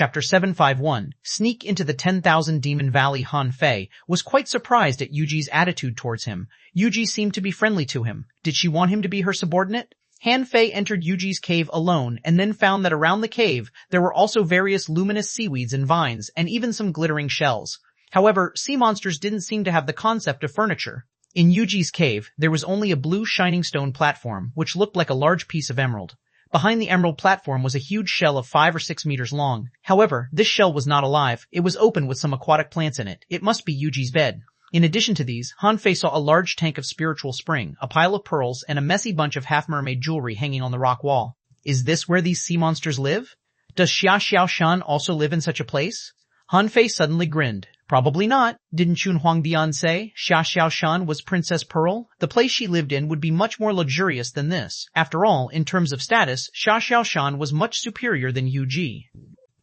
Chapter 751, Sneak into the 10,000 Demon Valley. Han Fei was quite surprised at Yuji's attitude towards him. Yuji seemed to be friendly to him. Did she want him to be her subordinate? Han Fei entered Yuji's cave alone and then found that around the cave there were also various luminous seaweeds and vines and even some glittering shells. However, sea monsters didn't seem to have the concept of furniture. In Yuji's cave, there was only a blue shining stone platform, which looked like a large piece of emerald. Behind the emerald platform was a huge shell of 5 or 6 meters long. However, this shell was not alive. It was open with some aquatic plants in it. It must be Yuji's bed. In addition to these, Han Fei saw a large tank of spiritual spring, a pile of pearls, and a messy bunch of half-mermaid jewelry hanging on the rock wall. Is this where these sea monsters live? Does xuanhuan also live in such a place? Han Fei suddenly grinned. Probably not. Didn't Xuanhuan say xuanhuan was Princess Pearl? The place she lived in would be much more luxurious than this. After all, in terms of status, xuanhuan was much superior than Yuji.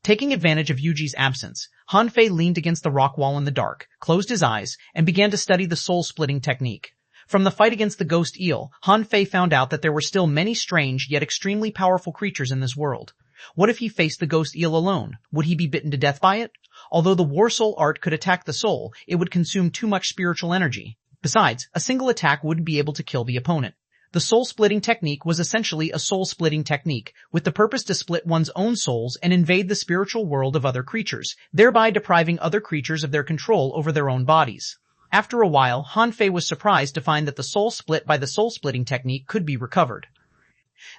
Taking advantage of Yuji's absence, Han Fei leaned against the rock wall in the dark, closed his eyes, and began to study the soul-splitting technique. From the fight against the ghost eel, Han Fei found out that there were still many strange yet extremely powerful creatures in this world. What if he faced the ghost eel alone? Would he be bitten to death by it? Although the war soul art could attack the soul, it would consume too much spiritual energy. Besides, a single attack wouldn't be able to kill the opponent. The soul-splitting technique was essentially a soul-splitting technique, with the purpose to split one's own souls and invade the spiritual world of other creatures, thereby depriving other creatures of their control over their own bodies. After a while, Han Fei was surprised to find that the soul split by the soul-splitting technique could be recovered.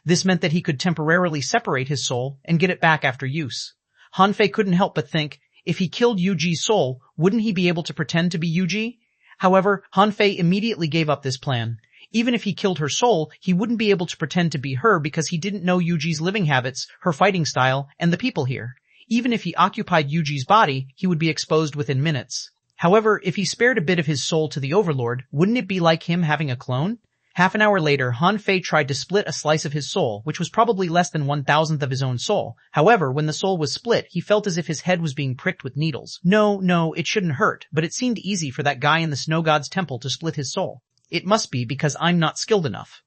This meant that he could temporarily separate his soul and get it back after use. Han Fei couldn't help but think, if he killed Yuji's soul, wouldn't he be able to pretend to be Yuji? However, Han Fei immediately gave up this plan. Even if he killed her soul, he wouldn't be able to pretend to be her because he didn't know Yuji's living habits, her fighting style, and the people here. Even if he occupied Yuji's body, he would be exposed within minutes. However, if he spared a bit of his soul to the Overlord, wouldn't it be like him having a clone? Half an hour later, Han Fei tried to split a slice of his soul, which was probably less than 1,000th of his own soul. However, when the soul was split, he felt as if his head was being pricked with needles. No, it shouldn't hurt, but it seemed easy for that guy in the snow god's temple to split his soul. It must be because I'm not skilled enough.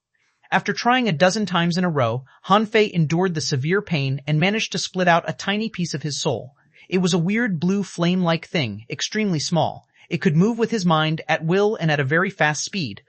After trying a dozen times in a row, Han Fei endured the severe pain and managed to split out a tiny piece of his soul. It was a weird blue flame-like thing, extremely small. It could move with his mind at will and at a very fast speed.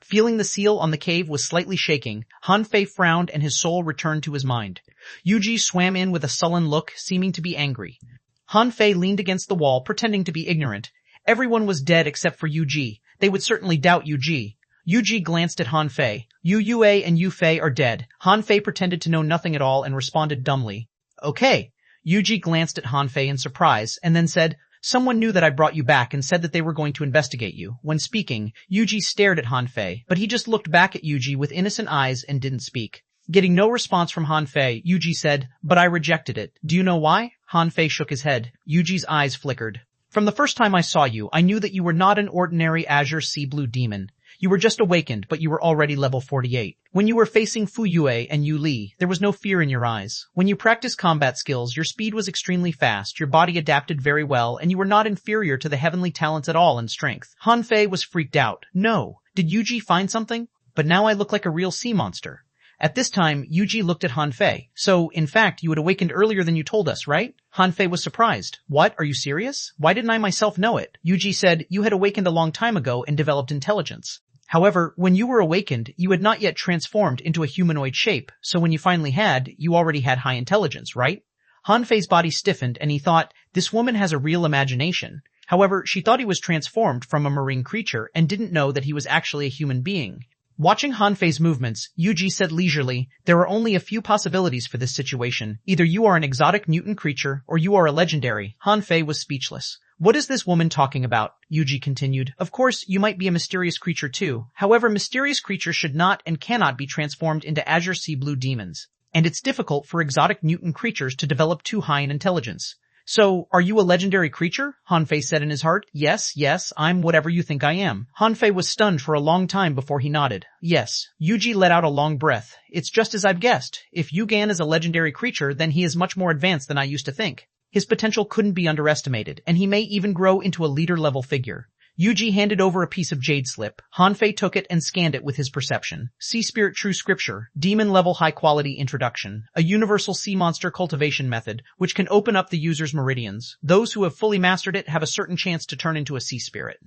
Feeling the seal on the cave was slightly shaking, Han Fei frowned and his soul returned to his mind. Yuji swam in with a sullen look, seeming to be angry. Han Fei leaned against the wall, pretending to be ignorant. Everyone was dead except for Yuji. They would certainly doubt Yuji. Yuji glanced at Han Fei. Yue and Yu Fei are dead. Han Fei pretended to know nothing at all and responded dumbly. Okay. Yuji glanced at Han Fei in surprise and then said, Someone knew that I brought you back and said that they were going to investigate you. When speaking, Yuji stared at Han Fei, but he just looked back at Yuji with innocent eyes and didn't speak. Getting no response from Han Fei, Yuji said, But I rejected it. Do you know why? Han Fei shook his head. Yuji's eyes flickered. From the first time I saw you, I knew that you were not an ordinary azure sea blue demon. You were just awakened, but you were already level 48. When you were facing Fu Yue and Yu Li, there was no fear in your eyes. When you practiced combat skills, your speed was extremely fast, your body adapted very well, and you were not inferior to the heavenly talents at all in strength. Han Fei was freaked out. No. Did Yuji find something? But now I look like a real sea monster. At this time, Yuji looked at Han Fei. So, in fact, you had awakened earlier than you told us, right? Han Fei was surprised. What? Are you serious? Why didn't I myself know it? Yuji said, You had awakened a long time ago and developed intelligence. However, when you were awakened, you had not yet transformed into a humanoid shape, so when you finally had, you already had high intelligence, right? Han Fei's body stiffened and he thought, this woman has a real imagination. However, she thought he was transformed from a marine creature and didn't know that he was actually a human being. Watching Han Fei's movements, Yuji said leisurely, There are only a few possibilities for this situation. Either you are an exotic mutant creature, or you are a legendary. Han Fei was speechless. What is this woman talking about? Yuji continued. Of course, you might be a mysterious creature too. However, mysterious creatures should not and cannot be transformed into azure sea blue demons. And it's difficult for exotic mutant creatures to develop too high in intelligence. So, are you a legendary creature? Han Fei said in his heart. Yes, I'm whatever you think I am. Han Fei was stunned for a long time before he nodded. Yes. Yuji let out a long breath. It's just as I've guessed. If Yugan is a legendary creature, then he is much more advanced than I used to think. His potential couldn't be underestimated, and he may even grow into a leader-level figure. Yuji handed over a piece of jade slip. Hanfei took it and scanned it with his perception. Sea Spirit True Scripture, Demon Level High Quality Introduction, a universal sea monster cultivation method, which can open up the user's meridians. Those who have fully mastered it have a certain chance to turn into a sea spirit.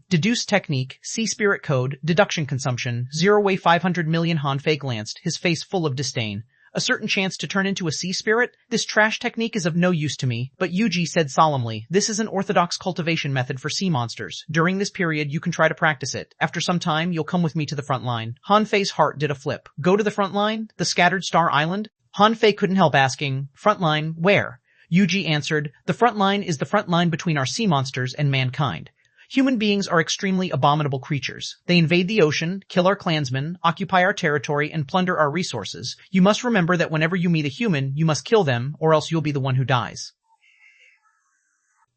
Deduce technique, sea spirit code, deduction consumption, 0 500 million. Hanfei glanced, his face full of disdain. A certain chance to turn into a sea spirit? This trash technique is of no use to me, but Yuji said solemnly, this is an orthodox cultivation method for sea monsters. During this period, you can try to practice it. After some time, you'll come with me to the front line. Hanfei's heart did a flip. Go to the front line? The Scattered Star Island? Hanfei couldn't help asking, front line, where? Yuji answered, the front line is the front line between our sea monsters and mankind. Human beings are extremely abominable creatures. They invade the ocean, kill our clansmen, occupy our territory, and plunder our resources. You must remember that whenever you meet a human, you must kill them, or else you'll be the one who dies.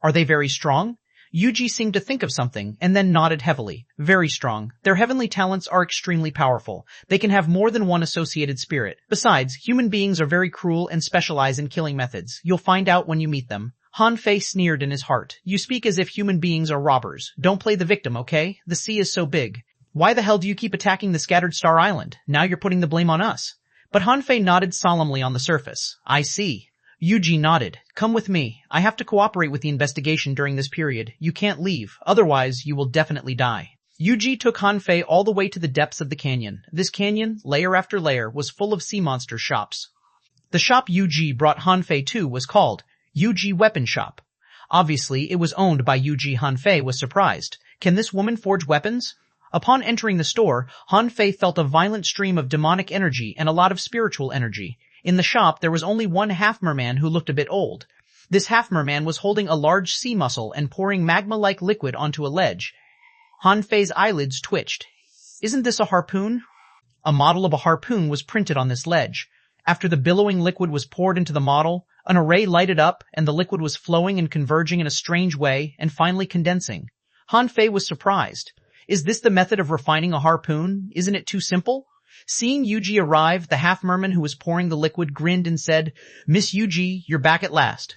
Are they very strong? Yuji seemed to think of something, and then nodded heavily. Very strong. Their heavenly talents are extremely powerful. They can have more than one associated spirit. Besides, human beings are very cruel and specialize in killing methods. You'll find out when you meet them. Hanfei sneered in his heart. You speak as if human beings are robbers. Don't play the victim, okay? The sea is so big. Why the hell do you keep attacking the Scattered Star Island? Now you're putting the blame on us. But Hanfei nodded solemnly on the surface. I see. Yuji nodded. Come with me. I have to cooperate with the investigation during this period. You can't leave. Otherwise, you will definitely die. Yuji took Hanfei all the way to the depths of the canyon. This canyon, layer after layer, was full of sea monster shops. The shop Yuji brought Hanfei to was called Yuji Weapon Shop. Obviously, it was owned by Yuji. Hanfei was surprised. Can this woman forge weapons? Upon entering the store, Hanfei felt a violent stream of demonic energy and a lot of spiritual energy. In the shop, there was only one half-merman who looked a bit old. This half-merman was holding a large sea mussel and pouring magma-like liquid onto a ledge. Hanfei's eyelids twitched. Isn't this a harpoon? A model of a harpoon was printed on this ledge. After the billowing liquid was poured into the model, an array lighted up and the liquid was flowing and converging in a strange way and finally condensing. Hanfei was surprised. Is this the method of refining a harpoon? Isn't it too simple? Seeing Yuji arrive, the half-merman who was pouring the liquid grinned and said, Miss Yuji, you're back at last.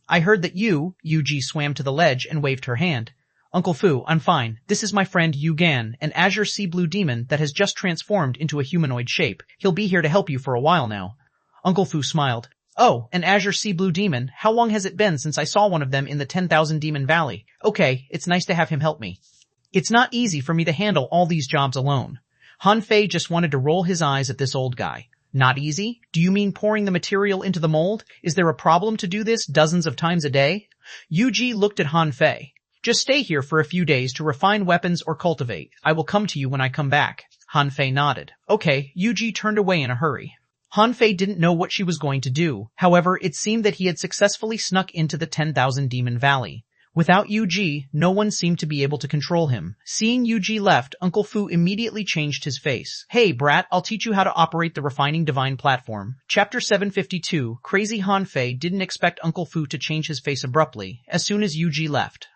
I heard that Yuji swam to the ledge and waved her hand. Uncle Fu, I'm fine. This is my friend Yugan, an azure sea blue demon that has just transformed into a humanoid shape. He'll be here to help you for a while now. Uncle Fu smiled. Oh, an azure sea blue demon. How long has it been since I saw one of them in the 10,000 Demon Valley? Okay, it's nice to have him help me. It's not easy for me to handle all these jobs alone. Hanfei just wanted to roll his eyes at this old guy. Not easy? Do you mean pouring the material into the mold? Is there a problem to do this dozens of times a day? Yuji looked at Hanfei. Just stay here for a few days to refine weapons or cultivate. I will come to you when I come back. Hanfei nodded. Okay, Yuji turned away in a hurry. Hanfei didn't know what she was going to do. However, it seemed that he had successfully snuck into the 10,000 Demon Valley. Without Yuji, no one seemed to be able to control him. Seeing Yuji left, Uncle Fu immediately changed his face. Hey, brat, I'll teach you how to operate the refining divine platform. Chapter 752, Crazy Hanfei didn't expect Uncle Fu to change his face abruptly, as soon as Yuji left.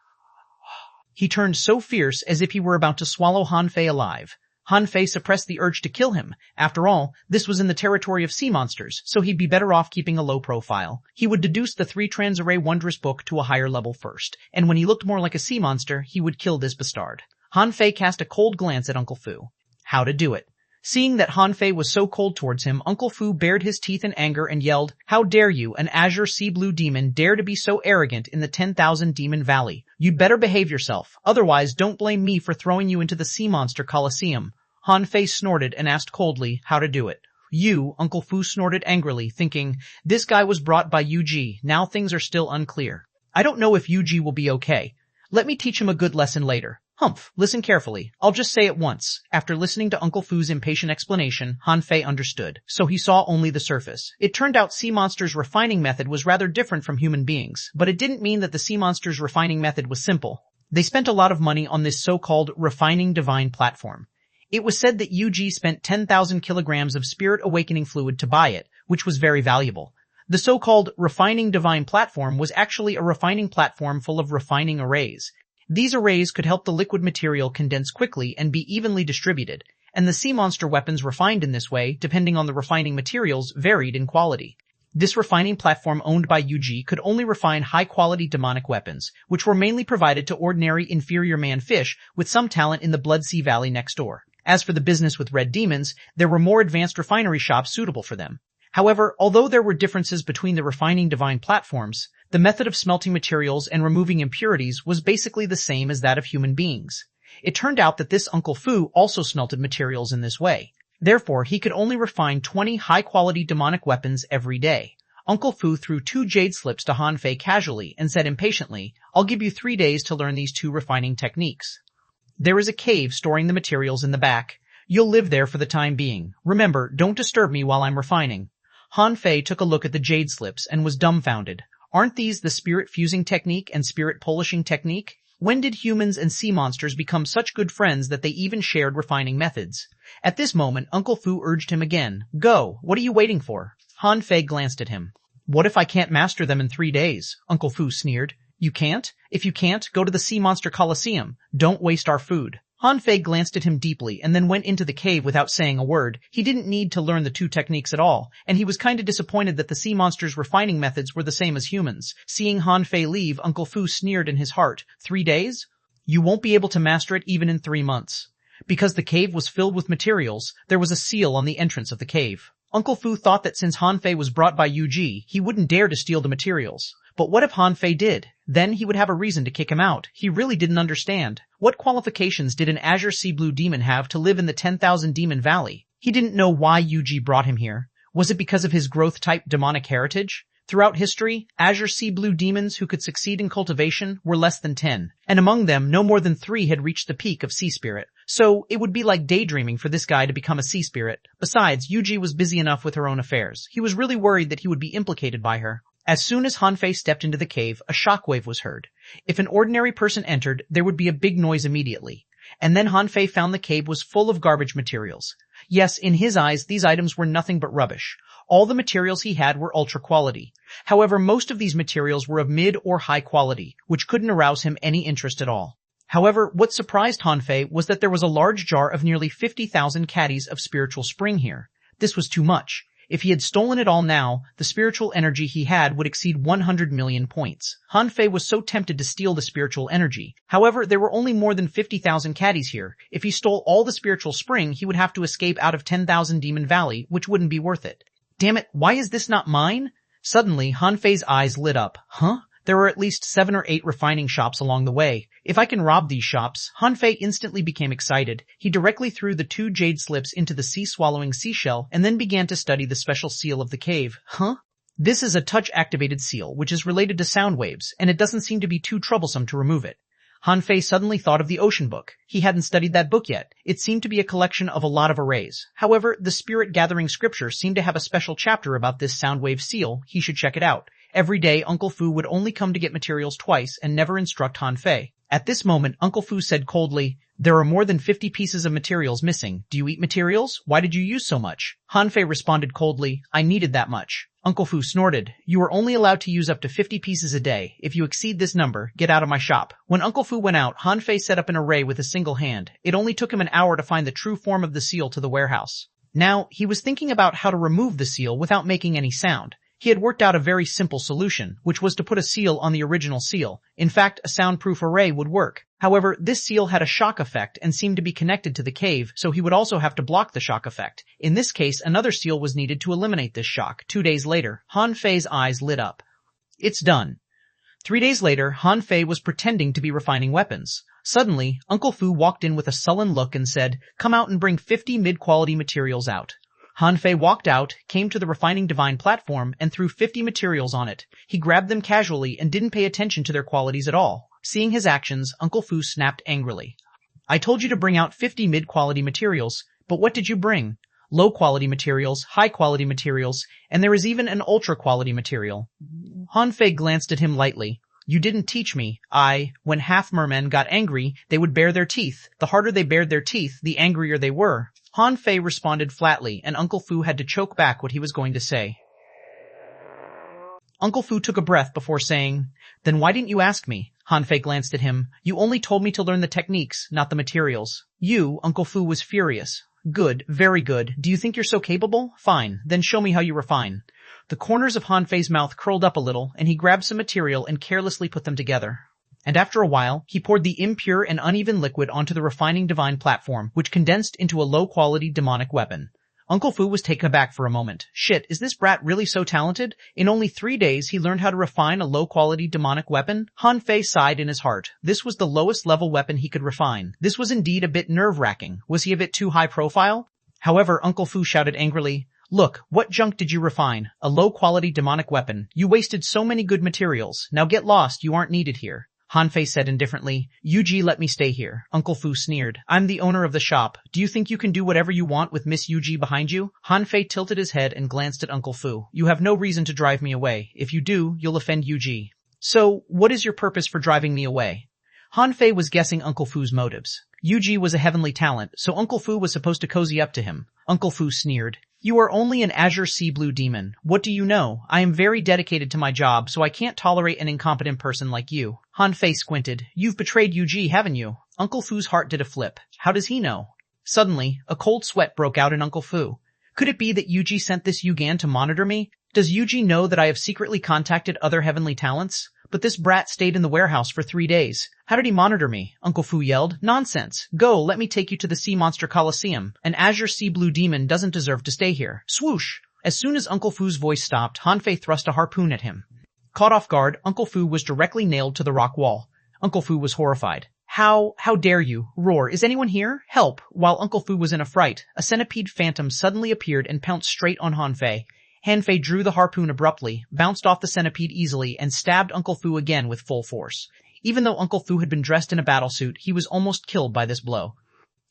He turned so fierce as if he were about to swallow Hanfei alive. Hanfei suppressed the urge to kill him. After all, this was in the territory of sea monsters, so he'd be better off keeping a low profile. He would deduce the 3 Transarray Wondrous Book to a higher level first, and when he looked more like a sea monster, he would kill this bastard. Hanfei cast a cold glance at Uncle Fu. How to do it. Seeing that Hanfei was so cold towards him, Uncle Fu bared his teeth in anger and yelled, How dare you, an azure sea blue demon, dare to be so arrogant in the 10,000 Demon Valley? You'd better behave yourself, otherwise don't blame me for throwing you into the sea monster coliseum. Hanfei snorted and asked coldly how to do it. Uncle Fu snorted angrily, thinking, this guy was brought by Yuji, now things are still unclear. I don't know if Yuji will be okay. Let me teach him a good lesson later. Humph, listen carefully. I'll just say it once. After listening to Uncle Fu's impatient explanation, Hanfei understood, so he saw only the surface. It turned out sea monsters' refining method was rather different from human beings, but it didn't mean that the sea monsters' refining method was simple. They spent a lot of money on this so-called refining divine platform. It was said that Yuji spent 10,000 kilograms of spirit awakening fluid to buy it, which was very valuable. The so-called refining divine platform was actually a refining platform full of refining arrays. These arrays could help the liquid material condense quickly and be evenly distributed, and the sea monster weapons refined in this way, depending on the refining materials, varied in quality. This refining platform owned by UG could only refine high-quality demonic weapons, which were mainly provided to ordinary inferior man fish with some talent in the Blood Sea Valley next door. As for the business with red demons, there were more advanced refinery shops suitable for them. However, although there were differences between the refining divine platforms, the method of smelting materials and removing impurities was basically the same as that of human beings. It turned out that this Uncle Fu also smelted materials in this way. Therefore, he could only refine 20 high-quality demonic weapons every day. Uncle Fu threw 2 jade slips to Han Fei casually and said impatiently, "I'll give you 3 days to learn these 2 refining techniques. There is a cave storing the materials in the back. You'll live there for the time being. Remember, don't disturb me while I'm refining." Han Fei took a look at the jade slips and was dumbfounded. Aren't these the spirit fusing technique and spirit polishing technique? When did humans and sea monsters become such good friends that they even shared refining methods? At this moment, Uncle Fu urged him again. "Go, what are you waiting for?" Han Fei glanced at him. "What if I can't master them in 3 days? Uncle Fu sneered. "You can't? If you can't, go to the Sea Monster Coliseum. Don't waste our food." Han Fei glanced at him deeply and then went into the cave without saying a word. He didn't need to learn the 2 techniques at all, and he was kinda disappointed that the sea monster's refining methods were the same as humans. Seeing Han Fei leave, Uncle Fu sneered in his heart. 3 days? You won't be able to master it even in 3 months. Because the cave was filled with materials, there was a seal on the entrance of the cave. Uncle Fu thought that since Han Fei was brought by UG, he wouldn't dare to steal the materials. But what if Han Fei did? Then he would have a reason to kick him out. He really didn't understand. What qualifications did an Azure Sea Blue demon have to live in the 10,000 Demon Valley? He didn't know why UG brought him here. Was it because of his growth-type demonic heritage? Throughout history, Azure Sea Blue demons who could succeed in cultivation were less than 10, and among them no more than 3 had reached the peak of sea spirit. So it would be like daydreaming for this guy to become a sea spirit. Besides, UG was busy enough with her own affairs. He was really worried that he would be implicated by her. As soon as Han Fei stepped into the cave, a shockwave was heard. If an ordinary person entered, there would be a big noise immediately. And then Han Fei found the cave was full of garbage materials. Yes, in his eyes, these items were nothing but rubbish. All the materials he had were ultra quality. However, most of these materials were of mid or high quality, which couldn't arouse him any interest at all. However, what surprised Han Fei was that there was a large jar of nearly 50,000 caddies of spiritual spring here. This was too much. If he had stolen it all now, the spiritual energy he had would exceed 100 million points. Han Fei was so tempted to steal the spiritual energy. However, there were only more than 50,000 caddies here. If he stole all the spiritual spring, he would have to escape out of 10,000 Demon Valley, which wouldn't be worth it. Damn it, why is this not mine? Suddenly, Han Fei's eyes lit up. Huh? There are at least 7 or 8 refining shops along the way. If I can rob these shops, Han Fei instantly became excited. He directly threw the 2 jade slips into the sea-swallowing seashell and then began to study the special seal of the cave. Huh? This is a touch-activated seal, which is related to sound waves, and it doesn't seem to be too troublesome to remove it. Han Fei suddenly thought of the ocean book. He hadn't studied that book yet. It seemed to be a collection of a lot of arrays. However, the spirit-gathering scripture seemed to have a special chapter about this sound wave seal. He should check it out. Every day, Uncle Fu would only come to get materials twice and never instruct Han Fei. At this moment, Uncle Fu said coldly, "There are more than 50 pieces of materials missing. Do you eat materials? Why did you use so much?" Han Fei responded coldly, "I needed that much." Uncle Fu snorted, "You are only allowed to use up to 50 pieces a day. If you exceed this number, get out of my shop." When Uncle Fu went out, Han Fei set up an array with a single hand. It only took him an hour to find the true form of the seal to the warehouse. Now, he was thinking about how to remove the seal without making any sound. He had worked out a very simple solution, which was to put a seal on the original seal. In fact, a soundproof array would work. However, this seal had a shock effect and seemed to be connected to the cave, so he would also have to block the shock effect. In this case, another seal was needed to eliminate this shock. 2 days later, Han Fei's eyes lit up. It's done. 3 days later, Han Fei was pretending to be refining weapons. Suddenly, Uncle Fu walked in with a sullen look and said, "Come out and bring 50 mid-quality materials out." Han Fei walked out, came to the refining divine platform, and threw 50 materials on it. He grabbed them casually and didn't pay attention to their qualities at all. Seeing his actions, Uncle Fu snapped angrily. "I told you to bring out 50 mid-quality materials, but what did you bring? Low-quality materials, high-quality materials, and there is even an ultra-quality material." Han Fei glanced at him lightly. "You didn't teach me. When half-mermen got angry, they would bare their teeth. The harder they bared their teeth, the angrier they were." Han Fei responded flatly, and Uncle Fu had to choke back what he was going to say. Uncle Fu took a breath before saying, "Then why didn't you ask me?" Han Fei glanced at him. "You only told me to learn the techniques, not the materials." Uncle Fu was furious. "Good, very good. Do you think you're so capable? Fine, then show me how you refine." The corners of Han Fei's mouth curled up a little, and he grabbed some material and carelessly put them together. And after a while, he poured the impure and uneven liquid onto the refining divine platform, which condensed into a low-quality demonic weapon. Uncle Fu was taken aback for a moment. Shit, is this brat really so talented? In only 3 days, he learned how to refine a low-quality demonic weapon? Han Fei sighed in his heart. This was the lowest level weapon he could refine. This was indeed a bit nerve-wracking. Was he a bit too high profile? However, Uncle Fu shouted angrily, "Look, what junk did you refine? A low-quality demonic weapon. You wasted so many good materials. Now get lost, you aren't needed here." Han Fei said indifferently, "Yuji, let me stay here." Uncle Fu sneered. "I'm the owner of the shop. Do you think you can do whatever you want with Miss Yuji behind you?" Han Fei tilted his head and glanced at Uncle Fu. "You have no reason to drive me away. If you do, you'll offend Yuji." "So, what is your purpose for driving me away?" Han Fei was guessing Uncle Fu's motives. Yuji was a heavenly talent, so Uncle Fu was supposed to cozy up to him. Uncle Fu sneered. "You are only an azure sea blue demon. What do you know? I am very dedicated to my job, so I can't tolerate an incompetent person like you." Han Fei squinted. "You've betrayed Yuji, haven't you?" Uncle Fu's heart did a flip. How does he know? Suddenly, a cold sweat broke out in Uncle Fu. Could it be that Yuji sent this Yugan to monitor me? Does Yuji know that I have secretly contacted other heavenly talents? But this brat stayed in the warehouse for 3 days. How did he monitor me? Uncle Fu yelled. "Nonsense! Go, let me take you to the Sea Monster Coliseum. An azure sea blue demon doesn't deserve to stay here." Swoosh! As soon as Uncle Fu's voice stopped, Han Fei thrust a harpoon at him. Caught off guard, Uncle Fu was directly nailed to the rock wall. Uncle Fu was horrified. How dare you? Roar, is anyone here? Help! While Uncle Fu was in a fright, a centipede phantom suddenly appeared and pounced straight on Han Fei. Han Fei drew the harpoon abruptly, bounced off the centipede easily, and stabbed Uncle Fu again with full force. Even though Uncle Fu had been dressed in a battlesuit, he was almost killed by this blow.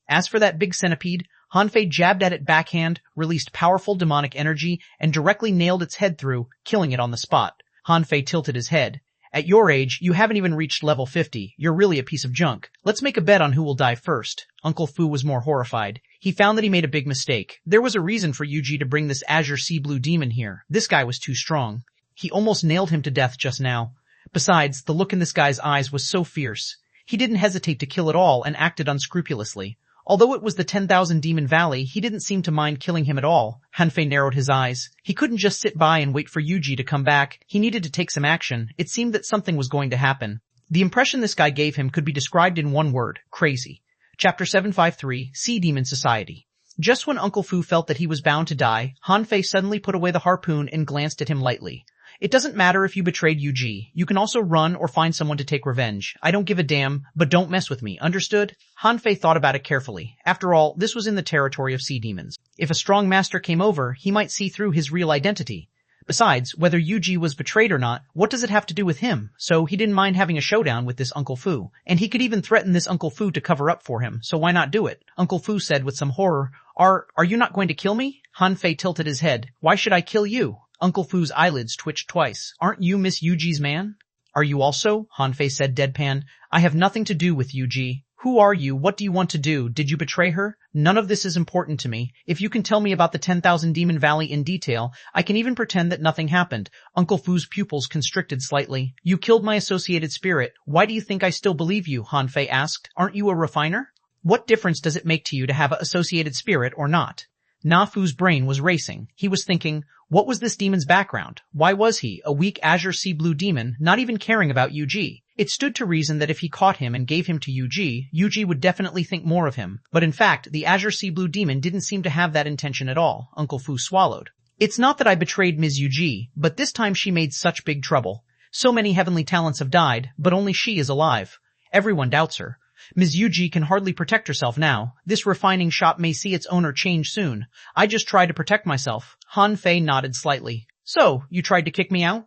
As for that big centipede, Han Fei jabbed at it backhand, released powerful demonic energy, and directly nailed its head through, killing it on the spot. Han Fei tilted his head. "At your age, you haven't even reached level 50. You're really a piece of junk. Let's make a bet on who will die first." Uncle Fu was more horrified. He found that he made a big mistake. There was a reason for Yuji to bring this azure sea blue demon here. This guy was too strong. He almost nailed him to death just now. Besides, the look in this guy's eyes was so fierce. He didn't hesitate to kill at all and acted unscrupulously. Although it was the 10,000 Demon Valley, he didn't seem to mind killing him at all. Han Fei narrowed his eyes. He couldn't just sit by and wait for Yuji to come back. He needed to take some action. It seemed that something was going to happen. The impression this guy gave him could be described in one word: crazy. Chapter 753, Sea Demon Society. Just when Uncle Fu felt that he was bound to die, Han Fei suddenly put away the harpoon and glanced at him lightly. "It doesn't matter if you betrayed Yuji. You can also run or find someone to take revenge. I don't give a damn, but don't mess with me, understood?" Han Fei thought about it carefully. After all, this was in the territory of sea demons. If a strong master came over, he might see through his real identity. Besides, whether Yuji was betrayed or not, what does it have to do with him? So he didn't mind having a showdown with this Uncle Fu. And he could even threaten this Uncle Fu to cover up for him, so why not do it? Uncle Fu said with some horror, Are you not going to kill me?" Han Fei tilted his head. "Why should I kill you?" Uncle Fu's eyelids twitched twice. "Aren't you Miss Yuji's man?" "Are you also?" Han Fei said deadpan. "I have nothing to do with Yuji. Who are you? What do you want to do? Did you betray her? None of this is important to me. If you can tell me about the 10,000 Demon Valley in detail, I can even pretend that nothing happened." Uncle Fu's pupils constricted slightly. "You killed my associated spirit. Why do you think I still believe you?" Han Fei asked. "Aren't you a refiner? What difference does it make to you to have an associated spirit or not?" Na Fu's brain was racing. He was thinking, what was this demon's background? Why was he, a weak azure sea blue demon, not even caring about Yuji? It stood to reason that if he caught him and gave him to Yuji, Yuji would definitely think more of him. But in fact, the azure sea blue demon didn't seem to have that intention at all. Uncle Fu swallowed. "It's not that I betrayed Ms. Yuji, but this time she made such big trouble. So many heavenly talents have died, but only she is alive. Everyone doubts her. Ms. Yuji can hardly protect herself now. This refining shop may see its owner change soon. I just tried to protect myself." Han Fei nodded slightly. "So, you tried to kick me out?"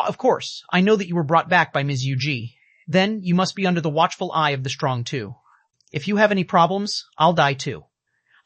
"Of course. I know that you were brought back by Ms. Yuji. Then, you must be under the watchful eye of the strong too. If you have any problems, I'll die too."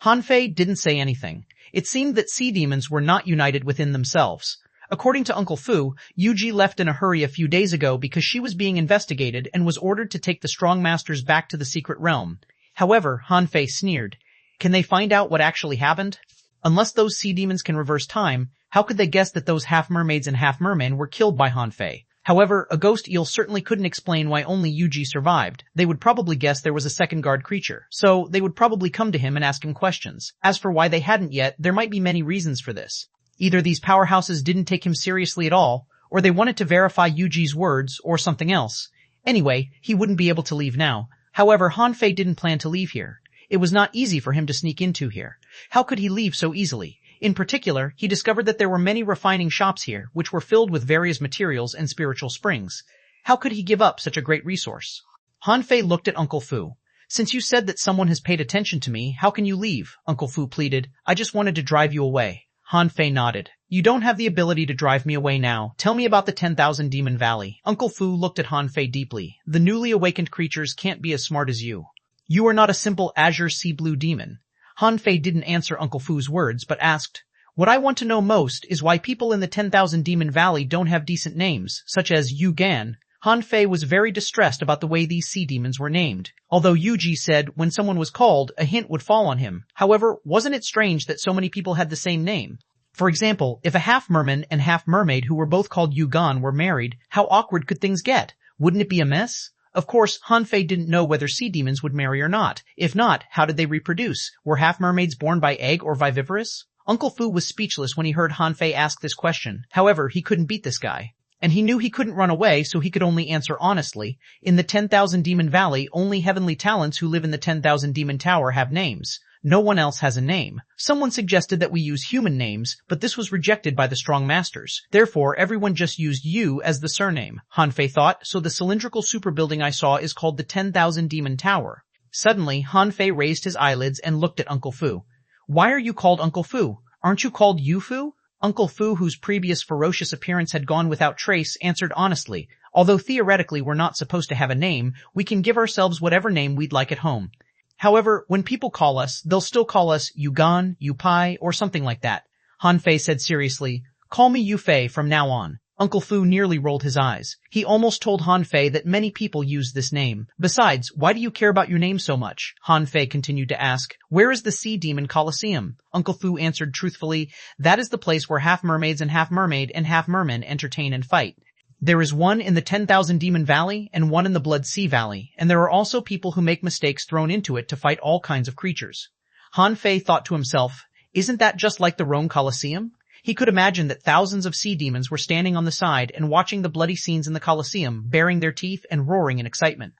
Han Fei didn't say anything. It seemed that sea demons were not united within themselves. According to Uncle Fu, Yuji left in a hurry a few days ago because she was being investigated and was ordered to take the strong masters back to the secret realm. However, Han Fei sneered. Can they find out what actually happened? Unless those sea demons can reverse time, how could they guess that those half-mermaids and half-mermen were killed by Han Fei? However, a ghost eel certainly couldn't explain why only Yuji survived. They would probably guess there was a second guard creature, so they would probably come to him and ask him questions. As for why they hadn't yet, there might be many reasons for this. Either these powerhouses didn't take him seriously at all, or they wanted to verify Yuji's words, or something else. Anyway, he wouldn't be able to leave now. However, Han Fei didn't plan to leave here. It was not easy for him to sneak into here. How could he leave so easily? In particular, he discovered that there were many refining shops here, which were filled with various materials and spiritual springs. How could he give up such a great resource? Han Fei looked at Uncle Fu. Since you said that someone has paid attention to me, how can you leave? Uncle Fu pleaded. I just wanted to drive you away. Han Fei nodded. You don't have the ability to drive me away now. Tell me about the 10,000 Demon Valley. Uncle Fu looked at Han Fei deeply. The newly awakened creatures can't be as smart as you. You are not a simple azure sea blue demon. Han Fei didn't answer Uncle Fu's words, but asked, what I want to know most is why people in the 10,000 Demon Valley don't have decent names, such as Yu Gan. Han Fei was very distressed about the way these sea demons were named. Although Yuji said when someone was called, a hint would fall on him. However, wasn't it strange that so many people had the same name? For example, if a half-merman and half-mermaid who were both called Yu Gan were married, how awkward could things get? Wouldn't it be a mess? Of course, Han Fei didn't know whether sea demons would marry or not. If not, how did they reproduce? Were half-mermaids born by egg or viviparous? Uncle Fu was speechless when he heard Han Fei ask this question. However, he couldn't beat this guy. And he knew he couldn't run away, so he could only answer honestly. In the 10,000 Demon Valley, only heavenly talents who live in the 10,000 Demon Tower have names. No one else has a name. Someone suggested that we use human names, but this was rejected by the strong masters. Therefore, everyone just used Yu as the surname. Han Fei thought, so the cylindrical super building I saw is called the 10,000 Demon Tower. Suddenly, Han Fei raised his eyelids and looked at Uncle Fu. Why are you called Uncle Fu? Aren't you called Yu Fu? Uncle Fu, whose previous ferocious appearance had gone without trace, answered honestly, although theoretically we're not supposed to have a name, we can give ourselves whatever name we'd like at home. However, when people call us, they'll still call us Yugan, Yupai, or something like that. Han Fei said seriously, call me Yu Fei from now on. Uncle Fu nearly rolled his eyes. He almost told Han Fei that many people use this name. Besides, why do you care about your name so much? Han Fei continued to ask. Where is the Sea Demon Coliseum? Uncle Fu answered truthfully, that is the place where half-mermaids and half-mermaid and half-merman entertain and fight. There is one in the 10,000 Demon Valley and one in the Blood Sea Valley, and there are also people who make mistakes thrown into it to fight all kinds of creatures. Han Fei thought to himself, isn't that just like the Rome Colosseum? He could imagine that thousands of sea demons were standing on the side and watching the bloody scenes in the Colosseum, baring their teeth and roaring in excitement.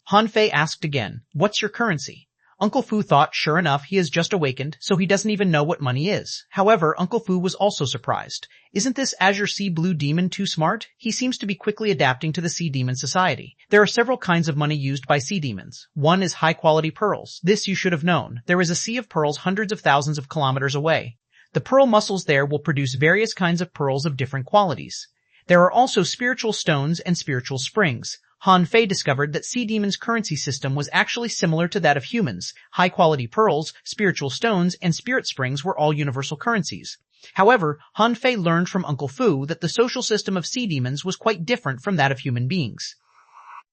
Han Fei asked again, what's your currency? Uncle Fu thought, sure enough, he has just awakened, so he doesn't even know what money is. However, Uncle Fu was also surprised. Isn't this Azure Sea Blue Demon too smart? He seems to be quickly adapting to the sea demon society. There are several kinds of money used by sea demons. One is high-quality pearls. This you should have known. There is a sea of pearls hundreds of thousands of kilometers away. The pearl mussels there will produce various kinds of pearls of different qualities. There are also spiritual stones and spiritual springs. Han Fei discovered that sea demons' currency system was actually similar to that of humans. High-quality pearls, spiritual stones, and spirit springs were all universal currencies. However, Han Fei learned from Uncle Fu that the social system of sea demons was quite different from that of human beings.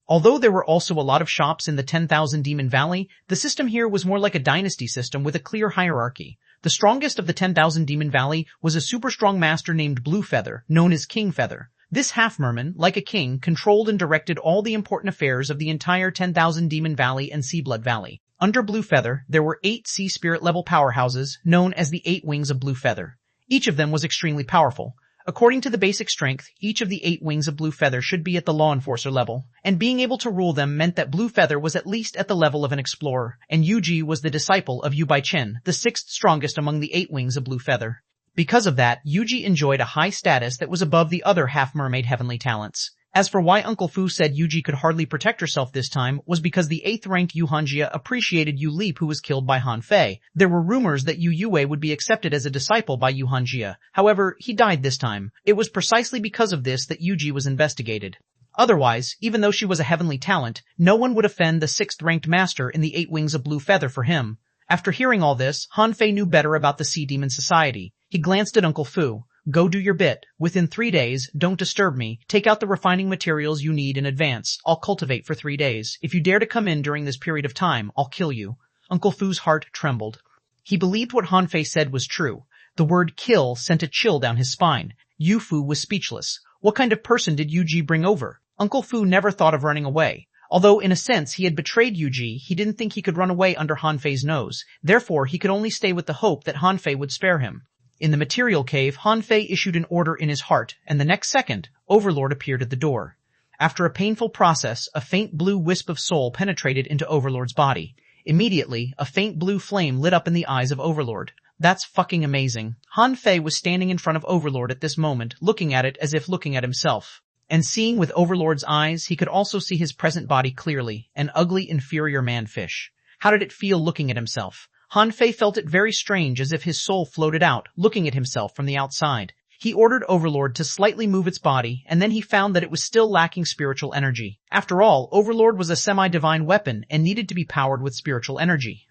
Although there were also a lot of shops in the 10,000 Demon Valley, the system here was more like a dynasty system with a clear hierarchy. The strongest of the 10,000 Demon Valley was a super strong master named Blue Feather, known as King Feather. This half-merman, like a king, controlled and directed all the important affairs of the entire 10,000 Demon Valley and Sea Blood Valley. Under Blue Feather, there were 8 sea spirit level powerhouses, known as the 8 Wings of Blue Feather. Each of them was extremely powerful. According to the basic strength, each of the 8 Wings of Blue Feather should be at the law enforcer level, and being able to rule them meant that Blue Feather was at least at the level of an explorer, and Yuji was the disciple of Yu Baichen, the 6th strongest among the 8 Wings of Blue Feather. Because of that, Yuji enjoyed a high status that was above the other half-mermaid heavenly talents. As for why Uncle Fu said Yuji could hardly protect herself this time was because the 8th-ranked Yu Hanjia appreciated Yu Leap, who was killed by Han Fei. There were rumors that Yu Yue would be accepted as a disciple by Yu Hanjia. However, he died this time. It was precisely because of this that Yuji was investigated. Otherwise, even though she was a heavenly talent, no one would offend the 6th-ranked master in the 8 Wings of Blue Feather for him. After hearing all this, Han Fei knew better about the Sea Demon Society. He glanced at Uncle Fu. Go do your bit. Within 3 days, don't disturb me. Take out the refining materials you need in advance. I'll cultivate for 3 days. If you dare to come in during this period of time, I'll kill you. Uncle Fu's heart trembled. He believed what Han Fei said was true. The word kill sent a chill down his spine. Yu Fu was speechless. What kind of person did Yuji bring over? Uncle Fu never thought of running away. Although in a sense he had betrayed Yuji, he didn't think he could run away under Han Fei's nose. Therefore, he could only stay with the hope that Han Fei would spare him. In the material cave, Han Fei issued an order in his heart, and the next second, Overlord appeared at the door. After a painful process, a faint blue wisp of soul penetrated into Overlord's body. Immediately, a faint blue flame lit up in the eyes of Overlord. That's fucking amazing. Han Fei was standing in front of Overlord at this moment, looking at it as if looking at himself. And seeing with Overlord's eyes, he could also see his present body clearly, an ugly inferior man-fish. How did it feel looking at himself? Han Fei felt it very strange, as if his soul floated out, looking at himself from the outside. He ordered Overlord to slightly move its body, and then he found that it was still lacking spiritual energy. After all, Overlord was a semi-divine weapon and needed to be powered with spiritual energy.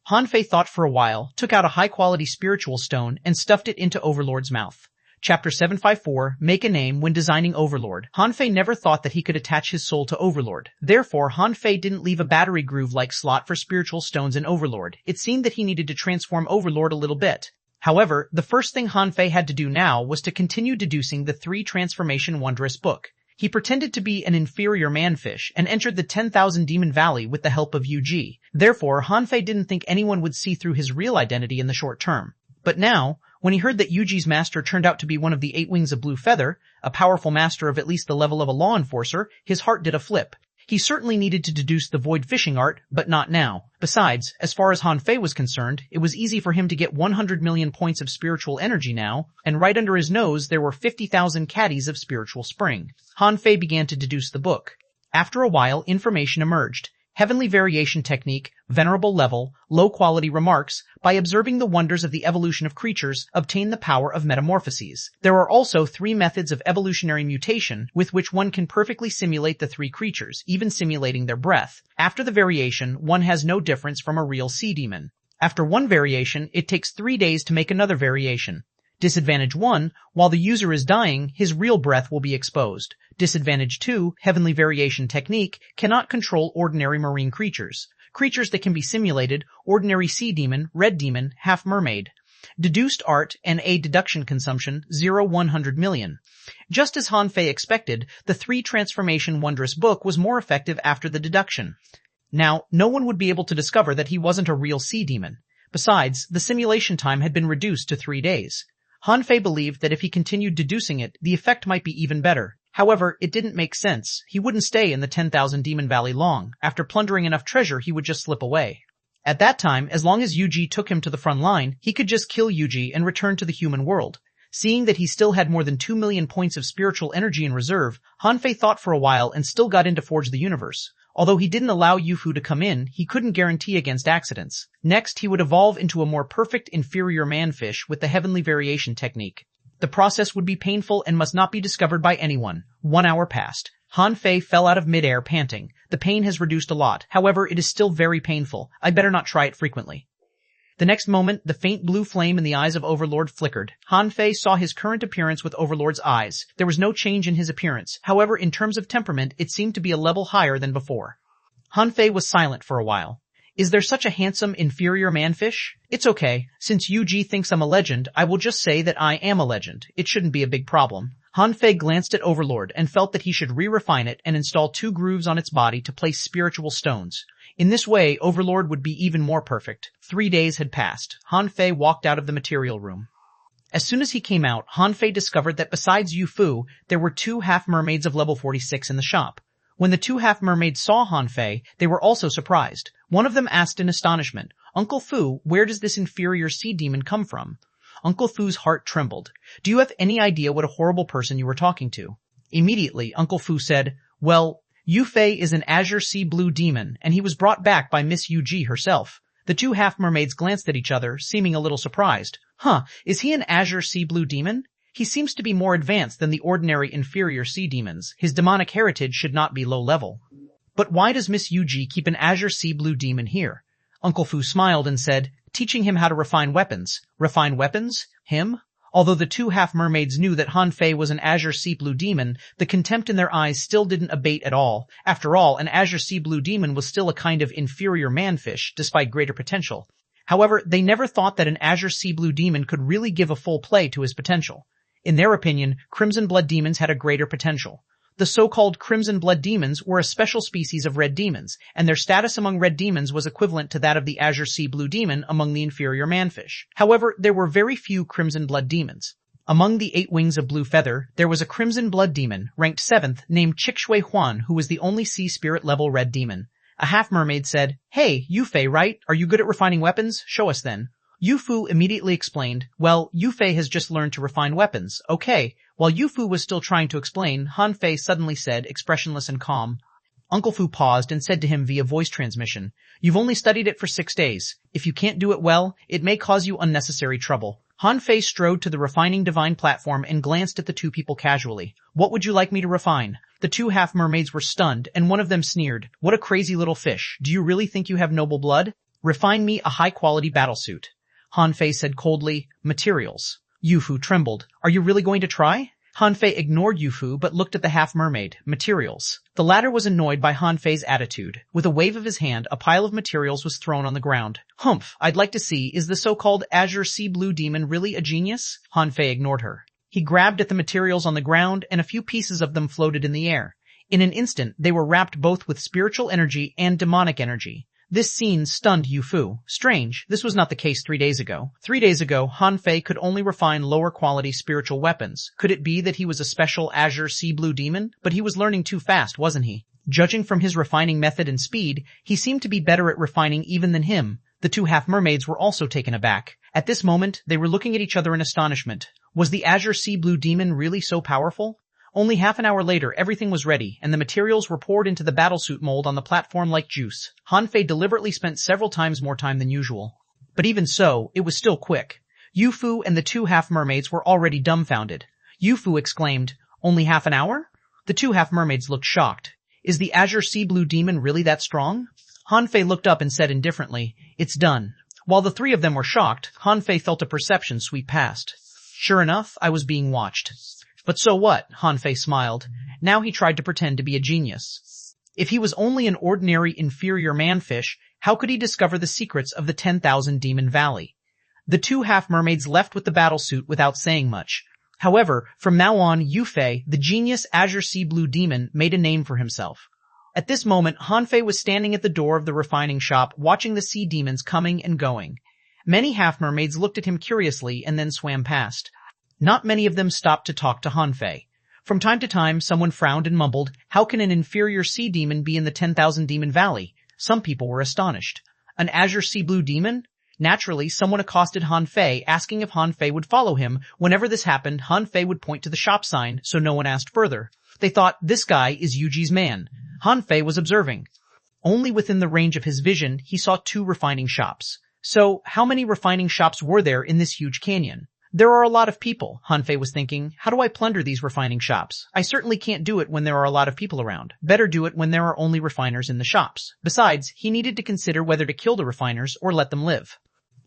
Han Fei thought for a while, took out a high-quality spiritual stone, and stuffed it into Overlord's mouth. Chapter 754, Make a Name When Designing Overlord. Han Fei never thought that he could attach his soul to Overlord. Therefore, Han Fei didn't leave a battery groove-like slot for spiritual stones in Overlord. It seemed that he needed to transform Overlord a little bit. However, the first thing Han Fei had to do now was to continue deducing the 3 transformation wondrous book. He pretended to be an inferior manfish and entered the 10,000 Demon Valley with the help of UG. Therefore, Han Fei didn't think anyone would see through his real identity in the short term. But now, when he heard that Yuji's master turned out to be one of the 8 Wings of Blue Feather, a powerful master of at least the level of a law enforcer, his heart did a flip. He certainly needed to deduce the void fishing art, but not now. Besides, as far as Han Fei was concerned, it was easy for him to get 100 million points of spiritual energy now, and right under his nose there were 50,000 caddies of spiritual spring. Han Fei began to deduce the book. After a while, information emerged. Heavenly variation technique, venerable level, low-quality remarks, by observing the wonders of the evolution of creatures, obtain the power of metamorphoses. There are also 3 methods of evolutionary mutation, with which one can perfectly simulate the 3 creatures, even simulating their breath. After the variation, one has no difference from a real sea demon. After one variation, it takes 3 days to make another variation. Disadvantage 1, while the user is dying, his real breath will be exposed. Disadvantage 2, heavenly variation technique, cannot control ordinary marine creatures. Creatures that can be simulated, ordinary sea demon, red demon, half mermaid. Deduced art and a deduction consumption, 0-100 million. Just as Han Fei expected, the 3 transformation wondrous book was more effective after the deduction. Now, no one would be able to discover that he wasn't a real sea demon. Besides, the simulation time had been reduced to 3 days. Han Fei believed that if he continued deducing it, the effect might be even better. However, it didn't make sense. He wouldn't stay in the 10,000 Demon Valley long. After plundering enough treasure, he would just slip away. At that time, as long as Yuji took him to the front line, he could just kill Yuji and return to the human world. Seeing that he still had more than 2 million points of spiritual energy in reserve, Han Fei thought for a while and still got in to forge the universe. Although he didn't allow Yufu to come in, he couldn't guarantee against accidents. Next, he would evolve into a more perfect inferior manfish with the heavenly variation technique. The process would be painful and must not be discovered by anyone. 1 hour passed. Han Fei fell out of midair panting. The pain has reduced a lot. However, it is still very painful. I better not try it frequently. The next moment, the faint blue flame in the eyes of Overlord flickered. Han Fei saw his current appearance with Overlord's eyes. There was no change in his appearance. However, in terms of temperament, it seemed to be a level higher than before. Han Fei was silent for a while. Is there such a handsome, inferior manfish? It's okay. Since Yuji thinks I'm a legend, I will just say that I am a legend. It shouldn't be a big problem. Han Fei glanced at Overlord and felt that he should re-refine it and install 2 grooves on its body to place spiritual stones. In this way, Overlord would be even more perfect. 3 days had passed. Han Fei walked out of the material room. As soon as he came out, Han Fei discovered that besides Yu Fu, there were 2 half-mermaids of level 46 in the shop. When the 2 half-mermaids saw Han Fei, they were also surprised. One of them asked in astonishment, "Uncle Fu, where does this inferior sea demon come from?" Uncle Fu's heart trembled. "Do you have any idea what a horrible person you were talking to?" Immediately, Uncle Fu said, "Well, Yu Fei is an azure sea blue demon, and he was brought back by Miss Yu herself." The 2 half-mermaids glanced at each other, seeming a little surprised. "Huh, is he an azure sea blue demon? He seems to be more advanced than the ordinary inferior sea demons. His demonic heritage should not be low level. But why does Miss Yuji keep an azure sea blue demon here?" Uncle Fu smiled and said, "Teaching him how to refine weapons." "Refine weapons? Him?" Although the 2 half-mermaids knew that Han Fei was an azure sea blue demon, the contempt in their eyes still didn't abate at all. After all, an azure sea blue demon was still a kind of inferior manfish, despite greater potential. However, they never thought that an azure sea blue demon could really give a full play to his potential. In their opinion, crimson blood demons had a greater potential. The so-called crimson blood demons were a special species of red demons, and their status among red demons was equivalent to that of the azure sea blue demon among the inferior manfish. However, there were very few crimson blood demons. Among the 8 wings of blue feather, there was a crimson blood demon, ranked 7th, named xuanhuan, who was the only sea spirit level red demon. A half-mermaid said, "Hey, Yufei, right? Are you good at refining weapons? Show us then." Yufu immediately explained, "Well, Yufei has just learned to refine weapons. Okay." While Yufu was still trying to explain, Han Fei suddenly said, expressionless and calm. Uncle Fu paused and said to him via voice transmission, "You've only studied it for 6 days. If you can't do it well, it may cause you unnecessary trouble." Han Fei strode to the refining divine platform and glanced at the 2 people casually. "What would you like me to refine?" The 2 half-mermaids were stunned, and one of them sneered, "What a crazy little fish. Do you really think you have noble blood? Refine me a high-quality battlesuit." Han Fei said coldly, "Materials." Yufu trembled. "Are you really going to try?" Han Fei ignored Yufu but looked at the half-mermaid. "Materials." The latter was annoyed by Han Fei's attitude. With a wave of his hand, a pile of materials was thrown on the ground. "Humph, I'd like to see, is the so-called azure sea blue demon really a genius?" Han Fei ignored her. He grabbed at the materials on the ground, and a few pieces of them floated in the air. In an instant, they were wrapped both with spiritual energy and demonic energy. This scene stunned Yufu. Strange, this was not the case 3 days ago. 3 days ago, Han Fei could only refine lower-quality spiritual weapons. Could it be that he was a special azure sea blue demon? But he was learning too fast, wasn't he? Judging from his refining method and speed, he seemed to be better at refining even than him. The 2 half-mermaids were also taken aback. At this moment, they were looking at each other in astonishment. Was the azure sea blue demon really so powerful? Only half an hour later, everything was ready, and the materials were poured into the battlesuit mold on the platform like juice. Han Fei deliberately spent several times more time than usual. But even so, it was still quick. Yufu and the 2 half-mermaids were already dumbfounded. Yufu exclaimed, "Only half an hour?" The 2 half-mermaids looked shocked. "Is the azure sea blue demon really that strong?" Han Fei looked up and said indifferently, "It's done." While the 3 of them were shocked, Han Fei felt a perception sweep past. Sure enough, I was being watched. But so what? Han Fei smiled. Now he tried to pretend to be a genius. If he was only an ordinary inferior manfish, how could he discover the secrets of the 10,000 Demon Valley? The 2 half-mermaids left with the battlesuit without saying much. However, from now on, Yufei, the genius azure sea blue demon, made a name for himself. At this moment, Han Fei was standing at the door of the refining shop, watching the sea demons coming and going. Many half-mermaids looked at him curiously and then swam past. Not many of them stopped to talk to Han Fei. From time to time, someone frowned and mumbled, "How can an inferior sea demon be in the 10,000 Demon Valley?" Some people were astonished. An azure sea blue demon? Naturally, someone accosted Han Fei, asking if Han Fei would follow him. Whenever this happened, Han Fei would point to the shop sign, so no one asked further. They thought, this guy is Yuji's man. Han Fei was observing. Only within the range of his vision, he saw 2 refining shops. So, how many refining shops were there in this huge canyon? There are a lot of people, Han Fei was thinking. How do I plunder these refining shops? I certainly can't do it when there are a lot of people around. Better do it when there are only refiners in the shops. Besides, he needed to consider whether to kill the refiners or let them live.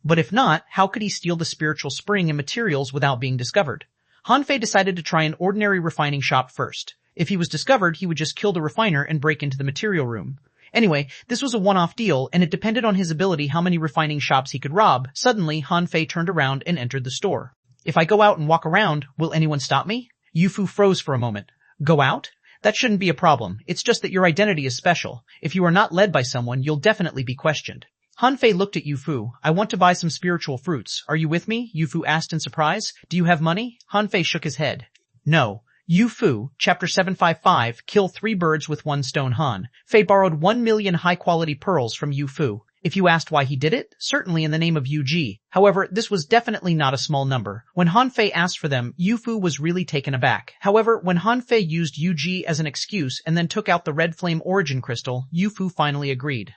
But if not, how could he steal the spiritual spring and materials without being discovered? Han Fei decided to try an ordinary refining shop first. If he was discovered, he would just kill the refiner and break into the material room. Anyway, this was a one-off deal, and it depended on his ability how many refining shops he could rob. Suddenly, Han Fei turned around and entered the store. If I go out and walk around, will anyone stop me? Yufu froze for a moment. Go out? That shouldn't be a problem. It's just that your identity is special. If you are not led by someone, you'll definitely be questioned. Han Fei looked at Yufu. I want to buy some spiritual fruits. Are you with me? Yufu asked in surprise. Do you have money? Han Fei shook his head. No. Yufu, Chapter 755, Kill 3 birds with 1 stone. Han Fei borrowed 1 million high-quality pearls from Yufu. If you asked why he did it, certainly in the name of Yuji. However, this was definitely not a small number. When Han Fei asked for them, Yufu was really taken aback. However, when Han Fei used Yuji as an excuse and then took out the Red Flame Origin Crystal, Yufu finally agreed.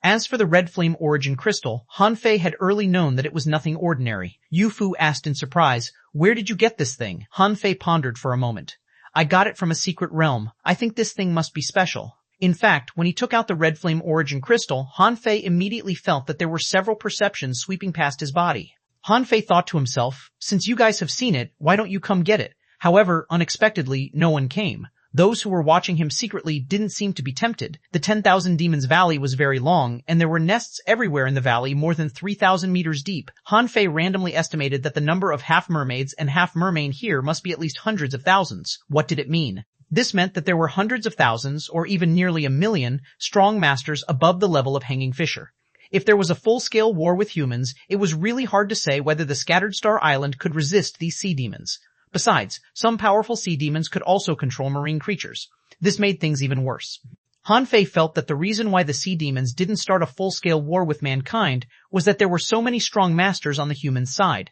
As for the Red Flame Origin Crystal, Han Fei had early known that it was nothing ordinary. Yufu asked in surprise, where did you get this thing? Han Fei pondered for a moment. I got it from a secret realm. I think this thing must be special. In fact, when he took out the Red Flame Origin Crystal, Han Fei immediately felt that there were several perceptions sweeping past his body. Han Fei thought to himself, since you guys have seen it, why don't you come get it? However, unexpectedly, no one came. Those who were watching him secretly didn't seem to be tempted. The 10,000 Demons Valley was very long, and there were nests everywhere in the valley more than 3,000 meters deep. Han Fei randomly estimated that the number of half-mermaids and half-mermaid here must be at least hundreds of thousands. What did it mean? This meant that there were hundreds of thousands, or even nearly 1,000,000, strong masters above the level of Hanging Fisher. If there was a full-scale war with humans, it was really hard to say whether the Scattered Star Island could resist these sea demons. Besides, some powerful sea demons could also control marine creatures. This made things even worse. Han Fei felt that the reason why the sea demons didn't start a full-scale war with mankind was that there were so many strong masters on the human side.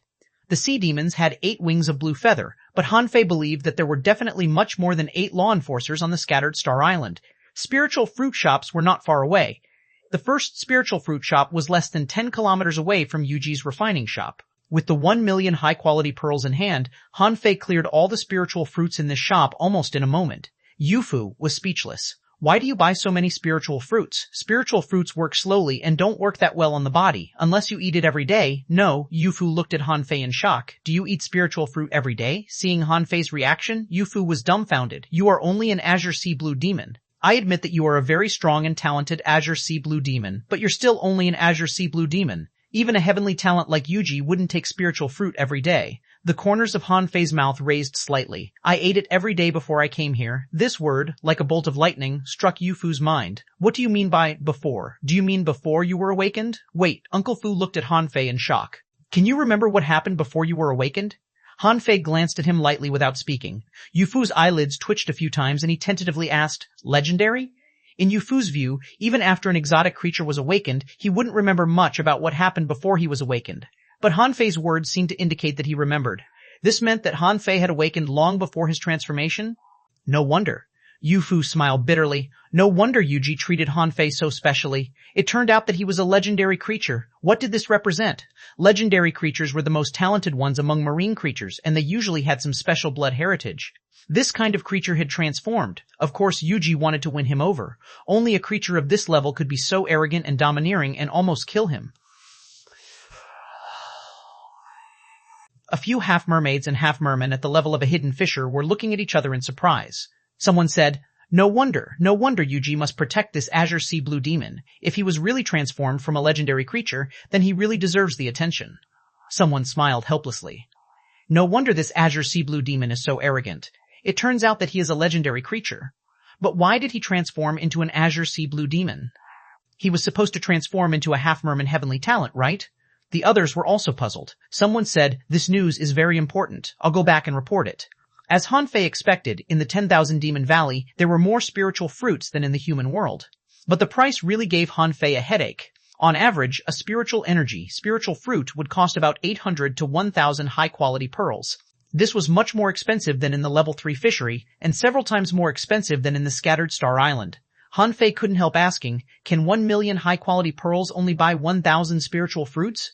The sea demons had 8 wings of blue feather, but Han Fei believed that there were definitely much more than 8 law enforcers on the Scattered Star Island. Spiritual fruit shops were not far away. The first spiritual fruit shop was less than 10 kilometers away from Yuji's refining shop. With the 1,000,000 high-quality pearls in hand, Han Fei cleared all the spiritual fruits in this shop almost in a moment. Yufu was speechless. Why do you buy so many spiritual fruits? Spiritual fruits work slowly and don't work that well on the body, unless you eat it every day. No, Yufu looked at Han Fei in shock. Do you eat spiritual fruit every day? Seeing Han Fei's reaction, Yufu was dumbfounded. You are only an Azure Sea Blue Demon. I admit that you are a very strong and talented Azure Sea Blue Demon, but you're still only an Azure Sea Blue Demon. Even a heavenly talent like Yuji wouldn't take spiritual fruit every day. The corners of Han Fei's mouth raised slightly. I ate it every day before I came here. This word, like a bolt of lightning, struck Yufu's mind. What do you mean by before? Do you mean before you were awakened? Wait, Uncle Fu looked at Han Fei in shock. Can you remember what happened before you were awakened? Han Fei glanced at him lightly without speaking. Yufu's eyelids twitched a few times and he tentatively asked, legendary? In Yufu's view, even after an exotic creature was awakened, he wouldn't remember much about what happened before he was awakened. But Han Fei's words seemed to indicate that he remembered. This meant that Han Fei had awakened long before his transformation? No wonder. Yufu smiled bitterly. No wonder Yuji treated Han Fei so specially. It turned out that he was a legendary creature. What did this represent? Legendary creatures were the most talented ones among marine creatures, and they usually had some special blood heritage. This kind of creature had transformed. Of course, Yuji wanted to win him over. Only a creature of this level could be so arrogant and domineering and almost kill him. A few half-mermaids and half-mermen at the level of a hidden fisher were looking at each other in surprise. Someone said, no wonder Yuji must protect this Azure Sea Blue Demon. If he was really transformed from a legendary creature, then he really deserves the attention. Someone smiled helplessly. No wonder this Azure Sea Blue Demon is so arrogant. It turns out that he is a legendary creature. But why did he transform into an Azure Sea Blue Demon? He was supposed to transform into a half-merman heavenly talent, right? The others were also puzzled. Someone said, this news is very important. I'll go back and report it. As Han Fei expected, in the 10,000 Demon Valley, there were more spiritual fruits than in the human world. But the price really gave Han Fei a headache. On average, a spiritual fruit would cost about 800 to 1,000 high-quality pearls. This was much more expensive than in the level 3 fishery, and several times more expensive than in the Scattered Star Island. Han Fei couldn't help asking, can 1,000,000 high-quality pearls only buy 1,000 spiritual fruits?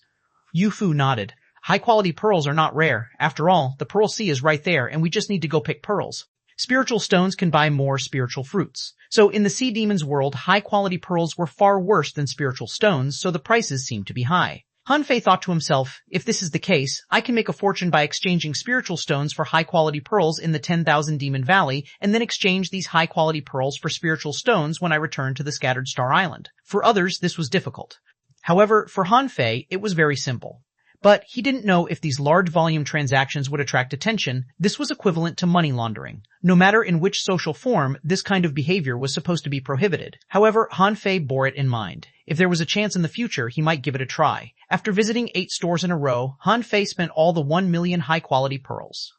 Yufu nodded. High-quality pearls are not rare. After all, the Pearl Sea is right there, and we just need to go pick pearls. Spiritual stones can buy more spiritual fruits. So in the sea demon's world, high-quality pearls were far worse than spiritual stones, so the prices seemed to be high. Han Fei thought to himself, if this is the case, I can make a fortune by exchanging spiritual stones for high-quality pearls in the 10,000 Demon Valley, and then exchange these high-quality pearls for spiritual stones when I return to the Scattered Star Island. For others, this was difficult. However, for Han Fei, it was very simple. But he didn't know if these large volume transactions would attract attention. This was equivalent to money laundering. No matter in which social form, this kind of behavior was supposed to be prohibited. However, Han Fei bore it in mind. If there was a chance in the future, he might give it a try. After visiting 8 stores in a row, Han Fei spent all the 1,000,000 high-quality pearls.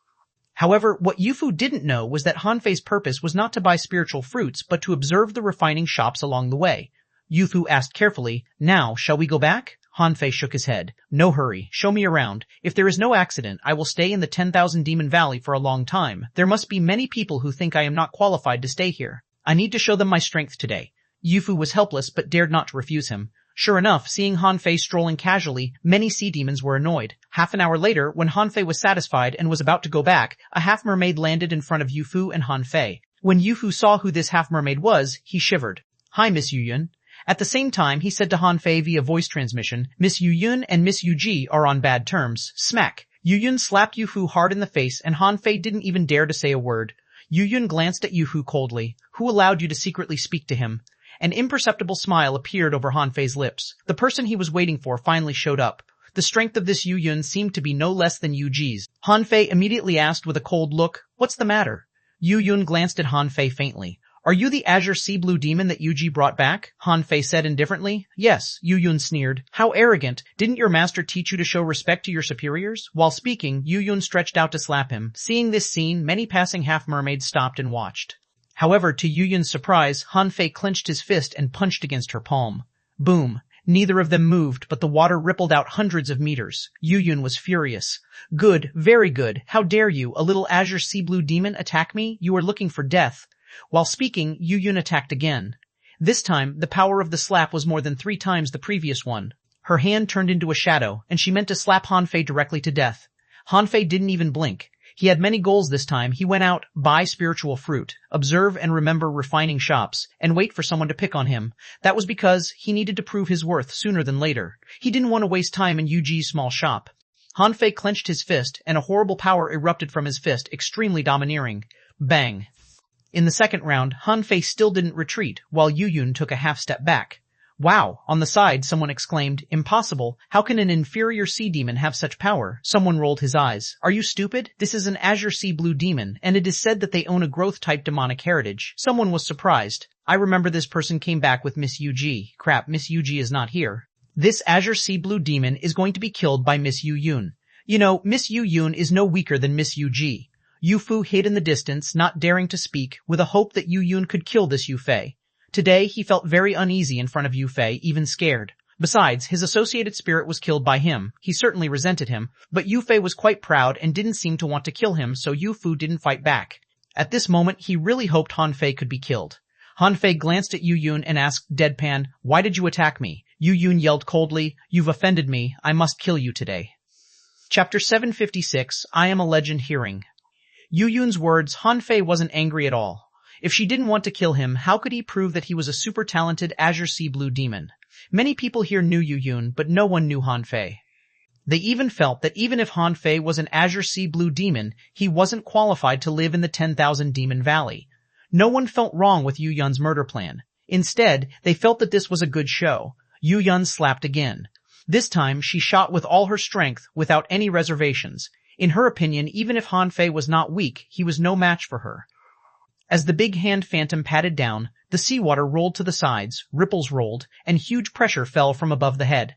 However, what Yufu didn't know was that Han Fei's purpose was not to buy spiritual fruits, but to observe the refining shops along the way. Yufu asked carefully, now, shall we go back? Han Fei shook his head. No hurry. Show me around. If there is no accident, I will stay in the 10,000 Demon Valley for a long time. There must be many people who think I am not qualified to stay here. I need to show them my strength today. Yufu was helpless but dared not to refuse him. Sure enough, seeing Han Fei strolling casually, many sea demons were annoyed. Half an hour later, when Han Fei was satisfied and was about to go back, a half-mermaid landed in front of Yufu and Han Fei. When Yufu saw who this half-mermaid was, he shivered. Hi, Miss Yuyun. At the same time, he said to Han Fei via voice transmission, Miss Yuyun and Miss Yuji are on bad terms. Smack. Yuyun slapped Yufu hard in the face and Han Fei didn't even dare to say a word. Yuyun glanced at Yufu coldly. Who allowed you to secretly speak to him? An imperceptible smile appeared over Han Fei's lips. The person he was waiting for finally showed up. The strength of this Yuyun seemed to be no less than Yuji's. Han Fei immediately asked with a cold look, What's the matter? Yu Yun glanced at Han Fei faintly. Are you the azure sea blue demon that Yuji brought back? Han Fei said indifferently. Yes, Yu Yun sneered. How arrogant. Didn't your master teach you to show respect to your superiors? While speaking, Yu Yun stretched out to slap him. Seeing this scene, many passing half-mermaids stopped and watched. However, to Yu Yun's surprise, Han Fei clenched his fist and punched against her palm. Boom. Neither of them moved, but the water rippled out hundreds of meters. Yu Yun was furious. Good, very good. How dare you, a little azure sea blue demon, attack me? You are looking for death. While speaking, Yu Yun attacked again. This time, the power of the slap was more than 3 times the previous one. Her hand turned into a shadow, and she meant to slap Han Fei directly to death. Han Fei didn't even blink. He had many goals this time. He went out, buy spiritual fruit, observe and remember refining shops, and wait for someone to pick on him. That was because he needed to prove his worth sooner than later. He didn't want to waste time in Yuji's small shop. Han Fei clenched his fist, and a horrible power erupted from his fist, extremely domineering. Bang. In the second round, Han Fei still didn't retreat, while Yu Yun took a half-step back. Wow! On the side, someone exclaimed, impossible! How can an inferior sea demon have such power? Someone rolled his eyes. Are you stupid? This is an azure sea blue demon, and it is said that they own a growth-type demonic heritage. Someone was surprised. I remember this person came back with Miss Yuji. Crap, Miss Yuji is not here. This azure sea blue demon is going to be killed by Miss Yu Yun. You know, Miss Yu Yun is no weaker than Miss Yuji. Yu Fu hid in the distance, not daring to speak, with a hope that Yu Yun could kill this Yu Fei. Today, he felt very uneasy in front of Yu Fei, even scared. Besides, his associated spirit was killed by him. He certainly resented him, but Yu Fei was quite proud and didn't seem to want to kill him, so Yu Fu didn't fight back. At this moment, he really hoped Han Fei could be killed. Han Fei glanced at Yu Yun and asked deadpan, why did you attack me? Yu Yun yelled coldly, you've offended me. I must kill you today. Chapter 756, I Am a Legend Hearing. Yu Yun's words, Han Fei wasn't angry at all. If she didn't want to kill him, how could he prove that he was a super talented azure sea blue demon? Many people here knew Yu Yun, but no one knew Han Fei. They even felt that even if Han Fei was an azure sea blue demon, he wasn't qualified to live in the 10,000 Demon Valley. No one felt wrong with Yu Yun's murder plan. Instead, they felt that this was a good show. Yu Yun slapped again. This time, she shot with all her strength, without any reservations. In her opinion, even if Han Fei was not weak, he was no match for her. As the big hand phantom patted down, the seawater rolled to the sides, ripples rolled, and huge pressure fell from above the head.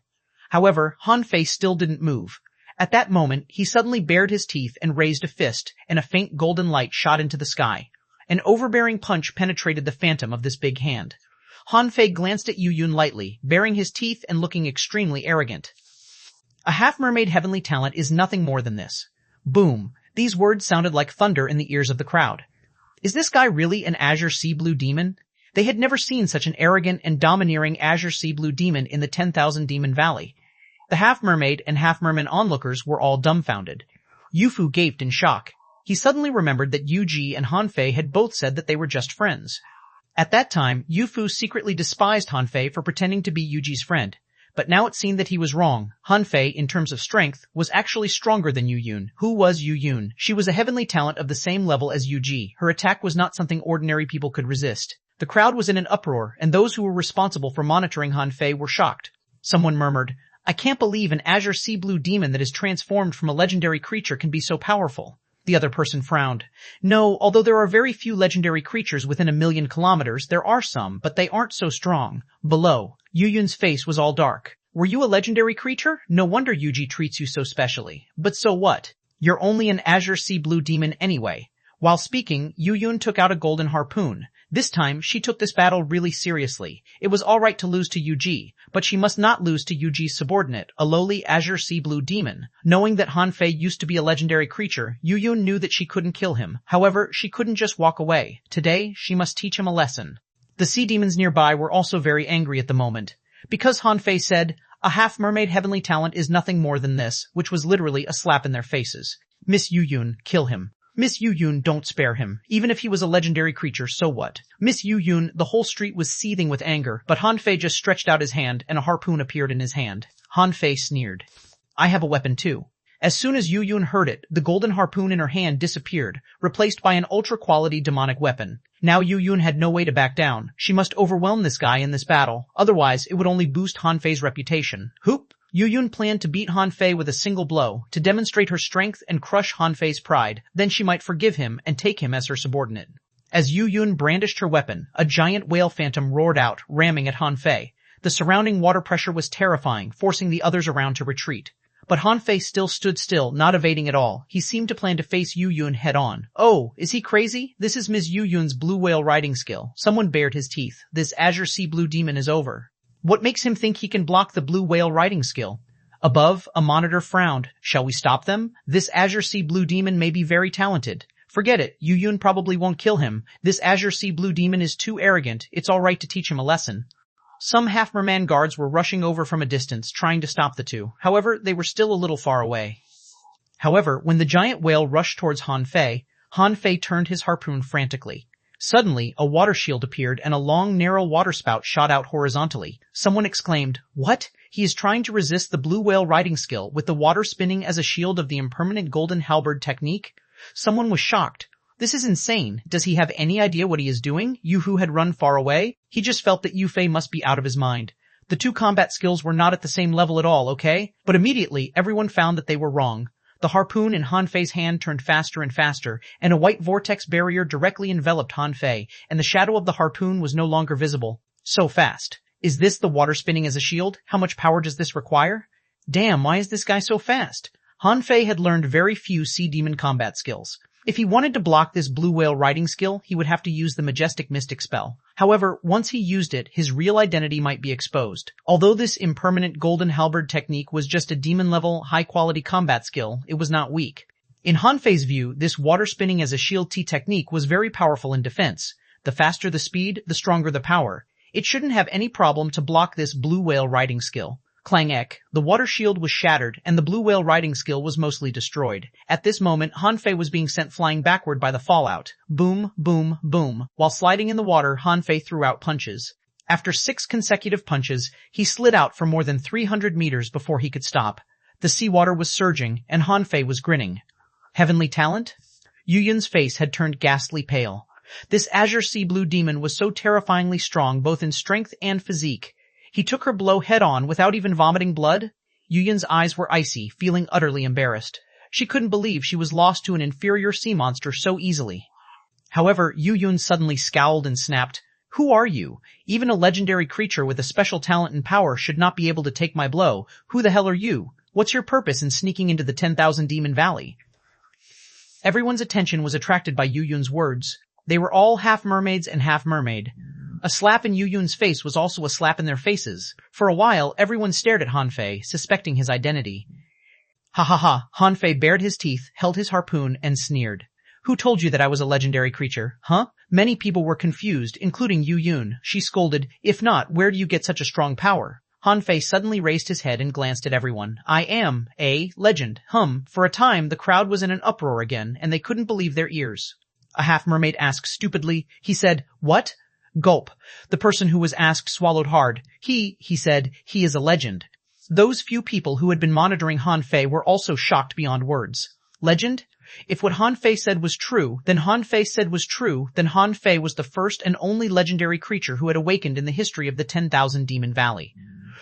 However, Han Fei still didn't move. At that moment, he suddenly bared his teeth and raised a fist, and a faint golden light shot into the sky. An overbearing punch penetrated the phantom of this big hand. Han Fei glanced at Yu Yun lightly, baring his teeth and looking extremely arrogant. A half-mermaid heavenly talent is nothing more than this. Boom! These words sounded like thunder in the ears of the crowd. Is this guy really an azure sea blue demon? They had never seen such an arrogant and domineering azure sea blue demon in the 10,000 Demon Valley. The half-mermaid and half-merman onlookers were all dumbfounded. Yu Fu gaped in shock. He suddenly remembered that Yuji and Han Fei had both said that they were just friends. At that time, Yu Fu secretly despised Han Fei for pretending to be Yuji's friend. But now it seemed that he was wrong. Han Fei, in terms of strength, was actually stronger than Yu Yun. Who was Yu Yun? She was a heavenly talent of the same level as Yuji. Her attack was not something ordinary people could resist. The crowd was in an uproar, and those who were responsible for monitoring Han Fei were shocked. Someone murmured, I can't believe an azure sea blue demon that is transformed from a legendary creature can be so powerful. The other person frowned. No, although there are very few legendary creatures within 1,000,000 kilometers, there are some, but they aren't so strong. Below, Yu Yun's face was all dark. Were you a legendary creature? No wonder Yuji treats you so specially. But so what? You're only an azure sea blue demon anyway. While speaking, Yu Yun took out a golden harpoon. This time, she took this battle really seriously. It was alright to lose to Yuji, but she must not lose to Yuji's subordinate, a lowly azure sea blue demon. Knowing that Han Fei used to be a legendary creature, Yu Yun knew that she couldn't kill him. However, she couldn't just walk away. Today, she must teach him a lesson. The sea demons nearby were also very angry at the moment. Because Han Fei said, a half-mermaid heavenly talent is nothing more than this, which was literally a slap in their faces. Miss Yu Yun, kill him. Miss Yu Yun, don't spare him. Even if he was a legendary creature, so what? Miss Yu Yun, the whole street was seething with anger, but Han Fei just stretched out his hand and a harpoon appeared in his hand. Han Fei sneered. I have a weapon too. As soon as Yu Yun heard it, the golden harpoon in her hand disappeared, replaced by an ultra-quality demonic weapon. Now Yu Yun had no way to back down. She must overwhelm this guy in this battle, otherwise it would only boost Han Fei's reputation. Whoop! Yu Yun planned to beat Han Fei with a single blow, to demonstrate her strength and crush Han Fei's pride, then she might forgive him and take him as her subordinate. As Yu Yun brandished her weapon, a giant whale phantom roared out, ramming at Han Fei. The surrounding water pressure was terrifying, forcing the others around to retreat. But Han Fei still stood still, not evading at all. He seemed to plan to face Yu Yun head-on. Oh, is he crazy? This is Ms. Yu Yun's blue whale riding skill. Someone bared his teeth. This azure sea blue demon is over. What makes him think he can block the blue whale riding skill? Above, a monitor frowned. Shall we stop them? This azure sea blue demon may be very talented. Forget it. Yu Yun probably won't kill him. This azure sea blue demon is too arrogant. It's all right to teach him a lesson. Some half-merman guards were rushing over from a distance, trying to stop the two. However, they were still a little far away. However, when the giant whale rushed towards Han Fei turned his harpoon frantically. Suddenly, a water shield appeared and a long, narrow water spout shot out horizontally. Someone exclaimed, "What? He is trying to resist the blue whale riding skill with the water spinning as a shield of the impermanent golden halberd technique?" Someone was shocked. This is insane. Does he have any idea what he is doing? Yu Fu had run far away. He just felt that Yu Fei must be out of his mind. The two combat skills were not at the same level at all, okay? But immediately, everyone found that they were wrong. The harpoon in Han Fei's hand turned faster and faster, and a white vortex barrier directly enveloped Han Fei, and the shadow of the harpoon was no longer visible. So fast. Is this the water spinning as a shield? How much power does this require? Damn, why is this guy so fast? Han Fei had learned very few sea demon combat skills. If he wanted to block this blue whale riding skill, he would have to use the majestic mystic spell. However, once he used it, his real identity might be exposed. Although this impermanent golden halberd technique was just a demon-level, high-quality combat skill, it was not weak. In Han Fei's view, this water spinning as a shield T technique was very powerful in defense. The faster the speed, the stronger the power. It shouldn't have any problem to block this blue whale riding skill. Clang ek, the water shield was shattered, and the blue whale riding skill was mostly destroyed. At this moment, Han Fei was being sent flying backward by the fallout. Boom, boom, boom. While sliding in the water, Han Fei threw out punches. After 6 consecutive punches, he slid out for more than 300 meters before he could stop. The seawater was surging, and Han Fei was grinning. Heavenly talent? Yu Yun's face had turned ghastly pale. This azure sea blue demon was so terrifyingly strong both in strength and physique. He took her blow head-on without even vomiting blood. Yu Yun's eyes were icy, feeling utterly embarrassed. She couldn't believe she was lost to an inferior sea monster so easily. However, Yu Yun suddenly scowled and snapped, "Who are you? Even a legendary creature with a special talent and power should not be able to take my blow. Who the hell are you? What's your purpose in sneaking into the 10,000 Demon Valley?" Everyone's attention was attracted by Yu Yun's words. They were all half mermaids and half mermaid. A slap in Yu Yun's face was also a slap in their faces. For a while, everyone stared at Han Fei, suspecting his identity. Ha ha ha, Han Fei bared his teeth, held his harpoon, and sneered. "Who told you that I was a legendary creature, huh?" Many people were confused, including Yu Yun. She scolded, "If not, where do you get such a strong power?" Han Fei suddenly raised his head and glanced at everyone. "I am a legend." For a time, the crowd was in an uproar again, and they couldn't believe their ears. A half-mermaid asked stupidly. He said, "What?" Gulp. The person who was asked swallowed hard. He said, "He is a legend." Those few people who had been monitoring Han Fei were also shocked beyond words. Legend? If what Han Fei said was true, then Han Fei was the first and only legendary creature who had awakened in the history of the 10,000 Demon Valley.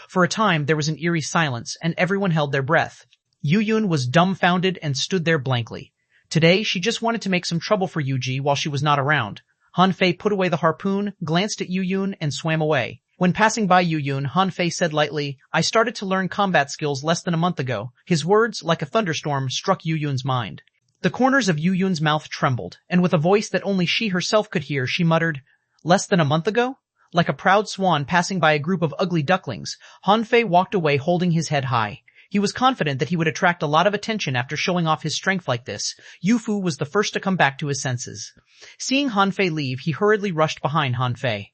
For a time, there was an eerie silence, and everyone held their breath. Yu Yun was dumbfounded and stood there blankly. Today, she just wanted to make some trouble for Yuji while she was not around. Han Fei put away the harpoon, glanced at Yu Yun, and swam away. When passing by Yu Yun, Han Fei said lightly, "I started to learn combat skills less than a month ago." His words, like a thunderstorm, struck Yu Yun's mind. The corners of Yu Yun's mouth trembled, and with a voice that only she herself could hear, she muttered, "Less than a month ago?" Like a proud swan passing by a group of ugly ducklings, Han Fei walked away holding his head high. He was confident that he would attract a lot of attention after showing off his strength like this. Yu Fu was the first to come back to his senses. Seeing Han Fei leave, he hurriedly rushed behind Han Fei.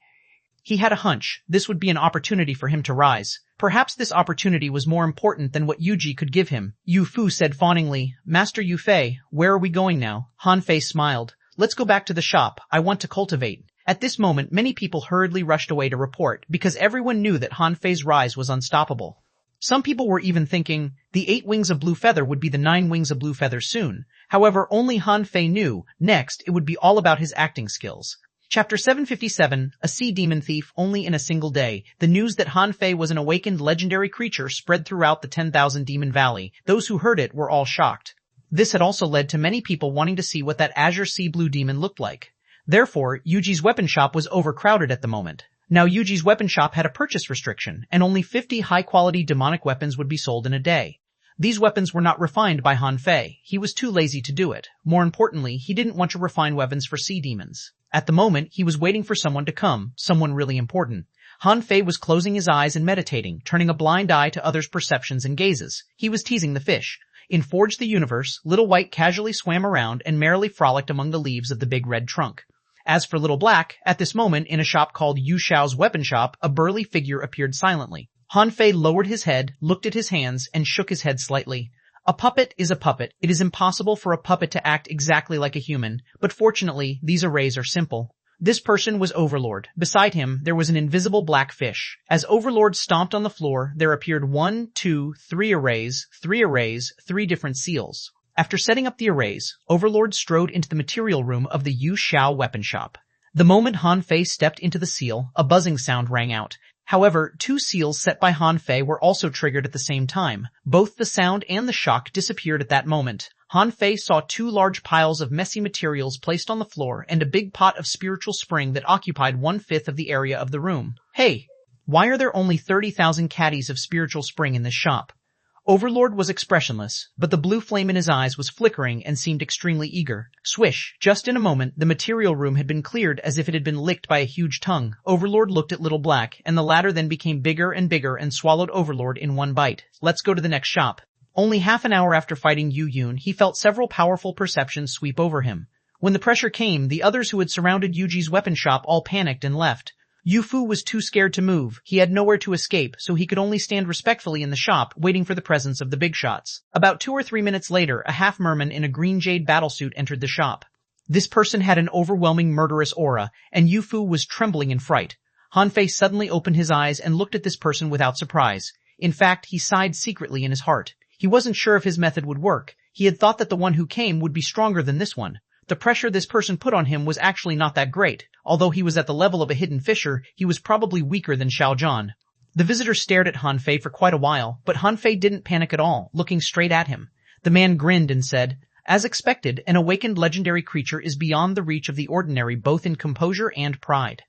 He had a hunch. This would be an opportunity for him to rise. Perhaps this opportunity was more important than what Yuji could give him. Yu Fu said fawningly, "Master Yu Fei, where are we going now?" Han Fei smiled. "Let's go back to the shop. I want to cultivate." At this moment, many people hurriedly rushed away to report, because everyone knew that Han Fei's rise was unstoppable. Some people were even thinking, the 8 wings of Blue Feather would be the 9 wings of Blue Feather soon. However, only Han Fei knew, next, it would be all about his acting skills. Chapter 757, A Sea Demon Thief Only in a Single Day. The news that Han Fei was an awakened legendary creature spread throughout the 10,000 Demon Valley. Those who heard it were all shocked. This had also led to many people wanting to see what that azure sea blue demon looked like. Therefore, Yuji's weapon shop was overcrowded at the moment. Now Yuji's weapon shop had a purchase restriction, and only 50 high-quality demonic weapons would be sold in a day. These weapons were not refined by Han Fei. He was too lazy to do it. More importantly, he didn't want to refine weapons for sea demons. At the moment, he was waiting for someone to come, someone really important. Han Fei was closing his eyes and meditating, turning a blind eye to others' perceptions and gazes. He was teasing the fish. In Forge the Universe, Little White casually swam around and merrily frolicked among the leaves of the big red trunk. As for Little Black, at this moment in a shop called Yu Xiao's weapon shop, a burly figure appeared silently. Han Fei lowered his head, looked at his hands, and shook his head slightly. A puppet is a puppet. It is impossible for a puppet to act exactly like a human, but fortunately, these arrays are simple. This person was Overlord. Beside him, there was an invisible black fish. As Overlord stomped on the floor, there appeared 1, 2, 3 arrays, 3 different seals. After setting up the arrays, Overlord strode into the material room of the Yu Xiao weapon shop. The moment Han Fei stepped into the seal, a buzzing sound rang out. However, 2 seals set by Han Fei were also triggered at the same time. Both the sound and the shock disappeared at that moment. Han Fei saw 2 large piles of messy materials placed on the floor and a big pot of spiritual spring that occupied 1/5 of the area of the room. Hey, why are there only 30,000 caddies of spiritual spring in this shop? Overlord was expressionless, but the blue flame in his eyes was flickering and seemed extremely eager. Swish! Just in a moment, the material room had been cleared as if it had been licked by a huge tongue. Overlord looked at Little Black, and the latter then became bigger and swallowed Overlord in one bite. Let's go to the next shop. Only half an hour after fighting Yu Yun, he felt several powerful perceptions sweep over him. When the pressure came, the others who had surrounded Yuji's weapon shop all panicked and left. Yu Fu was too scared to move. He had nowhere to escape, so he could only stand respectfully in the shop, waiting for the presence of the big shots. About 2 or 3 minutes later, a half-merman in a green jade battlesuit entered the shop. This person had an overwhelming murderous aura, and Yu Fu was trembling in fright. Han Fei suddenly opened his eyes and looked at this person without surprise. In fact, he sighed secretly in his heart. He wasn't sure if his method would work. He had thought that the one who came would be stronger than this one. The pressure this person put on him was actually not that great. Although he was at the level of a hidden fisher, he was probably weaker than Xiao Zhan. The visitor stared at Han Fei for quite a while, but Han Fei didn't panic at all, looking straight at him. The man grinned and said, "As expected, an awakened legendary creature is beyond the reach of the ordinary both in composure and pride."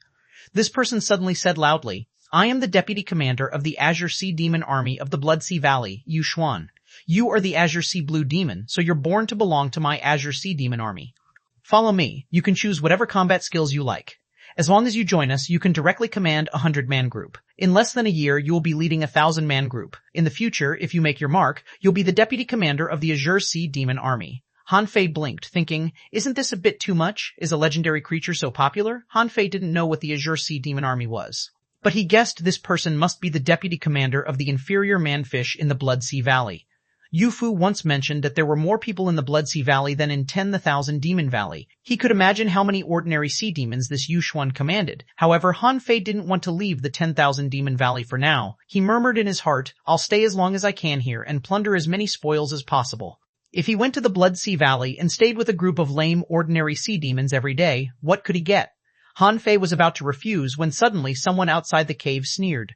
This person suddenly said loudly, "I am the deputy commander of the Azure Sea Demon Army of the Blood Sea Valley, xuanhuan. You are the Azure Sea Blue Demon, so you're born to belong to my Azure Sea Demon Army. Follow me. You can choose whatever combat skills you like. As long as you join us, you can directly command a 100-man group. In less than a year, you will be leading a 1,000-man group. In the future, if you make your mark, you'll be the deputy commander of the Azure Sea Demon Army." Han Fei blinked, thinking, isn't this a bit too much? Is a legendary creature so popular? Han Fei didn't know what the Azure Sea Demon Army was. But he guessed this person must be the deputy commander of the inferior manfish in the Blood Sea Valley. Yu Fu once mentioned that there were more people in the Blood Sea Valley than in 10,000 Demon Valley. He could imagine how many ordinary sea demons this xuanhuan commanded. However, Han Fei didn't want to leave the 10,000 Demon Valley for now. He murmured in his heart, "I'll stay as long as I can here and plunder as many spoils as possible." If he went to the Blood Sea Valley and stayed with a group of lame, ordinary sea demons every day, what could he get? Han Fei was about to refuse when suddenly someone outside the cave sneered.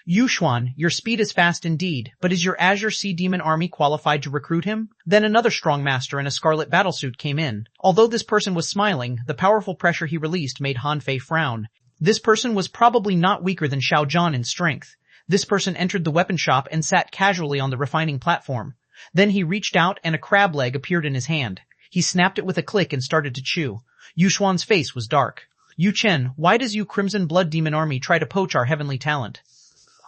"Xuanhuan, your speed is fast indeed, but is your Azure Sea Demon Army qualified to recruit him?" Then another strong master in a scarlet battlesuit came in. Although this person was smiling, the powerful pressure he released made Han Fei frown. This person was probably not weaker than Xiao Zhan in strength. This person entered the weapon shop and sat casually on the refining platform. Then he reached out and a crab leg appeared in his hand. He snapped it with a click and started to chew. Xuanhuan's face was dark. "Yu Chen, why does you Crimson Blood Demon Army try to poach our heavenly talent?"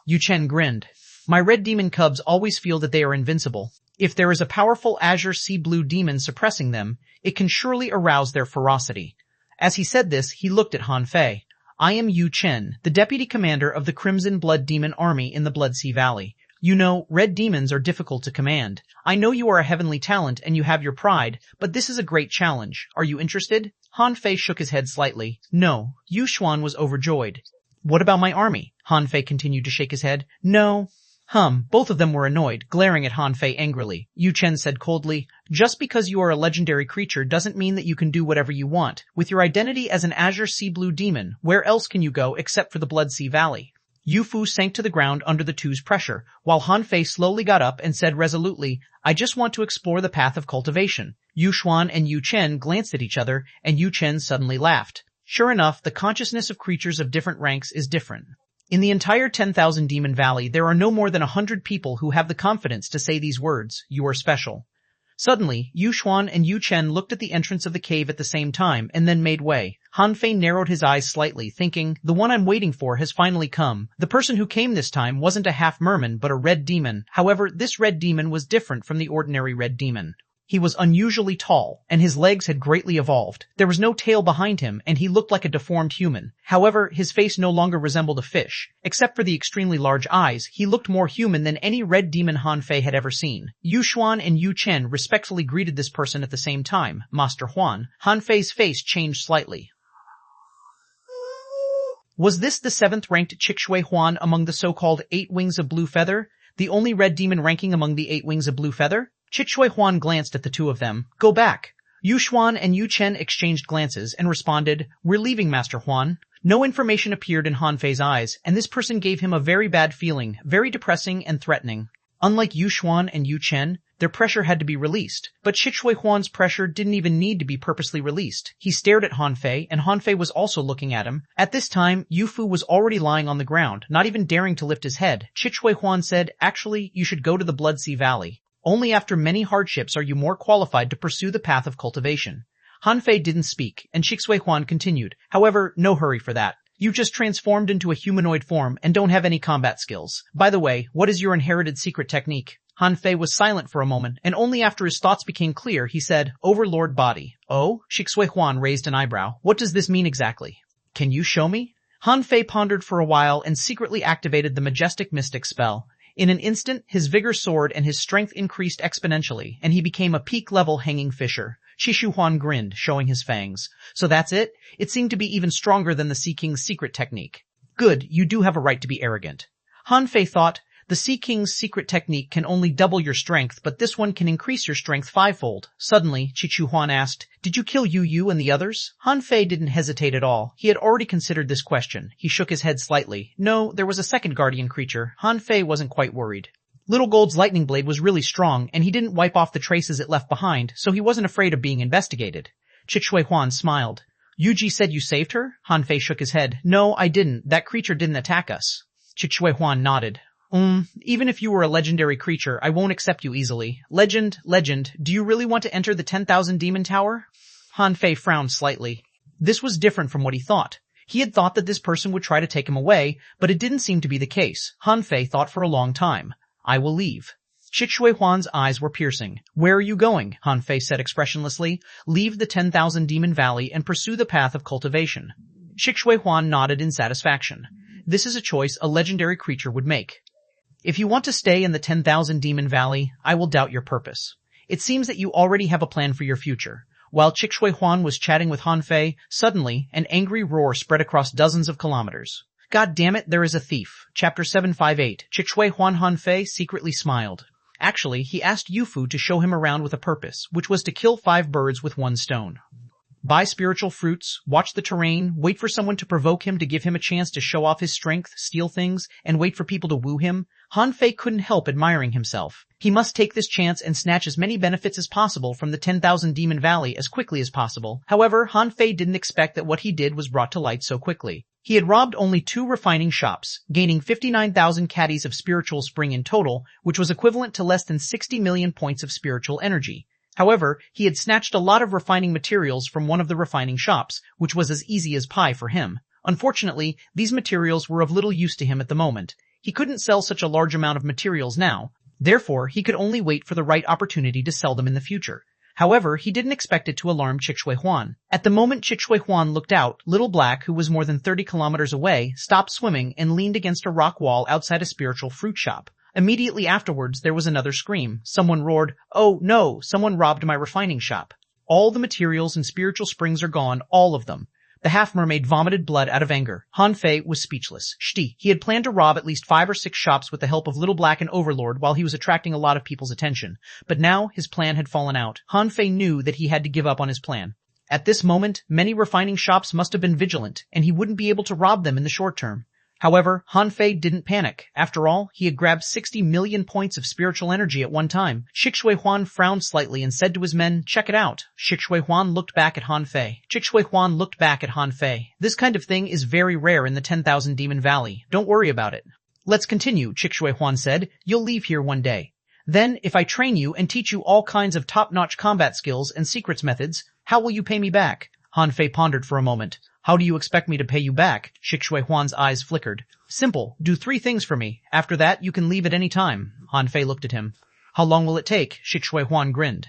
Yu Chen grinned. "My red demon cubs always feel that they are invincible. If there is a powerful Azure Sea Blue demon suppressing them, it can surely arouse their ferocity." As he said this, he looked at Han Fei. "I am Yu Chen, the deputy commander of the Crimson Blood Demon Army in the Blood Sea Valley. You know, red demons are difficult to command. I know you are a heavenly talent and you have your pride, but this is a great challenge. Are you interested?" Han Fei shook his head slightly. No. Xuanhuan was overjoyed. "What about my army?" Han Fei continued to shake his head. "No." Both of them were annoyed, glaring at Han Fei angrily. Yu Chen said coldly, just because you are a legendary creature doesn't mean that you can do whatever you want. With your identity as an azure sea blue demon, where else can you go except for the Blood Sea Valley? Yu Fu sank to the ground under the two's pressure, while Han Fei slowly got up and said resolutely, I just want to explore the path of cultivation. Yu Xuan and Yu Chen glanced at each other, and Yu Chen suddenly laughed. Sure enough, the consciousness of creatures of different ranks is different. In the entire 10,000 Demon Valley, there are no more than 100 people who have the confidence to say these words, you are special. Suddenly, Yu Xuan and Yu Chen looked at the entrance of the cave at the same time and then made way. Han Fei narrowed his eyes slightly, thinking, the one I'm waiting for has finally come. The person who came this time wasn't a half-merman but a red demon. However, this red demon was different from the ordinary red demon. He was unusually tall, and his legs had greatly evolved. There was no tail behind him, and he looked like a deformed human. However, his face no longer resembled a fish. Except for the extremely large eyes, he looked more human than any red demon Han Fei had ever seen. Yu Xuan and Yu Chen respectfully greeted this person at the same time. Master Huan. Han Fei's face changed slightly. Was this the 7th-ranked xuanhuan among the so-called 8 Wings of Blue Feather? The only red demon ranking among the 8 Wings of Blue Feather? xuanhuan glanced at the two of them. Go back. Yu Xuan and Yu Chen exchanged glances and responded, we're leaving, Master Huan. No information appeared in Han Fei's eyes, and this person gave him a very bad feeling, very depressing and threatening. Unlike Yu Xuan and Yu Chen, their pressure had to be released, but xuanhuan's pressure didn't even need to be purposely released. He stared at Han Fei, and Han Fei was also looking at him. At this time, Yu Fu was already lying on the ground, not even daring to lift his head. xuanhuan said, actually, you should go to the Blood Sea Valley. Only after many hardships are you more qualified to pursue the path of cultivation. Han Fei didn't speak, and xuanhuan continued. However, no hurry for that. You just transformed into a humanoid form and don't have any combat skills. By the way, what is your inherited secret technique? Han Fei was silent for a moment, and only after his thoughts became clear, he said, Overlord Body. Oh? xuanhuan raised an eyebrow. What does this mean exactly? Can you show me? Han Fei pondered for a while and secretly activated the Majestic Mystic spell. In an instant, his vigor soared and his strength increased exponentially, and he became a peak-level hanging fisher. Xuanhuan grinned, showing his fangs. So that's it? It seemed to be even stronger than the Sea King's secret technique. Good, you do have a right to be arrogant. Han Fei thought, the Sea King's secret technique can only double your strength, but this one can increase your strength 5-fold. Suddenly, xuanhuan asked, did you kill Yu and the others? Han Fei didn't hesitate at all. He had already considered this question. He shook his head slightly. No, there was a second guardian creature. Han Fei wasn't quite worried. Little Gold's lightning blade was really strong, and he didn't wipe off the traces it left behind, so he wasn't afraid of being investigated. xuanhuan smiled. Yuji said you saved her? Han Fei shook his head. No, I didn't. That creature didn't attack us. xuanhuan nodded. Even if you were a legendary creature, I won't accept you easily. Legend, do you really want to enter the 10,000 Demon Tower? Han Fei frowned slightly. This was different from what he thought. He had thought that this person would try to take him away, but it didn't seem to be the case. Han Fei thought for a long time. I will leave. xuanhuan's eyes were piercing. Where are you going? Han Fei said expressionlessly. Leave the 10,000 Demon Valley and pursue the path of cultivation. xuanhuan nodded in satisfaction. This is a choice a legendary creature would make. If you want to stay in the 10,000 Demon Valley, I will doubt your purpose. It seems that you already have a plan for your future. While xuanhuan was chatting with Han Fei, suddenly, an angry roar spread across dozens of kilometers. God damn it, there is a thief. Chapter 758. xuanhuan Han Fei secretly smiled. Actually, he asked Yu Fu to show him around with a purpose, which was to kill 5 birds with 1 stone. Buy spiritual fruits, watch the terrain, wait for someone to provoke him to give him a chance to show off his strength, steal things, and wait for people to woo him. Han Fei couldn't help admiring himself. He must take this chance and snatch as many benefits as possible from the 10,000 Demon Valley as quickly as possible. However, Han Fei didn't expect that what he did was brought to light so quickly. He had robbed only 2 refining shops, gaining 59,000 caddies of spiritual spring in total, which was equivalent to less than 60 million points of spiritual energy. However, he had snatched a lot of refining materials from one of the refining shops, which was as easy as pie for him. Unfortunately, these materials were of little use to him at the moment. He couldn't sell such a large amount of materials now. Therefore, he could only wait for the right opportunity to sell them in the future. However, he didn't expect it to alarm xuanhuan. At the moment xuanhuan looked out, Little Black, who was more than 30 kilometers away, stopped swimming and leaned against a rock wall outside a spiritual fruit shop. Immediately afterwards, there was another scream. Someone roared, "Oh no, someone robbed my refining shop. All the materials and spiritual springs are gone, all of them." The half-mermaid vomited blood out of anger. Han Fei was speechless. He had planned to rob at least 5 or 6 shops with the help of Little Black and Overlord while he was attracting a lot of people's attention. But now his plan had fallen out. Han Fei knew that he had to give up on his plan. At this moment, many refining shops must have been vigilant, and he wouldn't be able to rob them in the short term. However, Han Fei didn't panic. After all, he had grabbed 60 million points of spiritual energy at one time. xuanhuan frowned slightly and said to his men, "Check it out." xuanhuan looked back at Han Fei. This kind of thing is very rare in the 10,000 Demon Valley. Don't worry about it. Let's continue, xuanhuan said. You'll leave here one day. Then, if I train you and teach you all kinds of top-notch combat skills and secrets methods, how will you pay me back? Han Fei pondered for a moment. How do you expect me to pay you back? xuanhuan's eyes flickered. Simple. Do 3 things for me. After that, you can leave at any time. Han Fei looked at him. How long will it take? xuanhuan grinned.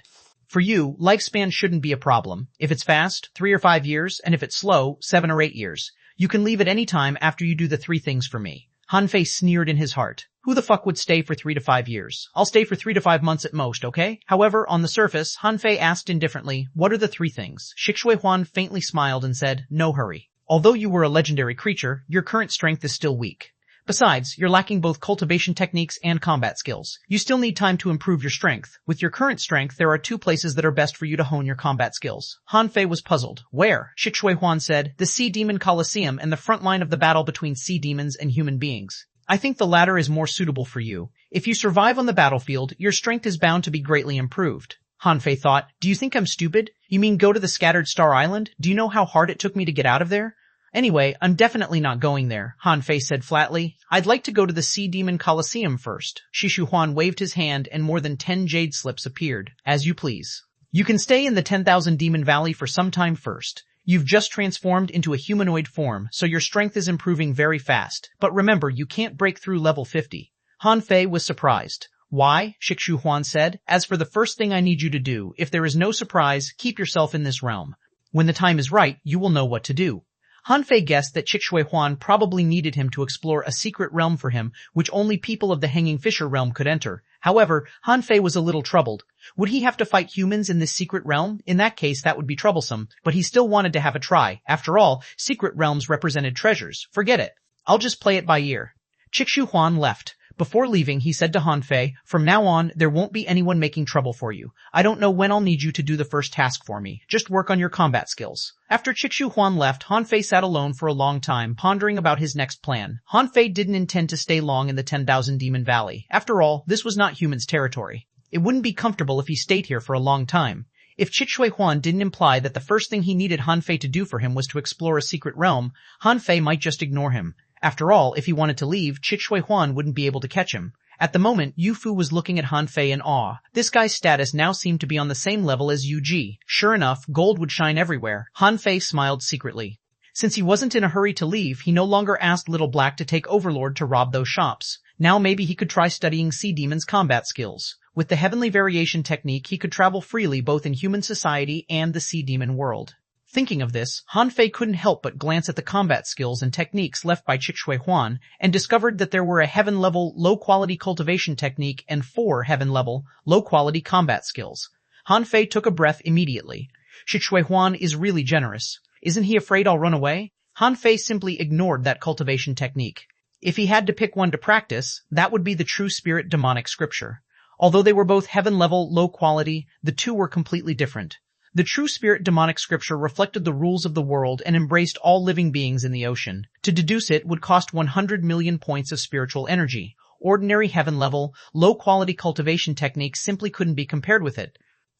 For you, lifespan shouldn't be a problem. If it's fast, 3 or 5 years, and if it's slow, 7 or 8 years. You can leave at any time after you do the 3 things for me. Han Fei sneered in his heart. Who the fuck would stay for 3 to 5 years? I'll stay for 3 to 5 months at most, okay? However, on the surface, Han Fei asked indifferently, what are the 3 things? xuanhuan faintly smiled and said, no hurry. Although you were a legendary creature, your current strength is still weak. Besides, you're lacking both cultivation techniques and combat skills. You still need time to improve your strength. With your current strength, there are 2 places that are best for you to hone your combat skills. Han Fei was puzzled. Where? xuanhuan said, the Sea Demon Coliseum and the front line of the battle between sea demons and human beings. I think the latter is more suitable for you. If you survive on the battlefield, your strength is bound to be greatly improved. Han Fei thought, do you think I'm stupid? You mean go to the Scattered Star Island? Do you know how hard it took me to get out of there? Anyway, I'm definitely not going there, Han Fei said flatly. I'd like to go to the Sea Demon Coliseum first. xuanhuan waved his hand and more than 10 jade slips appeared. As you please. You can stay in the 10,000 Demon Valley for some time first. You've just transformed into a humanoid form, so your strength is improving very fast. But remember, you can't break through level 50. Han Fei was surprised. Why? xuanhuan said. As for the first thing I need you to do, if there is no surprise, keep yourself in this realm. When the time is right, you will know what to do. Han Fei guessed that xuanhuan probably needed him to explore a secret realm for him, which only people of the Hanging Fisher realm could enter. However, Han Fei was a little troubled. Would he have to fight humans in this secret realm? In that case, that would be troublesome, but he still wanted to have a try. After all, secret realms represented treasures. Forget it. I'll just play it by ear. xuanhuan left. Before leaving, he said to Han Fei, from now on, there won't be anyone making trouble for you. I don't know when I'll need you to do the first task for me. Just work on your combat skills. After xuanhuan left, Han Fei sat alone for a long time, pondering about his next plan. Han Fei didn't intend to stay long in the 10,000 Demon Valley. After all, this was not humans' territory. It wouldn't be comfortable if he stayed here for a long time. If xuanhuan didn't imply that the first thing he needed Han Fei to do for him was to explore a secret realm, Han Fei might just ignore him. After all, if he wanted to leave, xuanhuan wouldn't be able to catch him. At the moment, Yu Fu was looking at Han Fei in awe. This guy's status now seemed to be on the same level as Yu Ji. Sure enough, gold would shine everywhere. Han Fei smiled secretly. Since he wasn't in a hurry to leave, he no longer asked Little Black to take Overlord to rob those shops. Now maybe he could try studying Sea Demon's combat skills. With the Heavenly Variation technique, he could travel freely both in human society and the Sea Demon world. Thinking of this, Han Fei couldn't help but glance at the combat skills and techniques left by xuanhuan and discovered that there were a heaven-level, low-quality cultivation technique and 4 heaven-level, low-quality combat skills. Han Fei took a breath immediately. xuanhuan is really generous. Isn't he afraid I'll run away? Han Fei simply ignored that cultivation technique. If he had to pick one to practice, that would be the True Spirit Demonic Scripture. Although they were both heaven-level, low-quality, the 2 were completely different. The True Spirit Demonic Scripture reflected the rules of the world and embraced all living beings in the ocean. To deduce it would cost 100 million points of spiritual energy. Ordinary heaven-level, low-quality cultivation techniques simply couldn't be compared with it.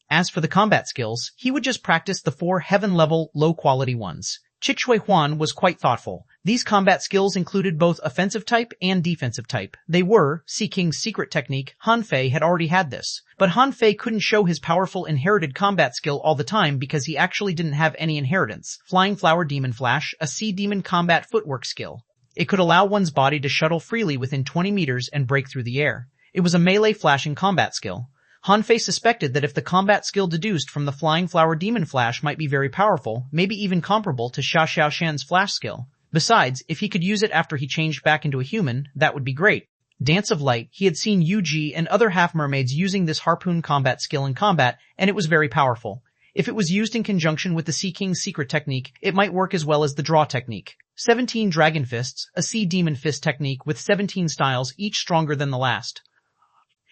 As for the combat skills, he would just practice the 4 heaven-level, low-quality ones. xuanhuan was quite thoughtful. These combat skills included both offensive type and defensive type. They were Sea King's secret technique. Han Fei had already had this. But Han Fei couldn't show his powerful inherited combat skill all the time because he actually didn't have any inheritance. Flying Flower Demon Flash, a Sea Demon combat footwork skill. It could allow one's body to shuttle freely within 20 meters and break through the air. It was a melee flashing combat skill. Han Fei suspected that if the combat skill deduced from the Flying Flower Demon Flash might be very powerful, maybe even comparable to Xuanhuan's flash skill. Besides, if he could use it after he changed back into a human, that would be great. Dance of Light, he had seen Yu Ji and other half-mermaids using this harpoon combat skill in combat, and it was very powerful. If it was used in conjunction with the Sea King's secret technique, it might work as well as the draw technique. 17 Dragon Fists, a Sea Demon Fist technique with 17 styles, each stronger than the last.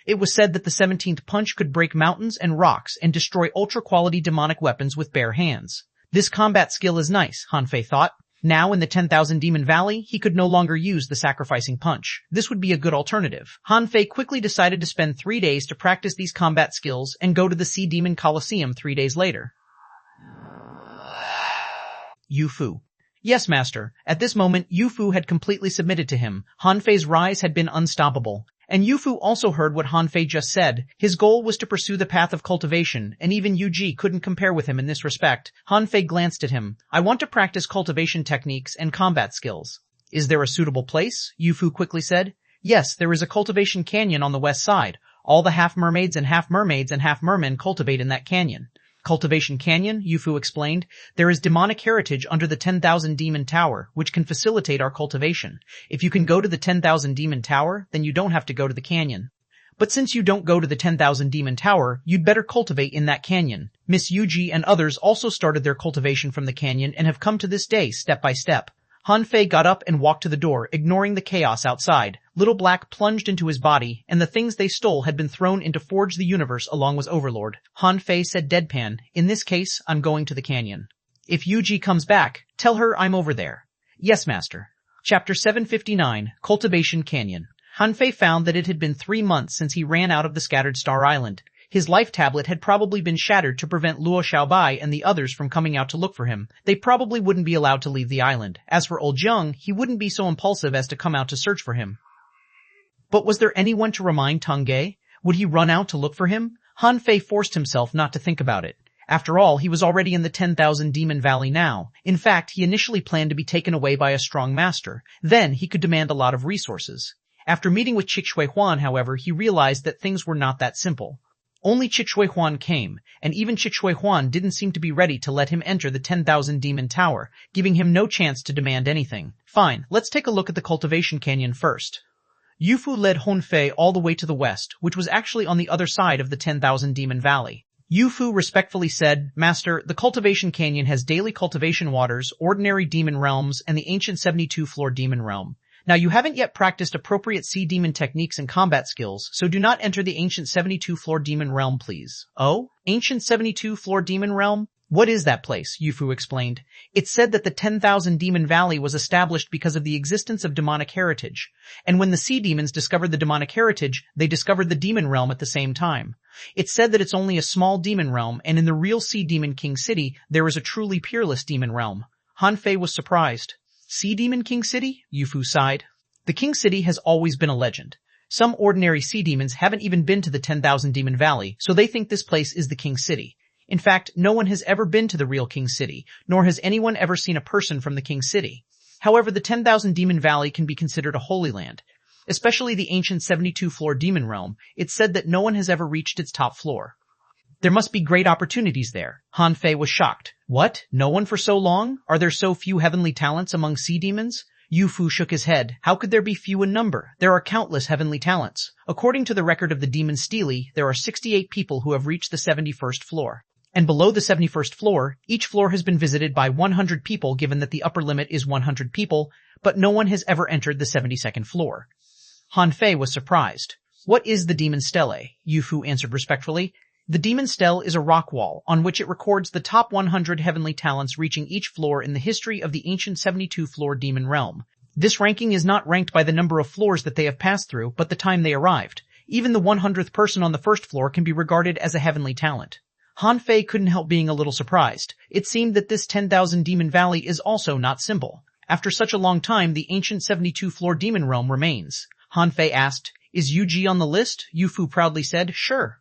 It was said that the 17th punch could break mountains and rocks and destroy ultra-quality demonic weapons with bare hands. This combat skill is nice, Han Fei thought. Now in the 10,000 Demon Valley, he could no longer use the sacrificing punch. This would be a good alternative. Han Fei quickly decided to spend 3 days to practice these combat skills and go to the Sea Demon Coliseum 3 days later. Yu Fu. Yes, master. At this moment, Yu Fu had completely submitted to him. Han Fei's rise had been unstoppable. And Yu Fu also heard what Han Fei just said. His goal was to pursue the path of cultivation, and even Yu Ji couldn't compare with him in this respect. Han Fei glanced at him. I want to practice cultivation techniques and combat skills. Is there a suitable place? Yu Fu quickly said. Yes, there is a cultivation canyon on the west side. All the half-mermaids and half-mermen cultivate in that canyon. Cultivation Canyon, Yu Fu explained. There is demonic heritage under the 10,000 Demon Tower, which can facilitate our cultivation. If you can go to the 10,000 Demon Tower, then you don't have to go to the canyon. But since you don't go to the 10,000 Demon Tower, you'd better cultivate in that canyon. Miss Yuji and others also started their cultivation from the canyon and have come to this day step by step. Han Fei got up and walked to the door, ignoring the chaos outside. Little Black plunged into his body, and the things they stole had been thrown into Forge the Universe along with Overlord. Han Fei said deadpan, in this case, I'm going to the canyon. If Yuji comes back, tell her I'm over there. Yes, master. Chapter 759, Cultivation Canyon. Han Fei found that it had been 3 months since he ran out of the Scattered Star Island. His life tablet had probably been shattered to prevent Luo Xiaobai and the others from coming out to look for him. They probably wouldn't be allowed to leave the island. As for old Jiang, he wouldn't be so impulsive as to come out to search for him. But was there anyone to remind Tang Ge? Would he run out to look for him? Han Fei forced himself not to think about it. After all, he was already in the 10,000 Demon Valley now. In fact, he initially planned to be taken away by a strong master. Then he could demand a lot of resources. After meeting with xuanhuan, however, he realized that things were not that simple. Only xuanhuan came, and even xuanhuan didn't seem to be ready to let him enter the 10,000 Demon Tower, giving him no chance to demand anything. Fine, let's take a look at the Cultivation Canyon first. Yu Fu led Han Fei all the way to the west, which was actually on the other side of the 10,000 Demon Valley. Yu Fu respectfully said, Master, the Cultivation Canyon has daily cultivation waters, ordinary demon realms, and the ancient 72-floor demon realm. Now you haven't yet practiced appropriate sea demon techniques and combat skills, so do not enter the ancient 72-floor demon realm, please. Oh? Ancient 72-floor demon realm? What is that place? Yu Fu explained. It's said that the 10,000 Demon Valley was established because of the existence of demonic heritage. And when the sea demons discovered the demonic heritage, they discovered the demon realm at the same time. It's said that it's only a small demon realm, and in the real Sea Demon King City, there is a truly peerless demon realm. Han Fei was surprised. Sea Demon King City? Yu Fu sighed. The King City has always been a legend. Some ordinary sea demons haven't even been to the 10,000 Demon Valley, so they think this place is the King City. In fact, no one has ever been to the real King City, nor has anyone ever seen a person from the King City. However, the 10,000 Demon Valley can be considered a holy land. Especially the ancient 72-floor demon realm, it's said that no one has ever reached its top floor. There must be great opportunities there. Han Fei was shocked. What? No one for so long? Are there so few heavenly talents among sea demons? Yu Fu shook his head. How could there be few in number? There are countless heavenly talents. According to the record of the demon Steely, there are 68 people who have reached the 71st floor. And below the 71st floor, each floor has been visited by 100 people given that the upper limit is 100 people, but no one has ever entered the 72nd floor. Han Fei was surprised. What is the Demon Stele? Yu Fu answered respectfully. The Demon Stele is a rock wall on which it records the top 100 heavenly talents reaching each floor in the history of the ancient 72-floor demon realm. This ranking is not ranked by the number of floors that they have passed through, but the time they arrived. Even the 100th person on the first floor can be regarded as a heavenly talent. Han Fei couldn't help being a little surprised. It seemed that this 10,000 Demon Valley is also not simple. After such a long time, the ancient 72-floor demon realm remains. Han Fei asked, Is Yuji on the list? Yu Fu proudly said, Sure.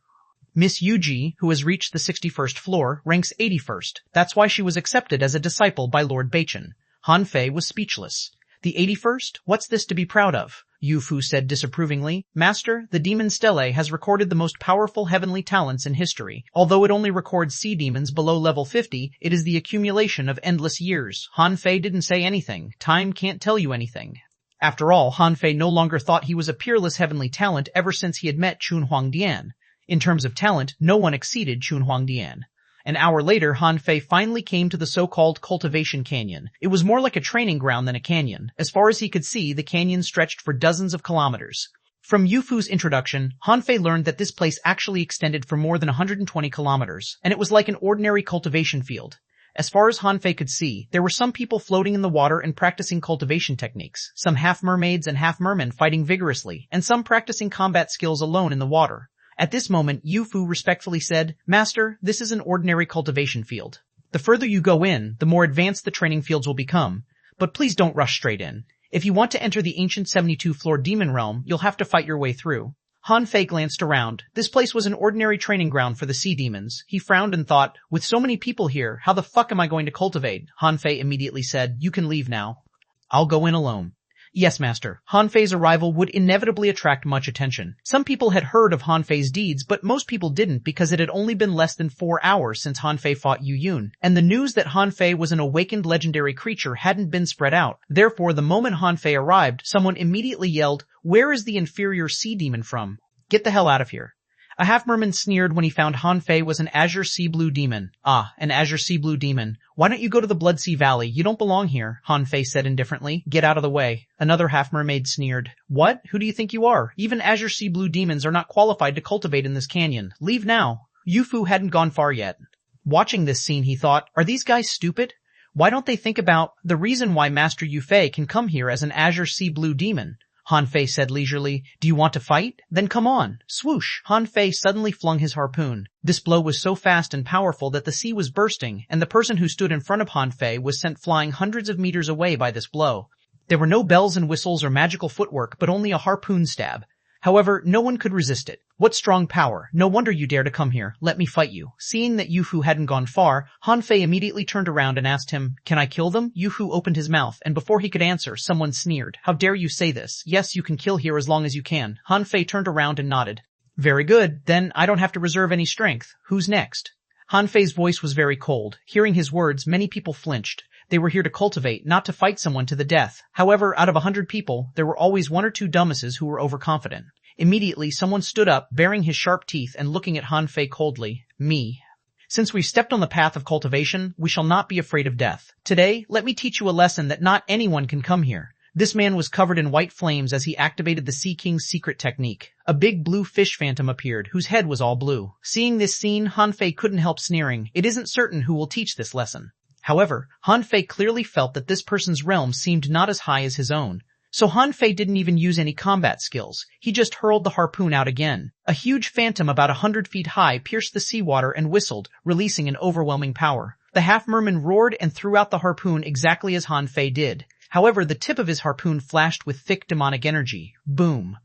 Miss Yuji, who has reached the 61st floor, ranks 81st. That's why she was accepted as a disciple by Lord Bachan. Han Fei was speechless. The 81st? What's this to be proud of? Yu Fu said disapprovingly. Master, the Demon Stele has recorded the most powerful heavenly talents in history. Although it only records sea demons below level 50, it is the accumulation of endless years. Han Fei didn't say anything. Time can't tell you anything. After all, Han Fei no longer thought he was a peerless heavenly talent ever since he had met Chun Huangdian. In terms of talent, no one exceeded Chun Huangdian. An hour later, Han Fei finally came to the so-called Cultivation Canyon. It was more like a training ground than a canyon. As far as he could see, the canyon stretched for dozens of kilometers. From Yufu's introduction, Han Fei learned that this place actually extended for more than 120 kilometers, and it was like an ordinary cultivation field. As far as Han Fei could see, there were some people floating in the water and practicing cultivation techniques, some half-mermaids and half-mermen fighting vigorously, and some practicing combat skills alone in the water. At this moment, Yufu respectfully said, "Master, this is an ordinary cultivation field. The further you go in, the more advanced the training fields will become. But please don't rush straight in. If you want to enter the ancient 72-floor demon realm, you'll have to fight your way through." Han Fei glanced around. This place was an ordinary training ground for the sea demons. He frowned and thought, with so many people here, how the fuck am I going to cultivate? Han Fei immediately said, "You can leave now." "I'll go in alone." "Yes, master." Han Fei's arrival would inevitably attract much attention. Some people had heard of Han Fei's deeds, but most people didn't because it had only been less than 4 hours since Han Fei fought Yu Yun, and the news that Han Fei was an awakened legendary creature hadn't been spread out. Therefore, the moment Han Fei arrived, someone immediately yelled, "Where is the inferior sea demon from? Get the hell out of here." A half-merman sneered when he found Han Fei was an azure sea blue demon. "Ah, an azure sea blue demon. Why don't you go to the Blood Sea Valley? You don't belong here," Han Fei said indifferently. "Get out of the way." Another half-mermaid sneered. "What? Who do you think you are? Even azure sea blue demons are not qualified to cultivate in this canyon. Leave now." Yufu hadn't gone far yet. Watching this scene, he thought, are these guys stupid? Why don't they think about the reason why Master Yu Fei can come here as an azure sea blue demon? Han Fei said leisurely, "Do you want to fight? Then come on." Swoosh! Han Fei suddenly flung his harpoon. This blow was so fast and powerful that the sea was bursting, and the person who stood in front of Han Fei was sent flying hundreds of meters away by this blow. There were no bells and whistles or magical footwork, but only a harpoon stab. However, no one could resist it. What strong power! No wonder you dare to come here. Let me fight you. Seeing that Yufu hadn't gone far, Han Fei immediately turned around and asked him, "Can I kill them?" Yufu opened his mouth, and before he could answer, someone sneered. "How dare you say this? Yes, you can kill here as long as you can." Han Fei turned around and nodded. "Very good. Then I don't have to reserve any strength. Who's next?" Han Fei's voice was very cold. Hearing his words, many people flinched. They were here to cultivate, not to fight someone to the death. However, out of 100 people, there were always 1 or 2 dumbasses who were overconfident. Immediately, someone stood up, baring his sharp teeth and looking at Han Fei coldly. "Me. Since we've stepped on the path of cultivation, we shall not be afraid of death. Today, let me teach you a lesson that not anyone can come here." This man was covered in white flames as he activated the Sea King's secret technique. A big blue fish phantom appeared, whose head was all blue. Seeing this scene, Han Fei couldn't help sneering. It isn't certain who will teach this lesson. However, Han Fei clearly felt that this person's realm seemed not as high as his own. So Han Fei didn't even use any combat skills. He just hurled the harpoon out again. A huge phantom about 100 feet high pierced the seawater and whistled, releasing an overwhelming power. The half-merman roared and threw out the harpoon exactly as Han Fei did. However, the tip of his harpoon flashed with thick demonic energy. Boom.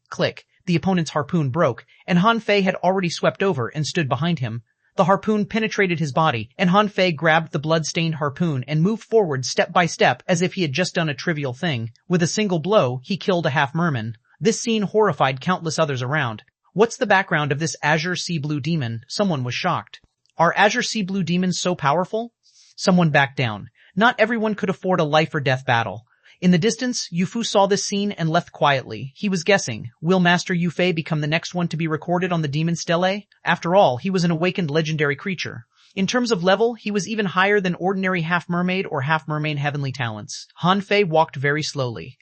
Click. The opponent's harpoon broke, and Han Fei had already swept over and stood behind him. The harpoon penetrated his body, and Han Fei grabbed the blood-stained harpoon and moved forward step by step as if he had just done a trivial thing. With a single blow, he killed a half-merman. This scene horrified countless others around. "What's the background of this azure sea blue demon?" Someone was shocked. "Are azure sea blue demons so powerful?" Someone backed down. Not everyone could afford a life-or-death battle. In the distance, Yufu saw this scene and left quietly. He was guessing, will Master Yu Fei become the next one to be recorded on the Demon Stele? After all, he was an awakened legendary creature. In terms of level, he was even higher than ordinary half-mermaid or half-mermaid heavenly talents. Han Fei walked very slowly.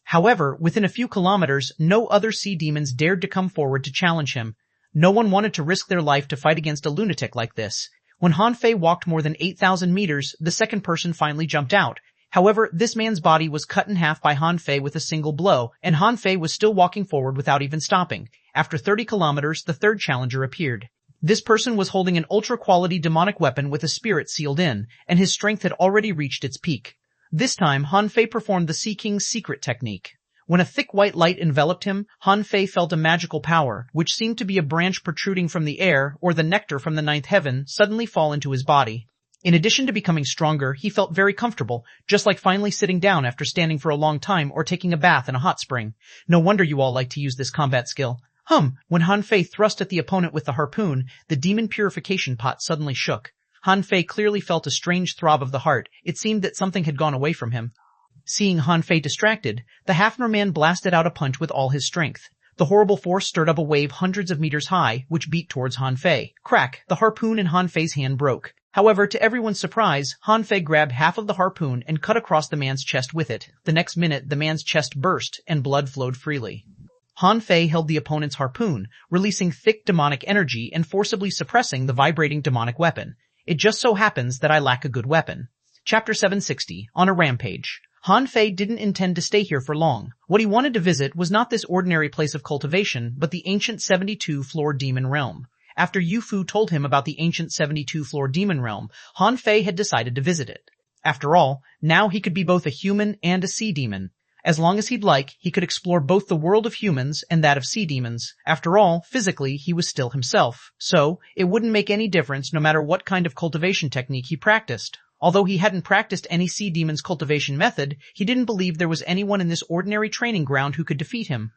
However, within a few kilometers, no other sea demons dared to come forward to challenge him. No one wanted to risk their life to fight against a lunatic like this. When Han Fei walked more than 8,000 meters, the second person finally jumped out. However, this man's body was cut in half by Han Fei with a single blow, and Han Fei was still walking forward without even stopping. After 30 kilometers, the third challenger appeared. This person was holding an ultra-quality demonic weapon with a spirit sealed in, and his strength had already reached its peak. This time, Han Fei performed the Sea King's secret technique. When a thick white light enveloped him, Han Fei felt a magical power, which seemed to be a branch protruding from the air, or the nectar from the ninth heaven, suddenly fall into his body. In addition to becoming stronger, he felt very comfortable, just like finally sitting down after standing for a long time or taking a bath in a hot spring. No wonder you all like to use this combat skill. When Han Fei thrust at the opponent with the harpoon, the demon purification pot suddenly shook. Han Fei clearly felt a strange throb of the heart. It seemed that something had gone away from him. Seeing Han Fei distracted, the half-merman blasted out a punch with all his strength. The horrible force stirred up a wave hundreds of meters high, which beat towards Han Fei. Crack! The harpoon in Han Fei's hand broke. However, to everyone's surprise, Han Fei grabbed half of the harpoon and cut across the man's chest with it. The next minute, the man's chest burst, and blood flowed freely. Han Fei held the opponent's harpoon, releasing thick demonic energy and forcibly suppressing the vibrating demonic weapon. It just so happens that I lack a good weapon. Chapter 760, On a Rampage. Han Fei didn't intend to stay here for long. What he wanted to visit was not this ordinary place of cultivation, but the ancient 72-floor demon realm. After Yu Fu told him about the ancient 72-floor demon realm, Han Fei had decided to visit it. After all, now he could be both a human and a sea demon. As long as he'd like, he could explore both the world of humans and that of sea demons. After all, physically, he was still himself. So, it wouldn't make any difference no matter what kind of cultivation technique he practiced. Although he hadn't practiced any sea demon's cultivation method, he didn't believe there was anyone in this ordinary training ground who could defeat him.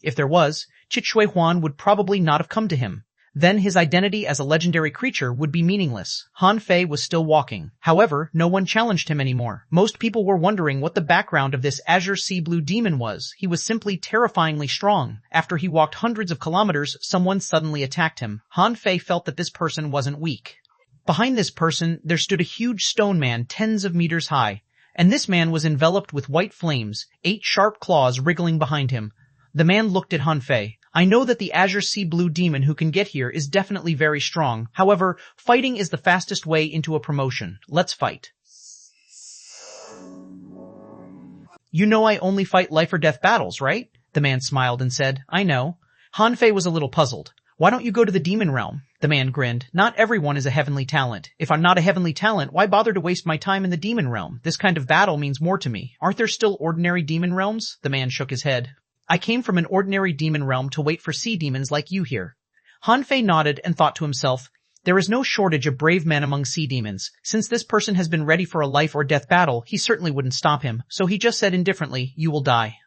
If there was, xuanhuan would probably not have come to him. Then his identity as a legendary creature would be meaningless. Han Fei was still walking. However, no one challenged him anymore. Most people were wondering what the background of this azure sea blue demon was. He was simply terrifyingly strong. After he walked hundreds of kilometers, someone suddenly attacked him. Han Fei felt that this person wasn't weak. Behind this person, there stood a huge stone man tens of meters high. And this man was enveloped with white flames, 8 sharp claws wriggling behind him. The man looked at Han Fei. I know that the azure sea blue demon who can get here is definitely very strong. However, fighting is the fastest way into a promotion. Let's fight. You know I only fight life or death battles, right? The man smiled and said, I know. Han Fei was a little puzzled. Why don't you go to the demon realm? The man grinned. Not everyone is a heavenly talent. If I'm not a heavenly talent, why bother to waste my time in the demon realm? This kind of battle means more to me. Aren't there still ordinary demon realms? The man shook his head. I came from an ordinary demon realm to wait for sea demons like you here. Han Fei nodded and thought to himself, there is no shortage of brave men among sea demons. Since this person has been ready for a life or death battle, he certainly wouldn't stop him. So he just said indifferently, you will die.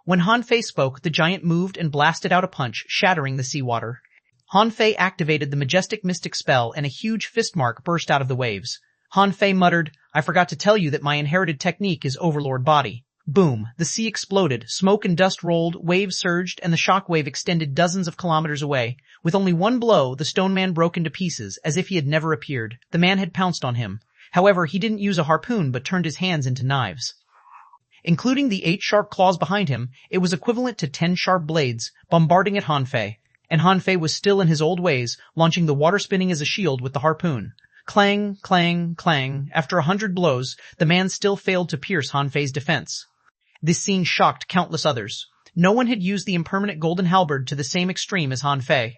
When Han Fei spoke, the giant moved and blasted out a punch, shattering the seawater. Han Fei activated the majestic mystic spell and a huge fist mark burst out of the waves. Han Fei muttered, I forgot to tell you that my inherited technique is Overlord Body. Boom! The sea exploded, smoke and dust rolled, waves surged, and the shock wave extended dozens of kilometers away. With only one blow, the stone man broke into pieces, as if he had never appeared. The man had pounced on him. However, he didn't use a harpoon but turned his hands into knives. Including the 8 sharp claws behind him, it was equivalent to 10 sharp blades, bombarding at Han Fei. And Han Fei was still in his old ways, launching the water spinning as a shield with the harpoon. Clang, clang, clang. After 100 blows, the man still failed to pierce Han Fei's defense. This scene shocked countless others. No one had used the impermanent golden halberd to the same extreme as Han Fei.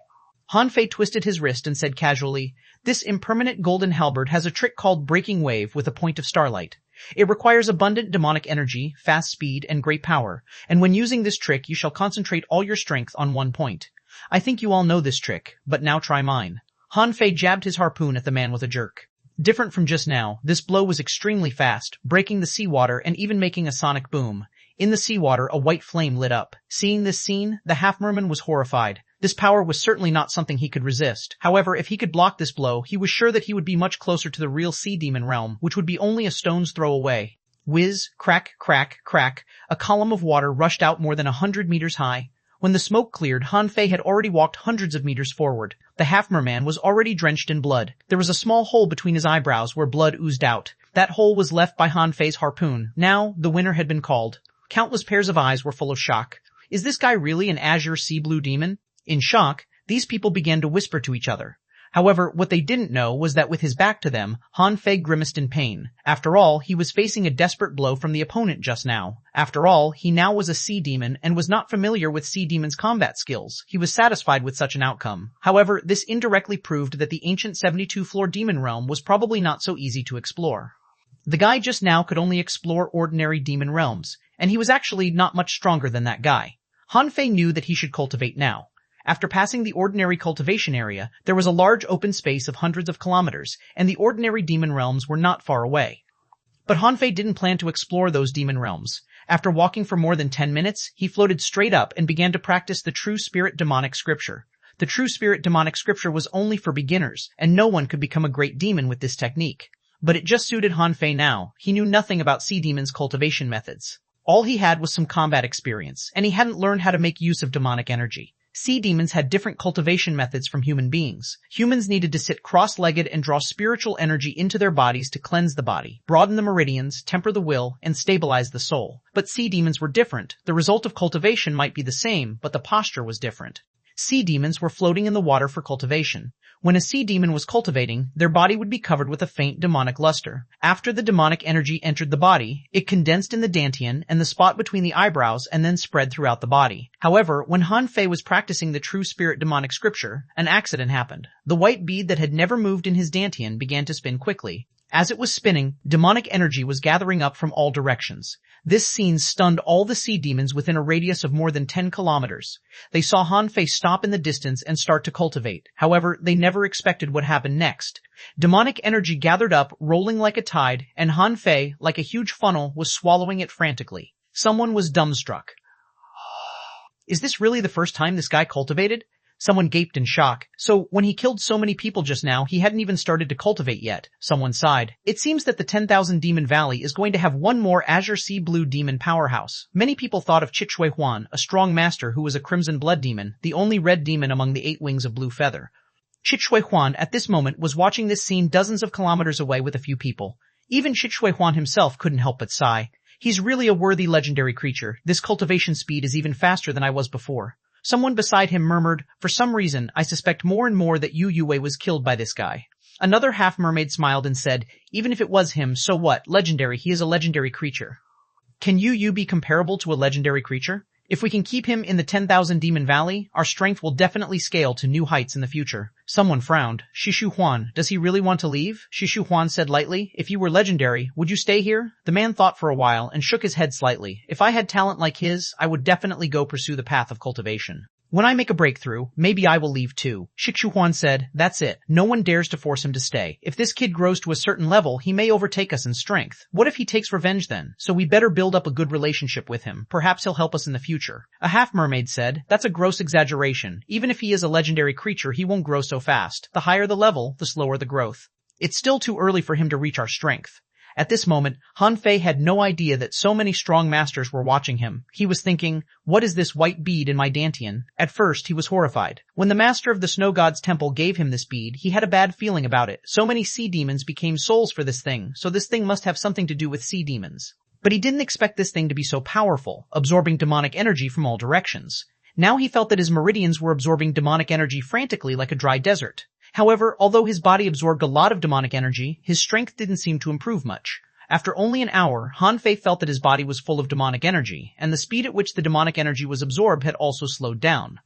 Han Fei twisted his wrist and said casually, this impermanent golden halberd has a trick called breaking wave with a point of starlight. It requires abundant demonic energy, fast speed, and great power, and when using this trick you shall concentrate all your strength on one point. I think you all know this trick, but now try mine. Han Fei jabbed his harpoon at the man with a jerk. Different from just now, this blow was extremely fast, breaking the seawater and even making a sonic boom. In the seawater, a white flame lit up. Seeing this scene, the half-merman was horrified. This power was certainly not something he could resist. However, if he could block this blow, he was sure that he would be much closer to the real sea demon realm, which would be only a stone's throw away. Whiz, crack, crack, crack, a column of water rushed out more than 100 meters high. When the smoke cleared, Han Fei had already walked hundreds of meters forward. The half-merman was already drenched in blood. There was a small hole between his eyebrows where blood oozed out. That hole was left by Han Fei's harpoon. Now, the winner had been called. Countless pairs of eyes were full of shock. Is this guy really an azure sea blue demon? In shock, these people began to whisper to each other. However, what they didn't know was that with his back to them, Han Fei grimaced in pain. After all, he was facing a desperate blow from the opponent just now. After all, he now was a sea demon and was not familiar with sea demons' combat skills. He was satisfied with such an outcome. However, this indirectly proved that the ancient 72-floor demon realm was probably not so easy to explore. The guy just now could only explore ordinary demon realms, and he was actually not much stronger than that guy. Han Fei knew that he should cultivate now. After passing the ordinary cultivation area, there was a large open space of hundreds of kilometers, and the ordinary demon realms were not far away. But Han Fei didn't plan to explore those demon realms. After walking for more than 10 minutes, he floated straight up and began to practice the True Spirit Demonic Scripture. The True Spirit Demonic Scripture was only for beginners, and no one could become a great demon with this technique. But it just suited Han Fei now. He knew nothing about sea demons' cultivation methods. All he had was some combat experience, and he hadn't learned how to make use of demonic energy. Sea demons had different cultivation methods from human beings. Humans needed to sit cross-legged and draw spiritual energy into their bodies to cleanse the body, broaden the meridians, temper the will, and stabilize the soul. But sea demons were different. The result of cultivation might be the same, but the posture was different. Sea demons were floating in the water for cultivation. When a sea demon was cultivating, their body would be covered with a faint demonic luster. After the demonic energy entered the body, it condensed in the dantian and the spot between the eyebrows and then spread throughout the body. However, when Han Fei was practicing the true spirit demonic scripture, an accident happened. The white bead that had never moved in his dantian began to spin quickly. As it was spinning, demonic energy was gathering up from all directions. This scene stunned all the sea demons within a radius of more than 10 kilometers. They saw Han Fei stop in the distance and start to cultivate. However, they never expected what happened next. Demonic energy gathered up, rolling like a tide, and Han Fei, like a huge funnel, was swallowing it frantically. Someone was dumbstruck. Is this really the first time this guy cultivated? Someone gaped in shock. So, when he killed so many people just now, he hadn't even started to cultivate yet. Someone sighed. It seems that the 10,000 Demon Valley is going to have one more Azure Sea Blue Demon powerhouse. Many people thought of xuanhuan, a strong master who was a Crimson Blood Demon, the only red demon among the 8 wings of Blue Feather. xuanhuan, at this moment, was watching this scene dozens of kilometers away with a few people. Even xuanhuan himself couldn't help but sigh. He's really a worthy legendary creature. This cultivation speed is even faster than I was before. Someone beside him murmured, "For some reason, I suspect more and more that Yu Yue was killed by this guy." Another half-mermaid smiled and said, "Even if it was him, so what? Legendary, he is a legendary creature." Can Yu Yu be comparable to a legendary creature? If we can keep him in the 10,000 Demon Valley, our strength will definitely scale to new heights in the future. Someone frowned. "xuanhuan, does he really want to leave?" xuanhuan said lightly, "If you were legendary, would you stay here?" The man thought for a while and shook his head slightly. "If I had talent like his, I would definitely go pursue the path of cultivation. When I make a breakthrough, maybe I will leave too." xuanhuan said, "That's it. No one dares to force him to stay. If this kid grows to a certain level, he may overtake us in strength. What if he takes revenge then? So we better build up a good relationship with him. Perhaps he'll help us in the future." A half-mermaid said, "That's a gross exaggeration. Even if he is a legendary creature, he won't grow so fast. The higher the level, the slower the growth. It's still too early for him to reach our strength." At this moment, Han Fei had no idea that so many strong masters were watching him. He was thinking, "What is this white bead in my dantian?" At first, he was horrified. When the master of the Snow God's temple gave him this bead, he had a bad feeling about it. So many sea demons became souls for this thing, so this thing must have something to do with sea demons. But he didn't expect this thing to be so powerful, absorbing demonic energy from all directions. Now he felt that his meridians were absorbing demonic energy frantically like a dry desert. However, although his body absorbed a lot of demonic energy, his strength didn't seem to improve much. After only an hour, Han Fei felt that his body was full of demonic energy, and the speed at which the demonic energy was absorbed had also slowed down.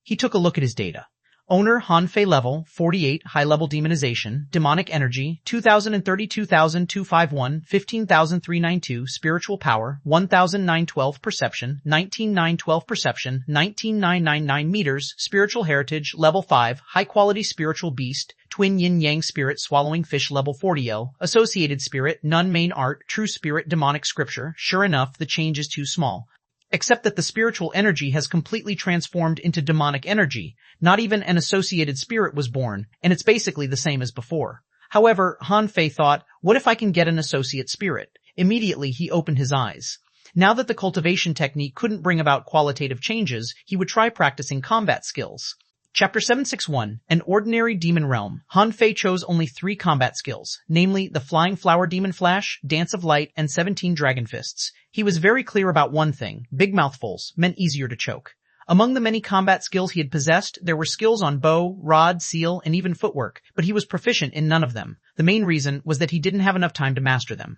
He took a look at his data. Owner Han Fei level 48 high-level demonization, demonic energy 2032,251, 15,392 spiritual power, 1,912 perception, 19,912 perception, 19,999 meters, spiritual heritage level 5, high-quality spiritual beast, twin yin-yang spirit swallowing fish level 40L, associated spirit, none main art, true spirit demonic scripture. Sure enough, the change is too small. Except that the spiritual energy has completely transformed into demonic energy. Not even an associated spirit was born, and it's basically the same as before. However, Han Fei thought, what if I can get an associate spirit? Immediately he opened his eyes. Now that the cultivation technique couldn't bring about qualitative changes, he would try practicing combat skills. Chapter 761, An Ordinary Demon Realm. Han Fei chose only 3 combat skills, namely the Flying Flower Demon Flash, Dance of Light, and 17 Dragon Fists. He was very clear about one thing: big mouthfuls meant easier to choke. Among the many combat skills he had possessed, there were skills on bow, rod, seal, and even footwork, but he was proficient in none of them. The main reason was that he didn't have enough time to master them.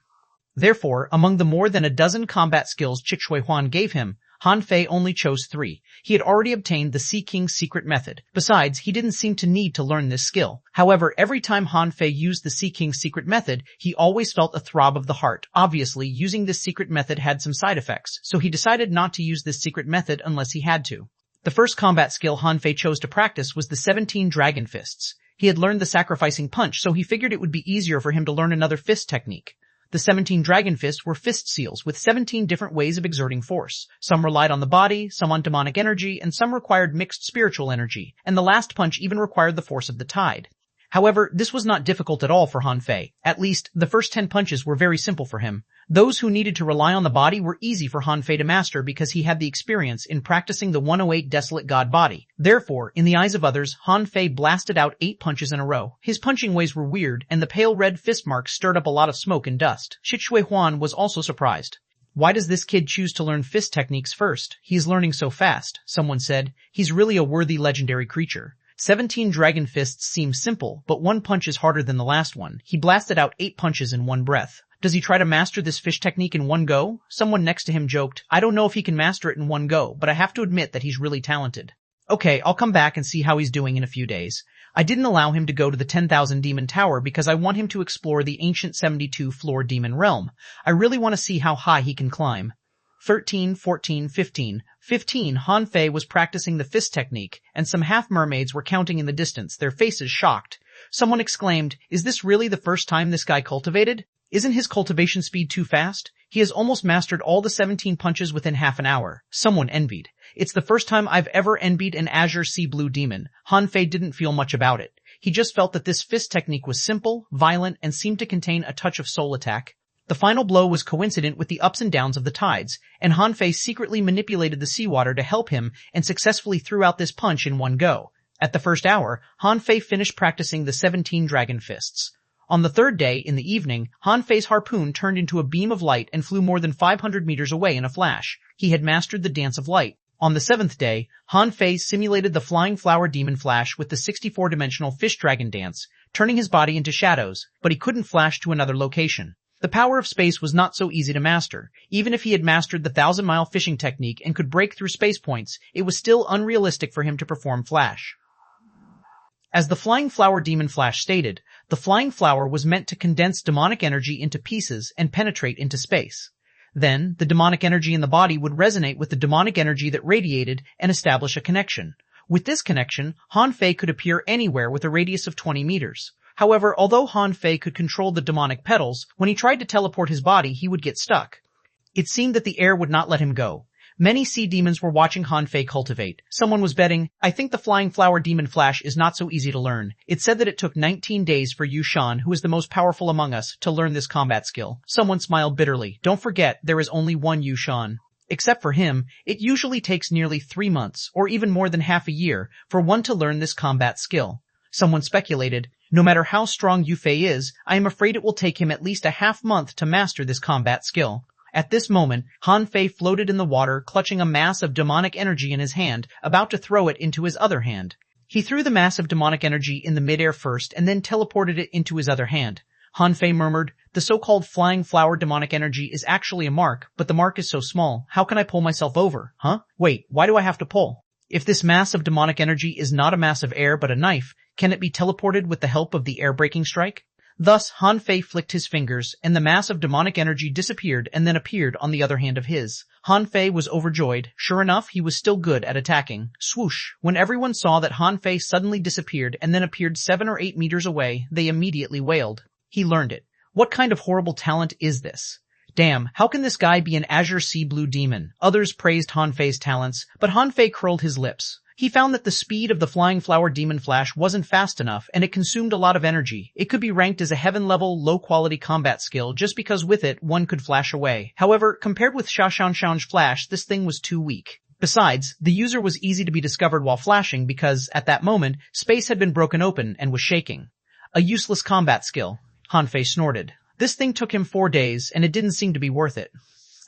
Therefore, among the more than a dozen combat skills xuanhuan gave him, Han Fei only chose 3. He had already obtained the Sea King's secret method. Besides, he didn't seem to need to learn this skill. However, every time Han Fei used the Sea King's secret method, he always felt a throb of the heart. Obviously, using this secret method had some side effects, so he decided not to use this secret method unless he had to. The first combat skill Han Fei chose to practice was the 17 Dragon Fists. He had learned the sacrificing punch, so he figured it would be easier for him to learn another fist technique. The 17 Dragon Fists were fist seals with 17 different ways of exerting force. Some relied on the body, some on demonic energy, and some required mixed spiritual energy, and the last punch even required the force of the tide. However, this was not difficult at all for Han Fei. At least, the first 10 punches were very simple for him. Those who needed to rely on the body were easy for Han Fei to master because he had the experience in practicing the 108 Desolate God body. Therefore, in the eyes of others, Han Fei blasted out 8 punches in a row. His punching ways were weird, and the pale red fist marks stirred up a lot of smoke and dust. xuanhuan was also surprised. Why does this kid choose to learn fist techniques first? He's learning so fast, someone said. He's really a worthy legendary creature. 17 dragon fists seem simple, but one punch is harder than the last one. He blasted out 8 punches in one breath. Does he try to master this fish technique in one go? Someone next to him joked, I don't know if he can master it in one go, but I have to admit that he's really talented. Okay, I'll come back and see how he's doing in a few days. I didn't allow him to go to the 10,000 Demon Tower because I want him to explore the ancient 72-floor demon realm. I really want to see how high he can climb. 13, 14, 15. 15, Han Fei was practicing the fist technique, and some half-mermaids were counting in the distance, their faces shocked. Someone exclaimed, is this really the first time this guy cultivated? Isn't his cultivation speed too fast? He has almost mastered all the 17 punches within half an hour. Someone envied. It's the first time I've ever envied an azure sea blue demon. Han Fei didn't feel much about it. He just felt that this fist technique was simple, violent, and seemed to contain a touch of soul attack. The final blow was coincident with the ups and downs of the tides, and Han Fei secretly manipulated the seawater to help him and successfully threw out this punch in one go. At the first hour, Han Fei finished practicing the 17 dragon fists. On the third day, in the evening, Han Fei's harpoon turned into a beam of light and flew more than 500 meters away in a flash. He had mastered the dance of light. On the 7th day, Han Fei simulated the flying flower demon flash with the 64-dimensional fish dragon dance, turning his body into shadows, but he couldn't flash to another location. The power of space was not so easy to master. Even if he had mastered the 1,000-mile fishing technique and could break through space points, it was still unrealistic for him to perform flash. As the flying flower demon flash stated, the flying flower was meant to condense demonic energy into pieces and penetrate into space. Then, the demonic energy in the body would resonate with the demonic energy that radiated and establish a connection. With this connection, Han Fei could appear anywhere with a radius of 20 meters. However, although Han Fei could control the demonic petals, when he tried to teleport his body, he would get stuck. It seemed that the air would not let him go. Many sea demons were watching Han Fei cultivate. Someone was betting, I think the flying flower demon flash is not so easy to learn. It said that it took 19 days for Yu Shan, who is the most powerful among us, to learn this combat skill. Someone smiled bitterly. Don't forget, there is only one Yu Shan. Except for him, it usually takes nearly 3 months, or even more than half a year, for one to learn this combat skill. Someone speculated, no matter how strong Yu Fei is, I am afraid it will take him at least a half-month to master this combat skill. At this moment, Han Fei floated in the water, clutching a mass of demonic energy in his hand, about to throw it into his other hand. He threw the mass of demonic energy in the midair first and then teleported it into his other hand. Han Fei murmured, the so-called flying flower demonic energy is actually a mark, but the mark is so small, how can I pull myself over? Huh? Wait, why do I have to pull? If this mass of demonic energy is not a mass of air but a knife, can it be teleported with the help of the air-breaking strike? Thus, Han Fei flicked his fingers, and the mass of demonic energy disappeared and then appeared on the other hand of his. Han Fei was overjoyed. Sure enough, he was still good at attacking. Swoosh! When everyone saw that Han Fei suddenly disappeared and then appeared 7 or 8 meters away, they immediately wailed. He learned it. What kind of horrible talent is this? Damn, how can this guy be an azure sea blue demon? Others praised Han Fei's talents, but Han Fei curled his lips. He found that the speed of the flying flower demon flash wasn't fast enough and it consumed a lot of energy. It could be ranked as a heaven-level, low-quality combat skill just because with it, one could flash away. However, compared with xuanhuan's flash, this thing was too weak. Besides, the user was easy to be discovered while flashing because, at that moment, space had been broken open and was shaking. A useless combat skill. Han Fei snorted. This thing took him 4 days, and it didn't seem to be worth it.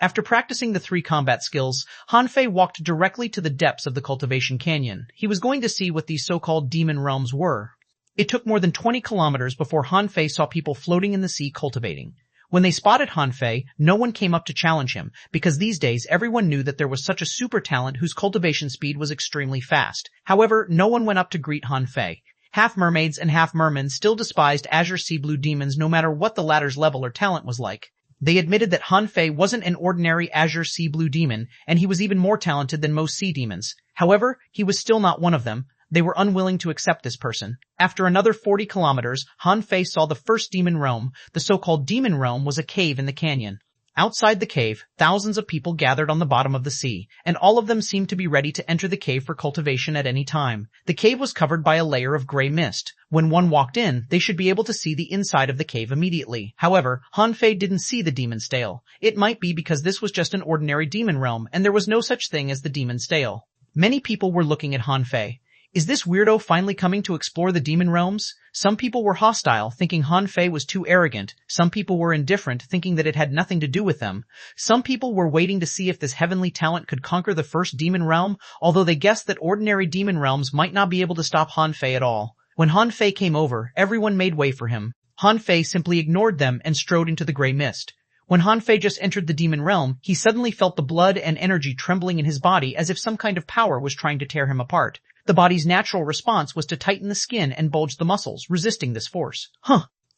After practicing the 3 combat skills, Han Fei walked directly to the depths of the Cultivation Canyon. He was going to see what these so-called demon realms were. It took more than 20 kilometers before Han Fei saw people floating in the sea cultivating. When they spotted Han Fei, no one came up to challenge him, because these days everyone knew that there was such a super talent whose cultivation speed was extremely fast. However, no one went up to greet Han Fei. Half-mermaids and half-mermen still despised azure sea blue demons no matter what the latter's level or talent was like. They admitted that Han Fei wasn't an ordinary azure sea blue demon, and he was even more talented than most sea demons. However, he was still not one of them. They were unwilling to accept this person. After another 40 kilometers, Han Fei saw the first demon realm. The so-called demon realm was a cave in the canyon. Outside the cave, thousands of people gathered on the bottom of the sea, and all of them seemed to be ready to enter the cave for cultivation at any time. The cave was covered by a layer of gray mist. When one walked in, they should be able to see the inside of the cave immediately. However, Han Fei didn't see the demon's tail. It might be because this was just an ordinary demon realm, and there was no such thing as the demon's tail. Many people were looking at Han Fei. Is this weirdo finally coming to explore the demon realms? Some people were hostile, thinking Han Fei was too arrogant. Some people were indifferent, thinking that it had nothing to do with them. Some people were waiting to see if this heavenly talent could conquer the first demon realm, although they guessed that ordinary demon realms might not be able to stop Han Fei at all. When Han Fei came over, everyone made way for him. Han Fei simply ignored them and strode into the gray mist. When Han Fei just entered the demon realm, he suddenly felt the blood and energy trembling in his body as if some kind of power was trying to tear him apart. The body's natural response was to tighten the skin and bulge the muscles, resisting this force.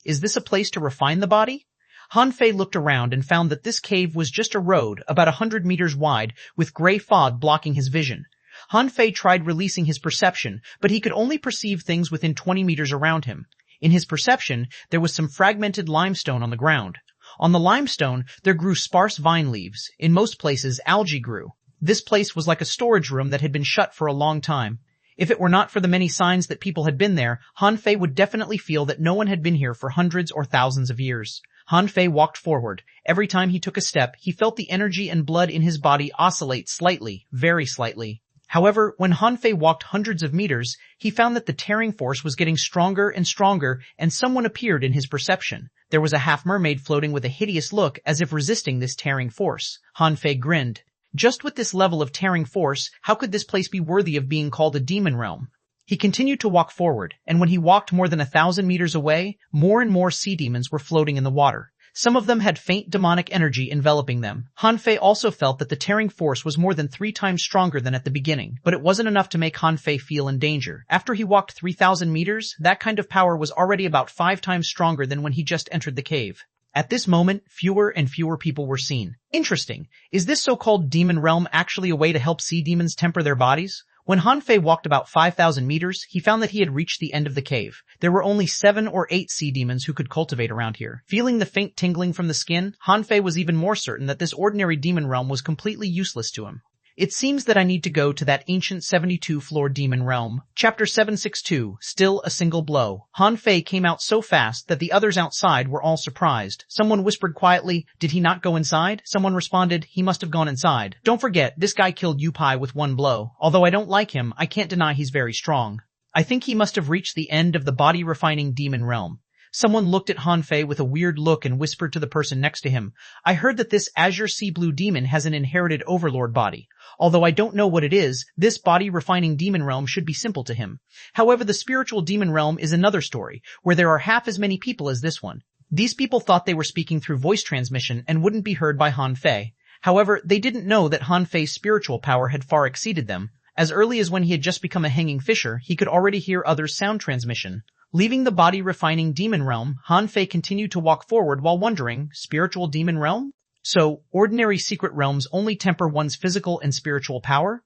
Is this a place to refine the body? Han Fei looked around and found that this cave was just a road about 100 meters wide with gray fog blocking his vision. Han Fei tried releasing his perception, but he could only perceive things within 20 meters around him. In his perception, there was some fragmented limestone on the ground. On the limestone, there grew sparse vine leaves. In most places, algae grew. This place was like a storage room that had been shut for a long time. If it were not for the many signs that people had been there, Han Fei would definitely feel that no one had been here for hundreds or thousands of years. Han Fei walked forward. Every time he took a step, he felt the energy and blood in his body oscillate slightly, very slightly. However, when Han Fei walked hundreds of meters, he found that the tearing force was getting stronger and stronger, and someone appeared in his perception. There was a half-mermaid floating with a hideous look as if resisting this tearing force. Han Fei grinned. Just with this level of tearing force, how could this place be worthy of being called a demon realm? He continued to walk forward, and when he walked more than 1,000 meters away, more and more sea demons were floating in the water. Some of them had faint demonic energy enveloping them. Han Fei also felt that the tearing force was more than 3 times stronger than at the beginning, but it wasn't enough to make Han Fei feel in danger. After he walked 3,000 meters, that kind of power was already about 5 times stronger than when he just entered the cave. At this moment, fewer and fewer people were seen. Interesting. Is this so-called demon realm actually a way to help sea demons temper their bodies? When Han Fei walked about 5,000 meters, he found that he had reached the end of the cave. There were only 7 or 8 sea demons who could cultivate around here. Feeling the faint tingling from the skin, Han Fei was even more certain that this ordinary demon realm was completely useless to him. It seems that I need to go to that ancient 72-floor demon realm. Chapter 762, Still a Single Blow. Han Fei came out so fast that the others outside were all surprised. Someone whispered quietly, "Did he not go inside?" Someone responded, "He must have gone inside. Don't forget, this guy killed Yu Pai with 1 blow. Although I don't like him, I can't deny he's very strong. I think he must have reached the end of the body-refining demon realm." Someone looked at Han Fei with a weird look and whispered to the person next to him, "I heard that this azure sea blue demon has an inherited overlord body. Although I don't know what it is, this body-refining demon realm should be simple to him. However, the spiritual demon realm is another story, where there are half as many people as this one." These people thought they were speaking through voice transmission and wouldn't be heard by Han Fei. However, they didn't know that Han Fei's spiritual power had far exceeded them. As early as when he had just become a hanging fisher, he could already hear others' sound transmission. Leaving the body-refining demon realm, Han Fei continued to walk forward while wondering, spiritual demon realm? So, ordinary secret realms only temper one's physical and spiritual power?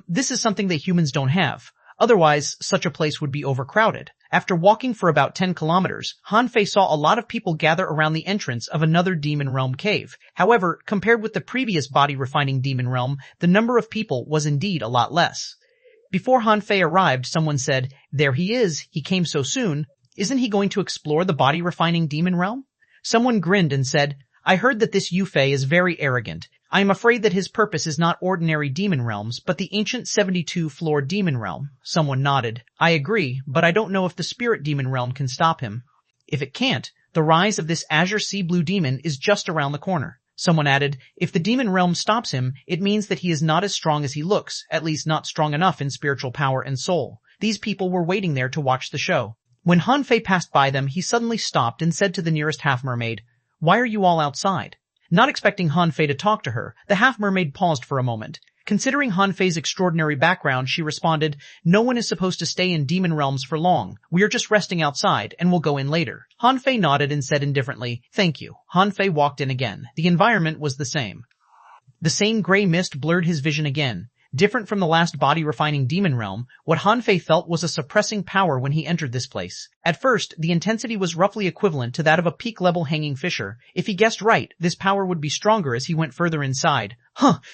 This is something that humans don't have. Otherwise, such a place would be overcrowded. After walking for about 10 kilometers, Han Fei saw a lot of people gather around the entrance of another demon realm cave. However, compared with the previous body-refining demon realm, the number of people was indeed a lot less. Before Han Fei arrived, someone said, "There he is. He came so soon. Isn't he going to explore the body-refining demon realm?" Someone grinned and said, "I heard that this Yu Fei is very arrogant. I am afraid that his purpose is not ordinary demon realms, but the ancient 72-floor demon realm." Someone nodded. "I agree, but I don't know if the spirit demon realm can stop him. If it can't, the rise of this azure sea blue demon is just around the corner." Someone added, "If the demon realm stops him, it means that he is not as strong as he looks, at least not strong enough in spiritual power and soul." These people were waiting there to watch the show. When Han Fei passed by them, he suddenly stopped and said to the nearest half-mermaid, "Why are you all outside?" Not expecting Han Fei to talk to her, the half-mermaid paused for a moment. Considering Han Fei's extraordinary background, she responded, "No one is supposed to stay in demon realms for long. We are just resting outside, and we'll go in later." Han Fei nodded and said indifferently, "Thank you." Han Fei walked in again. The environment was the same. The same gray mist blurred his vision again. Different from the last body-refining demon realm, what Han Fei felt was a suppressing power when he entered this place. At first, the intensity was roughly equivalent to that of a peak-level hanging fisher. If he guessed right, this power would be stronger as he went further inside.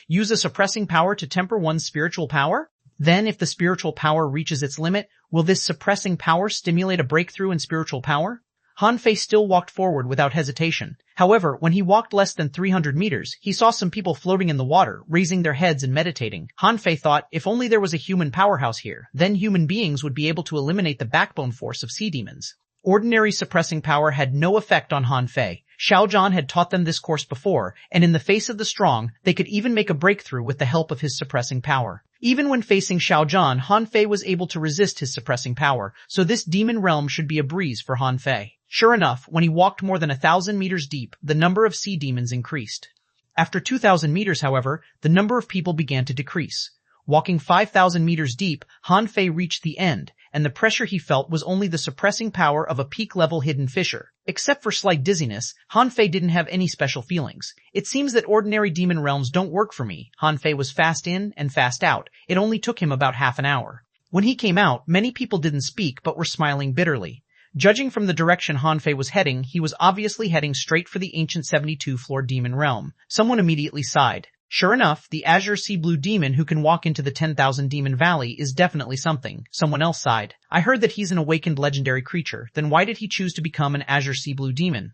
Use a suppressing power to temper one's spiritual power? Then, if the spiritual power reaches its limit, will this suppressing power stimulate a breakthrough in spiritual power? Han Fei still walked forward without hesitation. However, when he walked less than 300 meters, he saw some people floating in the water, raising their heads and meditating. Han Fei thought, if only there was a human powerhouse here, then human beings would be able to eliminate the backbone force of sea demons. Ordinary suppressing power had no effect on Han Fei. Xiaozhan had taught them this course before, and in the face of the strong, they could even make a breakthrough with the help of his suppressing power. Even when facing Xiaozhan, Han Fei was able to resist his suppressing power, so this demon realm should be a breeze for Han Fei. Sure enough, when he walked more than 1,000 meters deep, the number of sea demons increased. After 2,000 meters, however, the number of people began to decrease. Walking 5,000 meters deep, Han Fei reached the end, and the pressure he felt was only the suppressing power of a peak-level hidden fisher. Except for slight dizziness, Han Fei didn't have any special feelings. It seems that ordinary demon realms don't work for me. Han Fei was fast in and fast out. It only took him about half an hour. When he came out, many people didn't speak but were smiling bitterly. Judging from the direction Han Fei was heading, he was obviously heading straight for the ancient 72-floor demon realm. Someone immediately sighed. Sure enough, the azure sea blue demon who can walk into the 10,000 demon valley is definitely something. Someone else sighed. I heard that he's an awakened legendary creature. Then why did he choose to become an azure sea blue demon?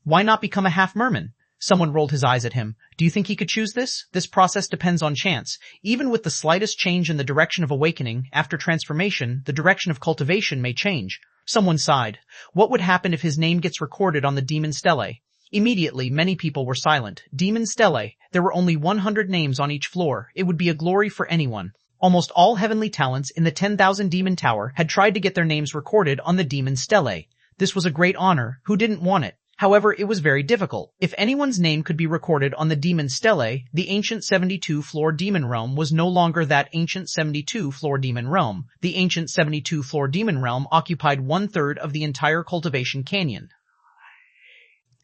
Why not become a half merman? Someone rolled his eyes at him. Do you think he could choose this? This process depends on chance. Even with the slightest change in the direction of awakening, after transformation, the direction of cultivation may change. Someone sighed. What would happen if his name gets recorded on the demon stele? Immediately, many people were silent. Demon stele. There were only 100 names on each floor. It would be a glory for anyone. Almost all heavenly talents in the 10,000 demon tower had tried to get their names recorded on the demon stele. This was a great honor. Who didn't want it? However, it was very difficult. If anyone's name could be recorded on the demon stele, the ancient 72-floor demon realm was no longer that ancient 72-floor demon realm. The ancient 72-floor demon realm occupied 1/3 of the entire cultivation canyon.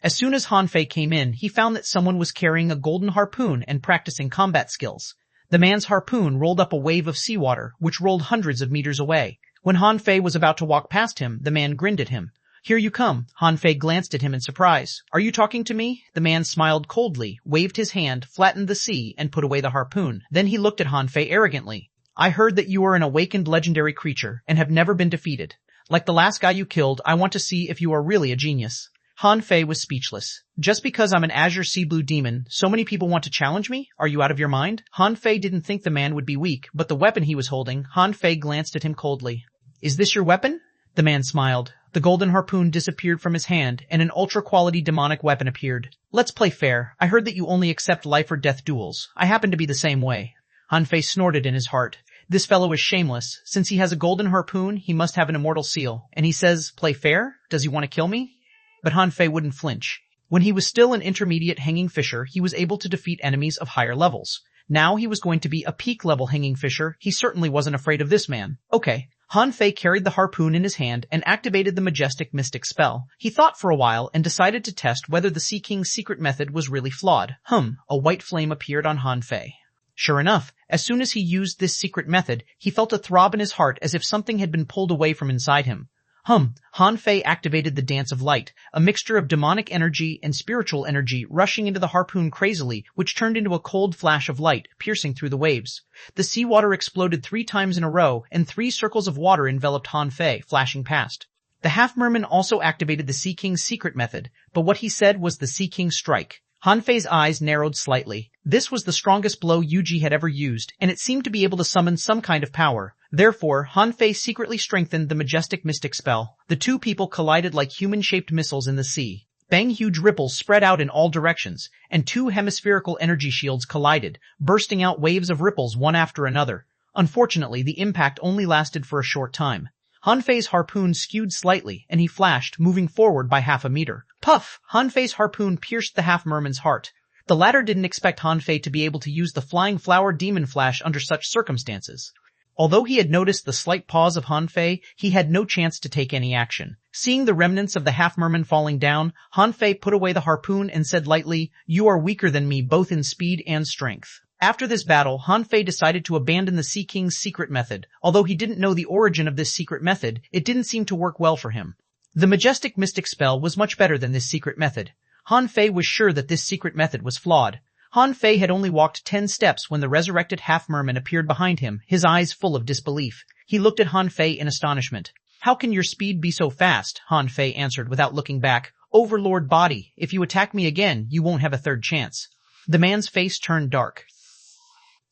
As soon as Han Fei came in, he found that someone was carrying a golden harpoon and practicing combat skills. The man's harpoon rolled up a wave of seawater, which rolled hundreds of meters away. When Han Fei was about to walk past him, the man grinned at him. Here you come. Han Fei glanced at him in surprise. Are you talking to me? The man smiled coldly, waved his hand, flattened the sea, and put away the harpoon. Then he looked at Han Fei arrogantly. I heard that you are an awakened legendary creature and have never been defeated. Like the last guy you killed, I want to see if you are really a genius. Han Fei was speechless. Just because I'm an azure sea blue demon, so many people want to challenge me? Are you out of your mind? Han Fei didn't think the man would be weak, but the weapon he was holding, Han Fei glanced at him coldly. Is this your weapon? The man smiled. The golden harpoon disappeared from his hand, and an ultra-quality demonic weapon appeared. Let's play fair. I heard that you only accept life or death duels. I happen to be the same way. Han Fei snorted in his heart. This fellow is shameless. Since he has a golden harpoon, he must have an immortal seal. And he says, play fair? Does he want to kill me? But Han Fei wouldn't flinch. When he was still an intermediate hanging fisher, he was able to defeat enemies of higher levels. Now he was going to be a peak-level hanging fisher. He certainly wasn't afraid of this man. Okay. Han Fei carried the harpoon in his hand and activated the majestic mystic spell. He thought for a while and decided to test whether the Sea King's secret method was really flawed. A white flame appeared on Han Fei. Sure enough, as soon as he used this secret method, he felt a throb in his heart as if something had been pulled away from inside him. Han Fei activated the Dance of Light, a mixture of demonic energy and spiritual energy rushing into the harpoon crazily, which turned into a cold flash of light, piercing through the waves. The seawater exploded 3 times in a row, and 3 circles of water enveloped Han Fei, flashing past. The half-merman also activated the Sea King's secret method, but what he said was the Sea King's strike. Han Fei's eyes narrowed slightly. This was the strongest blow Yuji had ever used, and it seemed to be able to summon some kind of power. Therefore, Han Fei secretly strengthened the majestic mystic spell. The two people collided like human-shaped missiles in the sea. Bang! Huge ripples spread out in all directions, and 2 hemispherical energy shields collided, bursting out waves of ripples one after another. Unfortunately, the impact only lasted for a short time. Han Fei's harpoon skewed slightly, and he flashed, moving forward by half a meter. Puff! Han Fei's harpoon pierced the half-merman's heart. The latter didn't expect Han Fei to be able to use the Flying Flower Demon Flash under such circumstances. Although he had noticed the slight pause of Han Fei, he had no chance to take any action. Seeing the remnants of the half-merman falling down, Han Fei put away the harpoon and said lightly, "You are weaker than me both in speed and strength." After this battle, Han Fei decided to abandon the Sea King's secret method. Although he didn't know the origin of this secret method, it didn't seem to work well for him. The majestic mystic spell was much better than this secret method. Han Fei was sure that this secret method was flawed. Han Fei had only walked 10 steps when the resurrected half-merman appeared behind him, his eyes full of disbelief. He looked at Han Fei in astonishment. "How can your speed be so fast?" Han Fei answered without looking back. "Overlord body, if you attack me again, you won't have a third chance." The man's face turned dark.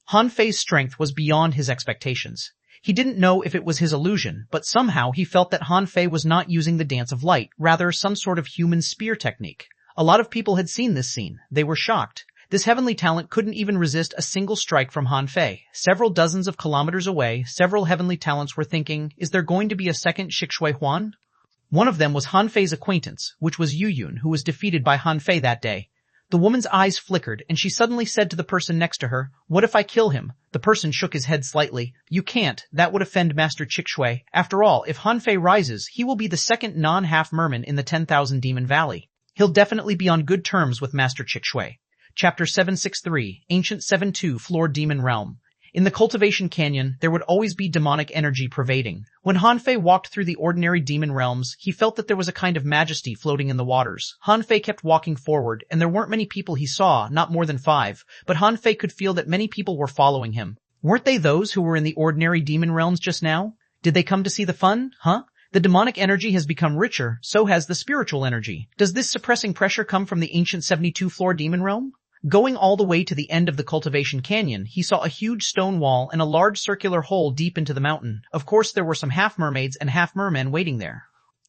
Han Fei's strength was beyond his expectations. He didn't know if it was his illusion, but somehow he felt that Han Fei was not using the dance of light, rather some sort of human spear technique. A lot of people had seen this scene. They were shocked. This heavenly talent couldn't even resist a single strike from Han Fei. Several dozens of kilometers away, several heavenly talents were thinking, is there going to be a second xuanhuan? One of them was Han Fei's acquaintance, which was Yuyun, who was defeated by Han Fei that day. The woman's eyes flickered, and she suddenly said to the person next to her, "What if I kill him?" The person shook his head slightly. "You can't. That would offend Master Chikshui. After all, if Han Fei rises, he will be the second non-half-merman in the 10,000 Demon Valley. He'll definitely be on good terms with Master Chikshui." Chapter 763, Ancient 7-2 Floor Demon Realm. In the Cultivation Canyon, there would always be demonic energy pervading. When Han Fei walked through the ordinary demon realms, he felt that there was a kind of majesty floating in the waters. Han Fei kept walking forward, and there weren't many people he saw, not more than 5, but Han Fei could feel that many people were following him. Weren't they those who were in the ordinary demon realms just now? Did they come to see the fun, huh? The demonic energy has become richer, so has the spiritual energy. Does this suppressing pressure come from the ancient 72-floor demon realm? Going all the way to the end of the Cultivation Canyon, he saw a huge stone wall and a large circular hole deep into the mountain. Of course, there were some half-mermaids and half-mermen waiting there.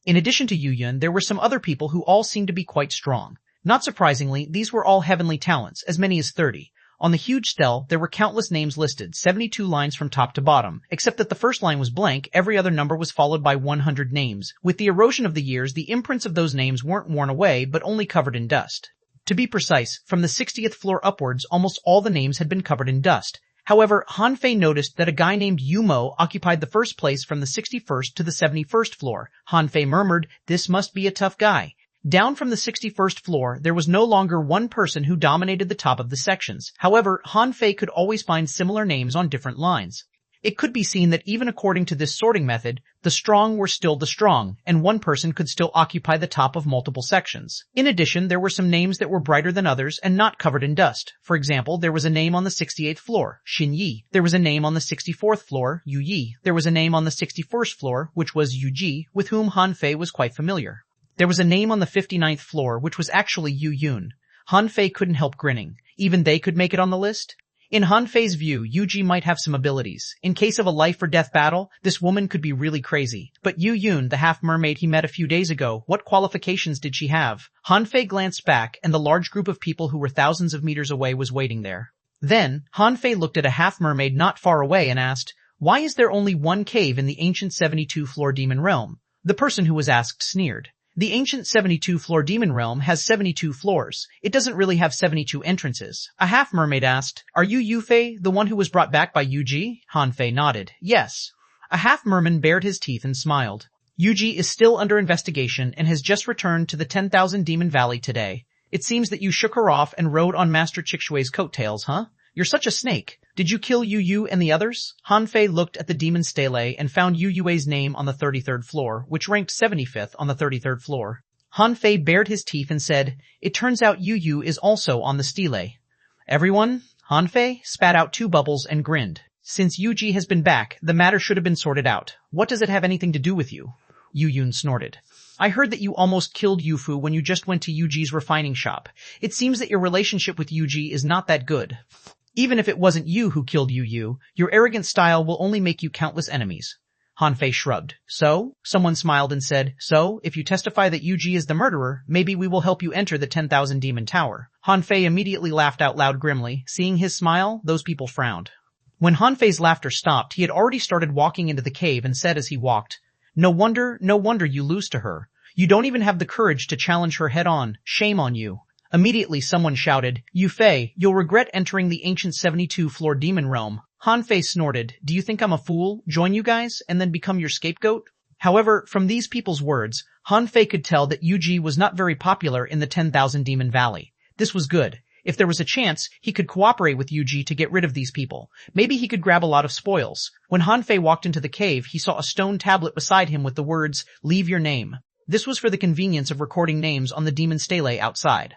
In addition to Yuyun, there were some other people who all seemed to be quite strong. Not surprisingly, these were all heavenly talents, as many as 30. On the huge stele, there were countless names listed, 72 lines from top to bottom. Except that the first line was blank, every other number was followed by 100 names. With the erosion of the years, the imprints of those names weren't worn away, but only covered in dust. To be precise, from the 60th floor upwards, almost all the names had been covered in dust. However, Han Fei noticed that a guy named Yumo occupied the first place from the 61st to the 71st floor. Han Fei murmured, "This must be a tough guy." Down from the 61st floor, there was no longer one person who dominated the top of the sections. However, Han Fei could always find similar names on different lines. It could be seen that even according to this sorting method, the strong were still the strong, and one person could still occupy the top of multiple sections. In addition, there were some names that were brighter than others and not covered in dust. For example, there was a name on the 68th floor, Xin Yi. There was a name on the 64th floor, Yu Yi. There was a name on the 61st floor, which was Yu Ji, with whom Han Fei was quite familiar. There was a name on the 59th floor, which was actually Yu Yun. Han Fei couldn't help grinning. Even they could make it on the list? In Han Fei's view, Yuji might have some abilities. In case of a life-or-death battle, this woman could be really crazy. But Yu Yun, the half-mermaid he met a few days ago, what qualifications did she have? Han Fei glanced back, and the large group of people who were thousands of meters away was waiting there. Then, Han Fei looked at a half-mermaid not far away and asked, "Why is there only one cave in the ancient 72-floor demon realm?" The person who was asked sneered. The ancient 72-floor demon realm has 72 floors. It doesn't really have 72 entrances. A half-mermaid asked, "Are you Yu Fei, the one who was brought back by Yuji?" Han Fei nodded. "Yes." A half-merman bared his teeth and smiled. "Yuji is still under investigation and has just returned to the 10,000 Demon Valley today. It seems that you shook her off and rode on Master Chikshui's coattails, huh? You're such a snake. Did you kill Yu Yu and the others?" Han Fei looked at the demon stele and found Yu Yue's name on the 33rd floor, which ranked 75th on the 33rd floor. Han Fei bared his teeth and said, "It turns out Yu Yu is also on the stele." "Everyone?" Han Fei spat out 2 bubbles and grinned. "Since Yuji has been back, the matter should have been sorted out. What does it have anything to do with you?" Yu Yun snorted. "I heard that you almost killed Yufu when you just went to Yuji's refining shop. It seems that your relationship with Yuji is not that good. Even if it wasn't you who killed Yu Yu, your arrogant style will only make you countless enemies." Han Fei shrugged. "So?" Someone smiled and said, "So, if you testify that Yuji is the murderer, maybe we will help you enter the 10,000 Demon Tower." Han Fei immediately laughed out loud grimly. Seeing his smile, those people frowned. When Han Fei's laughter stopped, he had already started walking into the cave and said as he walked, no wonder you lose to her. You don't even have the courage to challenge her head-on. Shame on you." Immediately someone shouted, "Yu Fei, you'll regret entering the ancient 72-floor demon realm." Han Fei snorted, "Do you think I'm a fool? Join you guys, and then become your scapegoat?" However, from these people's words, Han Fei could tell that Yuji was not very popular in the 10,000 Demon Valley. This was good. If there was a chance, he could cooperate with Yuji to get rid of these people. Maybe he could grab a lot of spoils. When Han Fei walked into the cave, he saw a stone tablet beside him with the words, "Leave your name." This was for the convenience of recording names on the demon stele outside.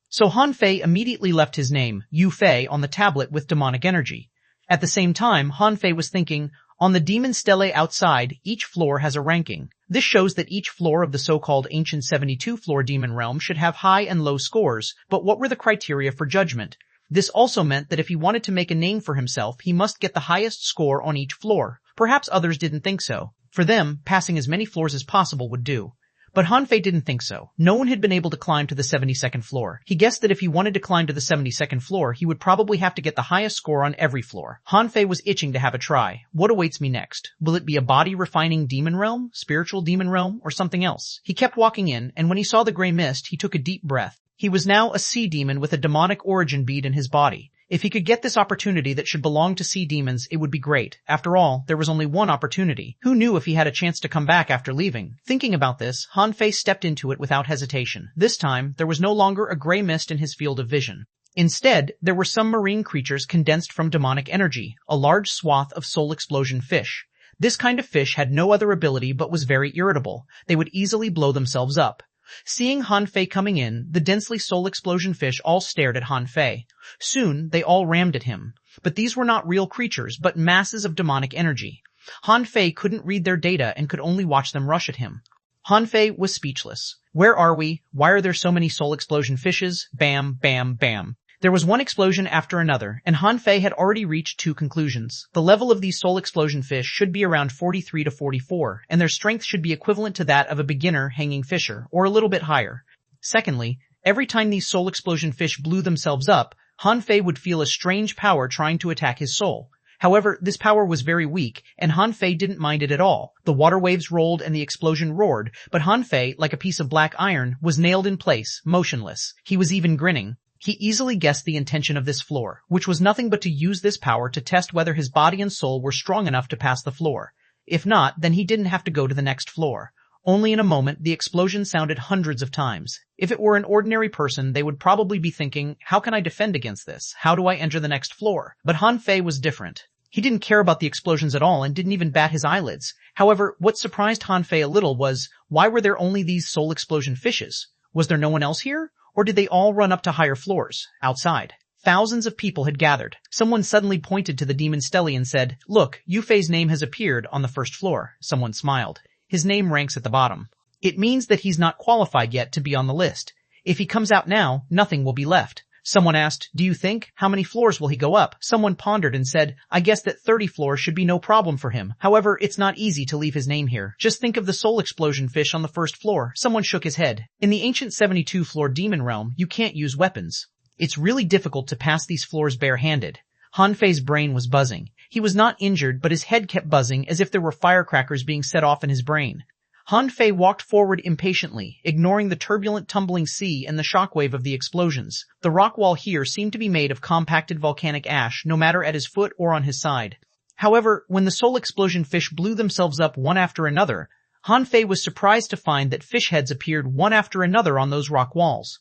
So Han Fei immediately left his name, Yu Fei, on the tablet with demonic energy. At the same time, Han Fei was thinking, on the demon stele outside, each floor has a ranking. This shows that each floor of the so-called ancient 72 floor demon realm should have high and low scores, but what were the criteria for judgment? This also meant that if he wanted to make a name for himself, he must get the highest score on each floor. Perhaps others didn't think so. For them, passing as many floors as possible would do. But Han Fei didn't think so. No one had been able to climb to the 72nd floor. He guessed that if he wanted to climb to the 72nd floor, he would probably have to get the highest score on every floor. Han Fei was itching to have a try. What awaits me next? Will it be a body-refining demon realm, spiritual demon realm, or something else? He kept walking in, and when he saw the gray mist, he took a deep breath. He was now a sea demon with a demonic origin bead in his body. If he could get this opportunity that should belong to sea demons, it would be great. After all, there was only one opportunity. Who knew if he had a chance to come back after leaving? Thinking about this, Han Fei stepped into it without hesitation. This time, there was no longer a gray mist in his field of vision. Instead, there were some marine creatures condensed from demonic energy, a large swath of soul explosion fish. This kind of fish had no other ability but was very irritable. They would easily blow themselves up. Seeing Han Fei coming in, the densely soul explosion fish all stared at Han Fei. Soon, they all rammed at him. But these were not real creatures, but masses of demonic energy. Han Fei couldn't read their data and could only watch them rush at him. Han Fei was speechless. Where are we? Why are there so many soul explosion fishes? Bam, bam, bam. There was one explosion after another, and Han Fei had already reached two conclusions. The level of these soul explosion fish should be around 43 to 44, and their strength should be equivalent to that of a beginner hanging fisher, or a little bit higher. Secondly, every time these soul explosion fish blew themselves up, Han Fei would feel a strange power trying to attack his soul. However, this power was very weak, and Han Fei didn't mind it at all. The water waves rolled and the explosion roared, but Han Fei, like a piece of black iron, was nailed in place, motionless. He was even grinning. He easily guessed the intention of this floor, which was nothing but to use this power to test whether his body and soul were strong enough to pass the floor. If not, then he didn't have to go to the next floor. Only in a moment, the explosion sounded hundreds of times. If it were an ordinary person, they would probably be thinking, how can I defend against this? How do I enter the next floor? But Han Fei was different. He didn't care about the explosions at all and didn't even bat his eyelids. However, what surprised Han Fei a little was, why were there only these soul explosion fishes? Was there no one else here? Or did they all run up to higher floors, outside? Thousands of people had gathered. Someone suddenly pointed to the demon stele and said, look, Yu Fei's name has appeared on the first floor. Someone smiled. His name ranks at the bottom. It means that he's not qualified yet to be on the list. If he comes out now, nothing will be left. Someone asked, do you think? How many floors will he go up? Someone pondered and said, I guess that 30 floors should be no problem for him. However, it's not easy to leave his name here. Just think of the soul explosion fish on the first floor. Someone shook his head. In the ancient 72 floor demon realm, you can't use weapons. It's really difficult to pass these floors bare-handed. Han Fei's brain was buzzing. He was not injured, but his head kept buzzing as if there were firecrackers being set off in his brain. Han Fei walked forward impatiently, ignoring the turbulent tumbling sea and the shockwave of the explosions. The rock wall here seemed to be made of compacted volcanic ash, no matter at his foot or on his side. However, when the soul explosion fish blew themselves up one after another, Han Fei was surprised to find that fish heads appeared one after another on those rock walls.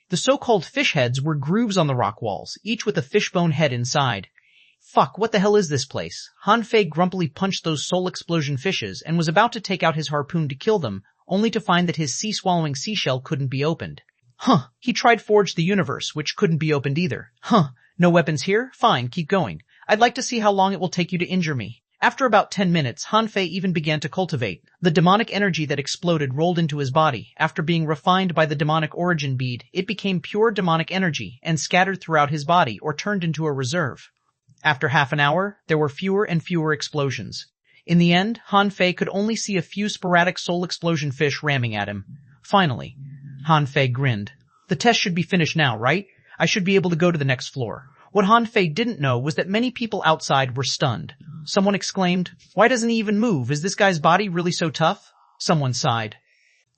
The so-called fish heads were grooves on the rock walls, each with a fishbone head inside. Fuck, what the hell is this place? Han Fei grumpily punched those soul explosion fishes and was about to take out his harpoon to kill them, only to find that his sea-swallowing seashell couldn't be opened. He tried Forge the Universe, which couldn't be opened either. No weapons here? Fine, keep going. I'd like to see how long it will take you to injure me. After about 10 minutes, Han Fei even began to cultivate. The demonic energy that exploded rolled into his body. After being refined by the demonic origin bead, it became pure demonic energy and scattered throughout his body or turned into a reserve. After half an hour, there were fewer and fewer explosions. In the end, Han Fei could only see a few sporadic soul explosion fish ramming at him. Finally, Han Fei grinned. The test should be finished now, right? I should be able to go to the next floor. What Han Fei didn't know was that many people outside were stunned. Someone exclaimed, why doesn't he even move? Is this guy's body really so tough? Someone sighed.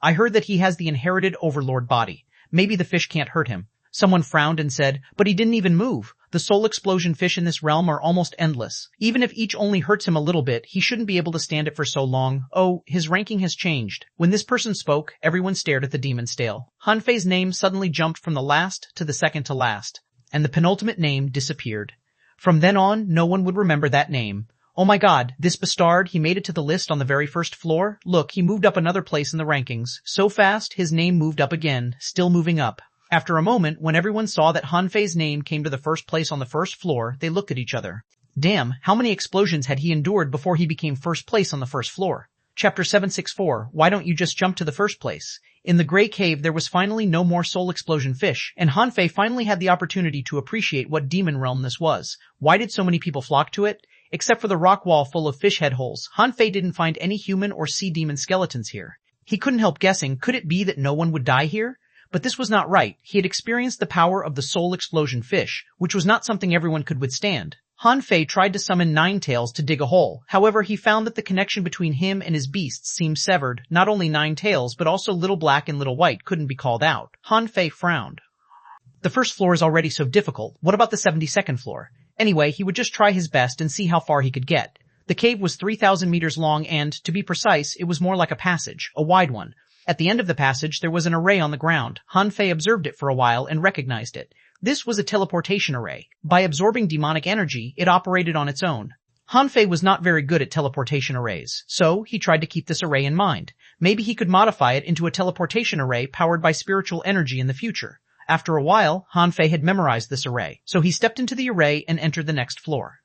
I heard that he has the inherited overlord body. Maybe the fish can't hurt him. Someone frowned and said, but he didn't even move. The The soul explosion fish in this realm are almost endless. Even if each only hurts him a little bit, he shouldn't be able to stand it for so long. Oh, his ranking has changed. When this person spoke, everyone stared at the demon's tail. Han Fei's name suddenly jumped from the last to the second to last, and the penultimate name disappeared. From then on, no one would remember that name. Oh my god, this bastard, he made it to the list on the very first floor? Look, he moved up another place in the rankings. So fast, his name moved up again, still moving up. After a moment, when everyone saw that Han Fei's name came to the first place on the first floor, they looked at each other. Damn, how many explosions had he endured before he became first place on the first floor? Chapter 764, why don't you just jump to the first place? In the Grey Cave, there was finally no more soul explosion fish, and Han Fei finally had the opportunity to appreciate what demon realm this was. Why did so many people flock to it? Except for the rock wall full of fish head holes, Han Fei didn't find any human or sea demon skeletons here. He couldn't help guessing, could it be that no one would die here? But this was not right. He had experienced the power of the soul explosion fish, which was not something everyone could withstand. Han Fei tried to summon Nine Tails to dig a hole. However, he found that the connection between him and his beasts seemed severed. Not only Nine Tails, but also Little Black and Little White couldn't be called out. Han Fei frowned. The first floor is already so difficult. What about the 72nd floor? Anyway, he would just try his best and see how far he could get. The cave was 3,000 meters long and, to be precise, it was more like a passage, a wide one. At the end of the passage, there was an array on the ground. Han Fei observed it for a while and recognized it. This was a teleportation array. By absorbing demonic energy, it operated on its own. Han Fei was not very good at teleportation arrays, so he tried to keep this array in mind. Maybe he could modify it into a teleportation array powered by spiritual energy in the future. After a while, Han Fei had memorized this array, so he stepped into the array and entered the next floor.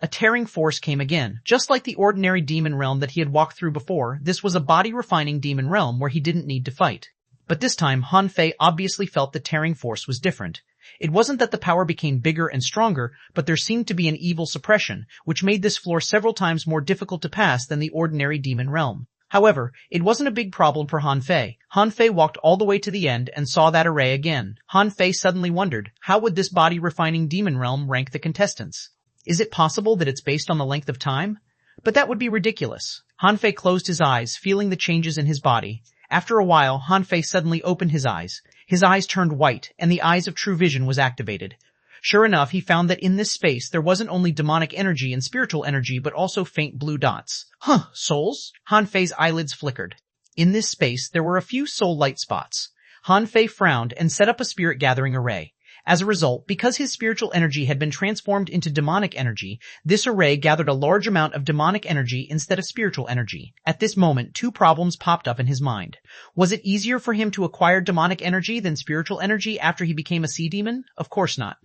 A tearing force came again. Just like the ordinary demon realm that he had walked through before, this was a body-refining demon realm where he didn't need to fight. But this time, Han Fei obviously felt the tearing force was different. It wasn't that the power became bigger and stronger, but there seemed to be an evil suppression, which made this floor several times more difficult to pass than the ordinary demon realm. However, it wasn't a big problem for Han Fei. Han Fei walked all the way to the end and saw that array again. Han Fei suddenly wondered, how would this body-refining demon realm rank the contestants? Is it possible that it's based on the length of time? But that would be ridiculous. Han Fei closed his eyes, feeling the changes in his body. After a while, Han Fei suddenly opened his eyes. His eyes turned white, and the eyes of true vision was activated. Sure enough, he found that in this space there wasn't only demonic energy and spiritual energy, but also faint blue dots. Souls? Han Fei's eyelids flickered. In this space, there were a few soul light spots. Han Fei frowned and set up a spirit gathering array. As a result, because his spiritual energy had been transformed into demonic energy, this array gathered a large amount of demonic energy instead of spiritual energy. At this moment, two problems popped up in his mind. Was it easier for him to acquire demonic energy than spiritual energy after he became a sea demon? Of course not.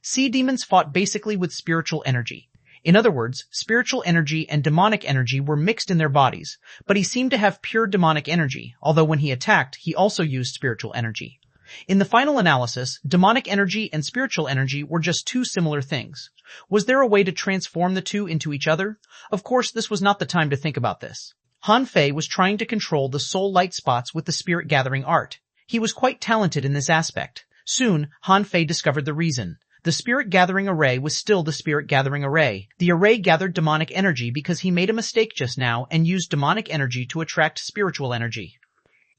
Sea demons fought basically with spiritual energy. In other words, spiritual energy and demonic energy were mixed in their bodies, but he seemed to have pure demonic energy, although when he attacked, he also used spiritual energy. In the final analysis, demonic energy and spiritual energy were just two similar things. Was there a way to transform the two into each other? Of course, this was not the time to think about this. Han Fei was trying to control the soul light spots with the spirit gathering art. He was quite talented in this aspect. Soon, Han Fei discovered the reason. The spirit gathering array was still the spirit gathering array. The array gathered demonic energy because he made a mistake just now and used demonic energy to attract spiritual energy.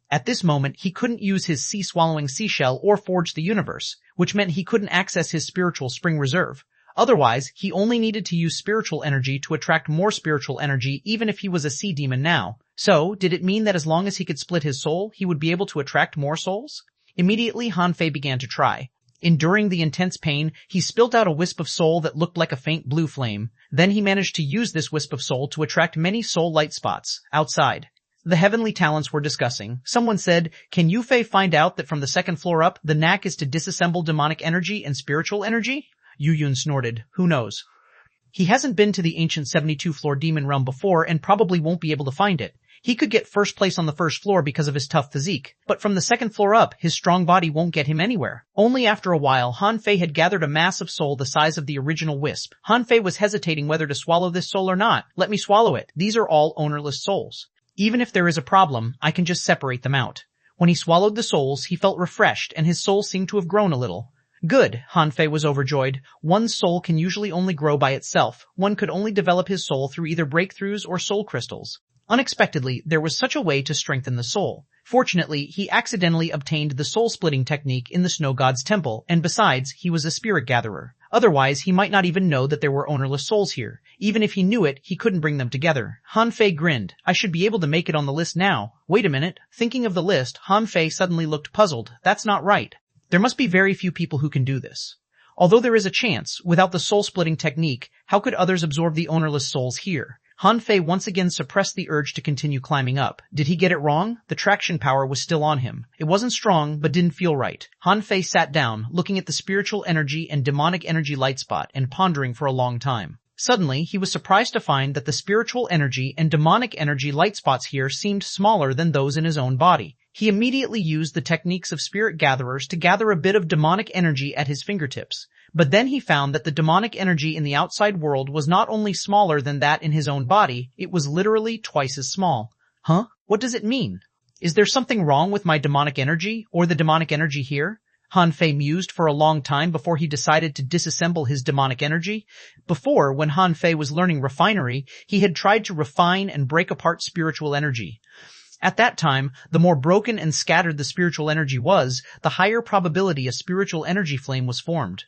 At this moment, he couldn't use his sea-swallowing seashell or forge the universe, which meant he couldn't access his spiritual spring reserve. Otherwise, he only needed to use spiritual energy to attract more spiritual energy even if he was a sea demon now. So, did it mean that as long as he could split his soul, he would be able to attract more souls? Immediately, Han Fei began to try. Enduring the intense pain, he spilt out a wisp of soul that looked like a faint blue flame. Then he managed to use this wisp of soul to attract many soul light spots outside. The heavenly talents were discussing. Someone said, "Can Yu Fei find out that from the second floor up, the knack is to disassemble demonic energy and spiritual energy?" Yu Yun snorted. Who knows? He hasn't been to the ancient 72-floor demon realm before and probably won't be able to find it. He could get first place on the first floor because of his tough physique, but from the second floor up, his strong body won't get him anywhere. Only after a while, Han Fei had gathered a mass of soul the size of the original wisp. Han Fei was hesitating whether to swallow this soul or not. Let me swallow it. These are all ownerless souls. Even if there is a problem, I can just separate them out. When he swallowed the souls, he felt refreshed and his soul seemed to have grown a little. Good, Han Fei was overjoyed. One's soul can usually only grow by itself. One could only develop his soul through either breakthroughs or soul crystals. Unexpectedly, there was such a way to strengthen the soul. Fortunately, he accidentally obtained the soul-splitting technique in the snow god's temple, and besides, he was a spirit gatherer. Otherwise, he might not even know that there were ownerless souls here. Even if he knew it, he couldn't bring them together. Han Fei grinned. I should be able to make it on the list now. Wait a minute. Thinking of the list, Han Fei suddenly looked puzzled. That's not right. There must be very few people who can do this. Although there is a chance, without the soul-splitting technique, how could others absorb the ownerless souls here? Han Fei once again suppressed the urge to continue climbing up. Did he get it wrong? The traction power was still on him. It wasn't strong, but didn't feel right. Han Fei sat down, looking at the spiritual energy and demonic energy light spot and pondering for a long time. Suddenly, he was surprised to find that the spiritual energy and demonic energy light spots here seemed smaller than those in his own body. He immediately used the techniques of spirit gatherers to gather a bit of demonic energy at his fingertips. But then he found that the demonic energy in the outside world was not only smaller than that in his own body, it was literally twice as small. Huh? What does it mean? Is there something wrong with my demonic energy, or the demonic energy here? Han Fei mused for a long time before he decided to disassemble his demonic energy. Before, when Han Fei was learning refinery, he had tried to refine and break apart spiritual energy. At that time, the more broken and scattered the spiritual energy was, the higher probability a spiritual energy flame was formed.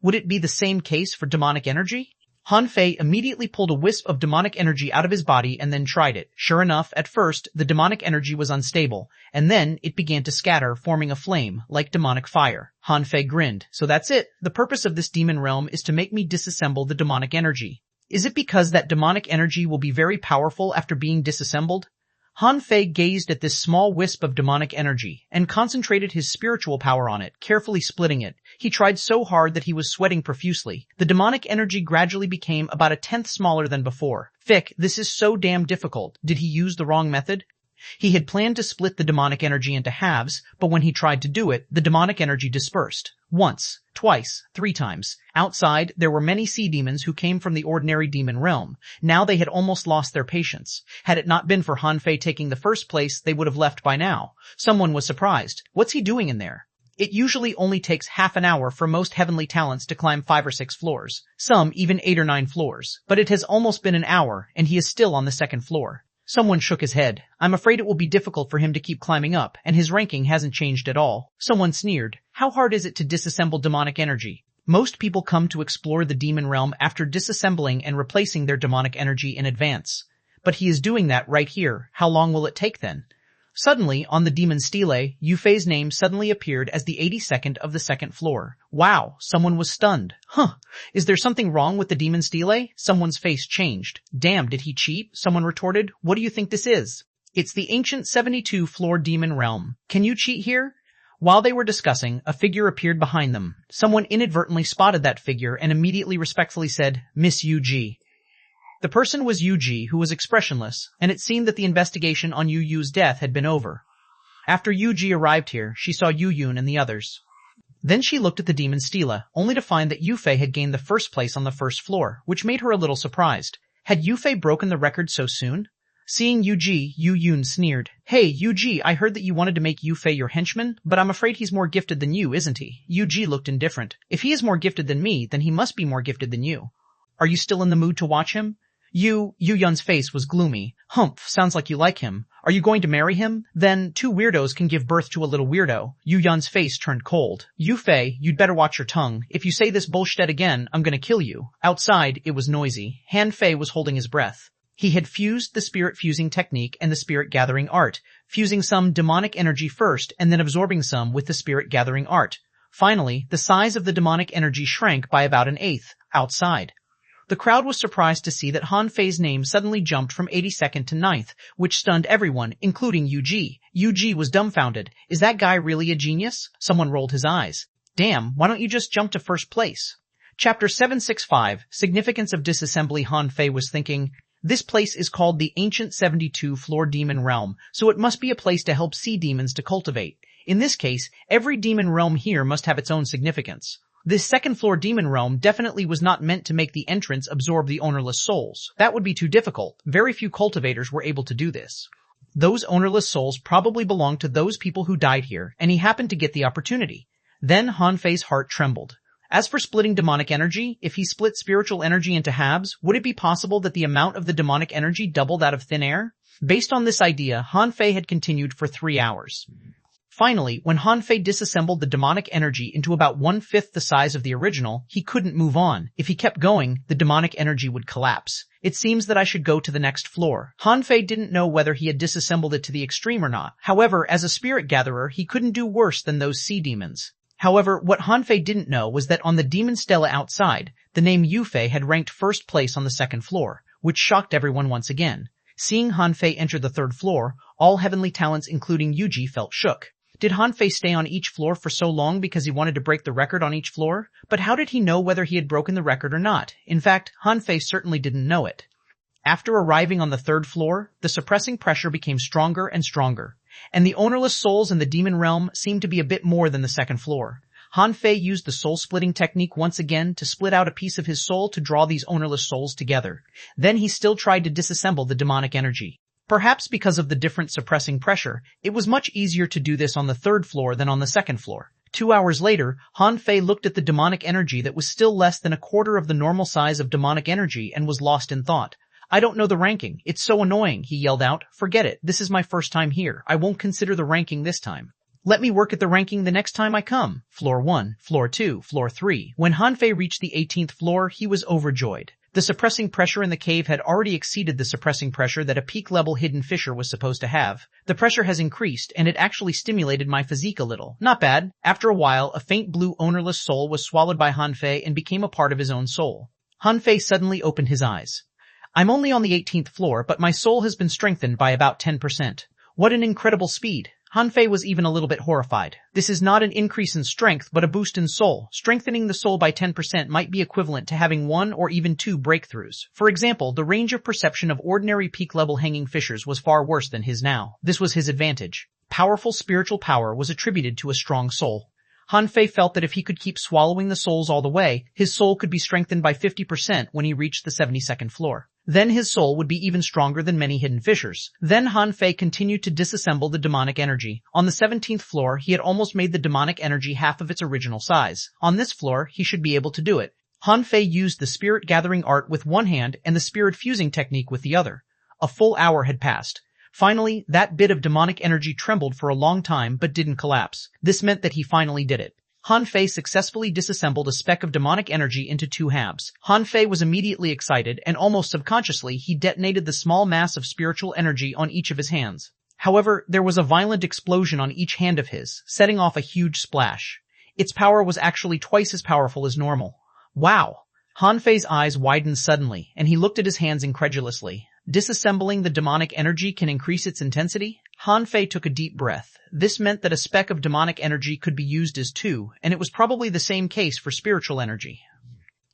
Would it be the same case for demonic energy? Han Fei immediately pulled a wisp of demonic energy out of his body and then tried it. Sure enough, at first, the demonic energy was unstable, and then it began to scatter, forming a flame, like demonic fire. Han Fei grinned. So that's it. The purpose of this demon realm is to make me disassemble the demonic energy. Is it because that demonic energy will be very powerful after being disassembled? Han Fei gazed at this small wisp of demonic energy and concentrated his spiritual power on it, carefully splitting it. He tried so hard that he was sweating profusely. The demonic energy gradually became about a tenth smaller than before. Fick, this is so damn difficult. Did he use the wrong method? He had planned to split the demonic energy into halves, but when he tried to do it, the demonic energy dispersed. Once, twice, 3 times. Outside, there were many sea demons who came from the ordinary demon realm. Now they had almost lost their patience. Had it not been for Han Fei taking the first place, they would have left by now. Someone was surprised. What's he doing in there? It usually only takes half an hour for most heavenly talents to climb 5 or 6 floors. Some even 8 or 9 floors. But it has almost been an hour, and he is still on the 2nd floor. Someone shook his head. I'm afraid it will be difficult for him to keep climbing up, and his ranking hasn't changed at all. Someone sneered. How hard is it to disassemble demonic energy? Most people come to explore the demon realm after disassembling and replacing their demonic energy in advance. But he is doing that right here. How long will it take then? Suddenly, on the demon stele, Yufei's name suddenly appeared as the 82nd of the 2nd floor. Wow, someone was stunned. Huh, is there something wrong with the demon stele? Someone's face changed. Damn, did he cheat? Someone retorted. What do you think this is? It's the ancient 72-floor demon realm. Can you cheat here? While they were discussing, a figure appeared behind them. Someone inadvertently spotted that figure and immediately respectfully said, Miss Yu-Ji. The person was Yu-Ji, who was expressionless, and it seemed that the investigation on Yu-Yu's death had been over. After Yu-Ji arrived here, she saw Yu-Yun and the others. Then she looked at the demon stela, only to find that Yufei had gained the first place on the 1st floor, which made her a little surprised. Had Yufei broken the record so soon? Seeing Yu-Ji, Yu-Yun sneered. Hey, Yu-Ji, I heard that you wanted to make Yufei your henchman, but I'm afraid he's more gifted than you, isn't he? Yu-Ji looked indifferent. If he is more gifted than me, then he must be more gifted than you. Are you still in the mood to watch him? Yu-Yun's face was gloomy. Humph, sounds like you like him. Are you going to marry him? Then 2 weirdos can give birth to a little weirdo. Yu-Yun's face turned cold. Yufei, you'd better watch your tongue. If you say this bullshit again, I'm gonna kill you. Outside, it was noisy. Han Fei was holding his breath. He had fused the spirit-fusing technique and the spirit-gathering art, fusing some demonic energy first and then absorbing some with the spirit-gathering art. Finally, the size of the demonic energy shrank by about 1/8, outside. The crowd was surprised to see that Han Fei's name suddenly jumped from 82nd to 9th, which stunned everyone, including Yu-Ji. Yu-Ji was dumbfounded. Is that guy really a genius? Someone rolled his eyes. Damn, why don't you just jump to 1st place? Chapter 765, Significance of Disassembly. Han Fei was thinking, this place is called the Ancient 72-Floor Demon Realm, so it must be a place to help sea demons to cultivate. In this case, every demon realm here must have its own significance. This 2nd-floor demon realm definitely was not meant to make the entrance absorb the ownerless souls. That would be too difficult. Very few cultivators were able to do this. Those ownerless souls probably belonged to those people who died here, and he happened to get the opportunity. Then Han Fei's heart trembled. As for splitting demonic energy, if he split spiritual energy into halves, would it be possible that the amount of the demonic energy doubled out of thin air? Based on this idea, Han Fei had continued for 3 hours. Finally, when Han Fei disassembled the demonic energy into about 1/5 the size of the original, he couldn't move on. If he kept going, the demonic energy would collapse. It seems that I should go to the next floor. Han Fei didn't know whether he had disassembled it to the extreme or not. However, as a spirit gatherer, he couldn't do worse than those sea demons. However, what Han Fei didn't know was that on the demon stela outside, the name Yu Fei had ranked first place on the second floor, which shocked everyone once again. Seeing Han Fei enter the third floor, all heavenly talents including Yuji felt shook. Did Han Fei stay on each floor for so long because he wanted to break the record on each floor? But how did he know whether he had broken the record or not? In fact, Han Fei certainly didn't know it. After arriving on the third floor, the suppressing pressure became stronger and stronger, and the ownerless souls in the demon realm seemed to be a bit more than the second floor. Han Fei used the soul-splitting technique once again to split out a piece of his soul to draw these ownerless souls together. Then he still tried to disassemble the demonic energy. Perhaps because of the different suppressing pressure, it was much easier to do this on the third floor than on the second floor. 2 hours later, Han Fei looked at the demonic energy that was still less than a quarter of the normal size of demonic energy and was lost in thought. I don't know the ranking. It's so annoying, he yelled out. Forget it. This is my first time here. I won't consider the ranking this time. Let me work at the ranking the next time I come. Floor 1, Floor 2, Floor 3. When Han Fei reached the 18th floor, he was overjoyed. The suppressing pressure in the cave had already exceeded the suppressing pressure that a peak-level hidden fisher was supposed to have. The pressure has increased, and it actually stimulated my physique a little. Not bad. After a while, a faint blue ownerless soul was swallowed by Han Fei and became a part of his own soul. Han Fei suddenly opened his eyes. I'm only on the 18th floor, but my soul has been strengthened by about 10%. What an incredible speed. Han Fei was even a little bit horrified. This is not an increase in strength, but a boost in soul. Strengthening the soul by 10% might be equivalent to having 1 or even 2 breakthroughs. For example, the range of perception of ordinary peak-level hanging fishers was far worse than his now. This was his advantage. Powerful spiritual power was attributed to a strong soul. Han Fei felt that if he could keep swallowing the souls all the way, his soul could be strengthened by 50% when he reached the 72nd floor. Then his soul would be even stronger than many hidden fishers. Then Han Fei continued to disassemble the demonic energy. On the 17th floor, he had almost made the demonic energy half of its original size. On this floor, he should be able to do it. Han Fei used the spirit gathering art with one hand and the spirit fusing technique with the other. A full hour had passed. Finally, that bit of demonic energy trembled for a long time but didn't collapse. This meant that he finally did it. Han Fei successfully disassembled a speck of demonic energy into 2 halves. Han Fei was immediately excited, and almost subconsciously he detonated the small mass of spiritual energy on each of his hands. However, there was a violent explosion on each hand of his, setting off a huge splash. Its power was actually twice as powerful as normal. Wow! Han Fei's eyes widened suddenly, and he looked at his hands incredulously. Disassembling the demonic energy can increase its intensity? Han Fei took a deep breath. This meant that a speck of demonic energy could be used as 2, and it was probably the same case for spiritual energy.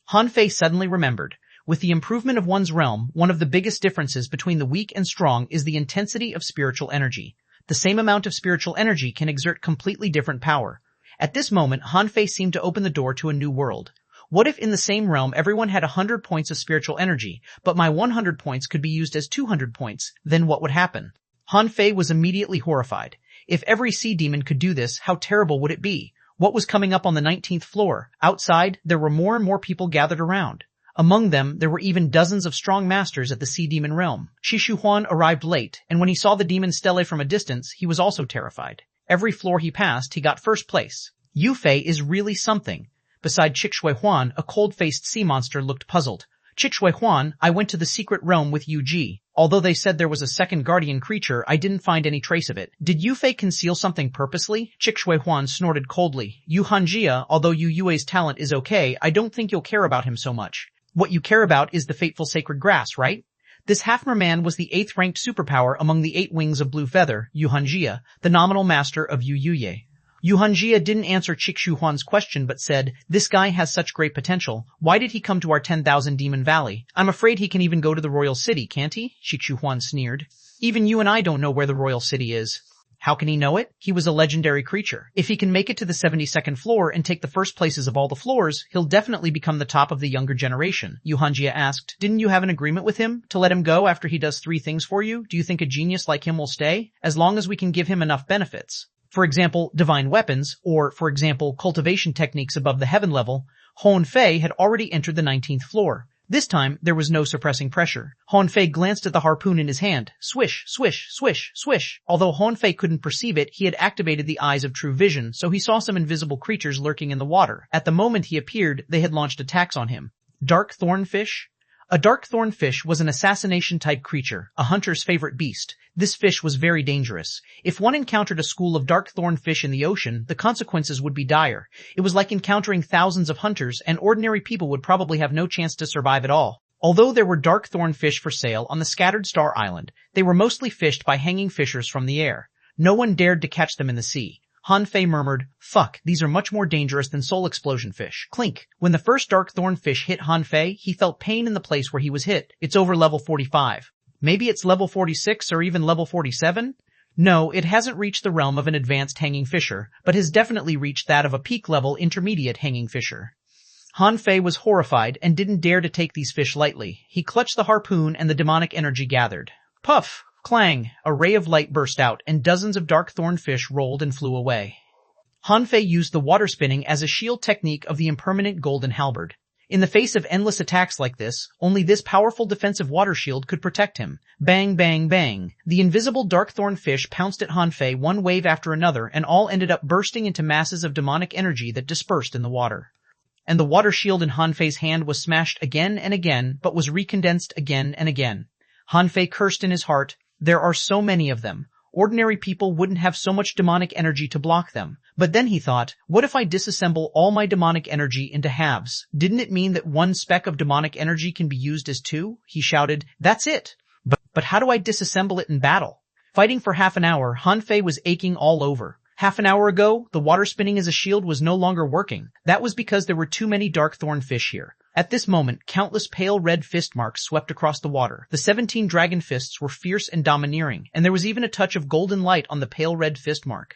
Han Fei suddenly remembered. With the improvement of one's realm, one of the biggest differences between the weak and strong is the intensity of spiritual energy. The same amount of spiritual energy can exert completely different power. At this moment, Han Fei seemed to open the door to a new world. What if in the same realm everyone had 100 points of spiritual energy, but my 100 points could be used as 200 points? Then what would happen? Han Fei was immediately horrified. If every sea demon could do this, how terrible would it be? What was coming up on the 19th floor? Outside, there were more and more people gathered around. Among them, there were even dozens of strong masters at the sea demon realm. Xuanhuan arrived late, and when he saw the demon stele from a distance, he was also terrified. Every floor he passed, he got first place. Yu Fei is really something. Beside xuanhuan, a cold-faced sea monster looked puzzled. xuanhuan, I went to the secret realm with Yuji. Although they said there was a second guardian creature, I didn't find any trace of it. Did Yu Fei conceal something purposely? xuanhuan snorted coldly. Yuhanjia, although Yu Yue's talent is okay, I don't think you'll care about him so much. What you care about is the fateful sacred grass, right? This half-merman was the 8th-ranked superpower among the 8 wings of Blue Feather, Yuhanjia, the nominal master of Yu Yuye. Yuhanjia didn't answer xuanhuan's question but said, this guy has such great potential. Why did he come to our 10,000 Demon Valley? I'm afraid he can even go to the royal city, can't he? xuanhuan sneered. Even you and I don't know where the royal city is. How can he know it? He was a legendary creature. If he can make it to the 72nd floor and take the first places of all the floors, he'll definitely become the top of the younger generation. Yuhanjia asked, didn't you have an agreement with him to let him go after he does 3 things for you? Do you think a genius like him will stay? As long as we can give him enough benefits. For example, divine weapons, or, for example, cultivation techniques above the heaven level. Han Fei had already entered the 19th floor. This time, there was no suppressing pressure. Huanfei glanced at the harpoon in his hand. Swish, swish, swish, swish. Although Huanfei couldn't perceive it, he had activated the eyes of true vision, so he saw some invisible creatures lurking in the water. At the moment he appeared, they had launched attacks on him. Dark thornfish? A dark thornfish was an assassination-type creature, a hunter's favorite beast. This fish was very dangerous. If one encountered a school of dark thornfish in the ocean, the consequences would be dire. It was like encountering thousands of hunters, and ordinary people would probably have no chance to survive at all. Although there were dark thornfish for sale on the scattered Star Island, they were mostly fished by hanging fishers from the air. No one dared to catch them in the sea. Huanfei murmured, "Fuck, these are much more dangerous than soul explosion fish." Clink. When the first dark thornfish hit Huanfei, he felt pain in the place where he was hit. It's over level 45. Maybe it's level 46 or even level 47? No, it hasn't reached the realm of an advanced hanging fisher, but has definitely reached that of a peak-level intermediate hanging fisher. Huanfei was horrified and didn't dare to take these fish lightly. He clutched the harpoon and the demonic energy gathered. Puff! Clang! A ray of light burst out, and dozens of dark thornfish rolled and flew away. Huanfei used the water spinning as a shield technique of the impermanent golden halberd. In the face of endless attacks like this, only this powerful defensive water shield could protect him. Bang, bang, bang. The invisible dark thornfish pounced at Huanfei one wave after another, and all ended up bursting into masses of demonic energy that dispersed in the water. And the water shield in Huanfei's hand was smashed again and again, but was recondensed again and again. Huanfei cursed in his heart, "There are so many of them. Ordinary people wouldn't have so much demonic energy to block them." But then he thought, what if I disassemble all my demonic energy into halves? Didn't it mean that one speck of demonic energy can be used as two? He shouted, "That's it! But how do I disassemble it in battle?" Fighting for half an hour, Huanfei was aching all over. Half an hour ago, the water spinning as a shield was no longer working. That was because there were too many dark thornfish here. At this moment, countless pale red fist marks swept across the water. The 17 dragon fists were fierce and domineering, and there was even a touch of golden light on the pale red fist mark.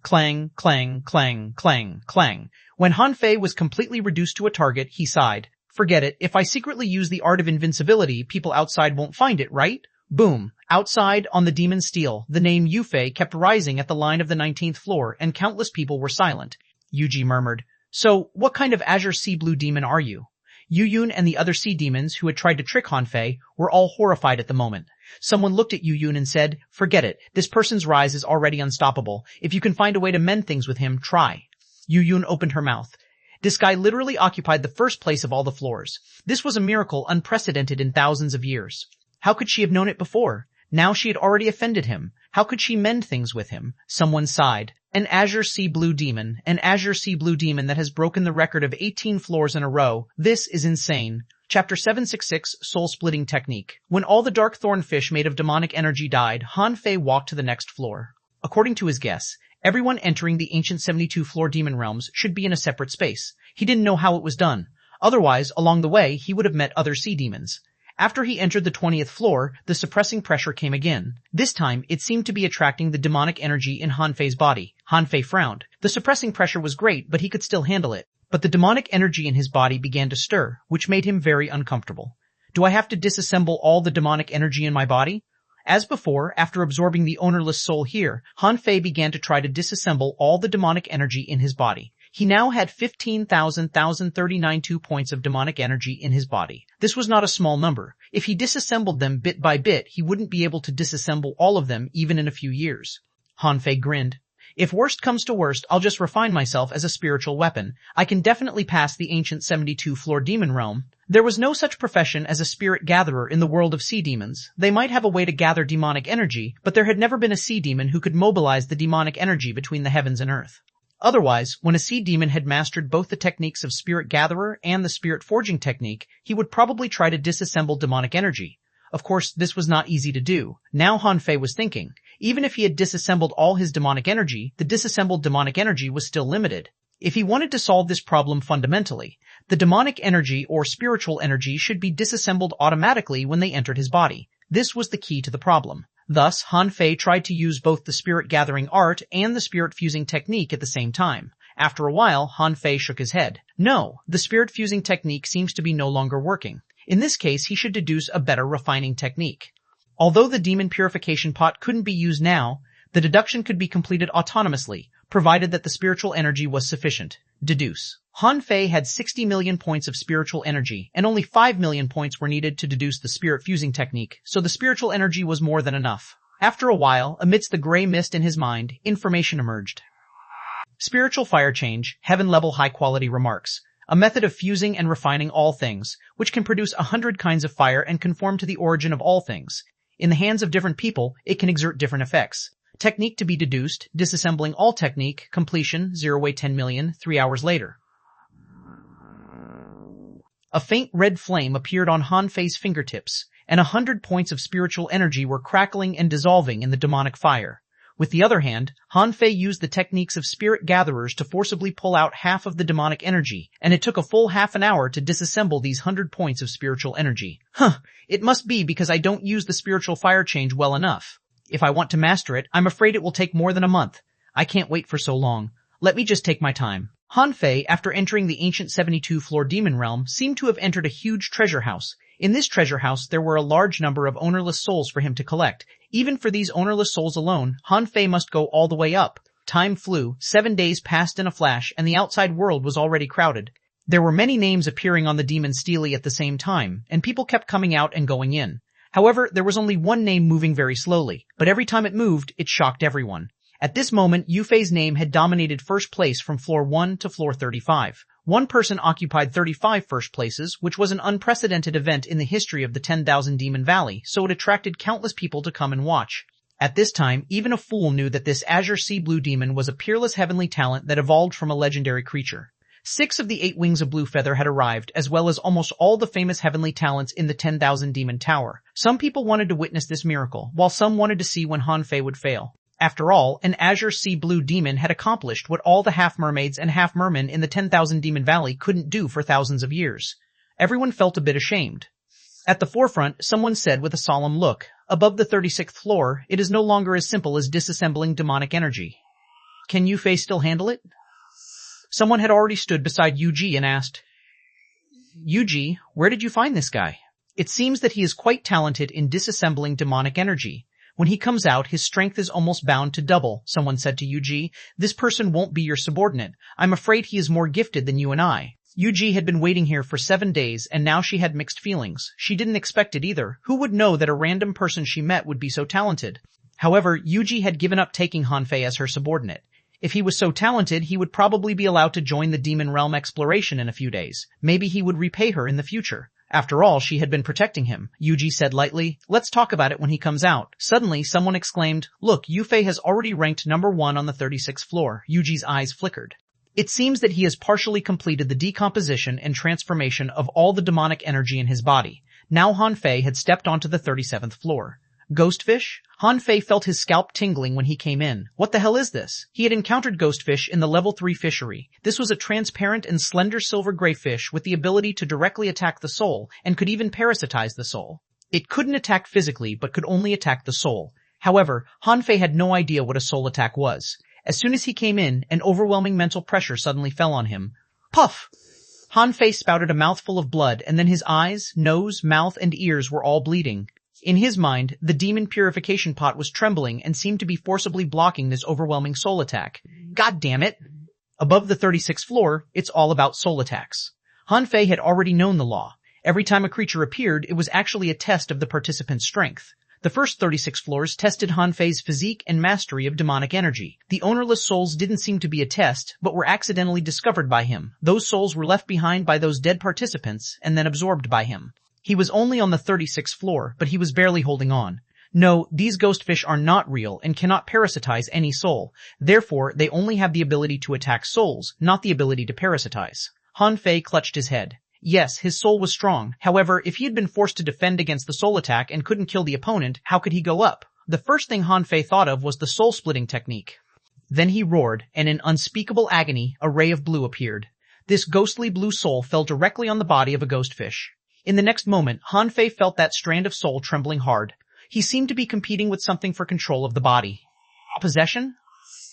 Clang, clang, clang, clang, clang. When Huanfei was completely reduced to a target, he sighed. "Forget it. If I secretly use the art of invincibility, people outside won't find it, right?" Boom. Outside, on the demon steel, the name Yufei kept rising at the line of the 19th floor, and countless people were silent. Yuji murmured, "So, what kind of azure sea blue demon are you?" Yuyun and the other sea demons who had tried to trick Huanfei were all horrified at the moment. Someone looked at Yuyun and said, "Forget it. This person's rise is already unstoppable. If you can find a way to mend things with him, try." Yuyun opened her mouth. This guy literally occupied the first place of all the floors. This was a miracle unprecedented in thousands of years. How could she have known it before? Now she had already offended him. How could she mend things with him? Someone sighed. An azure sea blue demon that has broken the record of 18 floors in a row. This is insane. Chapter 766, Soul-Splitting Technique. When all the dark thornfish made of demonic energy died, Huanfei walked to the next floor. According to his guess, everyone entering the ancient 72-floor demon realms should be in a separate space. He didn't know how it was done. Otherwise, along the way, he would have met other sea demons. After he entered the 20th floor, the suppressing pressure came again. This time, it seemed to be attracting the demonic energy in Huanfei's body. Huanfei frowned. The suppressing pressure was great, but he could still handle it. But the demonic energy in his body began to stir, which made him very uncomfortable. Do I have to disassemble all the demonic energy in my body? As before, after absorbing the ownerless soul here, Huanfei began to try to disassemble all the demonic energy in his body. He now had 15,039 points of demonic energy in his body. This was not a small number. If he disassembled them bit by bit, he wouldn't be able to disassemble all of them even in a few years. Huanfei grinned. If worst comes to worst, I'll just refine myself as a spiritual weapon. I can definitely pass the ancient 72-floor demon realm. There was no such profession as a spirit gatherer in the world of sea demons. They might have a way to gather demonic energy, but there had never been a sea demon who could mobilize the demonic energy between the heavens and earth. Otherwise, when a sea demon had mastered both the techniques of spirit gatherer and the spirit forging technique, he would probably try to disassemble demonic energy. Of course, this was not easy to do. Now Huanfei was thinking, even if he had disassembled all his demonic energy, the disassembled demonic energy was still limited. If he wanted to solve this problem fundamentally, the demonic energy or spiritual energy should be disassembled automatically when they entered his body. This was the key to the problem. Thus, Huanfei tried to use both the spirit-gathering art and the spirit-fusing technique at the same time. After a while, Huanfei shook his head. No, the spirit-fusing technique seems to be no longer working. In this case, he should deduce a better refining technique. Although the demon purification pot couldn't be used now, the deduction could be completed autonomously, provided that the spiritual energy was sufficient. Deduce. Han Fei had 60 million points of spiritual energy, and only 5 million points were needed to deduce the spirit fusing technique, so the spiritual energy was more than enough. After a while, amidst the gray mist in his mind, information emerged. Spiritual fire change, heaven-level high-quality remarks. A method of fusing and refining all things, which can produce 100 kinds of fire and conform to the origin of all things. In the hands of different people, it can exert different effects. Technique to be deduced, disassembling all technique, completion, 0 10 million, 3 hours later. A faint red flame appeared on Han Fei's fingertips, and 100 points of spiritual energy were crackling and dissolving in the demonic fire. With the other hand, Han Fei used the techniques of spirit gatherers to forcibly pull out half of the demonic energy, and it took a full half an hour to disassemble these 100 points of spiritual energy. It must be because I don't use the spiritual fire change well enough. If I want to master it, I'm afraid it will take more than a month. I can't wait for so long. Let me just take my time. Han Fei, after entering the ancient 72-floor demon realm, seemed to have entered a huge treasure house. In this treasure house, there were a large number of ownerless souls for him to collect. Even for these ownerless souls alone, Han Fei must go all the way up. Time flew, 7 days passed in a flash, and the outside world was already crowded. There were many names appearing on the demon stele at the same time, and people kept coming out and going in. However, there was only one name moving very slowly, but every time it moved, it shocked everyone. At this moment, Yufei's name had dominated first place from floor 1 to floor 35. One person occupied 35 first places, which was an unprecedented event in the history of the 10,000 Demon Valley, so it attracted countless people to come and watch. At this time, even a fool knew that this azure sea blue demon was a peerless heavenly talent that evolved from a legendary creature. 6 of the 8 wings of Blue Feather had arrived, as well as almost all the famous heavenly talents in the 10,000 Demon Tower. Some people wanted to witness this miracle, while some wanted to see when Han Fei would fail. After all, an azure sea blue demon had accomplished what all the half-mermaids and half-mermen in the 10,000 Demon Valley couldn't do for thousands of years. Everyone felt a bit ashamed. At the forefront, someone said with a solemn look, "Above the 36th floor, it is no longer as simple as disassembling demonic energy. Can Yufei still handle it?" Someone had already stood beside Yuji and asked, "Yuji, where did you find this guy? It seems that he is quite talented in disassembling demonic energy. When he comes out, his strength is almost bound to double," someone said to Yuji. "This person won't be your subordinate. I'm afraid he is more gifted than you and I." Yuji had been waiting here for 7 days, and now she had mixed feelings. She didn't expect it either. Who would know that a random person she met would be so talented? However, Yuji had given up taking Han Fei as her subordinate. If he was so talented, he would probably be allowed to join the demon realm exploration in a few days. Maybe he would repay her in the future. After all, she had been protecting him. Yuji said lightly, "Let's talk about it when he comes out." Suddenly, someone exclaimed, "Look, Yufei has already ranked number 1 on the 36th floor." Yuji's eyes flickered. It seems that he has partially completed the decomposition and transformation of all the demonic energy in his body. Now Han Fei had stepped onto the 37th floor. Ghostfish? Han Fei felt his scalp tingling when he came in. What the hell is this? He had encountered ghostfish in the level 3 fishery. This was a transparent and slender silver gray fish with the ability to directly attack the soul and could even parasitize the soul. It couldn't attack physically but could only attack the soul. However, Han Fei had no idea what a soul attack was. As soon as he came in, an overwhelming mental pressure suddenly fell on him. Puff! Han Fei spouted a mouthful of blood and then his eyes, nose, mouth, and ears were all bleeding. In his mind, the demon purification pot was trembling and seemed to be forcibly blocking this overwhelming soul attack. God damn it! Above the 36th floor, it's all about soul attacks. Han Fei had already known the law. Every time a creature appeared, it was actually a test of the participant's strength. The first 36 floors tested Han Fei's physique and mastery of demonic energy. The ownerless souls didn't seem to be a test, but were accidentally discovered by him. Those souls were left behind by those dead participants and then absorbed by him. He was only on the 36th floor, but he was barely holding on. No, these ghostfish are not real and cannot parasitize any soul. Therefore, they only have the ability to attack souls, not the ability to parasitize. Han Fei clutched his head. Yes, his soul was strong. However, if he had been forced to defend against the soul attack and couldn't kill the opponent, how could he go up? The first thing Han Fei thought of was the soul-splitting technique. Then he roared, and in unspeakable agony, a ray of blue appeared. This ghostly blue soul fell directly on the body of a ghostfish. In the next moment, Han Fei felt that strand of soul trembling hard. He seemed to be competing with something for control of the body. Possession?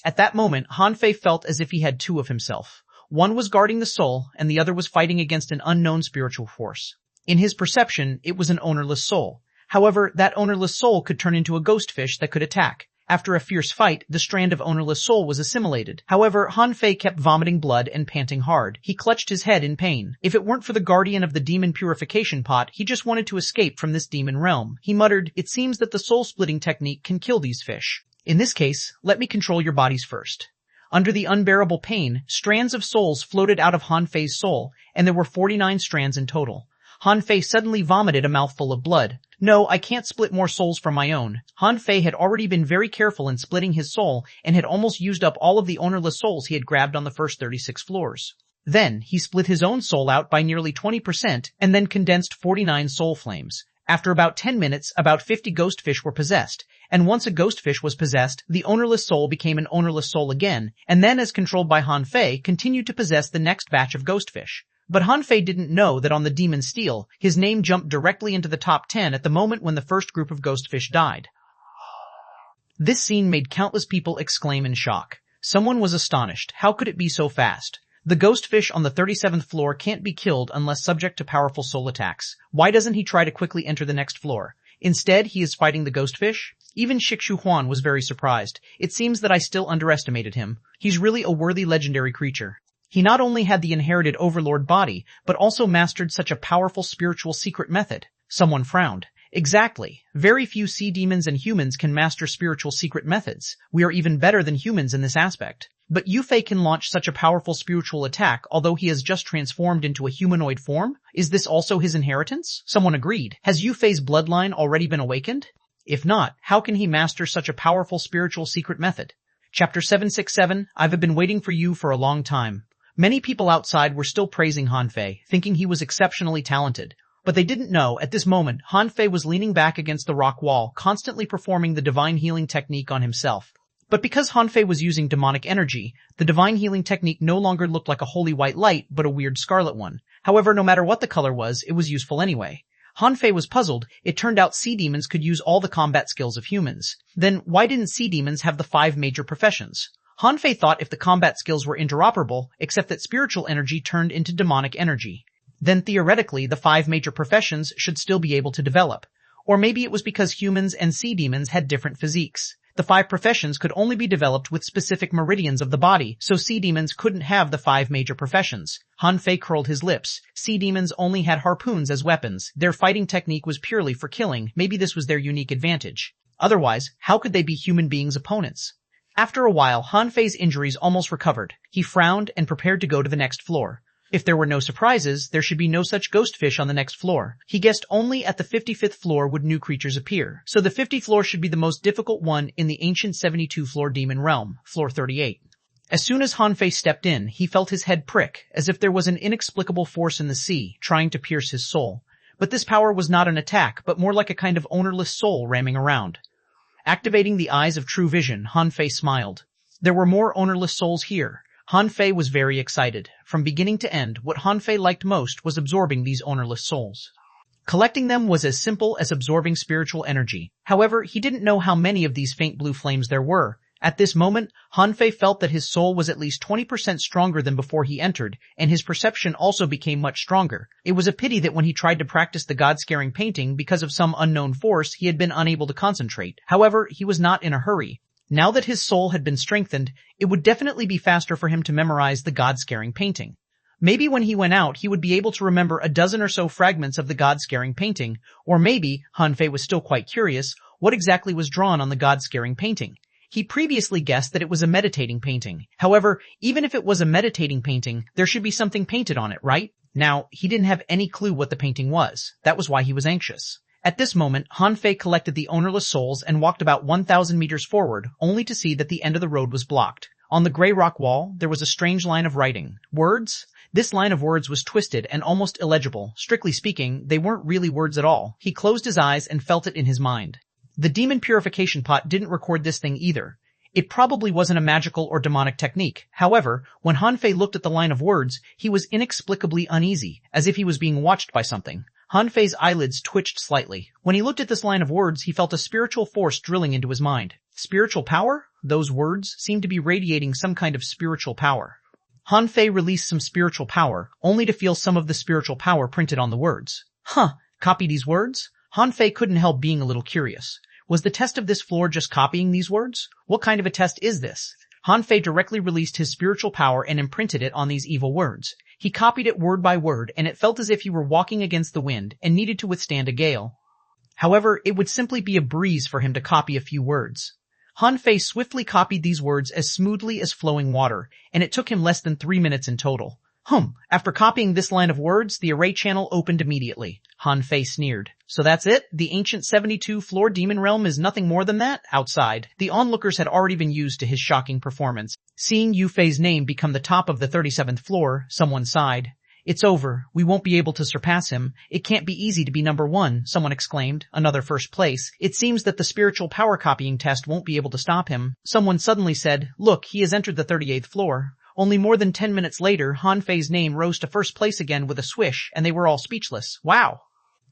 At that moment, Han Fei felt as if he had 2 of himself. One was guarding the soul, and the other was fighting against an unknown spiritual force. In his perception, it was an ownerless soul. However, that ownerless soul could turn into a ghostfish that could attack. After a fierce fight, the strand of ownerless soul was assimilated. However, Han Fei kept vomiting blood and panting hard. He clutched his head in pain. If it weren't for the guardian of the demon purification pot, he just wanted to escape from this demon realm. He muttered, "It seems that the soul-splitting technique can kill these fish. In this case, let me control your bodies first." Under the unbearable pain, strands of souls floated out of Han Fei's soul, and there were 49 strands in total. Han Fei suddenly vomited a mouthful of blood. "No, I can't split more souls from my own." Han Fei had already been very careful in splitting his soul and had almost used up all of the ownerless souls he had grabbed on the first 36 floors. Then, he split his own soul out by nearly 20% and then condensed 49 soul flames. After about 10 minutes, about 50 ghost fish were possessed, and once a ghost fish was possessed, the ownerless soul became an ownerless soul again, and then as controlled by Han Fei, continued to possess the next batch of ghost fish. But Han Fei didn't know that on the demon steel, his name jumped directly into the top 10 at the moment when the first group of ghost fish died. This scene made countless people exclaim in shock. Someone was astonished. How could it be so fast? The ghost fish on the 37th floor can't be killed unless subject to powerful soul attacks. Why doesn't he try to quickly enter the next floor? Instead, he is fighting the ghost fish? Even xuanhuan was very surprised. It seems that I still underestimated him. He's really a worthy legendary creature. He not only had the inherited overlord body, but also mastered such a powerful spiritual secret method. Someone frowned. Exactly. Very few sea demons and humans can master spiritual secret methods. We are even better than humans in this aspect. But Yufei can launch such a powerful spiritual attack, although he has just transformed into a humanoid form? Is this also his inheritance? Someone agreed. Has Yufei's bloodline already been awakened? If not, how can he master such a powerful spiritual secret method? Chapter 767, I've been waiting for you for a long time. Many people outside were still praising Han Fei, thinking he was exceptionally talented. But they didn't know, at this moment, Han Fei was leaning back against the rock wall, constantly performing the divine healing technique on himself. But because Han Fei was using demonic energy, the divine healing technique no longer looked like a holy white light, but a weird scarlet one. However, no matter what the color was, it was useful anyway. Han Fei was puzzled. It turned out sea demons could use all the combat skills of humans. Then, why didn't sea demons have the 5 major professions? Han Fei thought if the combat skills were interoperable, except that spiritual energy turned into demonic energy, then theoretically the 5 major professions should still be able to develop. Or maybe it was because humans and sea demons had different physiques. The 5 professions could only be developed with specific meridians of the body, so sea demons couldn't have the 5 major professions. Han Fei curled his lips. Sea demons only had harpoons as weapons. Their fighting technique was purely for killing. Maybe this was their unique advantage. Otherwise, how could they be human beings' opponents? After a while, Han Fei's injuries almost recovered. He frowned and prepared to go to the next floor. If there were no surprises, there should be no such ghost fish on the next floor. He guessed only at the 55th floor would new creatures appear. So the 50th floor should be the most difficult one in the ancient 72-floor demon realm, floor 38. As soon as Han Fei stepped in, he felt his head prick, as if there was an inexplicable force in the sea, trying to pierce his soul. But this power was not an attack, but more like a kind of ownerless soul ramming around. Activating the eyes of true vision, Han Fei smiled. There were more ownerless souls here. Han Fei was very excited. From beginning to end, what Han Fei liked most was absorbing these ownerless souls. Collecting them was as simple as absorbing spiritual energy. However, he didn't know how many of these faint blue flames there were. At this moment, Han Fei felt that his soul was at least 20% stronger than before he entered, and his perception also became much stronger. It was a pity that when he tried to practice the god-scaring painting, because of some unknown force, he had been unable to concentrate. However, he was not in a hurry. Now that his soul had been strengthened, it would definitely be faster for him to memorize the god-scaring painting. Maybe when he went out, he would be able to remember a dozen or so fragments of the god-scaring painting, or maybe, Han Fei was still quite curious, what exactly was drawn on the god-scaring painting. He previously guessed that it was a meditating painting. However, even if it was a meditating painting, there should be something painted on it, right? Now, he didn't have any clue what the painting was. That was why he was anxious. At this moment, Han Fei collected the ownerless souls and walked about 1,000 meters forward, only to see that the end of the road was blocked. On the gray rock wall, there was a strange line of writing. Words? This line of words was twisted and almost illegible. Strictly speaking, they weren't really words at all. He closed his eyes and felt it in his mind. The demon purification pot didn't record this thing either. It probably wasn't a magical or demonic technique. However, when Han Fei looked at the line of words, he was inexplicably uneasy, as if he was being watched by something. Han Fei's eyelids twitched slightly. When he looked at this line of words, he felt a spiritual force drilling into his mind. Spiritual power? Those words seemed to be radiating some kind of spiritual power. Han Fei released some spiritual power, only to feel some of the spiritual power printed on the words. Copy these words? Han Fei couldn't help being a little curious. Was the test of this floor just copying these words? What kind of a test is this? Han Fei directly released his spiritual power and imprinted it on these evil words. He copied it word by word, and it felt as if he were walking against the wind and needed to withstand a gale. However, it would simply be a breeze for him to copy a few words. Han Fei swiftly copied these words as smoothly as flowing water, and it took him less than 3 minutes in total. After copying this line of words, the array channel opened immediately. Han Fei sneered. So that's it? The ancient 72-floor demon realm is nothing more than that? Outside, the onlookers had already been used to his shocking performance. Seeing Yu Fei's name become the top of the 37th floor, someone sighed. It's over. We won't be able to surpass him. It can't be easy to be number 1, someone exclaimed. Another first place. It seems that the spiritual power copying test won't be able to stop him. Someone suddenly said, look, he has entered the 38th floor. Only more than 10 minutes later, Han Fei's name rose to first place again with a swish, and they were all speechless. Wow!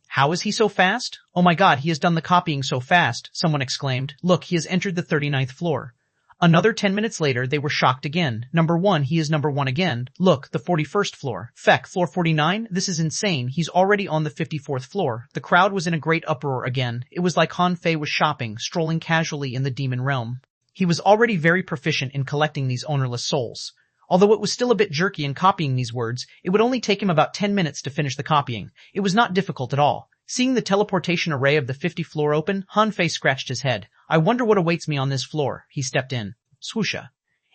How is he so fast? Oh my god, he has done the copying so fast, someone exclaimed. Look, he has entered the 39th floor. Another 10 minutes later, they were shocked again. Number 1, he is number 1 again. Look, the 41st floor. Feck, floor 49? This is insane. He's already on the 54th floor. The crowd was in a great uproar again. It was like Han Fei was shopping, strolling casually in the demon realm. He was already very proficient in collecting these ownerless souls. Although it was still a bit jerky in copying these words, it would only take him about 10 minutes to finish the copying. It was not difficult at all. Seeing the teleportation array of the 50th floor open, Han Fei scratched his head. I wonder what awaits me on this floor. He stepped in. Swoosha.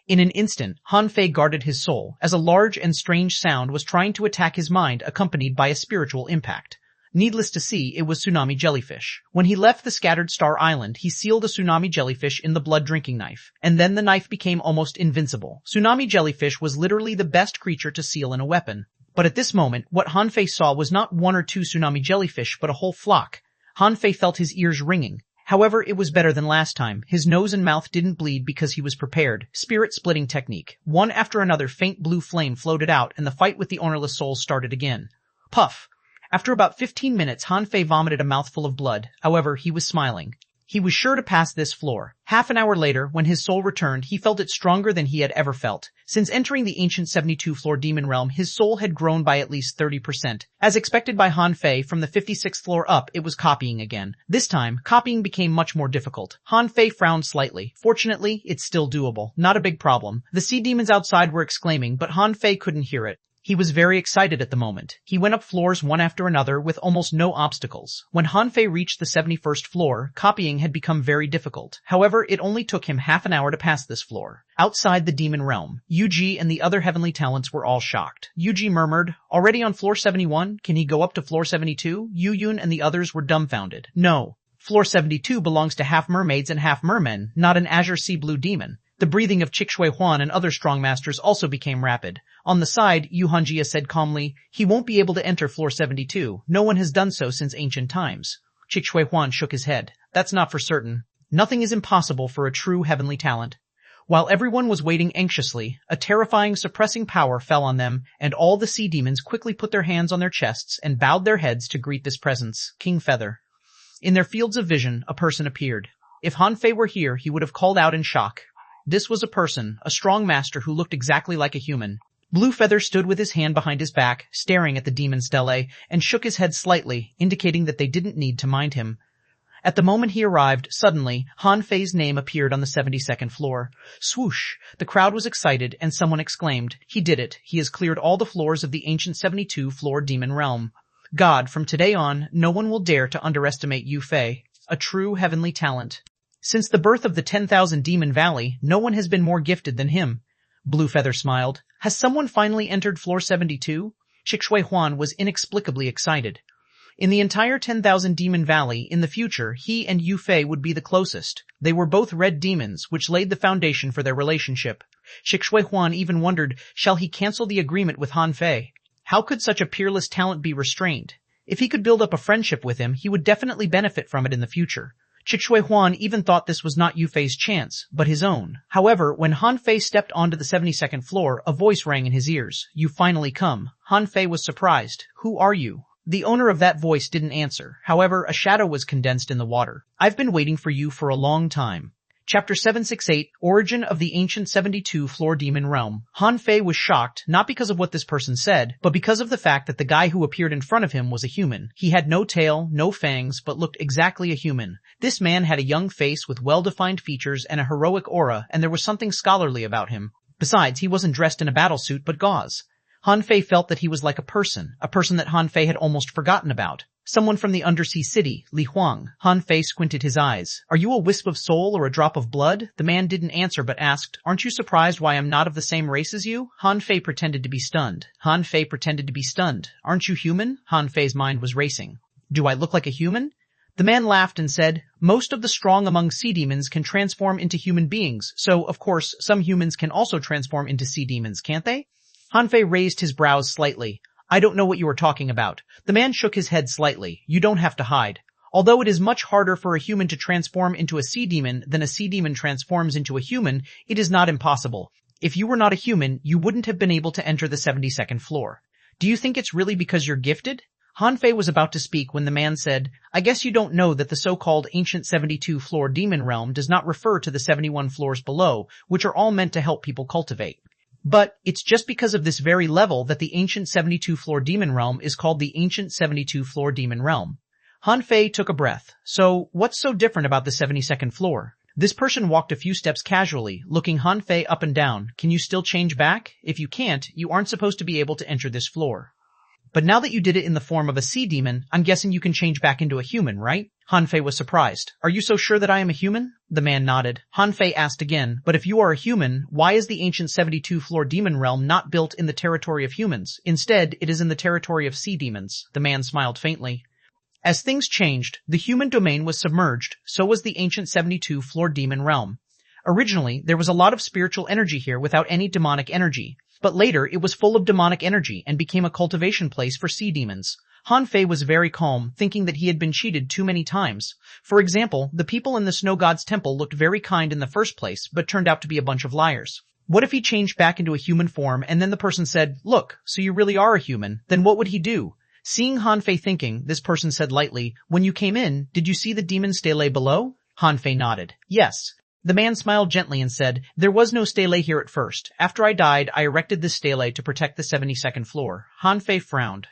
In an instant, Han Fei guarded his soul, as a large and strange sound was trying to attack his mind, accompanied by a spiritual impact. Needless to see, it was tsunami jellyfish. When he left the scattered star island, he sealed a tsunami jellyfish in the blood drinking knife, and then the knife became almost invincible. Tsunami jellyfish was literally the best creature to seal in a weapon. But at this moment, what Han Fei saw was not 1 or 2 tsunami jellyfish, but a whole flock. Han Fei felt his ears ringing. However, it was better than last time. His nose and mouth didn't bleed because he was prepared. Spirit-splitting technique. One after another faint blue flame floated out, and the fight with the ownerless souls started again. Puff! After about 15 minutes, Han Fei vomited a mouthful of blood. However, he was smiling. He was sure to pass this floor. Half an hour later, when his soul returned, he felt it stronger than he had ever felt. Since entering the ancient 72-floor demon realm, his soul had grown by at least 30%. As expected by Han Fei, from the 56th floor up, it was copying again. This time, copying became much more difficult. Han Fei frowned slightly. Fortunately, it's still doable. Not a big problem. The sea demons outside were exclaiming, but Han Fei couldn't hear it. He was very excited at the moment. He went up floors one after another with almost no obstacles. When Han Fei reached the 71st floor, copying had become very difficult. However, it only took him half an hour to pass this floor. Outside the demon realm, Yuji and the other heavenly talents were all shocked. Yuji murmured, already on floor 71? Can he go up to floor 72? Yu Yun and the others were dumbfounded. No. Floor 72 belongs to half mermaids and half mermen, not an azure sea blue demon. The breathing of xuanhuan and other strong masters also became rapid. On the side, Yu Hanjia said calmly, he won't be able to enter floor 72. No one has done so since ancient times. xuanhuan shook his head. That's not for certain. Nothing is impossible for a true heavenly talent. While everyone was waiting anxiously, a terrifying suppressing power fell on them, and all the sea demons quickly put their hands on their chests and bowed their heads to greet this presence. King Feather. In their fields of vision, a person appeared. If Han Fei were here, he would have called out in shock. This was a person, a strong master who looked exactly like a human. Blue Feather stood with his hand behind his back, staring at the demon stelae, and shook his head slightly, indicating that they didn't need to mind him. At the moment he arrived, suddenly, Han Fei's name appeared on the 72nd floor. Swoosh! The crowd was excited, and someone exclaimed, he did it. He has cleared all the floors of the ancient 72-floor demon realm. God, from today on, no one will dare to underestimate Yu Fei. A true heavenly talent. Since the birth of the 10,000 Demon Valley, no one has been more gifted than him. Blue Feather smiled. Has someone finally entered floor 72? xuanhuan was inexplicably excited. In the entire 10,000 Demon Valley, in the future, he and Yu Fei would be the closest. They were both red demons, which laid the foundation for their relationship. xuanhuan even wondered, shall he cancel the agreement with Han Fei? How could such a peerless talent be restrained? If he could build up a friendship with him, he would definitely benefit from it in the future. xuanhuan even thought this was not Yu Fei's chance, but his own. However, when Han Fei stepped onto the 72nd floor, a voice rang in his ears. You finally come. Han Fei was surprised. Who are you? The owner of that voice didn't answer. However, a shadow was condensed in the water. I've been waiting for you for a long time. Chapter 768, Origin of the Ancient 72-Floor Demon Realm. Han Fei was shocked, not because of what this person said, but because of the fact that the guy who appeared in front of him was a human. He had no tail, no fangs, but looked exactly a human. This man had a young face with well-defined features and a heroic aura, and there was something scholarly about him. Besides, he wasn't dressed in a battlesuit but gauze. Han Fei felt that he was like a person that Han Fei had almost forgotten about. Someone from the undersea city, Li Huang. Han Fei squinted his eyes. Are you a wisp of soul or a drop of blood? The man didn't answer but asked, aren't you surprised why I'm not of the same race as you? Han Fei pretended to be stunned. Aren't you human? Han Fei's mind was racing. Do I look like a human? The man laughed and said, most of the strong among sea demons can transform into human beings, so, of course, some humans can also transform into sea demons, can't they? Han Fei raised his brows slightly. I don't know what you are talking about. The man shook his head slightly. You don't have to hide. Although it is much harder for a human to transform into a sea demon than a sea demon transforms into a human, it is not impossible. If you were not a human, you wouldn't have been able to enter the 72nd floor. Do you think it's really because you're gifted? Han Fei was about to speak when the man said, I guess you don't know that the so-called ancient 72-floor demon realm does not refer to the 71 floors below, which are all meant to help people cultivate. But it's just because of this very level that the ancient 72-floor demon realm is called the ancient 72-floor demon realm. Han Fei took a breath. So, what's so different about the 72nd floor? This person walked a few steps casually, looking Han Fei up and down. Can you still change back? If you can't, you aren't supposed to be able to enter this floor. But now that you did it in the form of a sea demon, I'm guessing you can change back into a human, right? Han Fei was surprised. Are you so sure that I am a human? The man nodded. Han Fei asked again, but if you are a human, why is the ancient 72-floor demon realm not built in the territory of humans? Instead, it is in the territory of sea demons. The man smiled faintly. As things changed, the human domain was submerged, so was the ancient 72-floor demon realm. Originally, there was a lot of spiritual energy here without any demonic energy. But later, it was full of demonic energy and became a cultivation place for sea demons. Han Fei was very calm, thinking that he had been cheated too many times. For example, the people in the snow god's temple looked very kind in the first place, but turned out to be a bunch of liars. What if he changed back into a human form and then the person said, look, so you really are a human? Then what would he do? Seeing Han Fei thinking, this person said lightly, when you came in, did you see the demon stele below? Han Fei nodded. Yes. The man smiled gently and said, there was no stele here at first. After I died, I erected this stele to protect the 72nd floor. Han Fei frowned.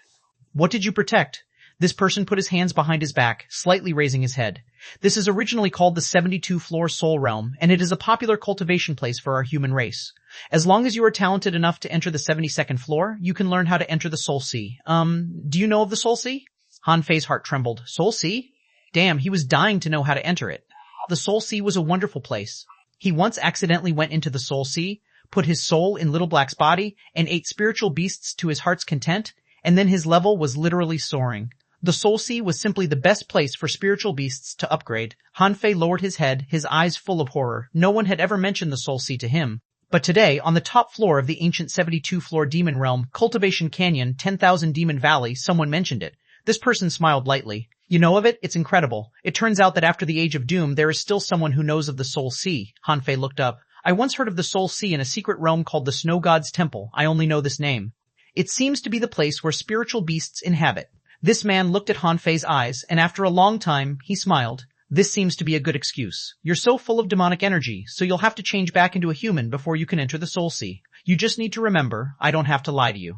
What did you protect? This person put his hands behind his back, slightly raising his head. This is originally called the 72-floor soul realm, and it is a popular cultivation place for our human race. As long as you are talented enough to enter the 72nd floor, you can learn how to enter the Soul Sea. Do you know of the Soul Sea? Han Fei's heart trembled. Soul Sea? Damn, he was dying to know how to enter it. The Soul Sea was a wonderful place. He once accidentally went into the Soul Sea, put his soul in Little Black's body, and ate spiritual beasts to his heart's content, and then his level was literally soaring. The Soul Sea was simply the best place for spiritual beasts to upgrade. Han Fei lowered his head, his eyes full of horror. No one had ever mentioned the Soul Sea to him. But today, on the top floor of the ancient 72-floor demon realm, Cultivation Canyon, 10,000 Demon Valley, someone mentioned it. This person smiled lightly. You know of it? It's incredible. It turns out that after the Age of Doom, there is still someone who knows of the Soul Sea. Han Fei looked up. I once heard of the Soul Sea in a secret realm called the Snow God's Temple. I only know this name. It seems to be the place where spiritual beasts inhabit. This man looked at Han Fei's eyes, and after a long time, he smiled. This seems to be a good excuse. You're so full of demonic energy, so you'll have to change back into a human before you can enter the Soul Sea. You just need to remember, I don't have to lie to you.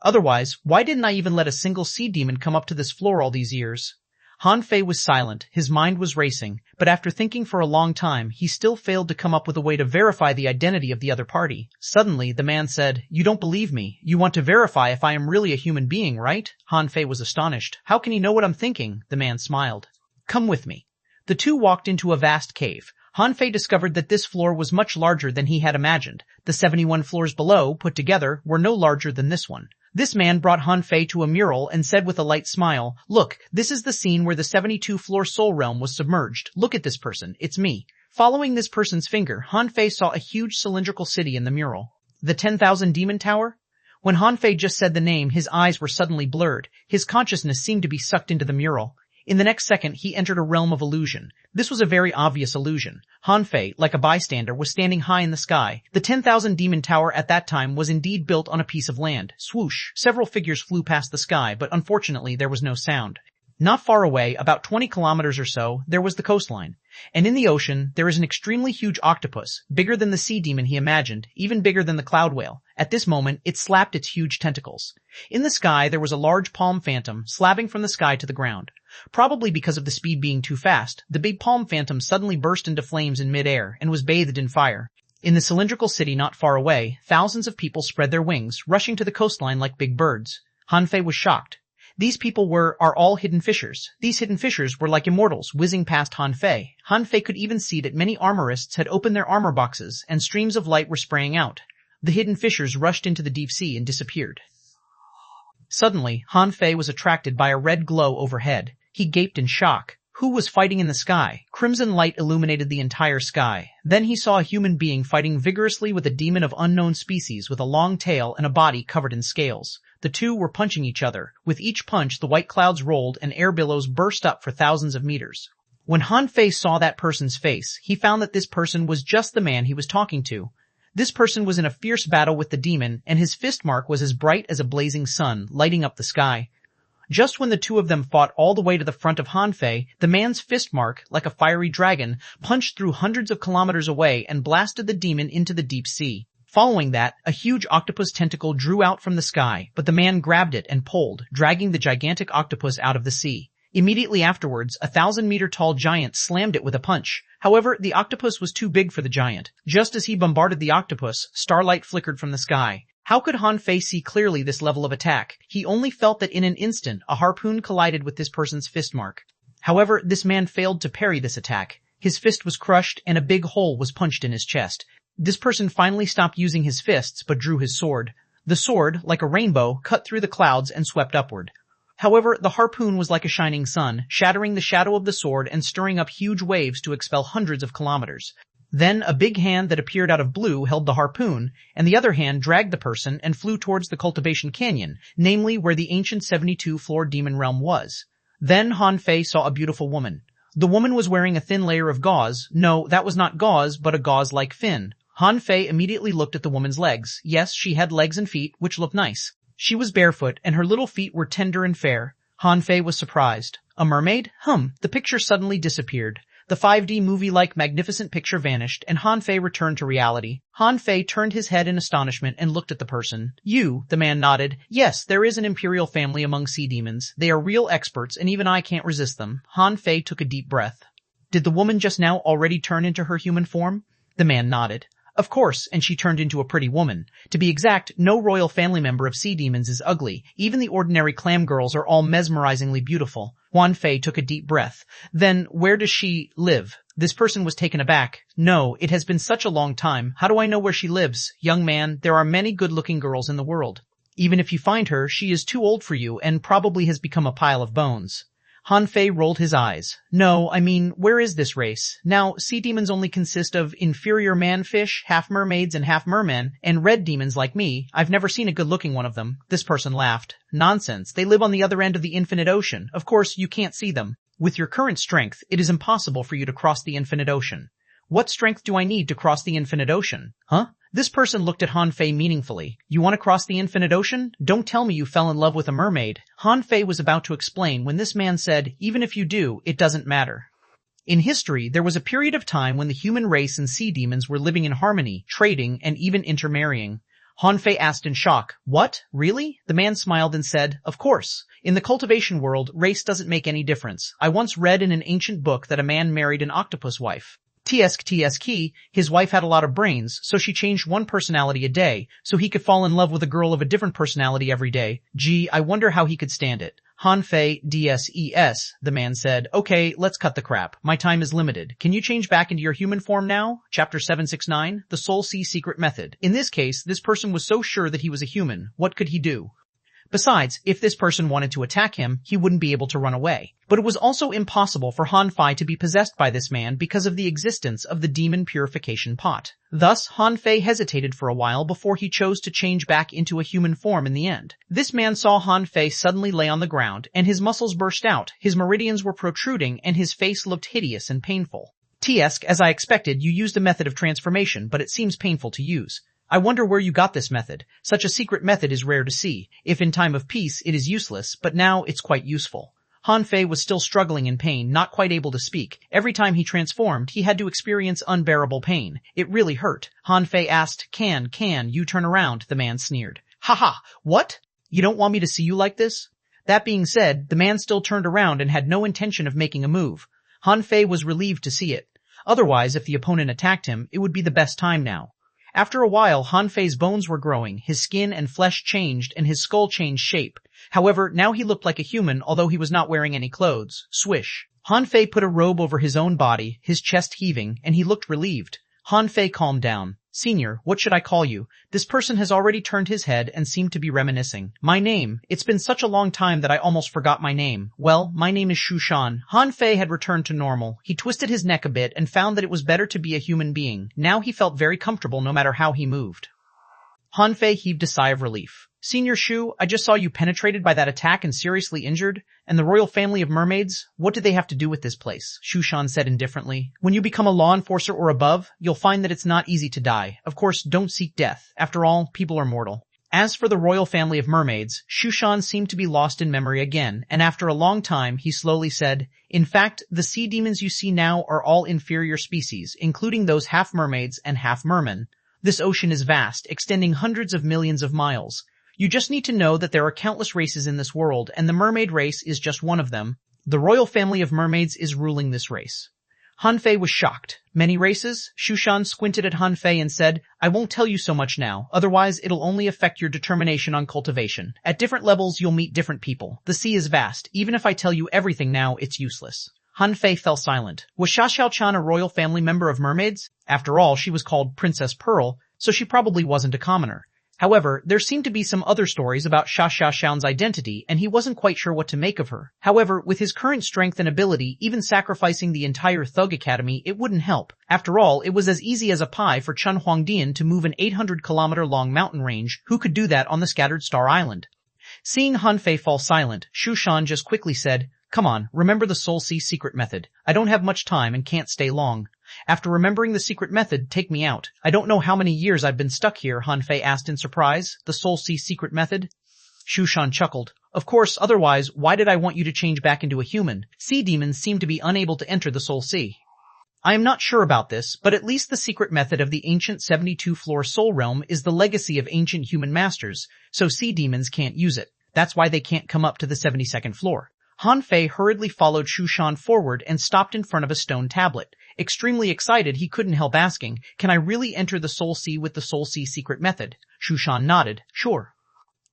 Otherwise, why didn't I even let a single sea demon come up to this floor all these years? Han Fei was silent, his mind was racing, but after thinking for a long time, he still failed to come up with a way to verify the identity of the other party. Suddenly, the man said, you don't believe me. You want to verify if I am really a human being, right? Han Fei was astonished. How can he know what I'm thinking? The man smiled. Come with me. The two walked into a vast cave. Han Fei discovered that this floor was much larger than he had imagined. The 71 floors below, put together, were no larger than this one. This man brought Han Fei to a mural and said with a light smile, look, this is the scene where the 72-floor soul realm was submerged. Look at this person. It's me. Following this person's finger, Han Fei saw a huge cylindrical city in the mural. The 10,000 Demon Tower? When Han Fei just said the name, his eyes were suddenly blurred. His consciousness seemed to be sucked into the mural. In the next second, he entered a realm of illusion. This was a very obvious illusion. Han Fei, like a bystander, was standing high in the sky. The 10,000 Demon Tower at that time was indeed built on a piece of land. Swoosh! Several figures flew past the sky, but unfortunately there was no sound. Not far away, about 20 kilometers or so, there was the coastline. And in the ocean, there is an extremely huge octopus, bigger than the sea demon he imagined, even bigger than the cloud whale. At this moment, it slapped its huge tentacles. In the sky, there was a large palm phantom slapping from the sky to the ground. Probably because of the speed being too fast, the big palm phantom suddenly burst into flames in midair and was bathed in fire. In the cylindrical city not far away, thousands of people spread their wings, rushing to the coastline like big birds. Han Fei was shocked. These people are all hidden fishers. These hidden fishers were like immortals whizzing past Han Fei. Han Fei could even see that many armorists had opened their armor boxes and streams of light were spraying out. The hidden fishers rushed into the deep sea and disappeared. Suddenly, Han Fei was attracted by a red glow overhead. He gaped in shock. Who was fighting in the sky? Crimson light illuminated the entire sky. Then he saw a human being fighting vigorously with a demon of unknown species with a long tail and a body covered in scales. The two were punching each other. With each punch, the white clouds rolled and air billows burst up for thousands of meters. When Han Fei saw that person's face, he found that this person was just the man he was talking to. This person was in a fierce battle with the demon, and his fist mark was as bright as a blazing sun, lighting up the sky. Just when the two of them fought all the way to the front of Han Fei, the man's fist mark, like a fiery dragon, punched through hundreds of kilometers away and blasted the demon into the deep sea. Following that, a huge octopus tentacle drew out from the sky, but the man grabbed it and pulled, dragging the gigantic octopus out of the sea. Immediately afterwards, a 1,000-meter-tall giant slammed it with a punch. However, the octopus was too big for the giant. Just as he bombarded the octopus, starlight flickered from the sky. How could Han Fei see clearly this level of attack? He only felt that in an instant, a harpoon collided with this person's fist mark. However, this man failed to parry this attack. His fist was crushed and a big hole was punched in his chest. This person finally stopped using his fists but drew his sword. The sword, like a rainbow, cut through the clouds and swept upward. However, the harpoon was like a shining sun, shattering the shadow of the sword and stirring up huge waves to expel hundreds of kilometers. Then a big hand that appeared out of blue held the harpoon, and the other hand dragged the person and flew towards the Cultivation Canyon, namely where the ancient 72-floor demon realm was. Then Han Fei saw a beautiful woman. The woman was wearing a thin layer of gauze. No, that was not gauze, but a gauze-like fin. Han Fei immediately looked at the woman's legs. Yes, she had legs and feet, which looked nice. She was barefoot, and her little feet were tender and fair. Han Fei was surprised. A mermaid? The picture suddenly disappeared. The 5D movie-like magnificent picture vanished, and Han Fei returned to reality. Han Fei turned his head in astonishment and looked at the person. You, the man nodded. Yes, there is an imperial family among sea demons. They are real experts, and even I can't resist them. Han Fei took a deep breath. Did the woman just now already turn into her human form? The man nodded. Of course, and she turned into a pretty woman. To be exact, no royal family member of sea demons is ugly. Even the ordinary clam girls are all mesmerizingly beautiful. Han Fei took a deep breath. Then, where does she live? This person was taken aback. No, it has been such a long time. How do I know where she lives? Young man, there are many good-looking girls in the world. Even if you find her, she is too old for you and probably has become a pile of bones. Han Fei rolled his eyes. No, I mean, where is this race? Now, sea demons only consist of inferior man-fish, half-mermaids and half-mermen, and red demons like me. I've never seen a good-looking one of them. This person laughed. Nonsense. They live on the other end of the infinite ocean. Of course, you can't see them. With your current strength, it is impossible for you to cross the infinite ocean. What strength do I need to cross the infinite ocean? This person looked at Han Fei meaningfully. You want to cross the infinite ocean? Don't tell me you fell in love with a mermaid. Han Fei was about to explain when this man said, even if you do, it doesn't matter. In history, there was a period of time when the human race and sea demons were living in harmony, trading, and even intermarrying. Han Fei asked in shock, what? Really? The man smiled and said, of course. In the cultivation world, race doesn't make any difference. I once read in an ancient book that a man married an octopus wife. TSK, his wife had a lot of brains, so she changed one personality a day, so he could fall in love with a girl of a different personality every day. Gee, I wonder how he could stand it. Han Fei, DSES, the man said, okay, let's cut the crap. My time is limited. Can you change back into your human form now? Chapter 769, The Soul Sea Secret Method. In this case, this person was so sure that he was a human. What could he do? Besides, if this person wanted to attack him, he wouldn't be able to run away. But it was also impossible for Han Fei to be possessed by this man because of the existence of the demon purification pot. Thus, Han Fei hesitated for a while before he chose to change back into a human form in the end. This man saw Han Fei suddenly lay on the ground, and his muscles burst out, his meridians were protruding, and his face looked hideous and painful. Tiesk, as I expected, you used a method of transformation, but it seems painful to use. I wonder where you got this method. Such a secret method is rare to see. If in time of peace, it is useless, but now it's quite useful. Han Fei was still struggling in pain, not quite able to speak. Every time he transformed, he had to experience unbearable pain. It really hurt. Han Fei asked, Can you turn around? The man sneered. Haha, what? You don't want me to see you like this? That being said, the man still turned around and had no intention of making a move. Han Fei was relieved to see it. Otherwise, if the opponent attacked him, it would be the best time now. After a while, Han Fei's bones were growing, his skin and flesh changed, and his skull changed shape. However, now he looked like a human, although he was not wearing any clothes. Swish. Han Fei put a robe over his own body, his chest heaving, and he looked relieved. Han Fei calmed down. Senior, what should I call you? This person has already turned his head and seemed to be reminiscing. My name. It's been such a long time that I almost forgot my name. Well, my name is xuanhuan. Han Fei had returned to normal. He twisted his neck a bit and found that it was better to be a human being. Now he felt very comfortable no matter how he moved. Han Fei heaved a sigh of relief. Senior Shu, I just saw you penetrated by that attack and seriously injured. And the royal family of mermaids? What do they have to do with this place? Xuanhuan said indifferently. When you become a law enforcer or above, you'll find that it's not easy to die. Of course, don't seek death. After all, people are mortal. As for the royal family of mermaids, Xuanhuan seemed to be lost in memory again, and after a long time, he slowly said, In fact, the sea demons you see now are all inferior species, including those half mermaids and half mermen. This ocean is vast, extending hundreds of millions of miles. You just need to know that there are countless races in this world, and the mermaid race is just one of them. The royal family of mermaids is ruling this race. Han Fei was shocked. Many races? Xuanhuan squinted at Han Fei and said, I won't tell you so much now, otherwise it'll only affect your determination on cultivation. At different levels you'll meet different people. The sea is vast. Even if I tell you everything now, it's useless. Han Fei fell silent. Was Xiaoxiaochan a royal family member of mermaids? After all, she was called Princess Pearl, so she probably wasn't a commoner. However, there seemed to be some other stories about Xiaoxiaochan's identity, and he wasn't quite sure what to make of her. However, with his current strength and ability, even sacrificing the entire Thug Academy, it wouldn't help. After all, it was as easy as a pie for Chen Huangdian to move an 800-kilometer-long mountain range. Who could do that on the Scattered Star Island? Seeing Han Fei fall silent, Xuanhuan just quickly said, Come on, remember the Soul Sea secret method. I don't have much time and can't stay long. After remembering the secret method, take me out. I don't know how many years I've been stuck here, Han Fei asked in surprise. The Soul Sea secret method? Xuanhuan chuckled. Of course, otherwise, why did I want you to change back into a human? Sea demons seem to be unable to enter the Soul Sea. I am not sure about this, but at least the secret method of the ancient 72-floor soul realm is the legacy of ancient human masters, so sea demons can't use it. That's why they can't come up to the 72nd floor. Han Fei hurriedly followed Xuanhuan forward and stopped in front of a stone tablet. Extremely excited, he couldn't help asking, Can I really enter the Soul Sea with the Soul Sea secret method? Xuanhuan nodded. Sure.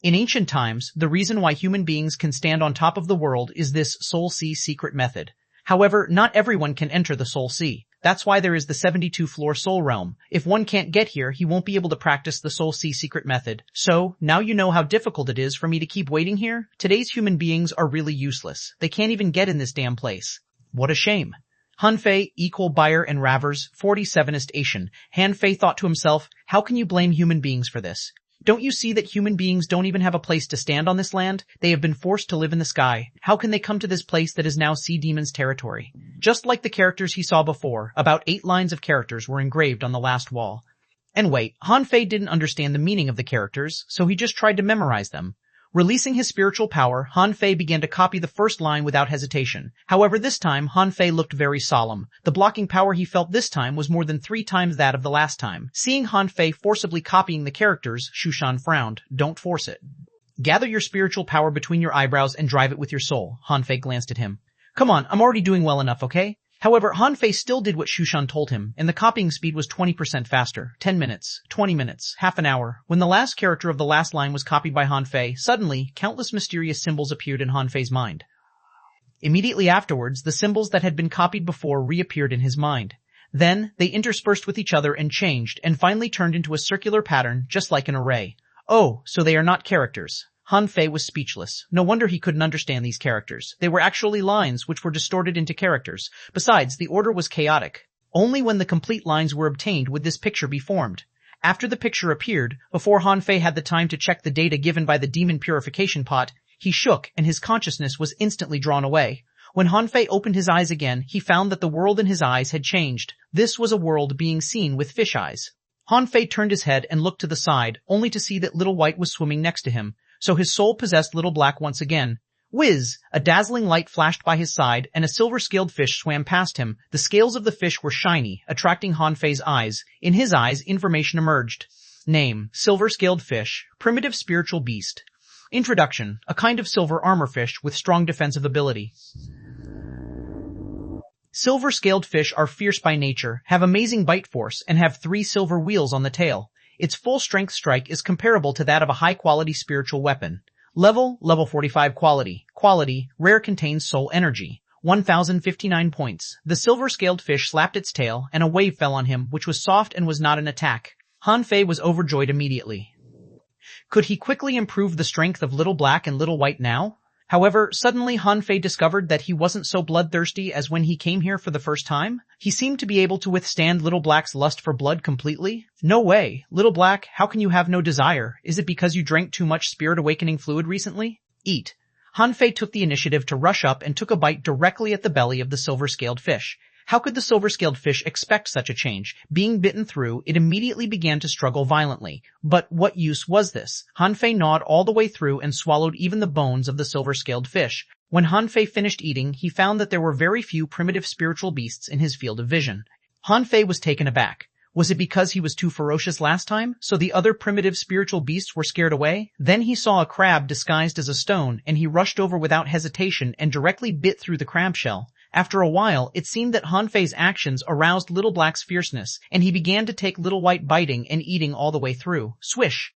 In ancient times, the reason why human beings can stand on top of the world is this Soul Sea secret method. However, not everyone can enter the Soul Sea. That's why there is the 72-floor soul realm. If one can't get here, he won't be able to practice the Soul Sea secret method. So, now you know how difficult it is for me to keep waiting here? Today's human beings are really useless. They can't even get in this damn place. What a shame. Han Fei, equal buyer and Ravers, 47ist Asian. Han Fei thought to himself, how can you blame human beings for this? Don't you see that human beings don't even have a place to stand on this land? They have been forced to live in the sky. How can they come to this place that is now sea demons' territory? Just like the characters he saw before, about 8 lines of characters were engraved on the last wall. And wait, Han Fei didn't understand the meaning of the characters, so he just tried to memorize them. Releasing his spiritual power, Han Fei began to copy the first line without hesitation. However, this time, Han Fei looked very solemn. The blocking power he felt this time was more than 3 times that of the last time. Seeing Han Fei forcibly copying the characters, Xuanhuan frowned. Don't force it. Gather your spiritual power between your eyebrows and drive it with your soul. Han Fei glanced at him. Come on, I'm already doing well enough, okay? However, Han Fei still did what Xuanhuan told him, and the copying speed was 20% faster. 10 minutes, 20 minutes, half an hour. When the last character of the last line was copied by Han Fei, suddenly, countless mysterious symbols appeared in Han Fei's mind. Immediately afterwards, the symbols that had been copied before reappeared in his mind. Then, they interspersed with each other and changed, and finally turned into a circular pattern, just like an array. Oh, so they are not characters. Han Fei was speechless. No wonder he couldn't understand these characters. They were actually lines which were distorted into characters. Besides, the order was chaotic. Only when the complete lines were obtained would this picture be formed. After the picture appeared, before Han Fei had the time to check the data given by the demon purification pot, he shook and his consciousness was instantly drawn away. When Han Fei opened his eyes again, he found that the world in his eyes had changed. This was a world being seen with fish eyes. Han Fei turned his head and looked to the side, only to see that Little White was swimming next to him. So his soul possessed Little Black once again. Whiz! A dazzling light flashed by his side, and a silver-scaled fish swam past him. The scales of the fish were shiny, attracting Han Fei's eyes. In his eyes, information emerged. Name: silver-scaled fish, primitive spiritual beast. Introduction: a kind of silver armor fish with strong defensive ability. Silver-scaled fish are fierce by nature, have amazing bite force, and have 3 silver wheels on the tail. Its full-strength strike is comparable to that of a high-quality spiritual weapon. Level 45 Quality, rare, contains soul energy. 1059 points. The silver-scaled fish slapped its tail, and a wave fell on him, which was soft and was not an attack. Han Fei was overjoyed immediately. Could he quickly improve the strength of Little Black and Little White now? However, suddenly Han Fei discovered that he wasn't so bloodthirsty as when he came here for the first time. He seemed to be able to withstand Little Black's lust for blood completely. No way. Little Black, how can you have no desire? Is it because you drank too much spirit awakening fluid recently? Eat. Han Fei took the initiative to rush up and took a bite directly at the belly of the silver-scaled fish. How could the silver-scaled fish expect such a change? Being bitten through, it immediately began to struggle violently. But what use was this? Han Fei gnawed all the way through and swallowed even the bones of the silver-scaled fish. When Han Fei finished eating, he found that there were very few primitive spiritual beasts in his field of vision. Han Fei was taken aback. Was it because he was too ferocious last time, so the other primitive spiritual beasts were scared away? Then he saw a crab disguised as a stone, and he rushed over without hesitation and directly bit through the crab shell. After a while, it seemed that Han Fei's actions aroused Little Black's fierceness, and he began to take Little White biting and eating all the way through. Swish!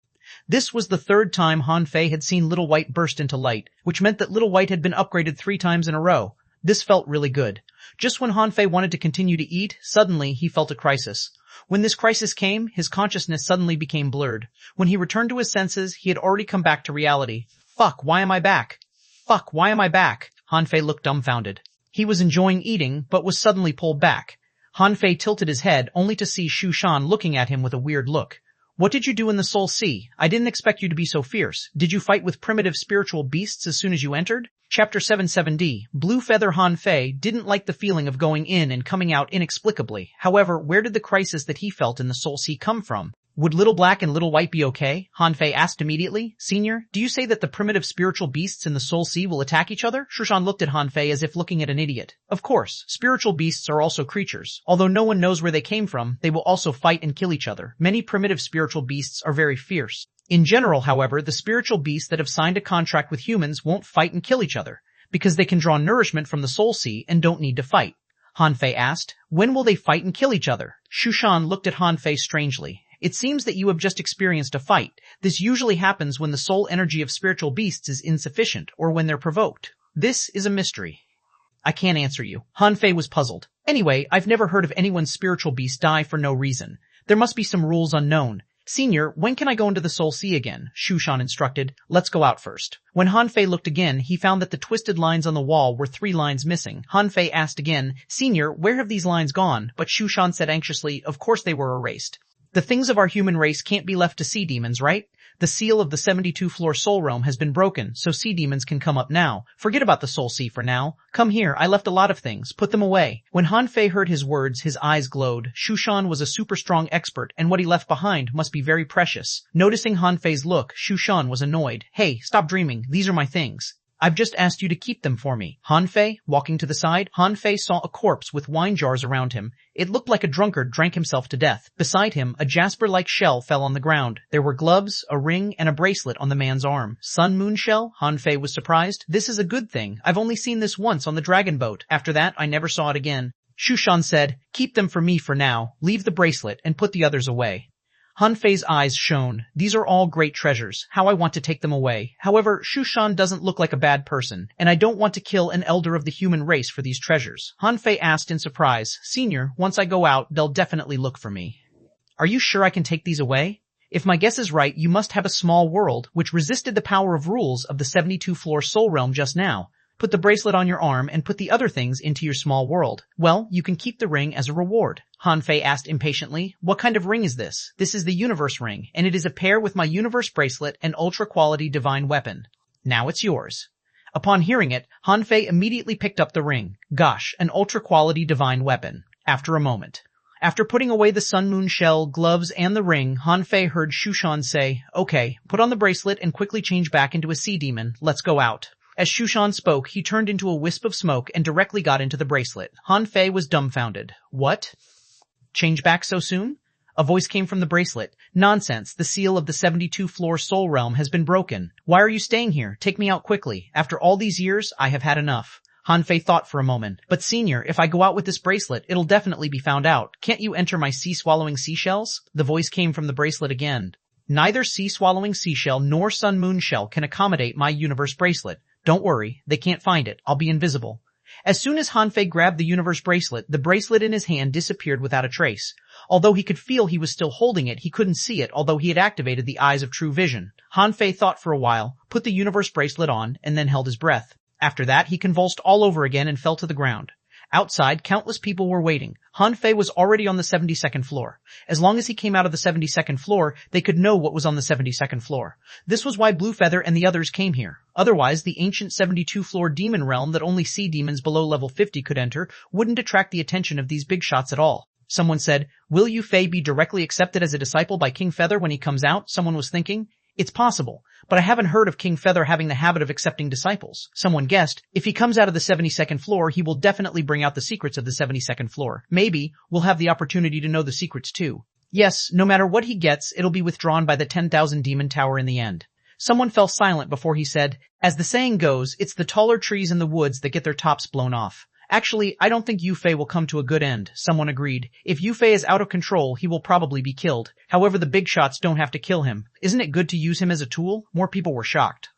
This was the 3rd time Han Fei had seen Little White burst into light, which meant that Little White had been upgraded 3 times in a row. This felt really good. Just when Han Fei wanted to continue to eat, suddenly he felt a crisis. When this crisis came, his consciousness suddenly became blurred. When he returned to his senses, he had already come back to reality. Fuck, why am I back? Fuck, why am I back? Han Fei looked dumbfounded. He was enjoying eating, but was suddenly pulled back. Han Fei tilted his head, only to see xuanhuan looking at him with a weird look. What did you do in the Soul Sea? I didn't expect you to be so fierce. Did you fight with primitive spiritual beasts as soon as you entered? Chapter 77D. Blue Feather Han Fei didn't like the feeling of going in and coming out inexplicably. However, where did the crisis that he felt in the Soul Sea come from? Would Little Black and Little White be okay? Han Fei asked immediately. Senior, do you say that the primitive spiritual beasts in the Soul Sea will attack each other? xuanhuan looked at Han Fei as if looking at an idiot. Of course, spiritual beasts are also creatures. Although no one knows where they came from, they will also fight and kill each other. Many primitive spiritual beasts are very fierce. In general, however, the spiritual beasts that have signed a contract with humans won't fight and kill each other, because they can draw nourishment from the Soul Sea and don't need to fight. Han Fei asked. When will they fight and kill each other? xuanhuan looked at Han Fei strangely. It seems that you have just experienced a fight. This usually happens when the soul energy of spiritual beasts is insufficient, or when they're provoked. This is a mystery. I can't answer you. Han Fei was puzzled. Anyway, I've never heard of anyone's spiritual beast die for no reason. There must be some rules unknown. Senior, when can I go into the Soul Sea again? xuanhuan instructed. Let's go out first. When Han Fei looked again, he found that the twisted lines on the wall were 3 lines missing. Han Fei asked again, Senior, where have these lines gone? But xuanhuan said anxiously, of course they were erased. The things of our human race can't be left to sea demons, right? The seal of the 72-floor soul realm has been broken, so sea demons can come up now. Forget about the Soul Sea for now. Come here, I left a lot of things. Put them away. When Han Fei heard his words, his eyes glowed. xuanhuan was a super strong expert, and what he left behind must be very precious. Noticing Han Fei's look, xuanhuan was annoyed. Hey, stop dreaming. These are my things. I've just asked you to keep them for me. Han Fei, walking to the side, Han Fei saw a corpse with wine jars around him. It looked like a drunkard drank himself to death. Beside him, a jasper-like shell fell on the ground. There were gloves, a ring, and a bracelet on the man's arm. Sun Moon Shell? Han Fei was surprised. This is a good thing. I've only seen this once on the dragon boat. After that, I never saw it again. xuanhuan said, keep them for me for now. Leave the bracelet and put the others away. Han Fei's eyes shone. These are all great treasures. How I want to take them away. However, xuanhuan doesn't look like a bad person, and I don't want to kill an elder of the human race for these treasures. Han Fei asked in surprise, Senior, once I go out, they'll definitely look for me. Are you sure I can take these away? If my guess is right, you must have a small world, which resisted the power of rules of the 72-floor soul realm just now. Put the bracelet on your arm and put the other things into your small world. Well, you can keep the ring as a reward. Han Fei asked impatiently, what kind of ring is this? This is the universe ring, and it is a pair with my universe bracelet and ultra-quality divine weapon. Now it's yours. Upon hearing it, Han Fei immediately picked up the ring. Gosh, an ultra-quality divine weapon. After a moment. After putting away the Sun Moon Shell, gloves, and the ring, Han Fei heard xuanhuan say, okay, put on the bracelet and quickly change back into a sea demon. Let's go out. As Xuanhuan spoke, he turned into a wisp of smoke and directly got into the bracelet. Han Fei was dumbfounded. What? Change back so soon? A voice came from the bracelet. Nonsense, the seal of the 72-floor soul realm has been broken. Why are you staying here? Take me out quickly. After all these years, I have had enough. Han Fei thought for a moment. But senior, if I go out with this bracelet, it'll definitely be found out. Can't you enter my sea-swallowing seashells? The voice came from the bracelet again. Neither sea-swallowing seashell nor sun-moon shell can accommodate my universe bracelet. Don't worry, they can't find it. I'll be invisible. As soon as Han Fei grabbed the universe bracelet, the bracelet in his hand disappeared without a trace. Although he could feel he was still holding it, he couldn't see it, although he had activated the eyes of true vision. Han Fei thought for a while, put the universe bracelet on, and then held his breath. After that, he convulsed all over again and fell to the ground. Outside, countless people were waiting. Han Fei was already on the 72nd floor. As long as he came out of the 72nd floor, they could know what was on the 72nd floor. This was why Blue Feather and the others came here. Otherwise, the ancient 72-floor demon realm that only sea demons below level 50 could enter wouldn't attract the attention of these big shots at all. Someone said, "Will Yu Fei be directly accepted as a disciple by King Feather when he comes out?" Someone was thinking. It's possible, but I haven't heard of King Feather having the habit of accepting disciples. Someone guessed, if he comes out of the 72nd floor, he will definitely bring out the secrets of the 72nd floor. Maybe we'll have the opportunity to know the secrets too. Yes, no matter what he gets, it'll be withdrawn by the 10,000 Demon Tower in the end. Someone fell silent before he said, as the saying goes, it's the taller trees in the woods that get their tops blown off. Actually, I don't think Yu Fei will come to a good end, someone agreed. If Yu Fei is out of control, he will probably be killed. However, the big shots don't have to kill him. Isn't it good to use him as a tool? More people were shocked.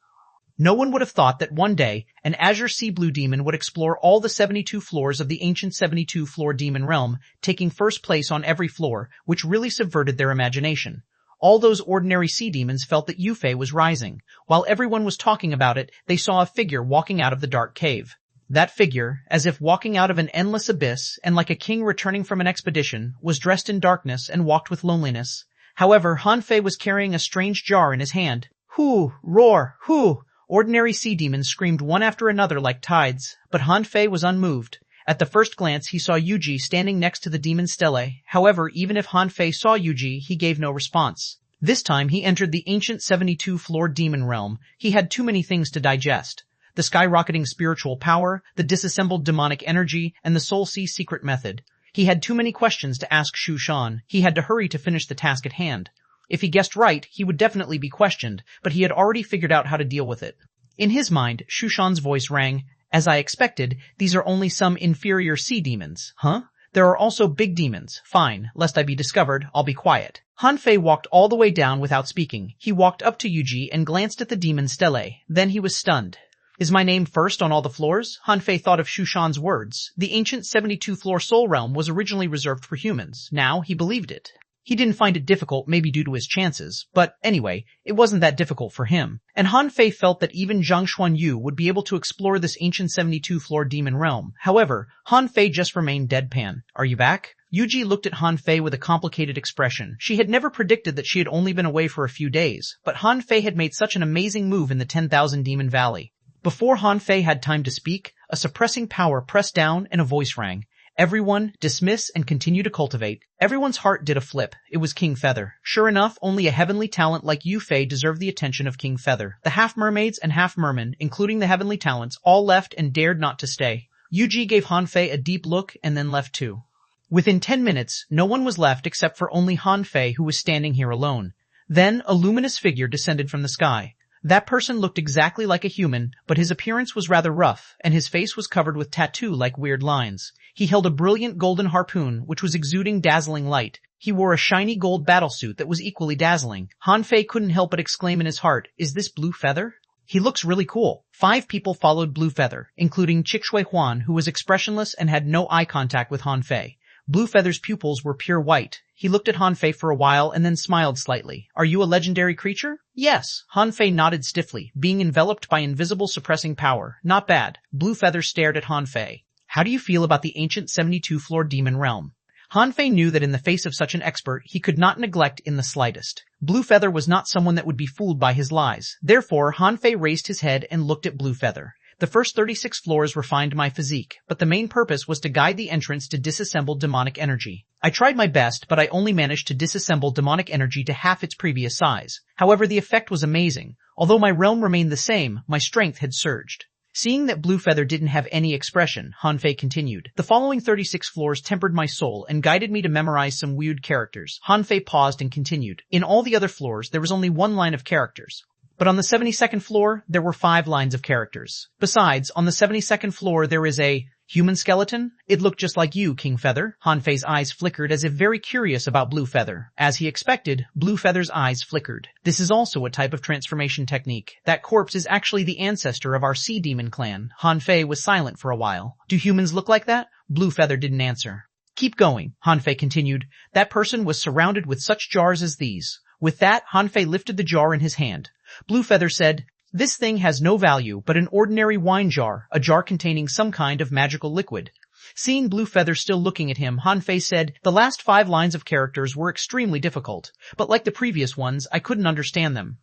No one would have thought that one day, an azure sea blue demon would explore all the 72 floors of the ancient 72-floor demon realm, taking first place on every floor, which really subverted their imagination. All those ordinary sea demons felt that Yu Fei was rising. While everyone was talking about it, they saw a figure walking out of the dark cave. That figure, as if walking out of an endless abyss and like a king returning from an expedition, was dressed in darkness and walked with loneliness. However, Han Fei was carrying a strange jar in his hand. Hoo! Roar! Hoo! Ordinary sea demons screamed one after another like tides, but Han Fei was unmoved. At the first glance, he saw Yuji standing next to the demon stele. However, even if Han Fei saw Yuji, he gave no response. This time, he entered the ancient 72-floor demon realm. He had too many things to digest. The skyrocketing spiritual power, the disassembled demonic energy, and the Soul Sea secret method. He had too many questions to ask Xuanhuan. He had to hurry to finish the task at hand. If he guessed right, he would definitely be questioned, but he had already figured out how to deal with it. In his mind, Xuanhuan's voice rang, as I expected, these are only some inferior sea demons. Huh? There are also big demons. Fine, lest I be discovered, I'll be quiet. Han Fei walked all the way down without speaking. He walked up to Yuji and glanced at the demon stele. Then he was stunned. Is my name first on all the floors? Han Fei thought of Xuanhuan's words. The ancient 72-floor soul realm was originally reserved for humans. Now he believed it. He didn't find it difficult, maybe due to his chances, but anyway, it wasn't that difficult for him. And Han Fei felt that even Zhang Xuanyu would be able to explore this ancient 72-floor demon realm. However, Han Fei just remained deadpan. Are you back? Yuji looked at Han Fei with a complicated expression. She had never predicted that she had only been away for a few days, but Han Fei had made such an amazing move in the 10,000 Demon Valley. Before Han Fei had time to speak, a suppressing power pressed down and a voice rang. Everyone, dismiss and continue to cultivate. Everyone's heart did a flip. It was King Feather. Sure enough, only a heavenly talent like Yu Fei deserved the attention of King Feather. The half-mermaids and half-mermen, including the heavenly talents, all left and dared not to stay. Yuji gave Han Fei a deep look and then left too. Within 10 minutes, no one was left except for only Han Fei, who was standing here alone. Then, a luminous figure descended from the sky. That person looked exactly like a human, but his appearance was rather rough, and his face was covered with tattoo-like weird lines. He held a brilliant golden harpoon, which was exuding dazzling light. He wore a shiny gold battlesuit that was equally dazzling. Han Fei couldn't help but exclaim in his heart, "Is this Blue Feather? He looks really cool." 5 people followed Blue Feather, including xuanhuan, who was expressionless and had no eye contact with Han Fei. Blue Feather's pupils were pure white. He looked at Han Fei for a while and then smiled slightly. "Are you a legendary creature?" "Yes." Han Fei nodded stiffly, being enveloped by invisible suppressing power. "Not bad." Blue Feather stared at Han Fei. "How do you feel about the ancient 72-floor demon realm?" Han Fei knew that in the face of such an expert, he could not neglect in the slightest. Blue Feather was not someone that would be fooled by his lies. Therefore, Han Fei raised his head and looked at Blue Feather. The first 36 floors refined my physique, but the main purpose was to guide the entrance to disassembled demonic energy. I tried my best, but I only managed to disassemble demonic energy to half its previous size. However, the effect was amazing. Although my realm remained the same, my strength had surged. Seeing that Bluefeather didn't have any expression, Hanfei continued. The following 36 floors tempered my soul and guided me to memorize some weird characters. Hanfei paused and continued. In all the other floors, there was only one line of characters. But on the 72nd floor, there were 5 lines of characters. Besides, on the 72nd floor, there is a human skeleton. It looked just like you, King Feather. Hanfei's eyes flickered as if very curious about Bluefeather. As he expected, Bluefeather's eyes flickered. This is also a type of transformation technique. That corpse is actually the ancestor of our sea demon clan. Hanfei was silent for a while. Do humans look like that? Bluefeather didn't answer. Keep going, Hanfei continued. That person was surrounded with such jars as these. With that, Hanfei lifted the jar in his hand. Bluefeather said, "This thing has no value but an ordinary wine jar, a jar containing some kind of magical liquid." Seeing Bluefeather still looking at him, Hanfei said, "The last 5 lines of characters were extremely difficult, but like the previous ones, I couldn't understand them.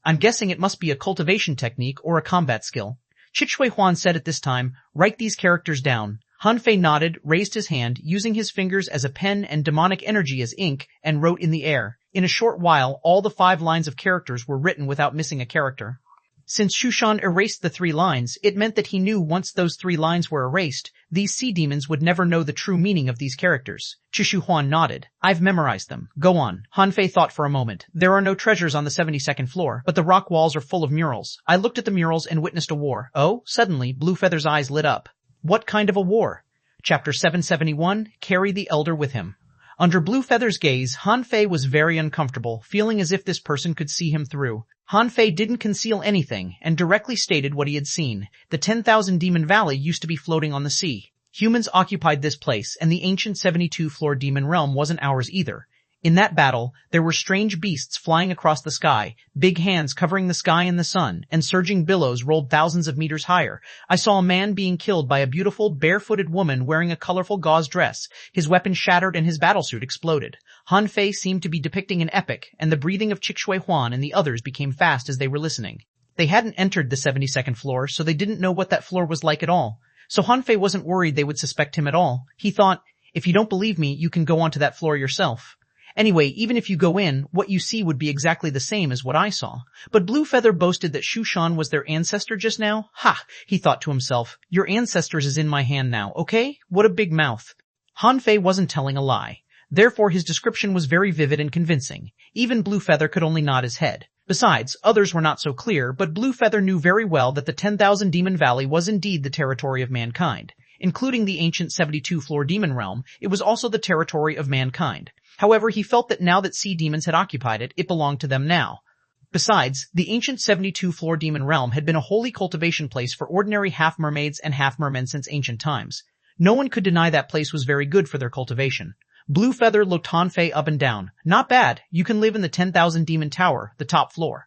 I'm guessing it must be a cultivation technique or a combat skill." xuanhuan said at this time, "Write these characters down." Hanfei nodded, raised his hand, using his fingers as a pen and demonic energy as ink, and wrote in the air. In a short while, all the 5 lines of characters were written without missing a character. Since Shushan erased the 3 lines, it meant that he knew once those 3 lines were erased, these sea demons would never know the true meaning of these characters. xuanhuan nodded. "I've memorized them. Go on." Hanfei thought for a moment. "There are no treasures on the 72nd floor, but the rock walls are full of murals. I looked at the murals and witnessed a war." Oh, suddenly, Bluefeather's eyes lit up. "What kind of a war?" Chapter 771, Carry the Elder with Him. Under Bluefeather's gaze, Hanfei was very uncomfortable, feeling as if this person could see him through. Hanfei didn't conceal anything, and directly stated what he had seen. The 10,000 Demon Valley used to be floating on the sea. Humans occupied this place, and the ancient 72-floor demon realm wasn't ours either. In that battle, there were strange beasts flying across the sky, big hands covering the sky and the sun, and surging billows rolled thousands of meters higher. I saw a man being killed by a beautiful, barefooted woman wearing a colorful gauze dress. His weapon shattered and his battlesuit exploded. Hanfei seemed to be depicting an epic, and the breathing of xuanhuan and the others became fast as they were listening. They hadn't entered the 72nd floor, so they didn't know what that floor was like at all. So Hanfei wasn't worried they would suspect him at all. He thought, if you don't believe me, you can go onto that floor yourself. Anyway, even if you go in, what you see would be exactly the same as what I saw. But Bluefeather boasted that Shushan was their ancestor just now. Ha! He thought to himself, your ancestors is in my hand now, okay? What a big mouth. Hanfei wasn't telling a lie. Therefore his description was very vivid and convincing. Even Bluefeather could only nod his head. Besides, others were not so clear, but Bluefeather knew very well that the 10,000 Demon Valley was indeed the territory of mankind. Including the ancient 72-floor demon realm, it was also the territory of mankind. However, he felt that now that sea demons had occupied it, it belonged to them now. Besides, the ancient 72-floor demon realm had been a holy cultivation place for ordinary half-mermaids and half-mermen since ancient times. No one could deny that place was very good for their cultivation. Bluefeather looked Hanfei up and down. Not bad. You can live in the 10,000 Demon Tower, the top floor.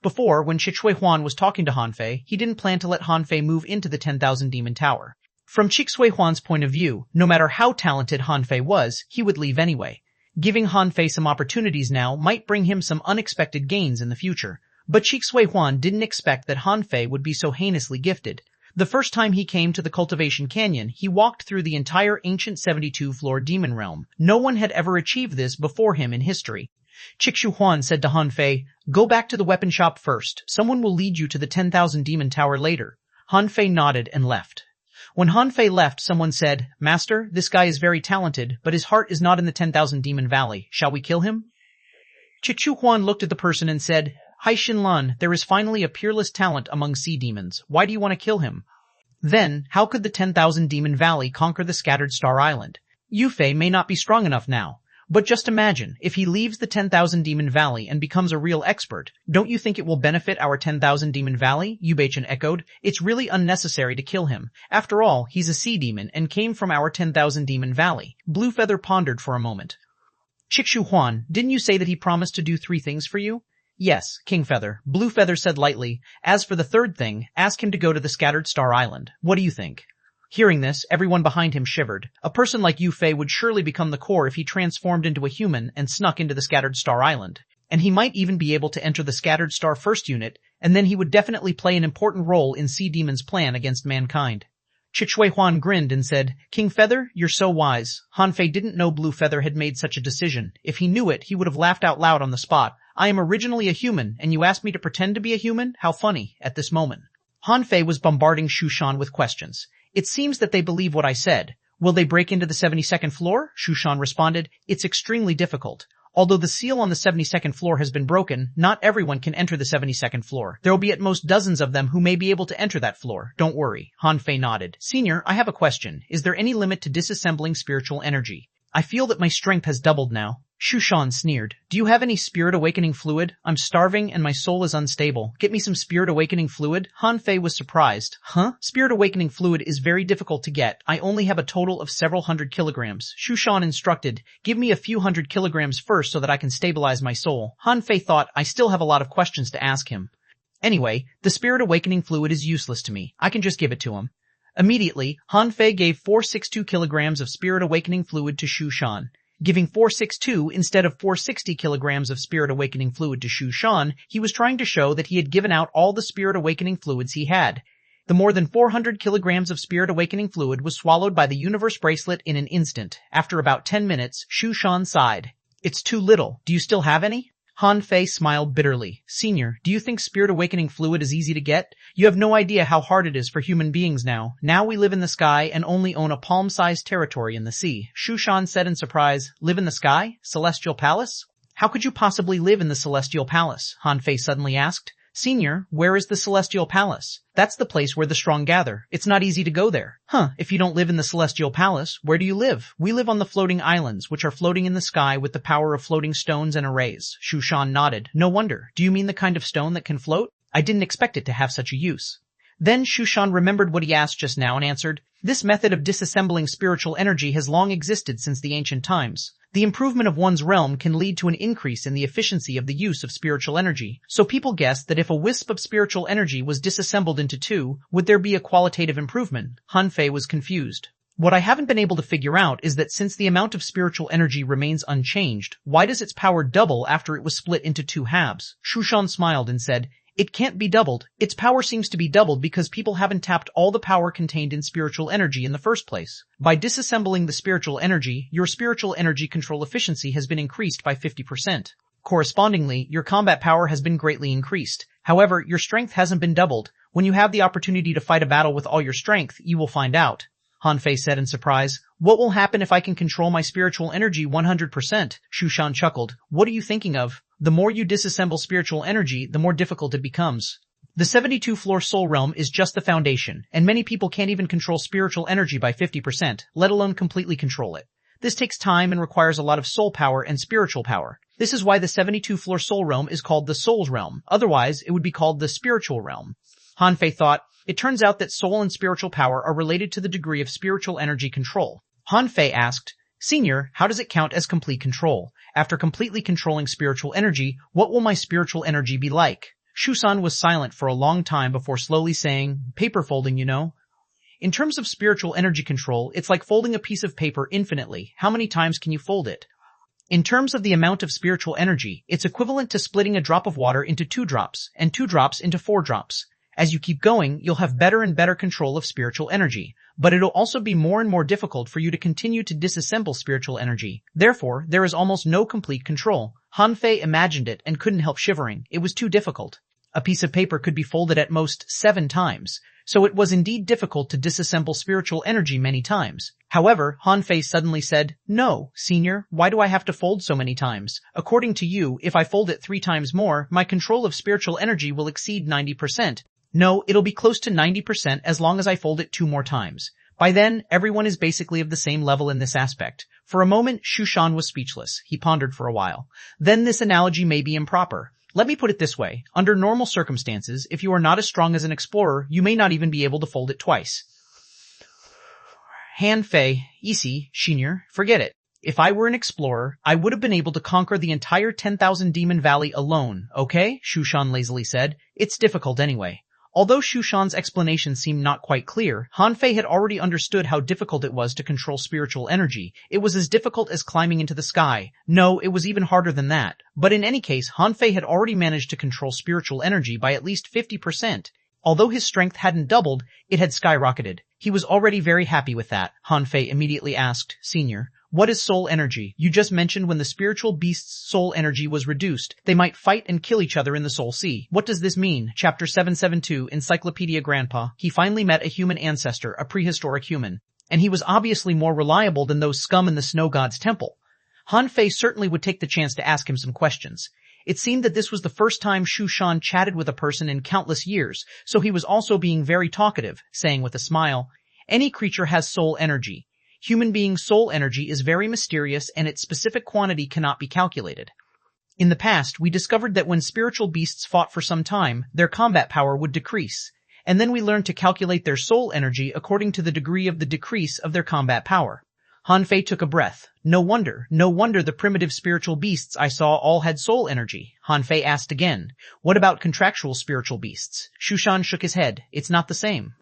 Before, when xuanhuan was talking to Hanfei, he didn't plan to let Hanfei move into the 10,000 Demon Tower. From xuanhuan's point of view, no matter how talented Hanfei was, he would leave anyway. Giving Hanfei some opportunities now might bring him some unexpected gains in the future. But xuanhuan didn't expect that Hanfei would be so heinously gifted. The first time he came to the Cultivation Canyon, he walked through the entire ancient 72-floor demon realm. No one had ever achieved this before him in history. xuanhuan said to Hanfei, "Go back to the weapon shop first. Someone will lead you to the 10,000 Demon Tower later." Hanfei nodded and left. When Hanfei left, someone said, "Master, this guy is very talented, but his heart is not in the 10,000 Demon Valley. Shall we kill him?" xuanhuan looked at the person and said, "Hai Xinlan, there is finally a peerless talent among sea demons. Why do you want to kill him?" Then, how could the 10,000 Demon Valley conquer the scattered Star Island? Yufei may not be strong enough now. But just imagine, if he leaves the 10,000 Demon Valley and becomes a real expert, don't you think it will benefit our 10,000 Demon Valley? Yubeichen echoed. It's really unnecessary to kill him. After all, he's a sea demon and came from our 10,000 Demon Valley. Bluefeather pondered for a moment. xuanhuan, didn't you say that he promised to do 3 things for you? Yes, Kingfeather. Bluefeather said lightly. As for the third thing, ask him to go to the scattered Star Island. What do you think? Hearing this, everyone behind him shivered. A person like Yufei would surely become the core if he transformed into a human and snuck into the scattered Star Island. And he might even be able to enter the Scattered Star First Unit, and then he would definitely play an important role in Sea Demon's plan against mankind. Xuanhuan grinned and said, King Feather, you're so wise. Han Fei didn't know Blue Feather had made such a decision. If he knew it, he would have laughed out loud on the spot. I am originally a human, and you asked me to pretend to be a human? How funny, at this moment. Han Fei was bombarding Shushan with questions. It seems that they believe what I said. Will they break into the 72nd floor? Shushan responded, It's extremely difficult. Although the seal on the 72nd floor has been broken, not everyone can enter the 72nd floor. There will be at most dozens of them who may be able to enter that floor. Don't worry. Han Fei nodded. Senior, I have a question. Is there any limit to disassembling spiritual energy? I feel that my strength has doubled now. Shushan sneered. Do you have any spirit awakening fluid? I'm starving and my soul is unstable. Get me some spirit awakening fluid? Han Fei was surprised. Huh? Spirit awakening fluid is very difficult to get. I only have a total of several hundred kilograms. Shushan instructed. Give me a few hundred kilograms first so that I can stabilize my soul. Han Fei thought, I still have a lot of questions to ask him. Anyway, the spirit awakening fluid is useless to me. I can just give it to him. Immediately, Han Fei gave 462 kilograms of spirit awakening fluid to Shushan. Giving 462 instead of 460 kilograms of spirit awakening fluid to Shushan, he was trying to show that he had given out all the spirit awakening fluids he had. The more than 400 kilograms of spirit awakening fluid was swallowed by the universe bracelet in an instant. After about 10 minutes, Shushan sighed. It's too little. Do you still have any? Han Fei smiled bitterly. Senior, do you think spirit awakening fluid is easy to get? You have no idea how hard it is for human beings now. Now we live in the sky and only own a palm-sized territory in the sea. Shushan said in surprise, Live in the sky? Celestial Palace? How could you possibly live in the Celestial Palace? Han Fei suddenly asked. Senior, where is the Celestial Palace? That's the place where the strong gather. It's not easy to go there. If you don't live in the Celestial Palace, where do you live? We live on the floating islands, which are floating in the sky with the power of floating stones and arrays. Shushan nodded. No wonder. Do you mean the kind of stone that can float? I didn't expect it to have such a use. Then Shushan remembered what he asked just now and answered, This method of disassembling spiritual energy has long existed since the ancient times. The improvement of one's realm can lead to an increase in the efficiency of the use of spiritual energy. So people guessed that if a wisp of spiritual energy was disassembled into two, would there be a qualitative improvement? Han Fei was confused. What I haven't been able to figure out is that since the amount of spiritual energy remains unchanged, why does its power double after it was split into two halves? Shushan smiled and said, It can't be doubled. Its power seems to be doubled because people haven't tapped all the power contained in spiritual energy in the first place. By disassembling the spiritual energy, your spiritual energy control efficiency has been increased by 50%. Correspondingly, your combat power has been greatly increased. However, your strength hasn't been doubled. When you have the opportunity to fight a battle with all your strength, you will find out. Han Fei said in surprise. What will happen if I can control my spiritual energy 100%? Shushan chuckled. What are you thinking of? The more you disassemble spiritual energy, the more difficult it becomes. The 72-floor soul realm is just the foundation, and many people can't even control spiritual energy by 50%, let alone completely control it. This takes time and requires a lot of soul power and spiritual power. This is why the 72-floor soul realm is called the soul's realm. Otherwise, it would be called the spiritual realm. Han Fei thought, it turns out that soul and spiritual power are related to the degree of spiritual energy control. Han Fei asked, Senior, how does it count as complete control? After completely controlling spiritual energy, what will my spiritual energy be like? Shushan was silent for a long time before slowly saying, Paper folding, you know. In terms of spiritual energy control, it's like folding a piece of paper infinitely. How many times can you fold it? In terms of the amount of spiritual energy, it's equivalent to splitting a drop of water into 2 drops, and 2 drops into 4 drops. As you keep going, you'll have better and better control of spiritual energy, but it'll also be more and more difficult for you to continue to disassemble spiritual energy. Therefore, there is almost no complete control. Han Fei imagined it and couldn't help shivering. It was too difficult. A piece of paper could be folded at most 7 times, so it was indeed difficult to disassemble spiritual energy many times. However, Han Fei suddenly said, No, Senior, why do I have to fold so many times? According to you, if I fold it 3 times more, my control of spiritual energy will exceed 90%. No, it'll be close to 90% as long as I fold it 2 more times. By then, everyone is basically of the same level in this aspect. For a moment, Shushan was speechless. He pondered for a while. Then this analogy may be improper. Let me put it this way. Under normal circumstances, if you are not as strong as an explorer, you may not even be able to fold it twice. Han Fei, Isi, Senior, forget it. If I were an explorer, I would have been able to conquer the entire 10,000 Demon Valley alone, okay? Shushan lazily said. It's difficult anyway. Although Shushan's explanation seemed not quite clear, Han Fei had already understood how difficult it was to control spiritual energy. It was as difficult as climbing into the sky. No, it was even harder than that. But in any case, Han Fei had already managed to control spiritual energy by at least 50%. Although his strength hadn't doubled, it had skyrocketed. He was already very happy with that. Han Fei immediately asked, Senior, what is soul energy? You just mentioned when the spiritual beast's soul energy was reduced, they might fight and kill each other in the Soul Sea. What does this mean? Chapter 772, Encyclopedia Grandpa. He finally met a human ancestor, a prehistoric human. And he was obviously more reliable than those scum in the Snow God's temple. Han Fei certainly would take the chance to ask him some questions. It seemed that this was the first time Shushan chatted with a person in countless years, so he was also being very talkative, saying with a smile, any creature has soul energy. Human being soul energy is very mysterious and its specific quantity cannot be calculated. In the past, we discovered that when spiritual beasts fought for some time, their combat power would decrease. And then we learned to calculate their soul energy according to the degree of the decrease of their combat power. Han Fei took a breath. No wonder the primitive spiritual beasts I saw all had soul energy. Han Fei asked again, what about contractual spiritual beasts? Shushan shook his head. It's not the same.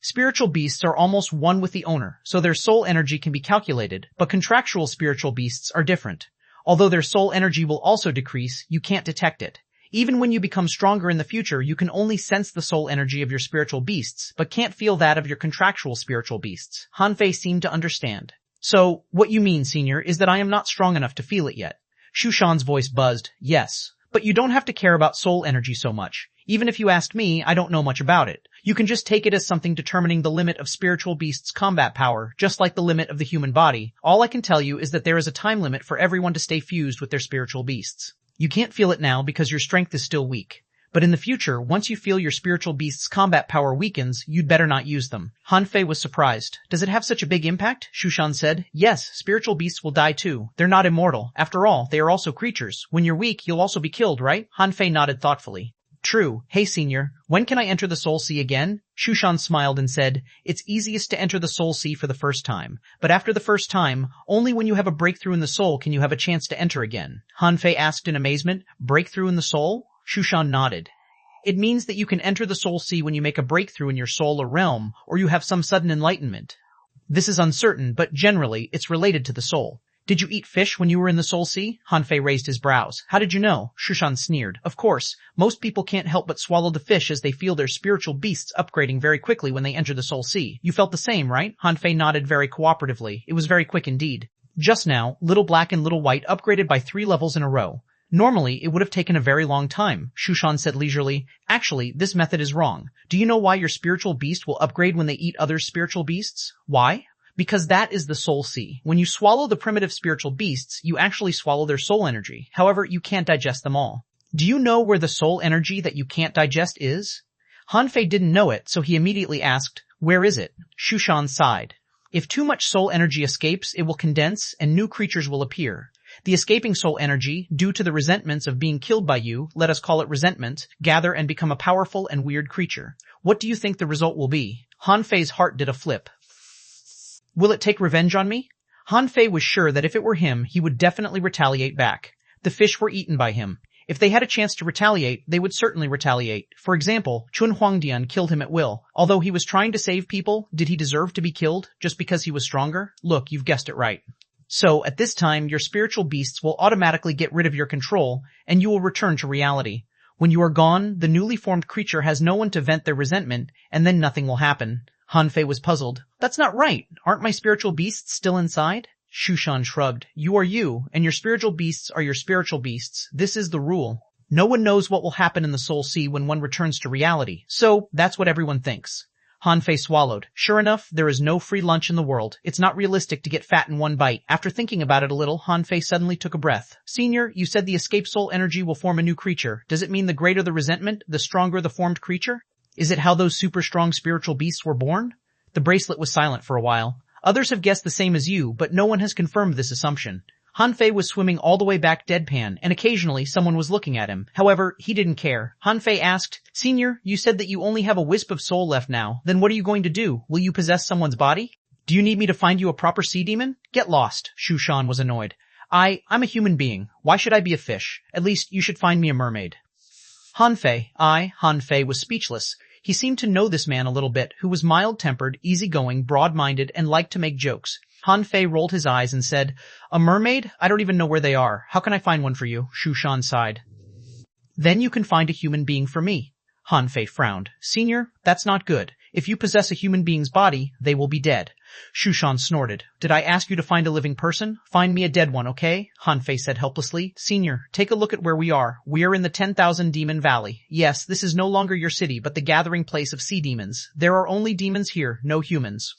Spiritual beasts are almost one with the owner, so their soul energy can be calculated, but contractual spiritual beasts are different. Although their soul energy will also decrease, you can't detect it. Even when you become stronger in the future, you can only sense the soul energy of your spiritual beasts, but can't feel that of your contractual spiritual beasts. Han Fei seemed to understand. So, what you mean, Senior, is that I am not strong enough to feel it yet. Shushan's voice buzzed. Yes, but you don't have to care about soul energy so much. Even if you asked me, I don't know much about it. You can just take it as something determining the limit of spiritual beasts' combat power, just like the limit of the human body. All I can tell you is that there is a time limit for everyone to stay fused with their spiritual beasts. You can't feel it now because your strength is still weak. But in the future, once you feel your spiritual beast's combat power weakens, you'd better not use them. Han Fei was surprised. Does it have such a big impact? Shushan said. Yes, spiritual beasts will die too. They're not immortal. After all, they are also creatures. When you're weak, you'll also be killed, right? Han Fei nodded thoughtfully. True. Hey, Senior, when can I enter the Soul Sea again? Shushan smiled and said, it's easiest to enter the Soul Sea for the first time. But after the first time, only when you have a breakthrough in the soul can you have a chance to enter again. Han Fei asked in amazement, breakthrough in the soul? Shushan nodded. It means that you can enter the Soul Sea when you make a breakthrough in your soul or realm, or you have some sudden enlightenment. This is uncertain, but generally, it's related to the soul. Did you eat fish when you were in the Soul Sea? Han Fei raised his brows. How did you know? Shushan sneered. Of course, most people can't help but swallow the fish as they feel their spiritual beasts upgrading very quickly when they enter the Soul Sea. You felt the same, right? Han Fei nodded very cooperatively. It was very quick indeed. Just now, Little Black and Little White upgraded by 3 levels in a row. Normally, it would have taken a very long time, Shushan said leisurely. Actually, this method is wrong. Do you know why your spiritual beast will upgrade when they eat other spiritual beasts? Why? Because that is the Soul Sea. When you swallow the primitive spiritual beasts, you actually swallow their soul energy. However, you can't digest them all. Do you know where the soul energy that you can't digest is? Han Fei didn't know it, so he immediately asked, where is it? Shushan sighed. If too much soul energy escapes, it will condense and new creatures will appear. The escaping soul energy, due to the resentments of being killed by you, let us call it resentment, gather and become a powerful and weird creature. What do you think the result will be? Han Fei's heart did a flip. Will it take revenge on me? Han Fei was sure that if it were him, he would definitely retaliate back. The fish were eaten by him. If they had a chance to retaliate, they would certainly retaliate. For example, xuanhuan killed him at will. Although he was trying to save people, did he deserve to be killed just because he was stronger? Look, you've guessed it right. So, at this time, your spiritual beasts will automatically get rid of your control, and you will return to reality. When you are gone, the newly formed creature has no one to vent their resentment, and then nothing will happen. Han Fei was puzzled. That's not right. Aren't my spiritual beasts still inside? Shushan shrugged. You are you, and your spiritual beasts are your spiritual beasts. This is the rule. No one knows what will happen in the Soul Sea when one returns to reality, so that's what everyone thinks. Han Fei swallowed. Sure enough, there is no free lunch in the world. It's not realistic to get fat in one bite. After thinking about it a little, Han Fei suddenly took a breath. Senior, you said the escaped soul energy will form a new creature. Does it mean the greater the resentment, the stronger the formed creature? Is it how those super strong spiritual beasts were born? The bracelet was silent for a while. Others have guessed the same as you, but no one has confirmed this assumption. Han Fei was swimming all the way back deadpan, and occasionally someone was looking at him. However, he didn't care. Han Fei asked, Senior, you said that you only have a wisp of soul left now. Then what are you going to do? Will you possess someone's body? Do you need me to find you a proper sea demon? Get lost. Shushan was annoyed. I'm a human being. Why should I be a fish? At least you should find me a mermaid. Han Fei was speechless. He seemed to know this man a little bit, who was mild-tempered, easygoing, broad-minded, and liked to make jokes. Han Fei rolled his eyes and said, "A mermaid? I don't even know where they are. How can I find one for you?" Shu Shan sighed. "Then you can find a human being for me." Han Fei frowned. "Senior, that's not good. If you possess a human being's body, they will be dead." Shu Shan snorted. "Did I ask you to find a living person? Find me a dead one, okay?" Han Fei said helplessly. "Senior, take a look at where we are. We are in the 10,000 Demon Valley. Yes, this is no longer your city, but the gathering place of sea demons. There are only demons here, no humans.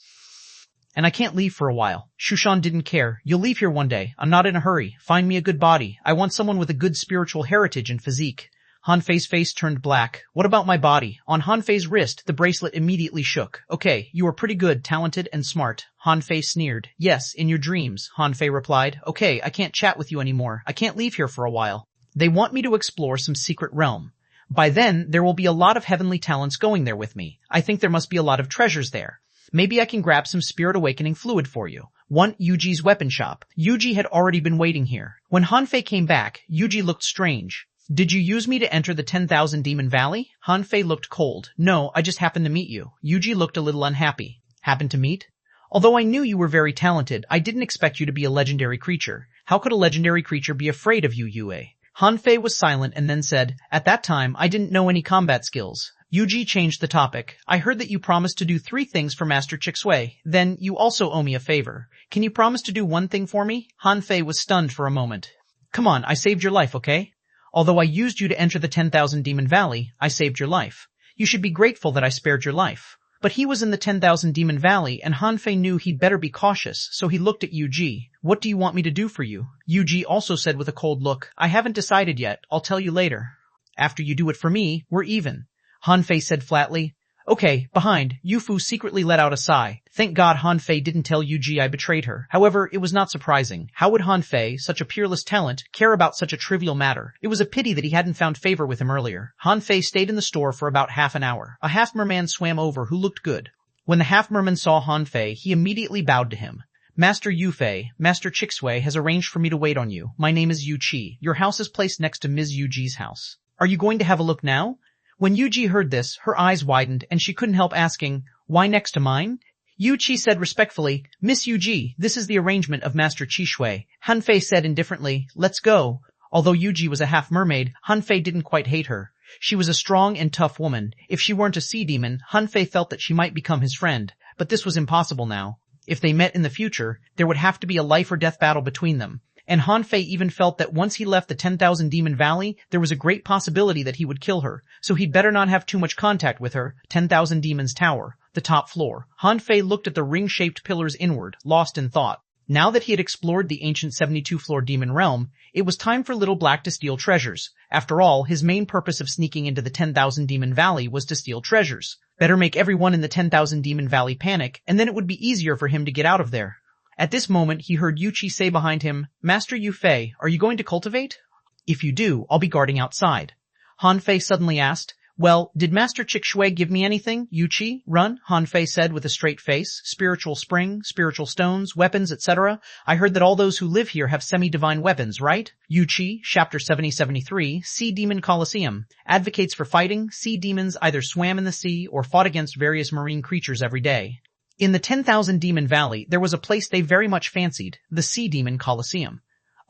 And I can't leave for a while." Shu Shan didn't care. "You'll leave here one day. I'm not in a hurry. Find me a good body. I want someone with a good spiritual heritage and physique." Han Fei's face turned black. "What about my body?" On Han Fei's wrist, the bracelet immediately shook. "Okay, you are pretty good, talented, and smart." Han Fei sneered. "Yes, in your dreams," Han Fei replied. "Okay, I can't chat with you anymore. I can't leave here for a while. They want me to explore some secret realm. By then, there will be a lot of heavenly talents going there with me. I think there must be a lot of treasures there. Maybe I can grab some spirit awakening fluid for you. Want Yuji's weapon shop." Yuji had already been waiting here. When Han Fei came back, Yuji looked strange. "Did you use me to enter the 10,000 Demon Valley?" Han Fei looked cold. "No, I just happened to meet you." Yuji looked a little unhappy. "Happened to meet? Although I knew you were very talented, I didn't expect you to be a legendary creature. How could a legendary creature be afraid of you, Yue?" Han Fei was silent and then said, "At that time, I didn't know any combat skills." Yuji changed the topic. "I heard that you promised to do 3 things for Master Ch751. Then you also owe me a favor. Can you promise to do one thing for me?" Han Fei was stunned for a moment. "Come on, I saved your life, okay? Although I used you to enter the 10,000 Demon Valley, I saved your life. You should be grateful that I spared your life." But he was in the 10,000 Demon Valley, and Han Fei knew he'd better be cautious, so he looked at Yuji. "What do you want me to do for you?" Yuji also said with a cold look, "I haven't decided yet. I'll tell you later. After you do it for me, we're even." Han Fei said flatly. "Okay, behind." Yufu secretly let out a sigh. Thank God Han Fei didn't tell Yuji I betrayed her. However, it was not surprising. How would Han Fei, such a peerless talent, care about such a trivial matter? It was a pity that he hadn't found favor with him earlier. Han Fei stayed in the store for about half an hour. A half-merman swam over who looked good. When the half-merman saw Han Fei, he immediately bowed to him. "Master Yu Fei, Master Ch751 has arranged for me to wait on you. My name is Yu Qi. Your house is placed next to Ms. Yuji's house. Are you going to have a look now?" When Yuji heard this, her eyes widened, and she couldn't help asking, "Why next to mine?" Yuji said respectfully, "Miss Yuji, this is the arrangement of Master Ch751. Han Fei said indifferently, "Let's go." Although Yuji was a half-mermaid, Han Fei didn't quite hate her. She was a strong and tough woman. If she weren't a sea demon, Han Fei felt that she might become his friend. But this was impossible now. If they met in the future, there would have to be a life-or-death battle between them. And Han Fei even felt that once he left the 10,000 Demon Valley, there was a great possibility that he would kill her, so he'd better not have too much contact with her. 10,000 Demons Tower, the top floor. Han Fei looked at the ring-shaped pillars inward, lost in thought. Now that he had explored the ancient 72-floor demon realm, it was time for Little Black to steal treasures. After all, his main purpose of sneaking into the 10,000 Demon Valley was to steal treasures. Better make everyone in the 10,000 Demon Valley panic, and then it would be easier for him to get out of there. At this moment, he heard Yuchi say behind him, "Master Yu Fei, are you going to cultivate?" "If you do, I'll be guarding outside." Han Fei suddenly asked, "Well, did Master Ch751 give me anything, Yuchi?" "Run," Han Fei said with a straight face. "Spiritual spring, spiritual stones, weapons, etc. I heard that all those who live here have semi-divine weapons, right?" Yuchi, Chapter 7073, Sea Demon Coliseum, advocates for fighting. Sea demons either swam in the sea or fought against various marine creatures every day. In the 10,000 Demon Valley, there was a place they very much fancied, the Sea Demon Coliseum.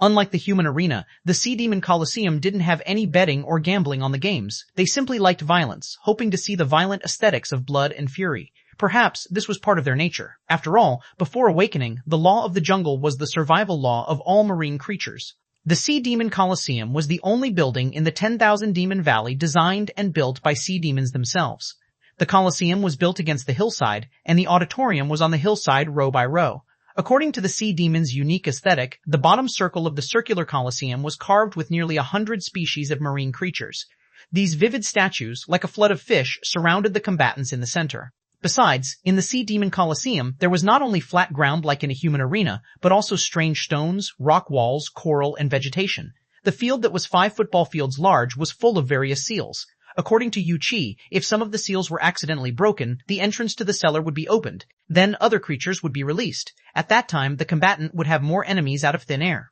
Unlike the human arena, the Sea Demon Coliseum didn't have any betting or gambling on the games. They simply liked violence, hoping to see the violent aesthetics of blood and fury. Perhaps this was part of their nature. After all, before awakening, the law of the jungle was the survival law of all marine creatures. The Sea Demon Coliseum was the only building in the 10,000 Demon Valley designed and built by sea demons themselves. The Colosseum was built against the hillside, and the auditorium was on the hillside row by row. According to the sea demon's unique aesthetic, the bottom circle of the circular Colosseum was carved with nearly 100 species of marine creatures. These vivid statues, like a flood of fish, surrounded the combatants in the center. Besides, in the Sea Demon Coliseum, there was not only flat ground like in a human arena, but also strange stones, rock walls, coral, and vegetation. The field that was 5 football fields large was full of various seals. According to Yu Qi, if some of the seals were accidentally broken, the entrance to the cellar would be opened. Then other creatures would be released. At that time, the combatant would have more enemies out of thin air.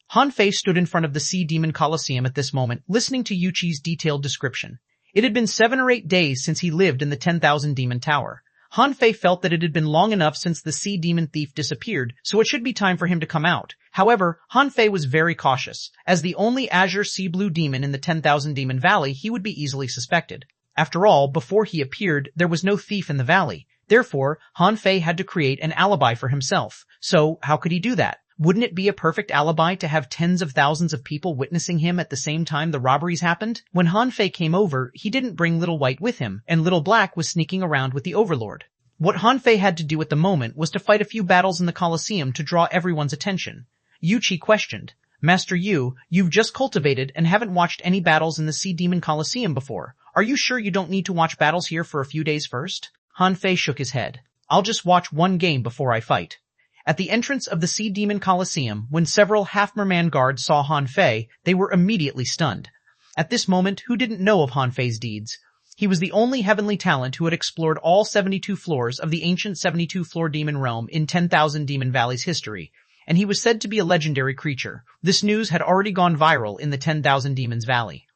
Han Fei stood in front of the Sea Demon Coliseum at this moment, listening to Yu Qi's detailed description. It had been 7 or 8 days since he lived in the 10,000 demon tower. Han Fei felt that it had been long enough since the sea demon thief disappeared, so it should be time for him to come out. However, Han Fei was very cautious. As the only azure sea blue demon in the 10,000 demon valley, he would be easily suspected. After all, before he appeared, there was no thief in the valley. Therefore, Han Fei had to create an alibi for himself. So, how could he do that? Wouldn't it be a perfect alibi to have tens of thousands of people witnessing him at the same time the robberies happened? When Han Fei came over, he didn't bring Little White with him, and Little Black was sneaking around with the Overlord. What Han Fei had to do at the moment was to fight a few battles in the Colosseum to draw everyone's attention. Yu Qi questioned, Master Yu, you've just cultivated and haven't watched any battles in the Sea Demon Colosseum before. Are you sure you don't need to watch battles here for a few days first? Han Fei shook his head. I'll just watch one game before I fight. At the entrance of the Sea Demon Colosseum, when several half-merman guards saw Han Fei, they were immediately stunned. At this moment, who didn't know of Han Fei's deeds? He was the only heavenly talent who had explored all 72 floors of the ancient 72-floor demon realm in 10,000 Demon Valley's history, and he was said to be a legendary creature. This news had already gone viral in the 10,000 Demons Valley.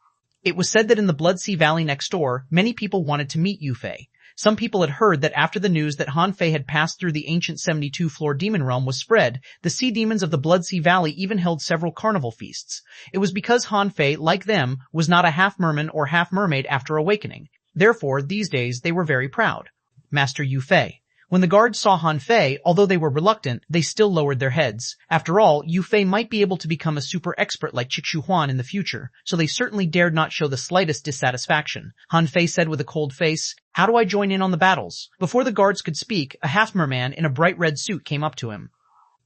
It was said that in the Blood Sea Valley next door, many people wanted to meet Yu Fei. Some people had heard that after the news that Han Fei had passed through the ancient 72-floor demon realm was spread, the sea demons of the Blood Sea Valley even held several carnival feasts. It was because Han Fei, like them, was not a half-merman or half-mermaid after awakening. Therefore, these days, they were very proud. Master Yu Fei. When the guards saw Han Fei, although they were reluctant, they still lowered their heads. After all, Yu Fei might be able to become a super expert like xuanhuan in the future, so they certainly dared not show the slightest dissatisfaction. Han Fei said with a cold face, How do I join in on the battles? Before the guards could speak, a half-merman in a bright red suit came up to him.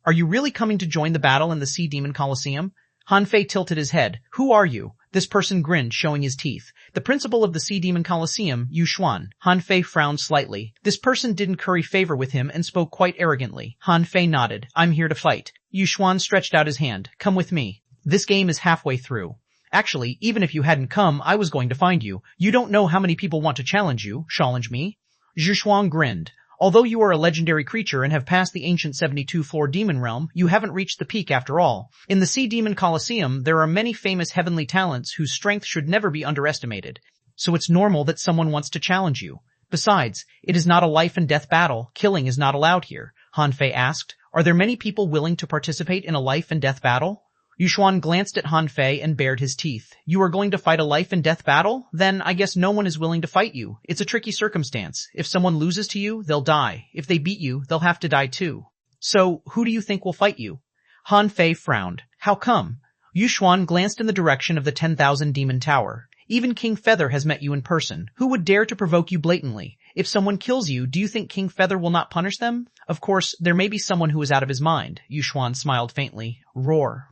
Are you really coming to join the battle in the Sea Demon Colosseum? Han Fei tilted his head. Who are you? This person grinned, showing his teeth. The principal of the Sea Demon Colosseum, Xuanhuan. Han Fei frowned slightly. This person didn't curry favor with him and spoke quite arrogantly. Han Fei nodded. I'm here to fight. Xuanhuan stretched out his hand. Come with me. This game is halfway through. Actually, even if you hadn't come, I was going to find you. You don't know how many people want to challenge you. Challenge me? Xuanhuan grinned. Although you are a legendary creature and have passed the ancient 72-floor demon realm, you haven't reached the peak after all. In the Sea Demon Colosseum, there are many famous heavenly talents whose strength should never be underestimated. So it's normal that someone wants to challenge you. Besides, it is not a life and death battle. Killing is not allowed here. Han Fei asked, Are there many people willing to participate in a life and death battle? Xuanhuan glanced at Han Fei and bared his teeth. You are going to fight a life and death battle? Then I guess no one is willing to fight you. It's a tricky circumstance. If someone loses to you, they'll die. If they beat you, they'll have to die too. So, who do you think will fight you? Han Fei frowned. How come? Xuanhuan glanced in the direction of the 10,000 Demon Tower. Even King Feather has met you in person. Who would dare to provoke you blatantly? If someone kills you, do you think King Feather will not punish them? Of course, there may be someone who is out of his mind. Xuanhuan smiled faintly. Roar.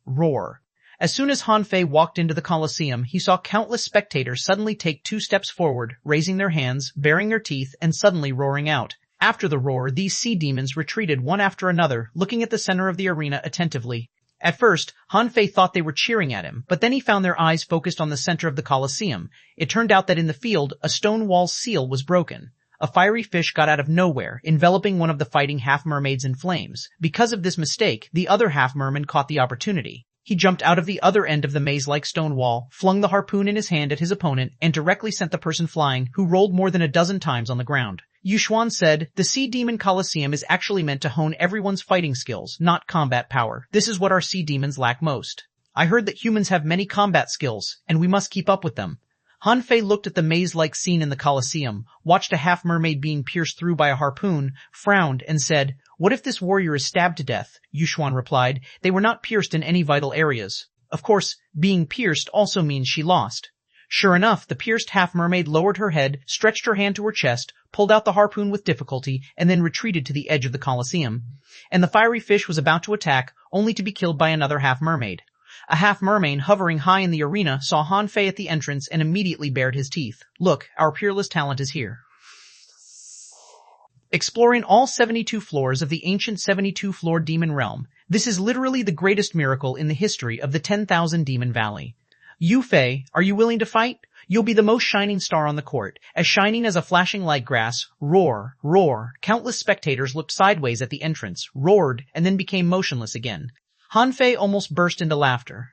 Roar. As soon as Han Fei walked into the Colosseum, he saw countless spectators suddenly take 2 steps forward, raising their hands, baring their teeth, and suddenly roaring out. After the roar, these sea demons retreated one after another, looking at the center of the arena attentively. At first, Han Fei thought they were cheering at him, but then he found their eyes focused on the center of the Colosseum. It turned out that in the field, a stone wall's seal was broken. A fiery fish got out of nowhere, enveloping one of the fighting half-mermaids in flames. Because of this mistake, the other half-merman caught the opportunity. He jumped out of the other end of the maze-like stone wall, flung the harpoon in his hand at his opponent, and directly sent the person flying, who rolled more than a dozen times on the ground. Xuanhuan said, The Sea Demon Colosseum is actually meant to hone everyone's fighting skills, not combat power. This is what our sea demons lack most. I heard that humans have many combat skills, and we must keep up with them. Han Fei looked at the maze-like scene in the Colosseum, watched a half-mermaid being pierced through by a harpoon, frowned, and said, What if this warrior is stabbed to death? Xuanhuan replied, They were not pierced in any vital areas. Of course, being pierced also means she lost. Sure enough, the pierced half-mermaid lowered her head, stretched her hand to her chest, pulled out the harpoon with difficulty, and then retreated to the edge of the Colosseum. And the fiery fish was about to attack, only to be killed by another half-mermaid. A half-mermaid hovering high in the arena saw Han Fei at the entrance and immediately bared his teeth. Look, our peerless talent is here. Exploring all 72 floors of the ancient 72-floor demon realm, this is literally the greatest miracle in the history of the 10,000 Demon Valley. Yu Fei, are you willing to fight? You'll be the most shining star on the court, as shining as a flashing light grass. Roar, roar. Countless spectators looked sideways at the entrance, roared, and then became motionless again. Han Fei almost burst into laughter.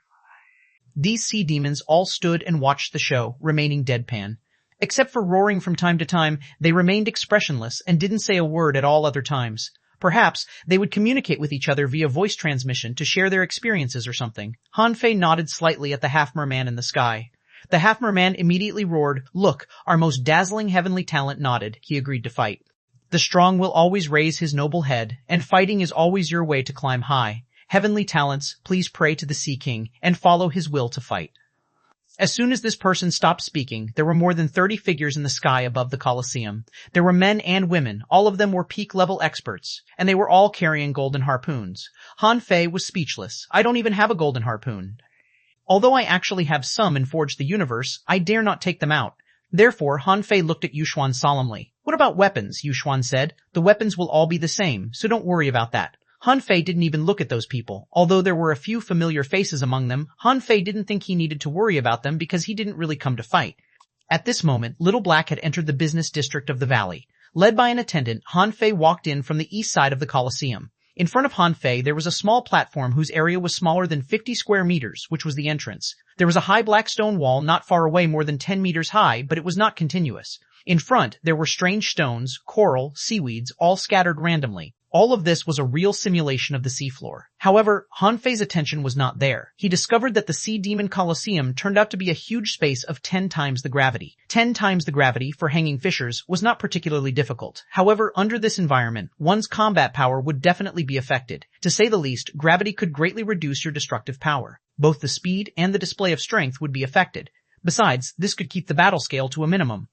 These sea demons all stood and watched the show, remaining deadpan. Except for roaring from time to time, they remained expressionless and didn't say a word at all other times. Perhaps they would communicate with each other via voice transmission to share their experiences or something. Han Fei nodded slightly at the half-merman in the sky. The half-merman immediately roared, "Look, our most dazzling heavenly talent nodded." He agreed to fight. The strong will always raise his noble head, and fighting is always your way to climb high. Heavenly talents, please pray to the Sea King and follow his will to fight. As soon as this person stopped speaking, there were more than 30 figures in the sky above the Colosseum. There were men and women, all of them were peak-level experts, and they were all carrying golden harpoons. Han Fei was speechless. I don't even have a golden harpoon. Although I actually have some in Forge the Universe, I dare not take them out. Therefore, Han Fei looked at Xuanhuan solemnly. What about weapons? Xuanhuan said. The weapons will all be the same, so don't worry about that. Han Fei didn't even look at those people. Although there were a few familiar faces among them, Han Fei didn't think he needed to worry about them because he didn't really come to fight. At this moment, Little Black had entered the business district of the valley. Led by an attendant, Han Fei walked in from the east side of the Colosseum. In front of Han Fei, there was a small platform whose area was smaller than 50 square meters, which was the entrance. There was a high black stone wall not far away, more than 10 meters high, but it was not continuous. In front, there were strange stones, coral, seaweeds, all scattered randomly. All of this was a real simulation of the seafloor. However, Han Fei's attention was not there. He discovered that the Sea Demon Colosseum turned out to be a huge space of 10 times the gravity. 10 times the gravity, for hanging fishers, was not particularly difficult. However, under this environment, one's combat power would definitely be affected. To say the least, gravity could greatly reduce your destructive power. Both the speed and the display of strength would be affected. Besides, this could keep the battle scale to a minimum.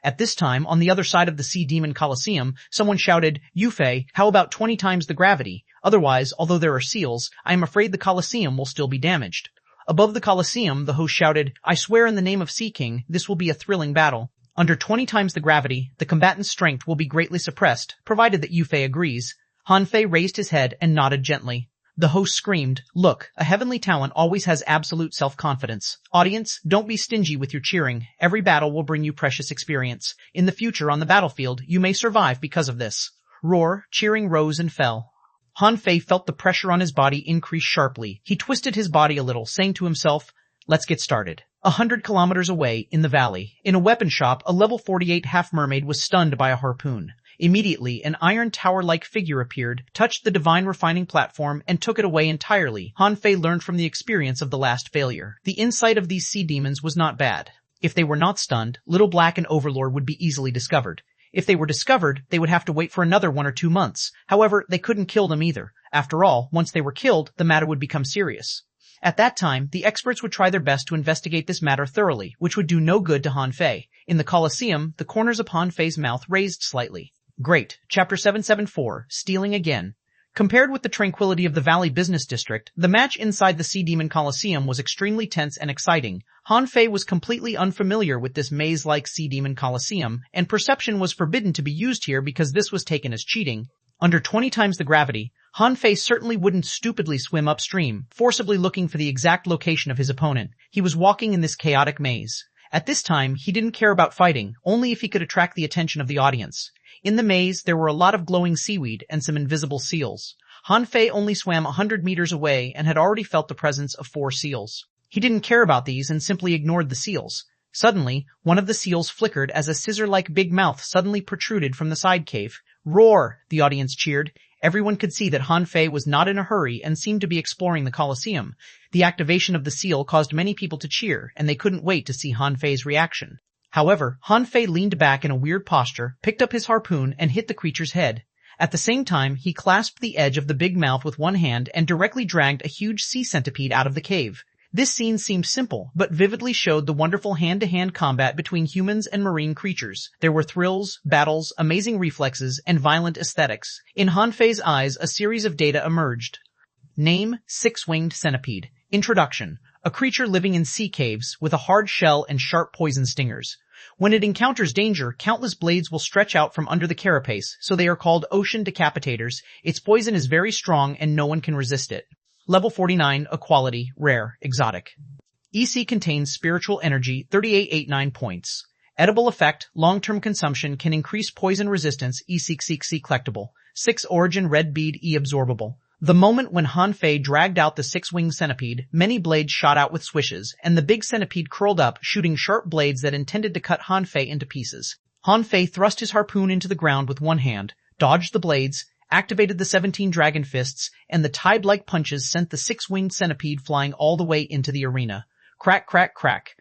At this time, on the other side of the Sea Demon Colosseum, someone shouted, "Yufei, how about 20 times the gravity? Otherwise, although there are seals, I am afraid the Colosseum will still be damaged." Above the Colosseum, the host shouted, "I swear in the name of Sea King, this will be a thrilling battle. Under 20 times the gravity, the combatant's strength will be greatly suppressed, provided that Yufei agrees." Han Fei raised his head and nodded gently. The host screamed, "Look, a heavenly talent always has absolute self-confidence. Audience, don't be stingy with your cheering. Every battle will bring you precious experience. In the future on the battlefield, you may survive because of this." Roar, cheering rose and fell. Han Fei felt the pressure on his body increase sharply. He twisted his body a little, saying to himself, "Let's get started." 100 kilometers away, in the valley, in a weapon shop, a level 48 half-mermaid was stunned by a harpoon. Immediately, an iron tower-like figure appeared, touched the divine refining platform, and took it away entirely. Han Fei learned from the experience of the last failure. The insight of these sea demons was not bad. If they were not stunned, Little Black and Overlord would be easily discovered. If they were discovered, they would have to wait for another 1 or 2 months. However, they couldn't kill them either. After all, once they were killed, the matter would become serious. At that time, the experts would try their best to investigate this matter thoroughly, which would do no good to Han Fei. In the Colosseum, the corners of Han Fei's mouth raised slightly. Great. Chapter 774, Stealing Again. Compared with the tranquility of the Valley Business District, the match inside the Sea Demon Colosseum was extremely tense and exciting. Han Fei was completely unfamiliar with this maze-like Sea Demon Colosseum, and perception was forbidden to be used here because this was taken as cheating. Under 20 times the gravity, Han Fei certainly wouldn't stupidly swim upstream, forcibly looking for the exact location of his opponent. He was walking in this chaotic maze. At this time, he didn't care about fighting, only if he could attract the attention of the audience. In the maze, there were a lot of glowing seaweed and some invisible seals. Han Fei only swam 100 meters away and had already felt the presence of 4 seals. He didn't care about these and simply ignored the seals. Suddenly, one of the seals flickered as a scissor-like big mouth suddenly protruded from the side cave. "Roar!" the audience cheered. Everyone could see that Han Fei was not in a hurry and seemed to be exploring the Colosseum. The activation of the seal caused many people to cheer, and they couldn't wait to see Han Fei's reaction. However, Han Fei leaned back in a weird posture, picked up his harpoon, and hit the creature's head. At the same time, he clasped the edge of the big mouth with one hand and directly dragged a huge sea centipede out of the cave. This scene seemed simple, but vividly showed the wonderful hand-to-hand combat between humans and marine creatures. There were thrills, battles, amazing reflexes, and violent aesthetics. In Han Fei's eyes, a series of data emerged. Name, 6-winged centipede. Introduction. A creature living in sea caves, with a hard shell and sharp poison stingers. When it encounters danger, countless blades will stretch out from under the carapace, so they are called ocean decapitators. Its poison is very strong and no one can resist it. Level 49, Equality, Rare, Exotic. EC contains spiritual energy, 3889 points. Edible effect, long-term consumption can increase poison resistance, E6 collectible. 6 origin red bead, E absorbable. The moment when Han Fei dragged out the six-winged centipede, many blades shot out with swishes, and the big centipede curled up, shooting sharp blades that intended to cut Han Fei into pieces. Han Fei thrust his harpoon into the ground with one hand, dodged the blades, activated the 17 dragon fists, and the tide-like punches sent the six-winged centipede flying all the way into the arena. Crack, crack, crack.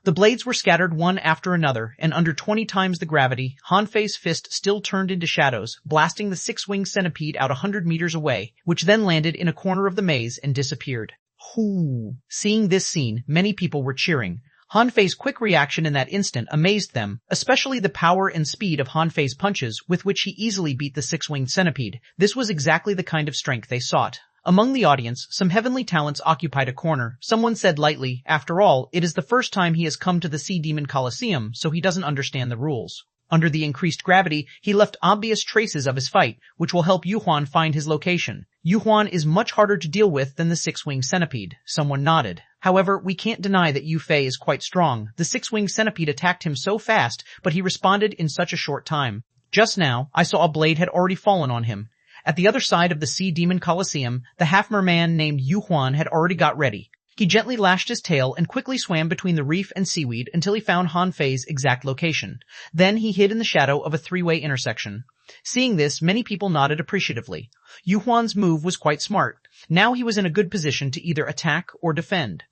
The blades were scattered one after another, and under 20 times the gravity, Han Fei's fist still turned into shadows, blasting the six-winged centipede out 100 meters away, which then landed in a corner of the maze and disappeared. Hoo! Seeing this scene, many people were cheering. Han Fei's quick reaction in that instant amazed them, especially the power and speed of Han Fei's punches, with which he easily beat the six-winged centipede. This was exactly the kind of strength they sought. Among the audience, some heavenly talents occupied a corner. Someone said lightly, after all, it is the first time he has come to the Sea Demon Colosseum, so he doesn't understand the rules. Under the increased gravity, he left obvious traces of his fight, which will help Xuanhuan find his location. Xuanhuan is much harder to deal with than the six-winged centipede. Someone nodded. However, we can't deny that Yu Fei is quite strong. The six-winged centipede attacked him so fast, but he responded in such a short time. Just now, I saw a blade had already fallen on him. At the other side of the Sea Demon Colosseum, the half-merman named Xuanhuan had already got ready. He gently lashed his tail and quickly swam between the reef and seaweed until he found Han Fei's exact location. Then he hid in the shadow of a three-way intersection. Seeing this, many people nodded appreciatively. Xuanhuan's move was quite smart. Now he was in a good position to either attack or defend.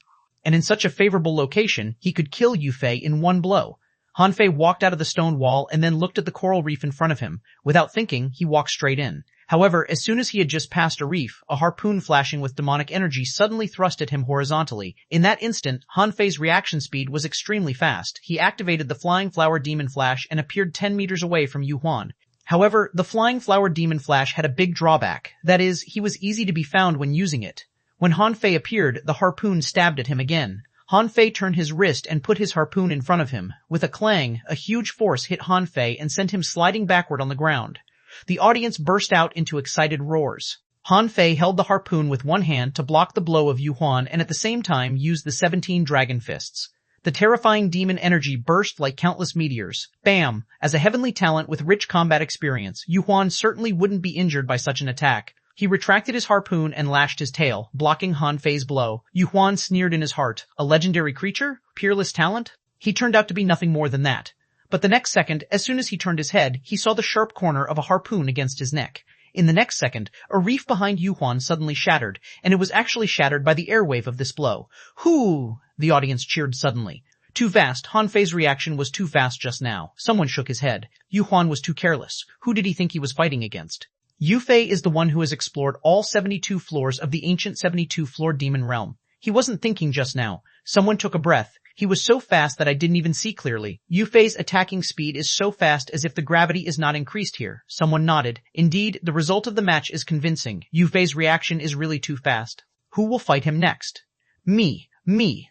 And in such a favorable location, he could kill Yu Fei in one blow. Han Fei walked out of the stone wall and then looked at the coral reef in front of him. Without thinking, he walked straight in. However, as soon as he had just passed a reef, a harpoon flashing with demonic energy suddenly thrust at him horizontally. In that instant, Han Fei's reaction speed was extremely fast. He activated the Flying Flower Demon Flash and appeared 10 meters away from Xuanhuan. However, the Flying Flower Demon Flash had a big drawback. That is, he was easy to be found when using it. When Han Fei appeared, the harpoon stabbed at him again. Han Fei turned his wrist and put his harpoon in front of him. With a clang, a huge force hit Han Fei and sent him sliding backward on the ground. The audience burst out into excited roars. Han Fei held the harpoon with one hand to block the blow of Xuanhuan and at the same time used the 17 dragon fists. The terrifying demon energy burst like countless meteors. Bam! As a heavenly talent with rich combat experience, Xuanhuan certainly wouldn't be injured by such an attack. He retracted his harpoon and lashed his tail, blocking Han Fei's blow. Xuanhuan sneered in his heart. A legendary creature? Peerless talent? He turned out to be nothing more than that. But the next second, as soon as he turned his head, he saw the sharp corner of a harpoon against his neck. In the next second, a reef behind Xuanhuan suddenly shattered, and it was actually shattered by the airwave of this blow. Hoo! The audience cheered suddenly. Too fast. Han Fei's reaction was too fast just now. Someone shook his head. Xuanhuan was too careless. Who did he think he was fighting against? Yu Fei is the one who has explored all 72 floors of the ancient 72-floor demon realm. He wasn't thinking just now. Someone took a breath. He was so fast that I didn't even see clearly. Yu Fei's attacking speed is so fast as if the gravity is not increased here. Someone nodded. Indeed, the result of the match is convincing. Yu Fei's reaction is really too fast. Who will fight him next? Me.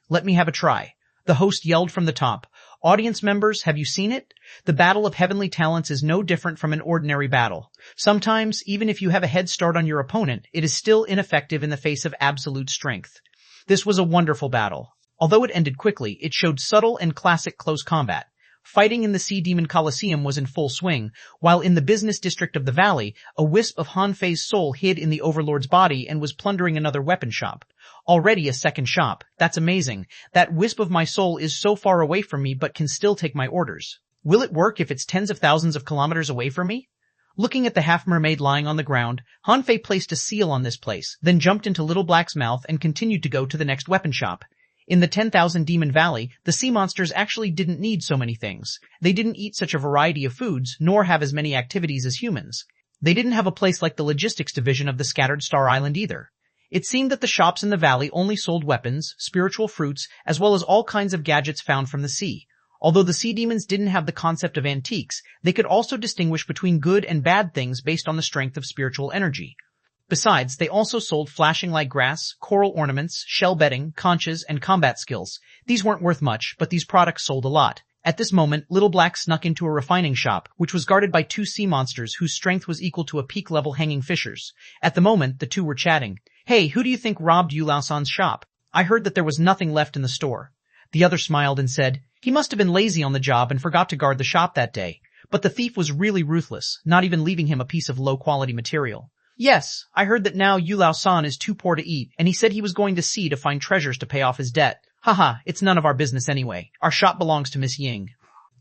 Let me have a try. The host yelled from the top. Audience members, have you seen it? The battle of heavenly talents is no different from an ordinary battle. Sometimes, even if you have a head start on your opponent, it is still ineffective in the face of absolute strength. This was a wonderful battle. Although it ended quickly, it showed subtle and classic close combat. Fighting in the Sea Demon Colosseum was in full swing, while in the business district of the valley, a wisp of Han Fei's soul hid in the Overlord's body and was plundering another weapon shop. Already a second shop. That's amazing. That wisp of my soul is so far away from me but can still take my orders. Will it work if it's tens of thousands of kilometers away from me? Looking at the half-mermaid lying on the ground, Han Fei placed a seal on this place, then jumped into Little Black's mouth and continued to go to the next weapon shop. In the 10,000 Demon Valley, the sea monsters actually didn't need so many things. They didn't eat such a variety of foods, nor have as many activities as humans. They didn't have a place like the logistics division of the Scattered Star Island either. It seemed that the shops in the valley only sold weapons, spiritual fruits, as well as all kinds of gadgets found from the sea. Although the sea demons didn't have the concept of antiques, they could also distinguish between good and bad things based on the strength of spiritual energy. Besides, they also sold flashing like grass, coral ornaments, shell bedding, conches, and combat skills. These weren't worth much, but these products sold a lot. At this moment, Little Black snuck into a refining shop, which was guarded by two sea monsters whose strength was equal to a peak-level hanging fishers. At the moment, the two were chatting. Hey, who do you think robbed Yu Lao-san's shop? I heard that there was nothing left in the store. The other smiled and said, he must have been lazy on the job and forgot to guard the shop that day. But the thief was really ruthless, not even leaving him a piece of low-quality material. Yes, I heard that now Yulao-san is too poor to eat, and he said he was going to sea to find treasures to pay off his debt. Haha, it's none of our business anyway. Our shop belongs to Miss Ying.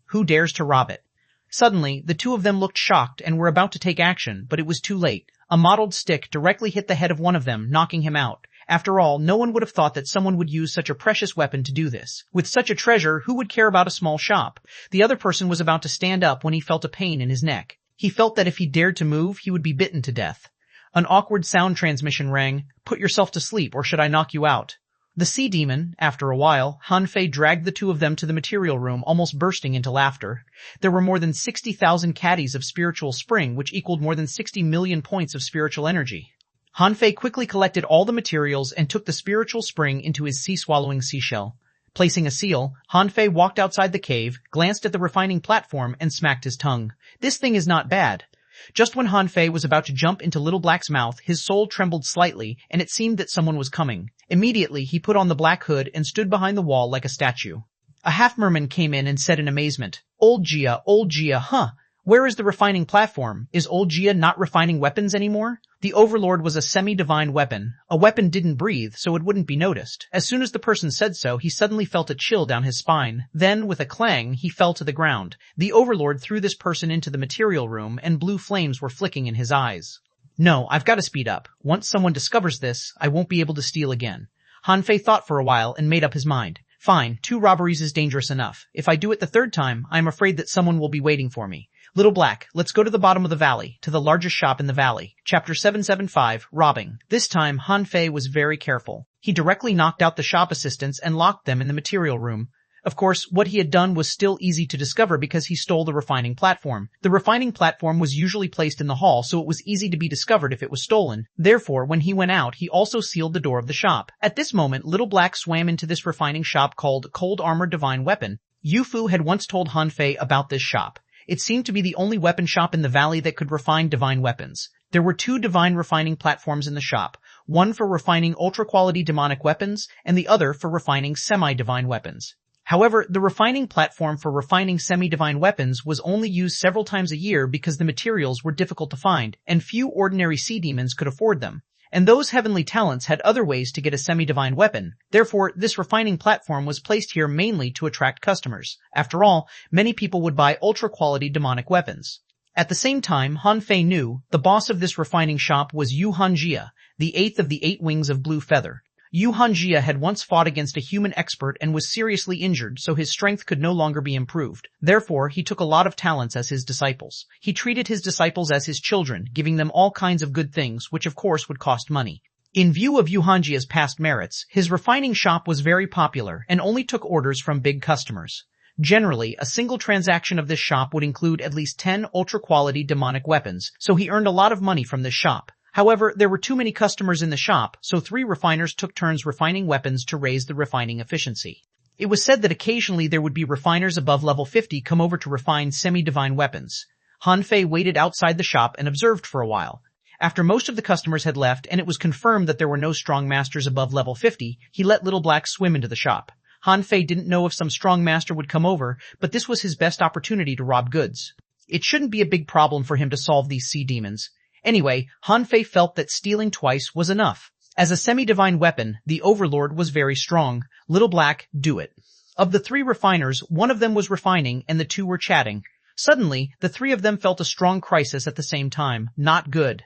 Who dares to rob it? Suddenly, the two of them looked shocked and were about to take action, but it was too late. A mottled stick directly hit the head of one of them, knocking him out. After all, no one would have thought that someone would use such a precious weapon to do this. With such a treasure, who would care about a small shop? The other person was about to stand up when he felt a pain in his neck. He felt that if he dared to move, he would be bitten to death. An awkward sound transmission rang. Put yourself to sleep, or should I knock you out? The sea demon, after a while, Han Fei dragged the two of them to the material room, almost bursting into laughter. There were more than 60,000 caddies of spiritual spring, which equaled more than 60 million points of spiritual energy. Han Fei quickly collected all the materials and took the spiritual spring into his sea-swallowing seashell. Placing a seal, Han Fei walked outside the cave, glanced at the refining platform, and smacked his tongue. This thing is not bad. Just when Han Fei was about to jump into Little Black's mouth, his soul trembled slightly, and it seemed that someone was coming. Immediately, he put on the black hood and stood behind the wall like a statue. A half-merman came in and said in amazement, Old Jia, huh? Where is the refining platform? Is Old Jia not refining weapons anymore? The Overlord was a semi-divine weapon. A weapon didn't breathe, so it wouldn't be noticed. As soon as the person said so, he suddenly felt a chill down his spine. Then, with a clang, he fell to the ground. The Overlord threw this person into the material room, and blue flames were flicking in his eyes. No, I've got to speed up. Once someone discovers this, I won't be able to steal again. Han Fei thought for a while and made up his mind. Fine, 2 robberies is dangerous enough. If I do it the 3rd time, I am afraid that someone will be waiting for me. Little Black, let's go to the bottom of the valley, to the largest shop in the valley. Chapter 775, Robbing. This time, Han Fei was very careful. He directly knocked out the shop assistants and locked them in the material room. Of course, what he had done was still easy to discover because he stole the refining platform. The refining platform was usually placed in the hall, so it was easy to be discovered if it was stolen. Therefore, when he went out, he also sealed the door of the shop. At this moment, Little Black swam into this refining shop called Cold Armor Divine Weapon. Yu Fu had once told Han Fei about this shop. It seemed to be the only weapon shop in the valley that could refine divine weapons. There were 2 divine refining platforms in the shop, one for refining ultra-quality demonic weapons, and the other for refining semi-divine weapons. However, the refining platform for refining semi-divine weapons was only used several times a year because the materials were difficult to find, and few ordinary sea demons could afford them. And those heavenly talents had other ways to get a semi-divine weapon. Therefore, this refining platform was placed here mainly to attract customers. After all, many people would buy ultra-quality demonic weapons. At the same time, Han Fei knew the boss of this refining shop was Yuhan Jia, the 8th of the 8 wings of Blue Feather. Yuhan Jia had once fought against a human expert and was seriously injured, so his strength could no longer be improved. Therefore, he took a lot of talents as his disciples. He treated his disciples as his children, giving them all kinds of good things, which of course would cost money. In view of Yuhan Jia's past merits, his refining shop was very popular and only took orders from big customers. Generally, a single transaction of this shop would include at least 10 ultra-quality demonic weapons, so he earned a lot of money from this shop. However, there were too many customers in the shop, so 3 refiners took turns refining weapons to raise the refining efficiency. It was said that occasionally there would be refiners above level 50 come over to refine semi-divine weapons. Han Fei waited outside the shop and observed for a while. After most of the customers had left and it was confirmed that there were no strong masters above level 50, he let Little Black swim into the shop. Han Fei didn't know if some strong master would come over, but this was his best opportunity to rob goods. It shouldn't be a big problem for him to solve these sea demons. Anyway, Han Fei felt that stealing twice was enough. As a semi-divine weapon, the Overlord was very strong. Little Black, do it. Of the 3 refiners, one of them was refining and the 2 were chatting. Suddenly, the 3 of them felt a strong crisis at the same time. Not good.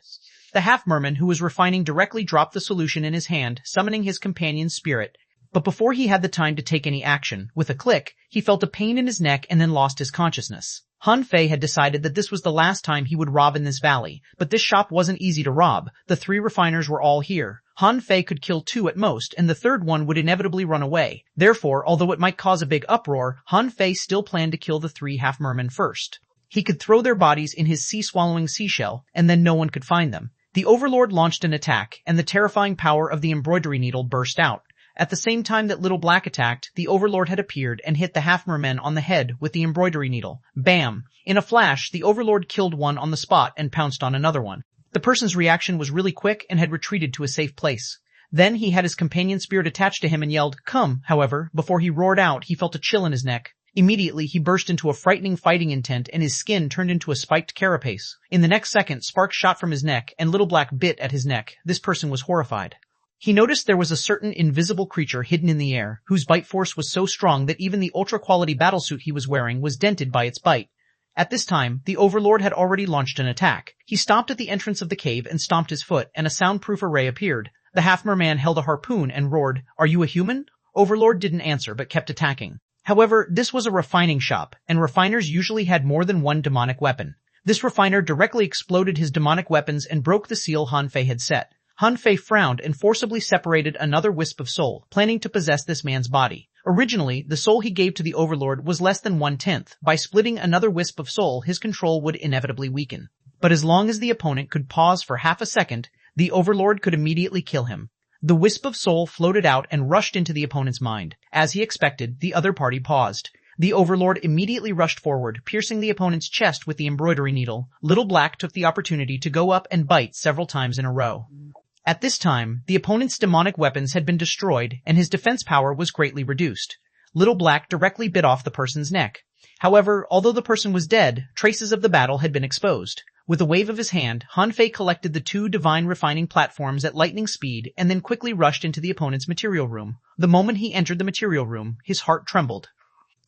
The half-merman who was refining directly dropped the solution in his hand, summoning his companion's spirit. But before he had the time to take any action, with a click, he felt a pain in his neck and then lost his consciousness. Han Fei had decided that this was the last time he would rob in this valley, but this shop wasn't easy to rob. The 3 refiners were all here. Han Fei could kill 2 at most, and the 3rd one would inevitably run away. Therefore, although it might cause a big uproar, Han Fei still planned to kill the 3 half-mermen first. He could throw their bodies in his sea-swallowing seashell, and then no one could find them. The Overlord launched an attack, and the terrifying power of the embroidery needle burst out. At the same time that Little Black attacked, the Overlord had appeared and hit the half-mermen on the head with the embroidery needle. Bam! In a flash, the Overlord killed one on the spot and pounced on another one. The person's reaction was really quick and had retreated to a safe place. Then he had his companion spirit attached to him and yelled, "Come!" However, before he roared out, he felt a chill in his neck. Immediately, he burst into a frightening fighting intent and his skin turned into a spiked carapace. In the next second, sparks shot from his neck and Little Black bit at his neck. This person was horrified. He noticed there was a certain invisible creature hidden in the air, whose bite force was so strong that even the ultra-quality battlesuit he was wearing was dented by its bite. At this time, the Overlord had already launched an attack. He stopped at the entrance of the cave and stomped his foot, and a soundproof array appeared. The half-merman held a harpoon and roared, "Are you a human?" Overlord didn't answer but kept attacking. However, this was a refining shop, and refiners usually had more than one demonic weapon. This refiner directly exploded his demonic weapons and broke the seal Han Fei had set. Han Fei frowned and forcibly separated another wisp of soul, planning to possess this man's body. Originally, the soul he gave to the Overlord was less than 1/10. By splitting another wisp of soul, his control would inevitably weaken. But as long as the opponent could pause for half a second, the Overlord could immediately kill him. The wisp of soul floated out and rushed into the opponent's mind. As he expected, the other party paused. The Overlord immediately rushed forward, piercing the opponent's chest with the embroidery needle. Little Black took the opportunity to go up and bite several times in a row. At this time, the opponent's demonic weapons had been destroyed and his defense power was greatly reduced. Little Black directly bit off the person's neck. However, although the person was dead, traces of the battle had been exposed. With a wave of his hand, Han Fei collected the 2 divine refining platforms at lightning speed and then quickly rushed into the opponent's material room. The moment he entered the material room, his heart trembled.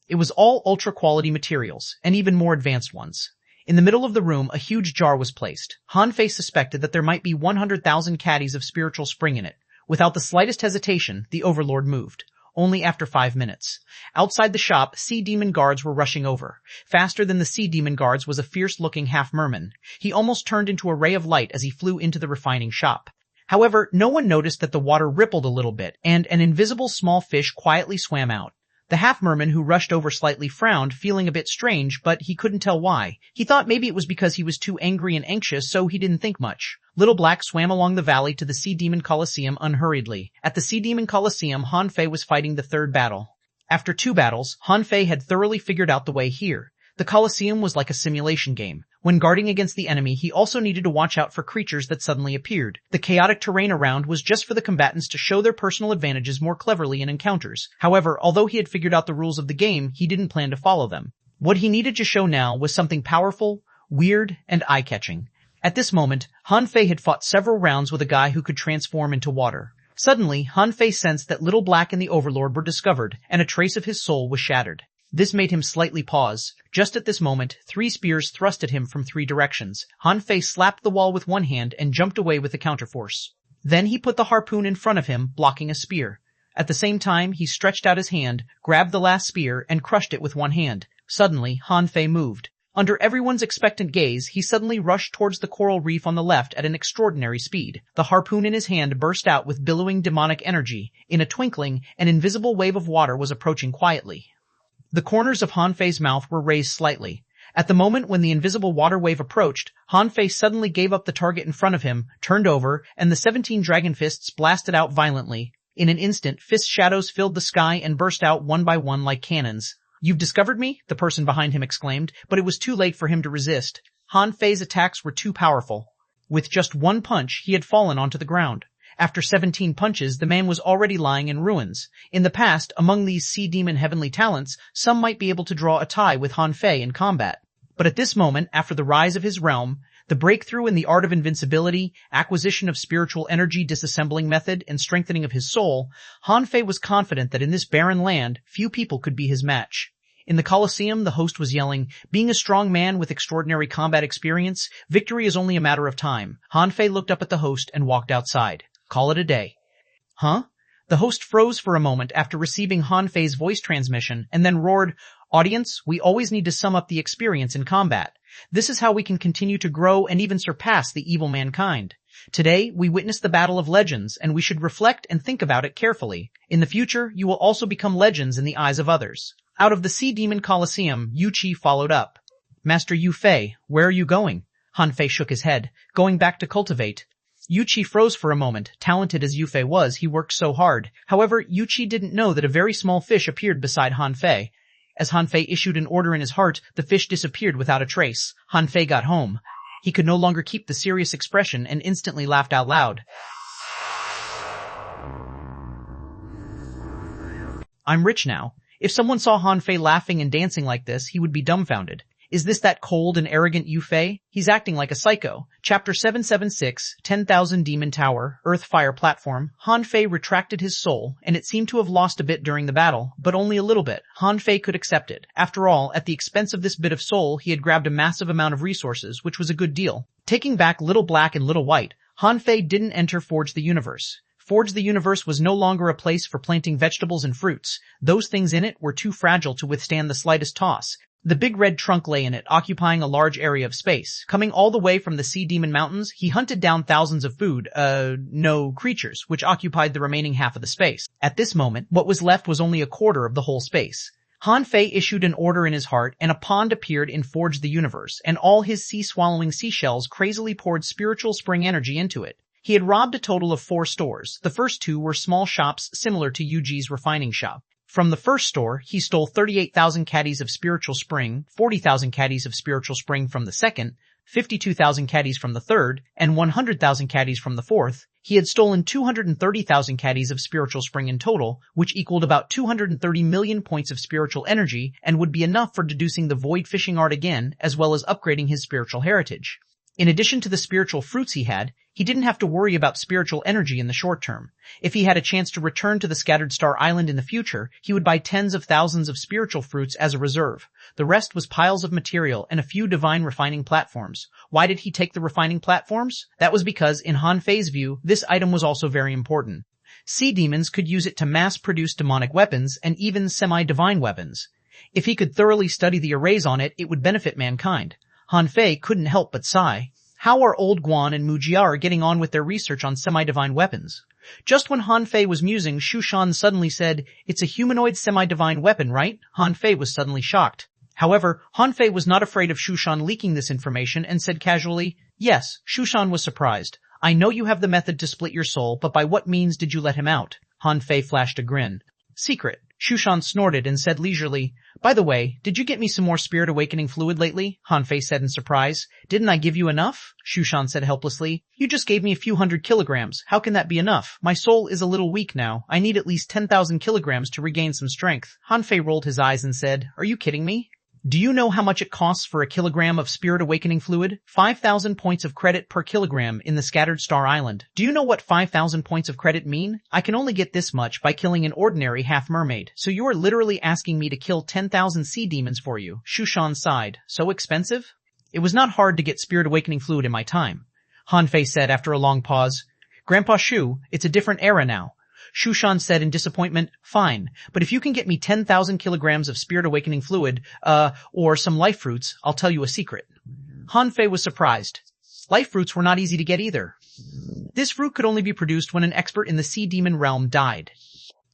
It was all ultra-quality materials, and even more advanced ones. In the middle of the room, a huge jar was placed. Han Fei suspected that there might be 100,000 caddies of spiritual spring in it. Without the slightest hesitation, the Overlord moved. Only after 5 minutes. Outside the shop, sea demon guards were rushing over. Faster than the sea demon guards was a fierce-looking half-merman. He almost turned into a ray of light as he flew into the refining shop. However, no one noticed that the water rippled a little bit, and an invisible small fish quietly swam out. The half-merman who rushed over slightly frowned, feeling a bit strange, but he couldn't tell why. He thought maybe it was because he was too angry and anxious, so he didn't think much. Little Black swam along the valley to the Sea Demon Colosseum unhurriedly. At the Sea Demon Colosseum, Han Fei was fighting the 3rd battle. After 2 battles, Han Fei had thoroughly figured out the way here. The Colosseum was like a simulation game. When guarding against the enemy, he also needed to watch out for creatures that suddenly appeared. The chaotic terrain around was just for the combatants to show their personal advantages more cleverly in encounters. However, although he had figured out the rules of the game, he didn't plan to follow them. What he needed to show now was something powerful, weird, and eye-catching. At this moment, Han Fei had fought several rounds with a guy who could transform into water. Suddenly, Han Fei sensed that Little Black and the Overlord were discovered, and a trace of his soul was shattered. This made him slightly pause. Just at this moment, 3 spears thrust at him from 3 directions. Han Fei slapped the wall with one hand and jumped away with the counterforce. Then he put the harpoon in front of him, blocking a spear. At the same time, he stretched out his hand, grabbed the last spear, and crushed it with one hand. Suddenly, Han Fei moved. Under everyone's expectant gaze, he suddenly rushed towards the coral reef on the left at an extraordinary speed. The harpoon in his hand burst out with billowing demonic energy. In a twinkling, an invisible wave of water was approaching quietly. The corners of Han Fei's mouth were raised slightly. At the moment when the invisible water wave approached, Han Fei suddenly gave up the target in front of him, turned over, and the 17 dragon fists blasted out violently. In an instant, fist shadows filled the sky and burst out one by one like cannons. "You've discovered me?" the person behind him exclaimed, but it was too late for him to resist. Han Fei's attacks were too powerful. With just one punch, he had fallen onto the ground. After 17 punches, the man was already lying in ruins. In the past, among these sea demon heavenly talents, some might be able to draw a tie with Han Fei in combat. But at this moment, after the rise of his realm, the breakthrough in the art of invincibility, acquisition of spiritual energy disassembling method, and strengthening of his soul, Han Fei was confident that in this barren land, few people could be his match. In the Colosseum, the host was yelling, "Being a strong man with extraordinary combat experience, victory is only a matter of time." Han Fei looked up at the host and walked outside. "Call it a day." "Huh?" The host froze for a moment after receiving Han Fei's voice transmission and then roared, "Audience, we always need to sum up the experience in combat. This is how we can continue to grow and even surpass the evil mankind. Today, we witnessed the Battle of Legends, and we should reflect and think about it carefully. In the future, you will also become legends in the eyes of others." Out of the Sea Demon Colosseum, Yu Qi followed up. "Master Yu Fei, where are you going?" Han Fei shook his head. "Going back to cultivate." Yu Qi froze for a moment. Talented as Yu Fei was, he worked so hard. However, Yu Qi didn't know that a very small fish appeared beside Han Fei. As Han Fei issued an order in his heart, the fish disappeared without a trace. Han Fei got home. He could no longer keep the serious expression and instantly laughed out loud. "I'm rich now. If someone saw Han Fei laughing and dancing like this, he would be dumbfounded. Is this that cold and arrogant Yu Fei? He's acting like a psycho. Chapter 776, 10,000 Demon Tower, Earth Fire Platform. Han Fei retracted his soul, and it seemed to have lost a bit during the battle, but only a little bit. Han Fei could accept it. After all, at the expense of this bit of soul, he had grabbed a massive amount of resources, which was a good deal. Taking back Little Black and Little White, Han Fei didn't enter Forge the Universe. Forge the Universe was no longer a place for planting vegetables and fruits. Those things in it were too fragile to withstand the slightest toss. The big red trunk lay in it, occupying a large area of space. Coming all the way from the Sea Demon Mountains, he hunted down thousands of creatures, which occupied the remaining half of the space. At this moment, what was left was only a quarter of the whole space. Han Fei issued an order in his heart, and a pond appeared in Forge the Universe, and all his sea-swallowing seashells crazily poured spiritual spring energy into it. He had robbed a total of 4 stores. The first 2 were small shops similar to Yuji's refining shop. From the first store, he stole 38,000 caddies of spiritual spring, 40,000 caddies of spiritual spring from the second, 52,000 caddies from the third, and 100,000 caddies from the fourth. He had stolen 230,000 caddies of spiritual spring in total, which equaled about 230 million points of spiritual energy and would be enough for deducing the void fishing art again, as well as upgrading his spiritual heritage. In addition to the spiritual fruits he didn't have to worry about spiritual energy in the short term. If he had a chance to return to the Scattered Star Island in the future, he would buy tens of thousands of spiritual fruits as a reserve. The rest was piles of material and a few divine refining platforms. Why did he take the refining platforms? That was because, in Han Fei's view, this item was also very important. Sea demons could use it to mass-produce demonic weapons and even semi-divine weapons. If he could thoroughly study the arrays on it, it would benefit mankind. Han Fei couldn't help but sigh. How are Old Guan and Mujiar getting on with their research on semi-divine weapons? Just when Han Fei was musing, Xuanhuan suddenly said, "It's a humanoid semi-divine weapon, right?" Han Fei was suddenly shocked. However, Han Fei was not afraid of Xuanhuan leaking this information and said casually, "Yes." Xuanhuan was surprised. "I know you have the method to split your soul, but by what means did you let him out?" Han Fei flashed a grin. "Secret." Xuanhuan snorted and said leisurely, "By the way, did you get me some more spirit awakening fluid lately?" Han Fei said in surprise. "Didn't I give you enough?" Xuanhuan said helplessly. "You just gave me a few hundred kilograms. How can that be enough? My soul is a little weak now. I need at least 10,000 kilograms to regain some strength." Han Fei rolled his eyes and said, "Are you kidding me? Do you know how much it costs for a kilogram of spirit awakening fluid? 5,000 points of credit per kilogram in the Scattered Star Island. Do you know what 5,000 points of credit mean? I can only get this much by killing an ordinary half-mermaid. So you are literally asking me to kill 10,000 sea demons for you." Xuanhuan sighed. "So expensive?" "It was not hard to get spirit awakening fluid in my time," Han Fei said after a long pause. "Grandpa Shu, it's a different era now." Xuanhuan said in disappointment, "Fine, but if you can get me 10,000 kilograms of spirit awakening fluid, or some life fruits, I'll tell you a secret." Han Fei was surprised. Life fruits were not easy to get either. This fruit could only be produced when an expert in the sea demon realm died.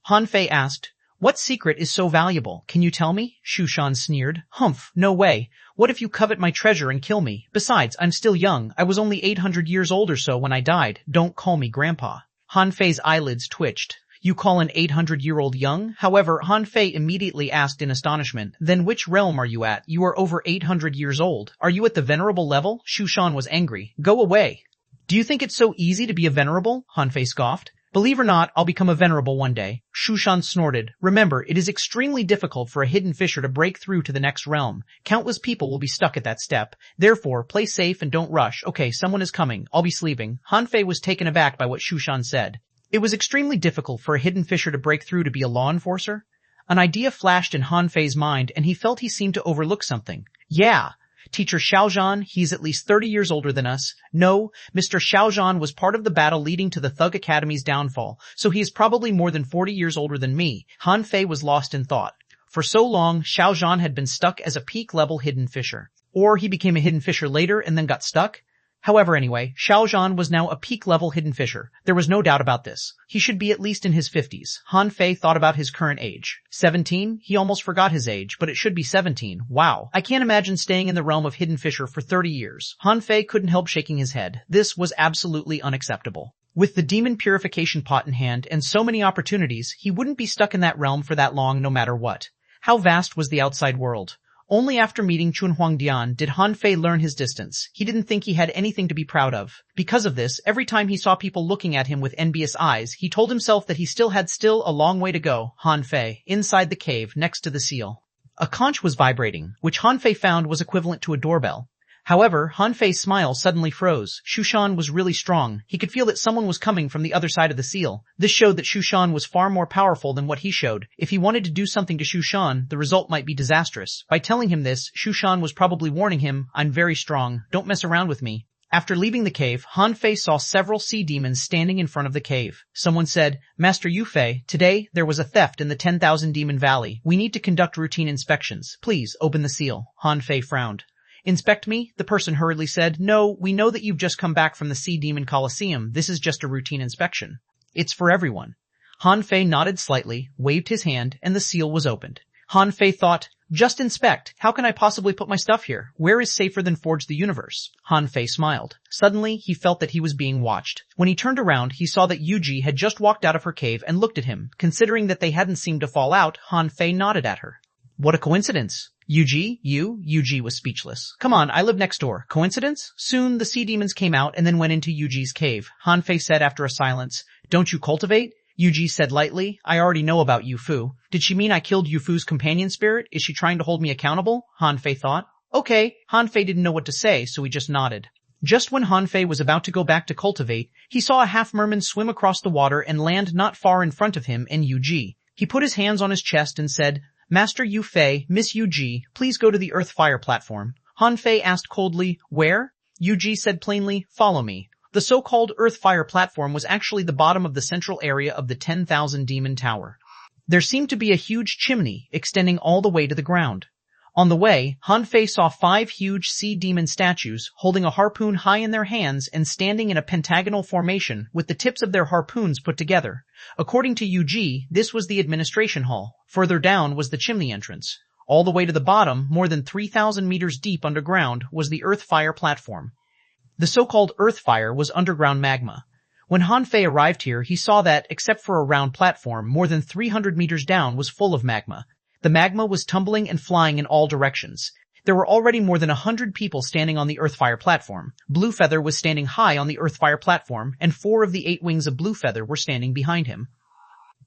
Han Fei asked, "What secret is so valuable? Can you tell me?" Xuanhuan sneered. "Humph, no way. What if you covet my treasure and kill me? Besides, I'm still young. I was only 800 years old or so when I died. Don't call me grandpa." Han Fei's eyelids twitched. "You call an 800-year-old young?" However, Han Fei immediately asked in astonishment, "Then which realm are you at? You are over 800 years old. Are you at the venerable level?" Xuanhuan was angry. "Go away." "Do you think it's so easy to be a venerable?" Han Fei scoffed. "Believe or not, I'll become a venerable one day." Xuanhuan snorted. "Remember, it is extremely difficult for a hidden fisher to break through to the next realm. Countless people will be stuck at that step. Therefore, play safe and don't rush. Okay, someone is coming. I'll be sleeping." Han Fei was taken aback by what Xuanhuan said. It was extremely difficult for a hidden fisher to break through to be a law enforcer? An idea flashed in Han Fei's mind, and he felt he seemed to overlook something. "Yeah. Teacher Xiaozhan, he's at least 30 years older than us. No, Mr. Xiaozhan was part of the battle leading to the Thug Academy's downfall, so he is probably more than 40 years older than me." Han Fei was lost in thought. For so long, Xiaozhan had been stuck as a peak-level hidden fisher. Or he became a hidden fisher later and then got stuck? However, anyway, Xiaozhan was now a peak-level hidden fisher. There was no doubt about this. He should be at least in his 50s. Han Fei thought about his current age. 17? He almost forgot his age, but it should be 17. Wow. I can't imagine staying in the realm of hidden fisher for 30 years. Han Fei couldn't help shaking his head. This was absolutely unacceptable. With the demon purification pot in hand and so many opportunities, he wouldn't be stuck in that realm for that long no matter what. How vast was the outside world? Only after meeting Xuanhuan did Han Fei learn his distance. He didn't think he had anything to be proud of. Because of this, every time he saw people looking at him with envious eyes, he told himself that he had a long way to go. Han Fei, inside the cave, next to the seal. A conch was vibrating, which Han Fei found was equivalent to a doorbell. However, Han Fei's smile suddenly froze. Xuanhuan was really strong. He could feel that someone was coming from the other side of the seal. This showed that Xuanhuan was far more powerful than what he showed. If he wanted to do something to Xuanhuan, the result might be disastrous. By telling him this, Xuanhuan was probably warning him, "I'm very strong. Don't mess around with me." After leaving the cave, Han Fei saw several sea demons standing in front of the cave. Someone said, "Master Yu Fei, today there was a theft in the 10,000 Demon Valley. We need to conduct routine inspections. Please open the seal." Han Fei frowned. "Inspect me?" the person hurriedly said. "No, we know that you've just come back from the Sea Demon Coliseum. This is just a routine inspection. It's for everyone." Han Fei nodded slightly, waved his hand, and the seal was opened. Han Fei thought, "Just inspect. How can I possibly put my stuff here? Where is safer than Forge the Universe?" Han Fei smiled. Suddenly, he felt that he was being watched. When he turned around, he saw that Yuji had just walked out of her cave and looked at him. Considering that they hadn't seemed to fall out, Han Fei nodded at her. "What a coincidence." Yuji was speechless. "Come on, I live next door. Coincidence?" Soon, the sea demons came out and then went into Yuji's cave. Han Fei said after a silence, "Don't you cultivate?" Yuji said lightly, "I already know about Yu Fu." Did she mean I killed Yu Fu's companion spirit? Is she trying to hold me accountable? Han Fei thought. Okay. Han Fei didn't know what to say, so he just nodded. Just when Han Fei was about to go back to cultivate, he saw a half-merman swim across the water and land not far in front of him and Yuji. He put his hands on his chest and said, "Master Yu Fei, Miss Yuji, please go to the Earth Fire platform." Han Fei asked coldly, "Where?" Yuji said plainly, "Follow me." The so-called Earth Fire platform was actually the bottom of the central area of the 10,000 Demon Tower. There seemed to be a huge chimney extending all the way to the ground. On the way, Han Fei saw 5 huge sea demon statues holding a harpoon high in their hands and standing in a pentagonal formation with the tips of their harpoons put together. According to Yuji, this was the administration hall. Further down was the chimney entrance. All the way to the bottom, more than 3,000 meters deep underground, was the Earth Fire platform. The so-called Earth Fire was underground magma. When Han Fei arrived here, he saw that, except for a round platform, more than 300 meters down was full of magma. The magma was tumbling and flying in all directions. There were already more than 100 people standing on the Earth Fire platform. Blue Feather was standing high on the Earth Fire platform, and 4 of the 8 wings of Blue Feather were standing behind him.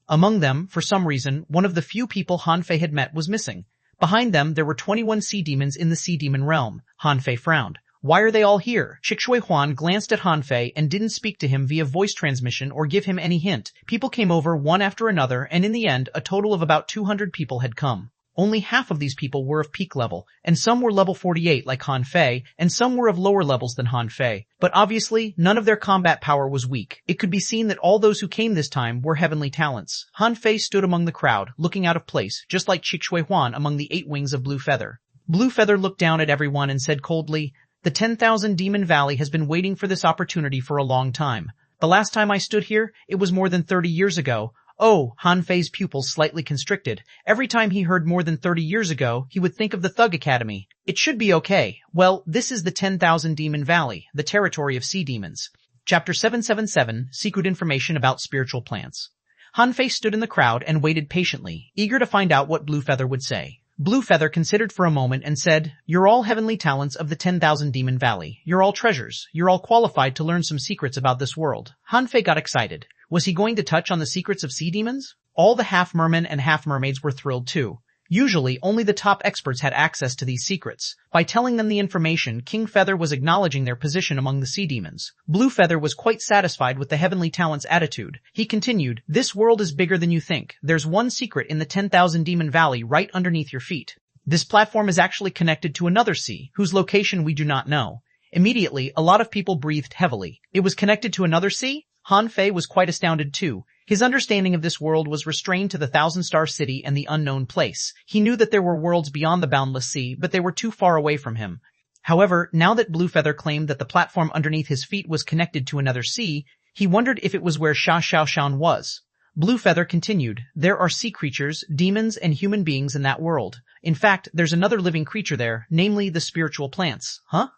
Among them, for some reason, one of the few people Han Fei had met was missing. Behind them, there were 21 sea demons in the sea demon realm. Han Fei frowned. Why are they all here? xuanhuan glanced at Han Fei and didn't speak to him via voice transmission or give him any hint. People came over one after another, and in the end, a total of about 200 people had come. Only half of these people were of peak level, and some were level 48 like Han Fei, and some were of lower levels than Han Fei. But obviously, none of their combat power was weak. It could be seen that all those who came this time were heavenly talents. Han Fei stood among the crowd, looking out of place, just like xuanhuan among the 8 wings of Blue Feather. Blue Feather looked down at everyone and said coldly, "The 10,000 Demon Valley has been waiting for this opportunity for a long time. The last time I stood here, it was more than 30 years ago. Oh, Han Fei's pupils slightly constricted. Every time he heard more than 30 years ago, he would think of the Thug Academy. It should be okay. Well, this is the 10,000 Demon Valley, the territory of sea demons. Chapter 777, Secret Information about Spiritual Plants. Han Fei stood in the crowd and waited patiently, eager to find out what Blue Feather would say. Blue Feather considered for a moment and said, "You're all heavenly talents of the 10,000 Demon Valley. You're all treasures. You're all qualified to learn some secrets about this world." Han Fei got excited. Was he going to touch on the secrets of sea demons? All the half-mermen and half-mermaids were thrilled too. Usually, only the top experts had access to these secrets. By telling them the information, King Feather was acknowledging their position among the sea demons. Blue Feather was quite satisfied with the heavenly talent's attitude. He continued, "This world is bigger than you think. There's one secret in the 10,000 Demon Valley right underneath your feet. This platform is actually connected to another sea, whose location we do not know." Immediately, a lot of people breathed heavily. It was connected to another sea? Han Fei was quite astounded too. His understanding of this world was restrained to the Thousand-Star City and the unknown place. He knew that there were worlds beyond the boundless sea, but they were too far away from him. However, now that Blue Feather claimed that the platform underneath his feet was connected to another sea, he wondered if it was where xuanhuan was. Blue Feather continued, "There are sea creatures, demons, and human beings in that world. In fact, there's another living creature there, namely the spiritual plants." Huh?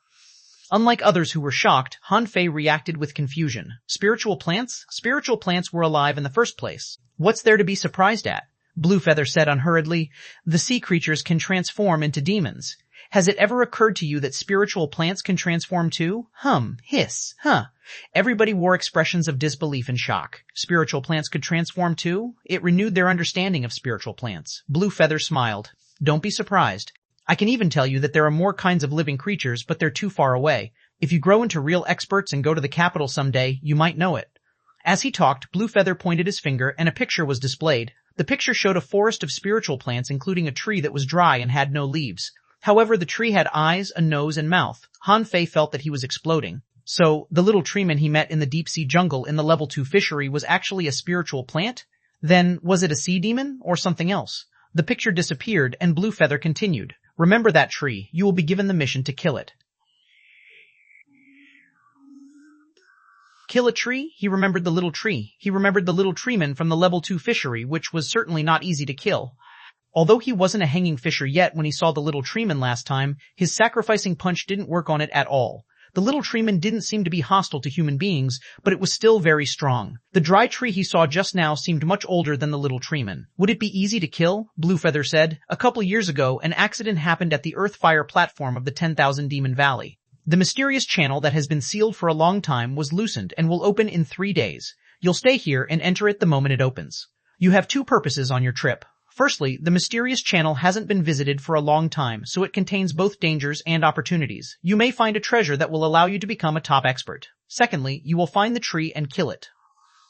Unlike others who were shocked, Han Fei reacted with confusion. Spiritual plants? Spiritual plants were alive in the first place. What's there to be surprised at? Bluefeather said unhurriedly. The sea creatures can transform into demons. Has it ever occurred to you that spiritual plants can transform too? Hiss, huh. Everybody wore expressions of disbelief and shock. Spiritual plants could transform too? It renewed their understanding of spiritual plants. Bluefeather smiled. Don't be surprised. I can even tell you that there are more kinds of living creatures, but they're too far away. If you grow into real experts and go to the capital someday, you might know it. As he talked, Bluefeather pointed his finger and a picture was displayed. The picture showed a forest of spiritual plants, including a tree that was dry and had no leaves. However, the tree had eyes, a nose, and mouth. Han Fei felt that he was exploding. So, the little treeman he met in the deep-sea jungle in the level 2 fishery was actually a spiritual plant? Then, was it a sea demon, or something else? The picture disappeared, and Bluefeather continued. Remember that tree. You will be given the mission to kill it. Kill a tree? He remembered the little tree. He remembered the little treeman from the level 2 fishery, which was certainly not easy to kill. Although he wasn't a hanging fisher yet when he saw the little treeman last time, his sacrificing punch didn't work on it at all. The little treeman didn't seem to be hostile to human beings, but it was still very strong. The dry tree he saw just now seemed much older than the little treeman. Would it be easy to kill? Bluefeather said. A couple years ago, an accident happened at the Earthfire platform of the 10,000 Demon Valley. The mysterious channel that has been sealed for a long time was loosened and will open in 3 days. You'll stay here and enter it the moment it opens. You have 2 purposes on your trip. Firstly, the mysterious channel hasn't been visited for a long time, so it contains both dangers and opportunities. You may find a treasure that will allow you to become a top expert. Secondly, you will find the tree and kill it.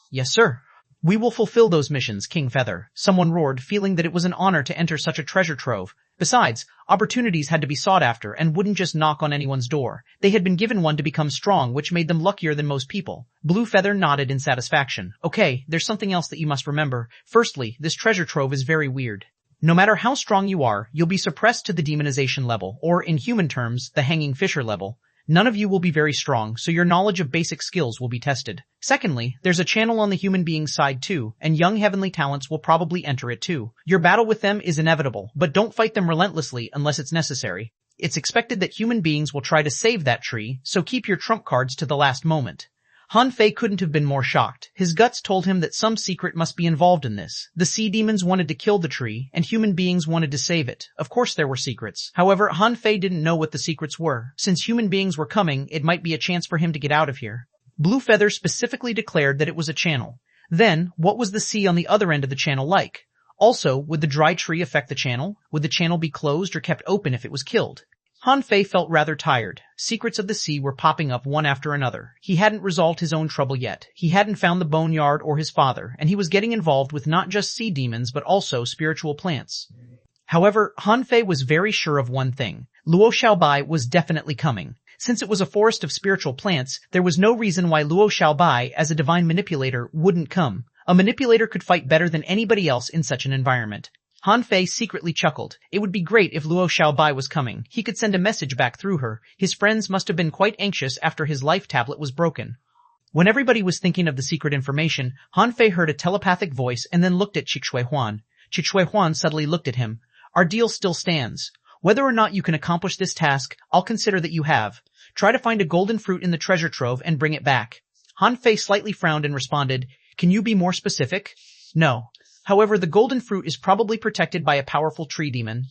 Yes, sir. We will fulfill those missions, King Feather. Someone roared, feeling that it was an honor to enter such a treasure trove. Besides, opportunities had to be sought after and wouldn't just knock on anyone's door. They had been given one to become strong, which made them luckier than most people. Bluefeather nodded in satisfaction. Okay, there's something else that you must remember. Firstly, this treasure trove is very weird. No matter how strong you are, you'll be suppressed to the demonization level, or in human terms, the hanging fisher level. None of you will be very strong, so your knowledge of basic skills will be tested. Secondly, there's a channel on the human being's side too, and young heavenly talents will probably enter it too. Your battle with them is inevitable, but don't fight them relentlessly unless it's necessary. It's expected that human beings will try to save that tree, so keep your trump cards to the last moment. Han Fei couldn't have been more shocked. His guts told him that some secret must be involved in this. The sea demons wanted to kill the tree, and human beings wanted to save it. Of course there were secrets. However, Han Fei didn't know what the secrets were. Since human beings were coming, it might be a chance for him to get out of here. Bluefeather specifically declared that it was a channel. Then, what was the sea on the other end of the channel like? Also, would the dry tree affect the channel? Would the channel be closed or kept open if it was killed? Han Fei felt rather tired. Secrets of the sea were popping up one after another. He hadn't resolved his own trouble yet. He hadn't found the boneyard or his father, and he was getting involved with not just sea demons but also spiritual plants. However, Han Fei was very sure of one thing. Luo Xiaobai was definitely coming. Since it was a forest of spiritual plants, there was no reason why Luo Xiaobai, as a divine manipulator, wouldn't come. A manipulator could fight better than anybody else in such an environment. Han Fei secretly chuckled. It would be great if Luo Xiaobai was coming. He could send a message back through her. His friends must have been quite anxious after his life tablet was broken. When everybody was thinking of the secret information, Han Fei heard a telepathic voice and then looked at xuanhuan. xuanhuan suddenly looked at him. Our deal still stands. Whether or not you can accomplish this task, I'll consider that you have. Try to find a golden fruit in the treasure trove and bring it back. Han Fei slightly frowned and responded, Can you be more specific? No. However, the golden fruit is probably protected by a powerful tree demon.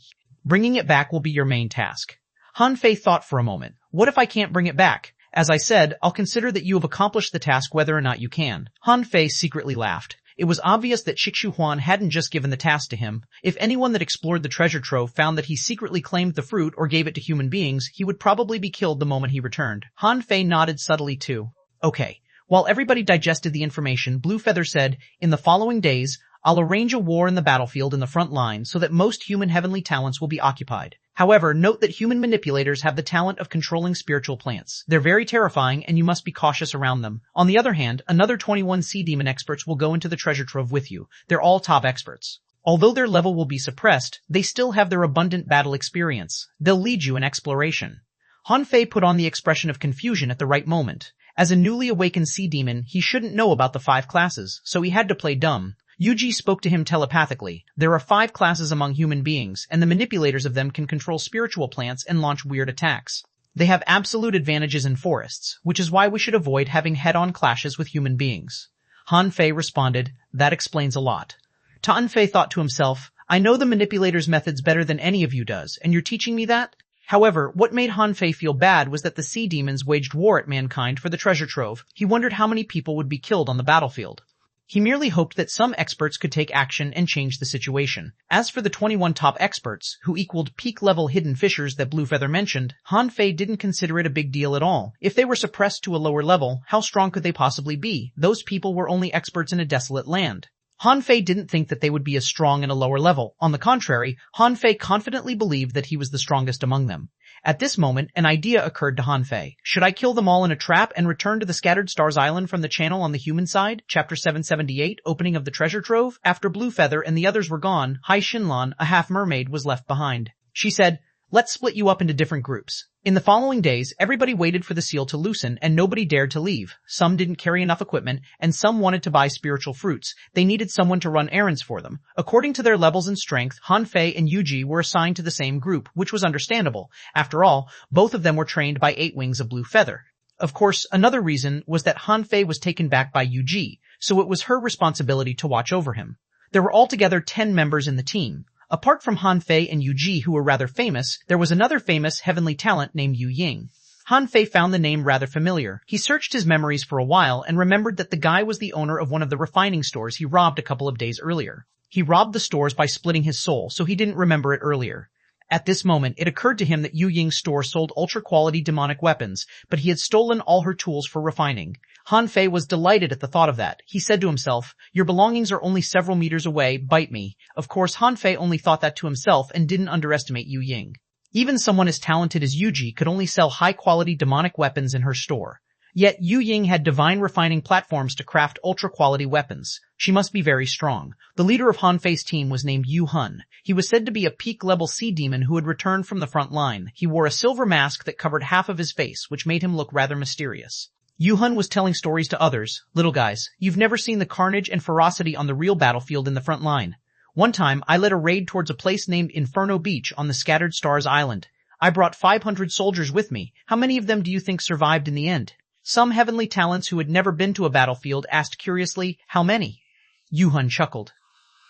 Bringing it back will be your main task. Han Fei thought for a moment. What if I can't bring it back? As I said, I'll consider that you have accomplished the task whether or not you can. Han Fei secretly laughed. It was obvious that xuanhuan hadn't just given the task to him. If anyone that explored the treasure trove found that he secretly claimed the fruit or gave it to human beings, he would probably be killed the moment he returned. Han Fei nodded subtly too. Okay. While everybody digested the information, Bluefeather said, In the following days, I'll arrange a war in the battlefield in the front line so that most human heavenly talents will be occupied. However, note that human manipulators have the talent of controlling spiritual plants. They're very terrifying and you must be cautious around them. On the other hand, another 21 sea demon experts will go into the treasure trove with you. They're all top experts. Although their level will be suppressed, they still have their abundant battle experience. They'll lead you in exploration. Han Fei put on the expression of confusion at the right moment. As a newly awakened sea demon, he shouldn't know about the 5 classes, so he had to play dumb. Yuji spoke to him telepathically. There are 5 classes among human beings, and the manipulators of them can control spiritual plants and launch weird attacks. They have absolute advantages in forests, which is why we should avoid having head-on clashes with human beings. Han Fei responded, That explains a lot. Tan Fei thought to himself, I know the manipulator's methods better than any of you does, and you're teaching me that? However, what made Han Fei feel bad was that the sea demons waged war at mankind for the treasure trove. He wondered how many people would be killed on the battlefield. He merely hoped that some experts could take action and change the situation. As for the 21 top experts, who equaled peak-level hidden fishers that Bluefeather mentioned, Han Fei didn't consider it a big deal at all. If they were suppressed to a lower level, how strong could they possibly be? Those people were only experts in a desolate land. Han Fei didn't think that they would be as strong in a lower level. On the contrary, Han Fei confidently believed that he was the strongest among them. At this moment, an idea occurred to Han Fei. Should I kill them all in a trap and return to the Scattered Stars Island from the channel on the human side? Chapter 778, Opening of the Treasure Trove. After Bluefeather and the others were gone, Hai Xinlan, a half-mermaid, was left behind. She said, let's split you up into different groups. In the following days, everybody waited for the seal to loosen and nobody dared to leave. Some didn't carry enough equipment and some wanted to buy spiritual fruits. They needed someone to run errands for them. According to their levels and strength, Han Fei and Yuji were assigned to the same group, which was understandable. After all, both of them were trained by 8 Wings of Blue Feather. Of course, another reason was that Han Fei was taken back by Yuji, so it was her responsibility to watch over him. There were altogether 10 members in the team. Apart from Han Fei and Yu Ji, who were rather famous, there was another famous heavenly talent named Yu Ying. Han Fei found the name rather familiar. He searched his memories for a while and remembered that the guy was the owner of one of the refining stores he robbed a couple of days earlier. He robbed the stores by splitting his soul, so he didn't remember it earlier. At this moment, it occurred to him that Yu Ying's store sold ultra-quality demonic weapons, but he had stolen all her tools for refining. Han Fei was delighted at the thought of that. He said to himself, your belongings are only several meters away, bite me. Of course, Han Fei only thought that to himself and didn't underestimate Yu Ying. Even someone as talented as Yuji could only sell high-quality demonic weapons in her store. Yet Yu Ying had divine refining platforms to craft ultra-quality weapons. She must be very strong. The leader of Han Fei's team was named Yu Hun. He was said to be a peak-level sea demon who had returned from the front line. He wore a silver mask that covered half of his face, which made him look rather mysterious. Yu Hun was telling stories to others. Little guys, you've never seen the carnage and ferocity on the real battlefield in the front line. One time, I led a raid towards a place named Inferno Beach on the Scattered Stars Island. I brought 500 soldiers with me. How many of them do you think survived in the end? Some heavenly talents who had never been to a battlefield asked curiously, how many? Yu Hun chuckled.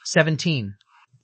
17.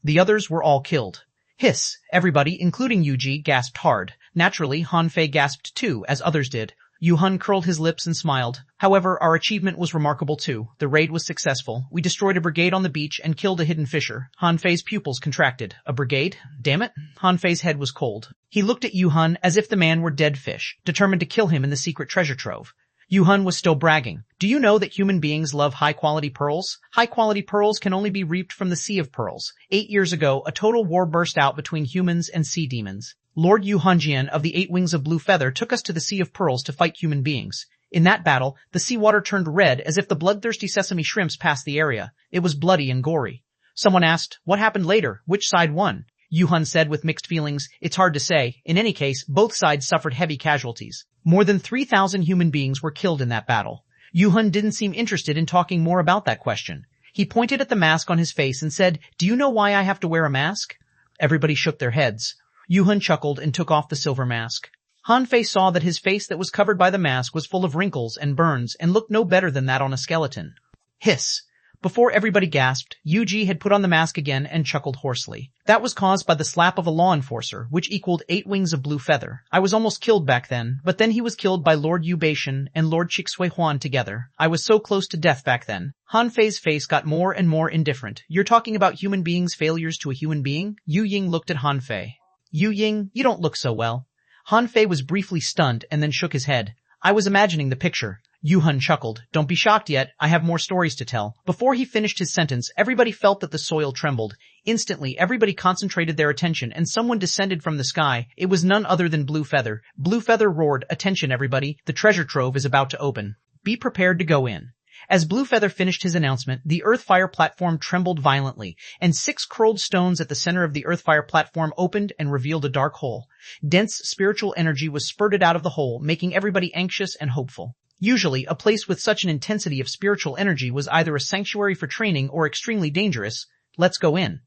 The others were all killed. Hiss! Everybody, including Yuji, gasped hard. Naturally, Han Fei gasped too, as others did. Yu Hun curled his lips and smiled. However, our achievement was remarkable too. The raid was successful. We destroyed a brigade on the beach and killed a hidden fisher. Han Fei's pupils contracted. A brigade? Damn it. Han Fei's head was cold. He looked at Yu Hun as if the man were dead fish, determined to kill him in the secret treasure trove. Yu Hun was still bragging. Do you know that human beings love high-quality pearls? High-quality pearls can only be reaped from the Sea of Pearls. 8 years ago, a total war burst out between humans and sea demons. Lord Yu Hanjian of the 8 Wings of Blue Feather took us to the Sea of Pearls to fight human beings. In that battle, the seawater turned red as if the bloodthirsty sesame shrimps passed the area. It was bloody and gory. Someone asked, what happened later? Which side won? Yu Hun said with mixed feelings, it's hard to say. In any case, both sides suffered heavy casualties. More than 3,000 human beings were killed in that battle. Yu Hun didn't seem interested in talking more about that question. He pointed at the mask on his face and said, do you know why I have to wear a mask? Everybody shook their heads. Yu Hun chuckled and took off the silver mask. Han Fei saw that his face that was covered by the mask was full of wrinkles and burns and looked no better than that on a skeleton. Hiss! Before everybody gasped, Yuji had put on the mask again and chuckled hoarsely. That was caused by the slap of a law enforcer, which equaled 8 Wings of Blue Feather. I was almost killed back then, but then he was killed by Lord Yu Beishan and Lord xuanhuan together. I was so close to death back then. Han Fei's face got more and more indifferent. You're talking about human beings' failures to a human being? Yu Ying looked at Han Fei. Yu Ying, you don't look so well. Han Fei was briefly stunned and then shook his head. I was imagining the picture. Yu Hun chuckled. Don't be shocked yet. I have more stories to tell. Before he finished his sentence, everybody felt that the soil trembled. Instantly, everybody concentrated their attention and someone descended from the sky. It was none other than Blue Feather. Blue Feather roared, attention everybody, the treasure trove is about to open. Be prepared to go in. As Blue Feather finished his announcement, the Earthfire platform trembled violently, and 6 curled stones at the center of the Earthfire platform opened and revealed a dark hole. Dense spiritual energy was spurted out of the hole, making everybody anxious and hopeful. Usually, a place with such an intensity of spiritual energy was either a sanctuary for training or extremely dangerous. Let's go in.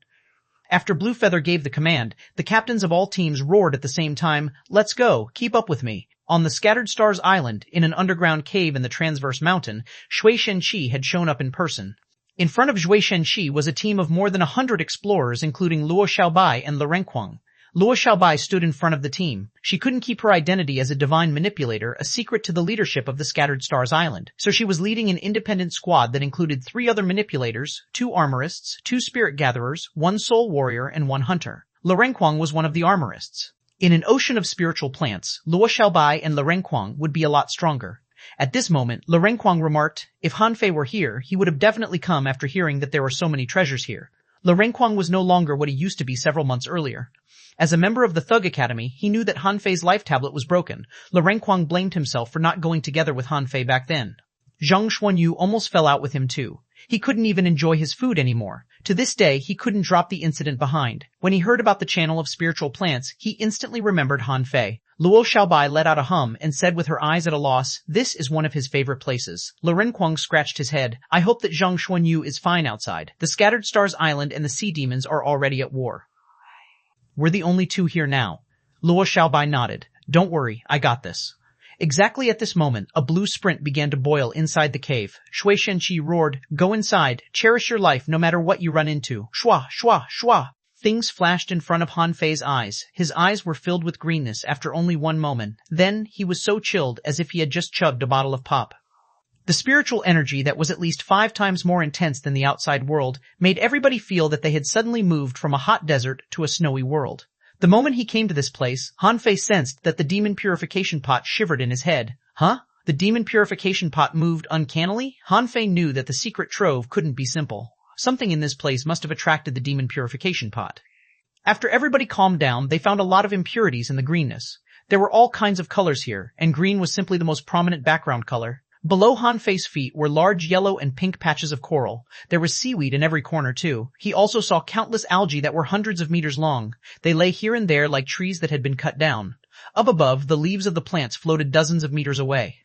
After Blue Feather gave the command, the captains of all teams roared at the same time, let's go, keep up with me. On the Scattered Stars Island, in an underground cave in the Transverse Mountain, Shui Shenqi had shown up in person. In front of Fishing Ch751 was a team of more than 100 explorers including Luo Xiaobai and xuanhuan. Luo Xiaobai stood in front of the team. She couldn't keep her identity as a divine manipulator, a secret to the leadership of the Scattered Stars Island, so she was leading an independent squad that included 3 other manipulators, 2 armorists, 2 spirit gatherers, 1 soul warrior, and 1 hunter. xuanhuan was one of the armorists. In an ocean of spiritual plants, Luo Xiaobai and xuanhuan would be a lot stronger. At this moment, xuanhuan remarked, if Han Fei were here, he would have definitely come after hearing that there were so many treasures here. xuanhuan was no longer what he used to be several months earlier. As a member of the Thug Academy, he knew that Han Fei's life tablet was broken. xuanhuan blamed himself for not going together with Han Fei back then. Zhang Xuanyu almost fell out with him too. He couldn't even enjoy his food anymore. To this day, he couldn't drop the incident behind. When he heard about the channel of spiritual plants, he instantly remembered Han Fei. Luo Xiaobai let out a hum and said with her eyes at a loss, this is one of his favorite places. xuanhuan scratched his head. I hope that Zhang Xuanyu is fine outside. The Scattered Stars Island and the sea demons are already at war. We're the only 2 here now. Luo Xiaobai nodded. Don't worry, I got this. Exactly at this moment, a blue sprint began to boil inside the cave. Fishing Ch751 roared, go inside, cherish your life no matter what you run into. Shwa, shwa, shwa. Things flashed in front of Han Fei's eyes. His eyes were filled with greenness after only 1 moment. Then, he was so chilled as if he had just chugged a bottle of pop. The spiritual energy that was at least 5 times more intense than the outside world made everybody feel that they had suddenly moved from a hot desert to a snowy world. The moment he came to this place, Han Fei sensed that the demon purification pot shivered in his head. Huh? The demon purification pot moved uncannily? Han Fei knew that the secret trove couldn't be simple. Something in this place must have attracted the demon purification pot. After everybody calmed down, they found a lot of impurities in the greenness. There were all kinds of colors here, and green was simply the most prominent background color. Below Han Fei's feet were large yellow and pink patches of coral. There was seaweed in every corner too. He also saw countless algae that were hundreds of meters long. They lay here and there like trees that had been cut down. Up above, the leaves of the plants floated dozens of meters away.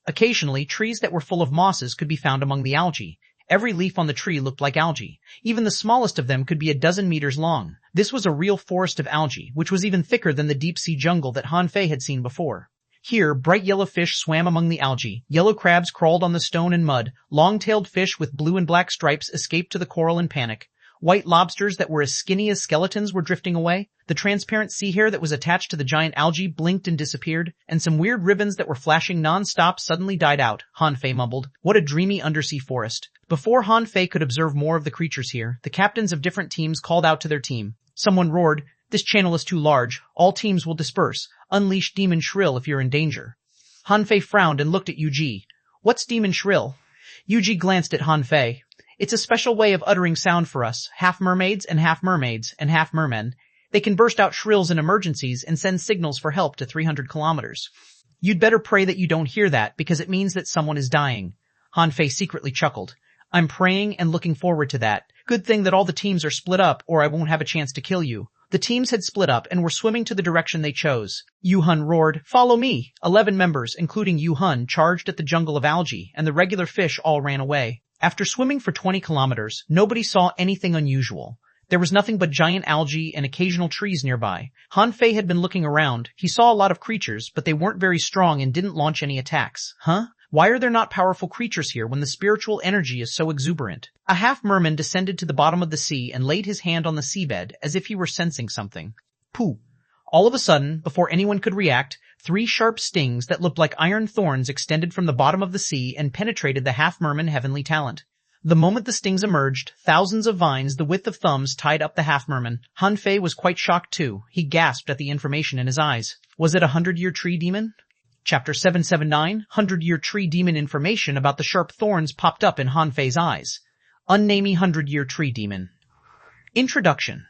Occasionally, trees that were full of mosses could be found among the algae. Every leaf on the tree looked like algae. Even the smallest of them could be a dozen meters long. This was a real forest of algae, which was even thicker than the deep-sea jungle that Han Fei had seen before. Here, bright yellow fish swam among the algae, yellow crabs crawled on the stone and mud, long-tailed fish with blue and black stripes escaped to the coral in panic. White lobsters that were as skinny as skeletons were drifting away. The transparent sea hare that was attached to the giant algae blinked and disappeared, and some weird ribbons that were flashing non-stop suddenly died out. Han Fei mumbled, what a dreamy undersea forest. Before Han Fei could observe more of the creatures here, the captains of different teams called out to their team. Someone roared, this channel is too large. All teams will disperse. Unleash Demon Shrill if you're in danger. Han Fei frowned and looked at Yuji. What's Demon Shrill? Yuji glanced at Han Fei. It's a special way of uttering sound for us, half mermaids and half mermen. They can burst out shrills in emergencies and send signals for help to 300 kilometers. You'd better pray that you don't hear that because it means that someone is dying. Han Fei secretly chuckled. I'm praying and looking forward to that. Good thing that all the teams are split up or I won't have a chance to kill you. The teams had split up and were swimming to the direction they chose. Yuhun roared, follow me! 11 members, including Yuhun, charged at the jungle of algae, and the regular fish all ran away. After swimming for 20 kilometers, nobody saw anything unusual. There was nothing but giant algae and occasional trees nearby. Han Fei had been looking around. He saw a lot of creatures, but they weren't very strong and didn't launch any attacks. Huh? Why are there not powerful creatures here when the spiritual energy is so exuberant? A half-merman descended to the bottom of the sea and laid his hand on the seabed as if he were sensing something. Pooh! All of a sudden, before anyone could react, 3 sharp stings that looked like iron thorns extended from the bottom of the sea and penetrated the half-merman heavenly talent. The moment the stings emerged, thousands of vines the width of thumbs tied up the half-merman. Han Fei was quite shocked too. He gasped at the information in his eyes. Was it a 100-year tree demon? Chapter 779, 100-Year Tree Demon information about the sharp thorns popped up in Han Fei's eyes. Unnamey 100-Year Tree Demon. Introduction.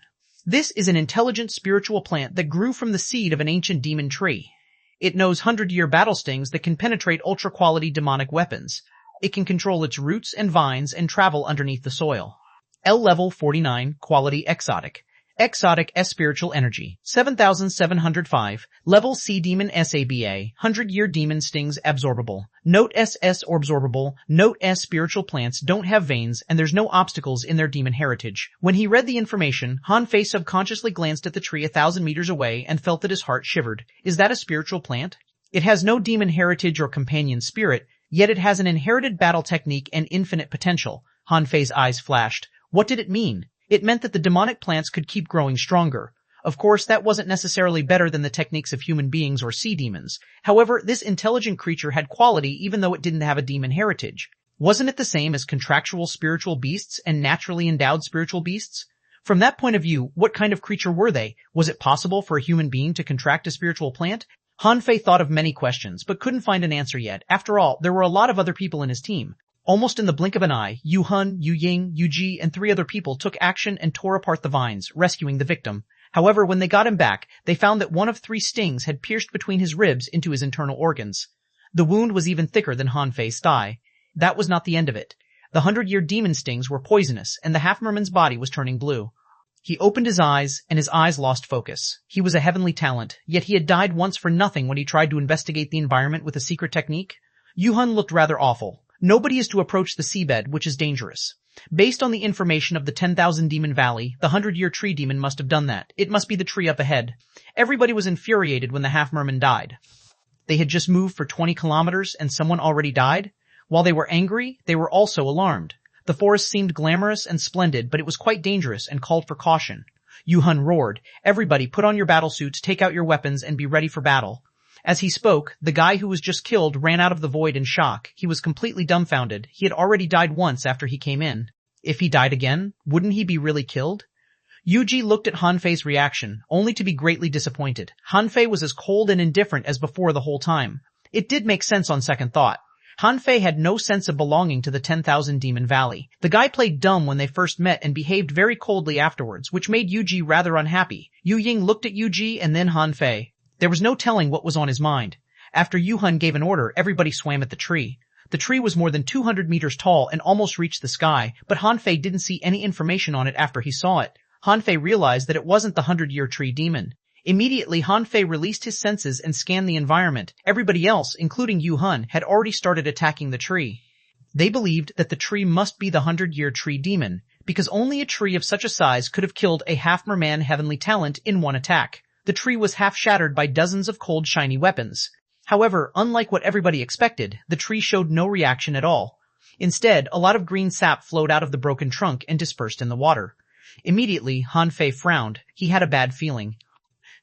This is an intelligent spiritual plant that grew from the seed of an ancient demon tree. It knows 100-year battle stings that can penetrate ultra-quality demonic weapons. It can control its roots and vines and travel underneath the soil. L level 49, quality exotic. Exotic S spiritual energy, 7705, level C demon SABA, 100-year demon stings absorbable. Note SS absorbable, note S spiritual plants don't have veins and there's no obstacles in their demon heritage. When he read the information, Han Fei subconsciously glanced at the tree 1,000 meters away and felt that his heart shivered. Is that a spiritual plant? It has no demon heritage or companion spirit, yet it has an inherited battle technique and infinite potential. Han Fei's eyes flashed. What did it mean? It meant that the demonic plants could keep growing stronger. Of course, that wasn't necessarily better than the techniques of human beings or sea demons. However, this intelligent creature had quality even though it didn't have a demon heritage. Wasn't it the same as contractual spiritual beasts and naturally endowed spiritual beasts? From that point of view, what kind of creature were they? Was it possible for a human being to contract a spiritual plant? Han Fei thought of many questions, but couldn't find an answer yet. After all, there were a lot of other people in his team. Almost in the blink of an eye, Yu Hun, Yu Ying, Yu Ji, and 3 other people took action and tore apart the vines, rescuing the victim. However, when they got him back, they found that one of 3 stings had pierced between his ribs into his internal organs. The wound was even thicker than Han Fei's thigh. That was not the end of it. The 100-year demon stings were poisonous, and the half-merman's body was turning blue. He opened his eyes, and his eyes lost focus. He was a heavenly talent, yet he had died once for nothing when he tried to investigate the environment with a secret technique. Yu Hun looked rather awful. Nobody is to approach the seabed, which is dangerous. Based on the information of the 10,000 Demon Valley, the 100-year tree demon must have done that. It must be the tree up ahead. Everybody was infuriated when the half-merman died. They had just moved for 20 kilometers and someone already died? While they were angry, they were also alarmed. The forest seemed glamorous and splendid, but it was quite dangerous and called for caution. Yu Hun roared, "Everybody put on your battle suits, take out your weapons, and be ready for battle." As he spoke, the guy who was just killed ran out of the void in shock. He was completely dumbfounded. He had already died once after he came in. If he died again, wouldn't he be really killed? Yuji looked at Han Fei's reaction, only to be greatly disappointed. Han Fei was as cold and indifferent as before the whole time. It did make sense on second thought. Han Fei had no sense of belonging to the 10,000 Demon Valley. The guy played dumb when they first met and behaved very coldly afterwards, which made Yuji rather unhappy. Yu Ying looked at Yuji and then Han Fei. There was no telling what was on his mind. After Yu Hun gave an order, everybody swam at the tree. The tree was more than 200 meters tall and almost reached the sky, but Han Fei didn't see any information on it after he saw it. Han Fei realized that it wasn't the 100-year tree demon. Immediately, Han Fei released his senses and scanned the environment. Everybody else, including Yu Hun, had already started attacking the tree. They believed that the tree must be the 100-year tree demon, because only a tree of such a size could have killed a half-merman heavenly talent in one attack. The tree was half shattered by dozens of cold, shiny weapons. However, unlike what everybody expected, the tree showed no reaction at all. Instead, a lot of green sap flowed out of the broken trunk and dispersed in the water. Immediately, Han Fei frowned. He had a bad feeling.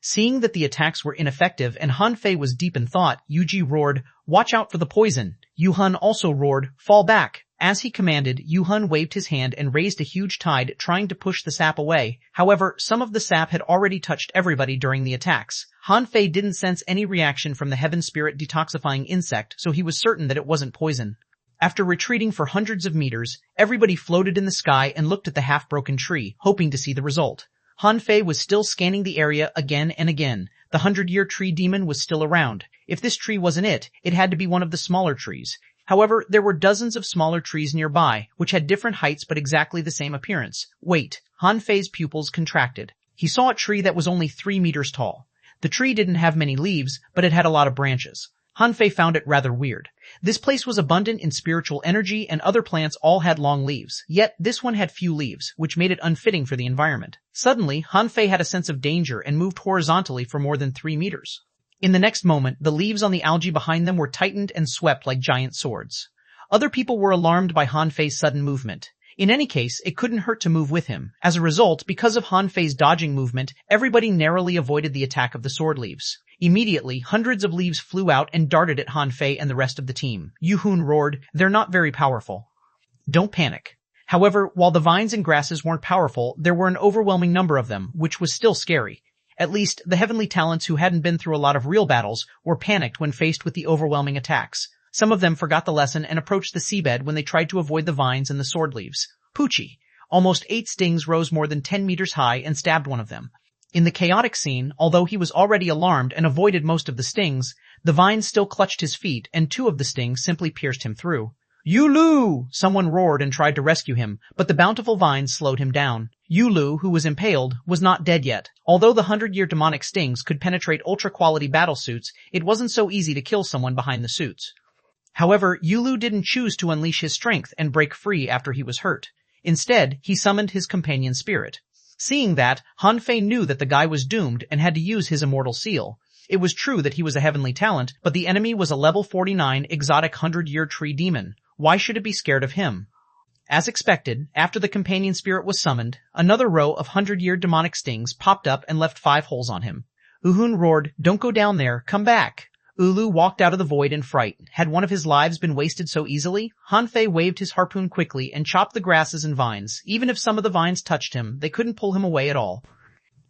Seeing that the attacks were ineffective and Han Fei was deep in thought, Yuji roared, "Watch out for the poison." Yu Hun also roared, "Fall back." As he commanded, Yu Hun waved his hand and raised a huge tide, trying to push the sap away. However, some of the sap had already touched everybody during the attacks. Han Fei didn't sense any reaction from the heaven spirit detoxifying insect, so he was certain that it wasn't poison. After retreating for hundreds of meters, everybody floated in the sky and looked at the half-broken tree, hoping to see the result. Han Fei was still scanning the area again and again. The 100-year tree demon was still around. If this tree wasn't it, it had to be one of the smaller trees. However, there were dozens of smaller trees nearby, which had different heights but exactly the same appearance. Wait, Han Fei's pupils contracted. He saw a tree that was only 3 meters tall. The tree didn't have many leaves, but it had a lot of branches. Han Fei found it rather weird. This place was abundant in spiritual energy and other plants all had long leaves, yet this one had few leaves, which made it unfitting for the environment. Suddenly, Han Fei had a sense of danger and moved horizontally for more than 3 meters. In the next moment, the leaves on the algae behind them were tightened and swept like giant swords. Other people were alarmed by Han Fei's sudden movement. In any case, it couldn't hurt to move with him. As a result, because of Han Fei's dodging movement, everybody narrowly avoided the attack of the sword leaves. Immediately, hundreds of leaves flew out and darted at Han Fei and the rest of the team. Yu Hun roared, "They're not very powerful." Don't panic. However, while the vines and grasses weren't powerful, there were an overwhelming number of them, which was still scary. At least, the heavenly talents who hadn't been through a lot of real battles were panicked when faced with the overwhelming attacks. Some of them forgot the lesson and approached the seabed when they tried to avoid the vines and the sword leaves. Poochie. Almost 8 stings rose more than 10 meters high and stabbed one of them. In the chaotic scene, although he was already alarmed and avoided most of the stings, the vines still clutched his feet and 2 of the stings simply pierced him through. "Yulu!" Someone roared and tried to rescue him, but the bountiful vines slowed him down. Yulu, who was impaled, was not dead yet. Although the 100-year demonic stings could penetrate ultra-quality battle suits, it wasn't so easy to kill someone behind the suits. However, Yulu didn't choose to unleash his strength and break free after he was hurt. Instead, he summoned his companion spirit. Seeing that, Han Fei knew that the guy was doomed and had to use his immortal seal. It was true that he was a heavenly talent, but the enemy was a level 49 exotic 100-year tree demon. Why should it be scared of him? As expected, after the companion spirit was summoned, another row of 100-year demonic stings popped up and left 5 holes on him. Xuanhuan roared, "Don't go down there, come back!" Ulu walked out of the void in fright. Had one of his lives been wasted so easily? Hanfei waved his harpoon quickly and chopped the grasses and vines. Even if some of the vines touched him, they couldn't pull him away at all.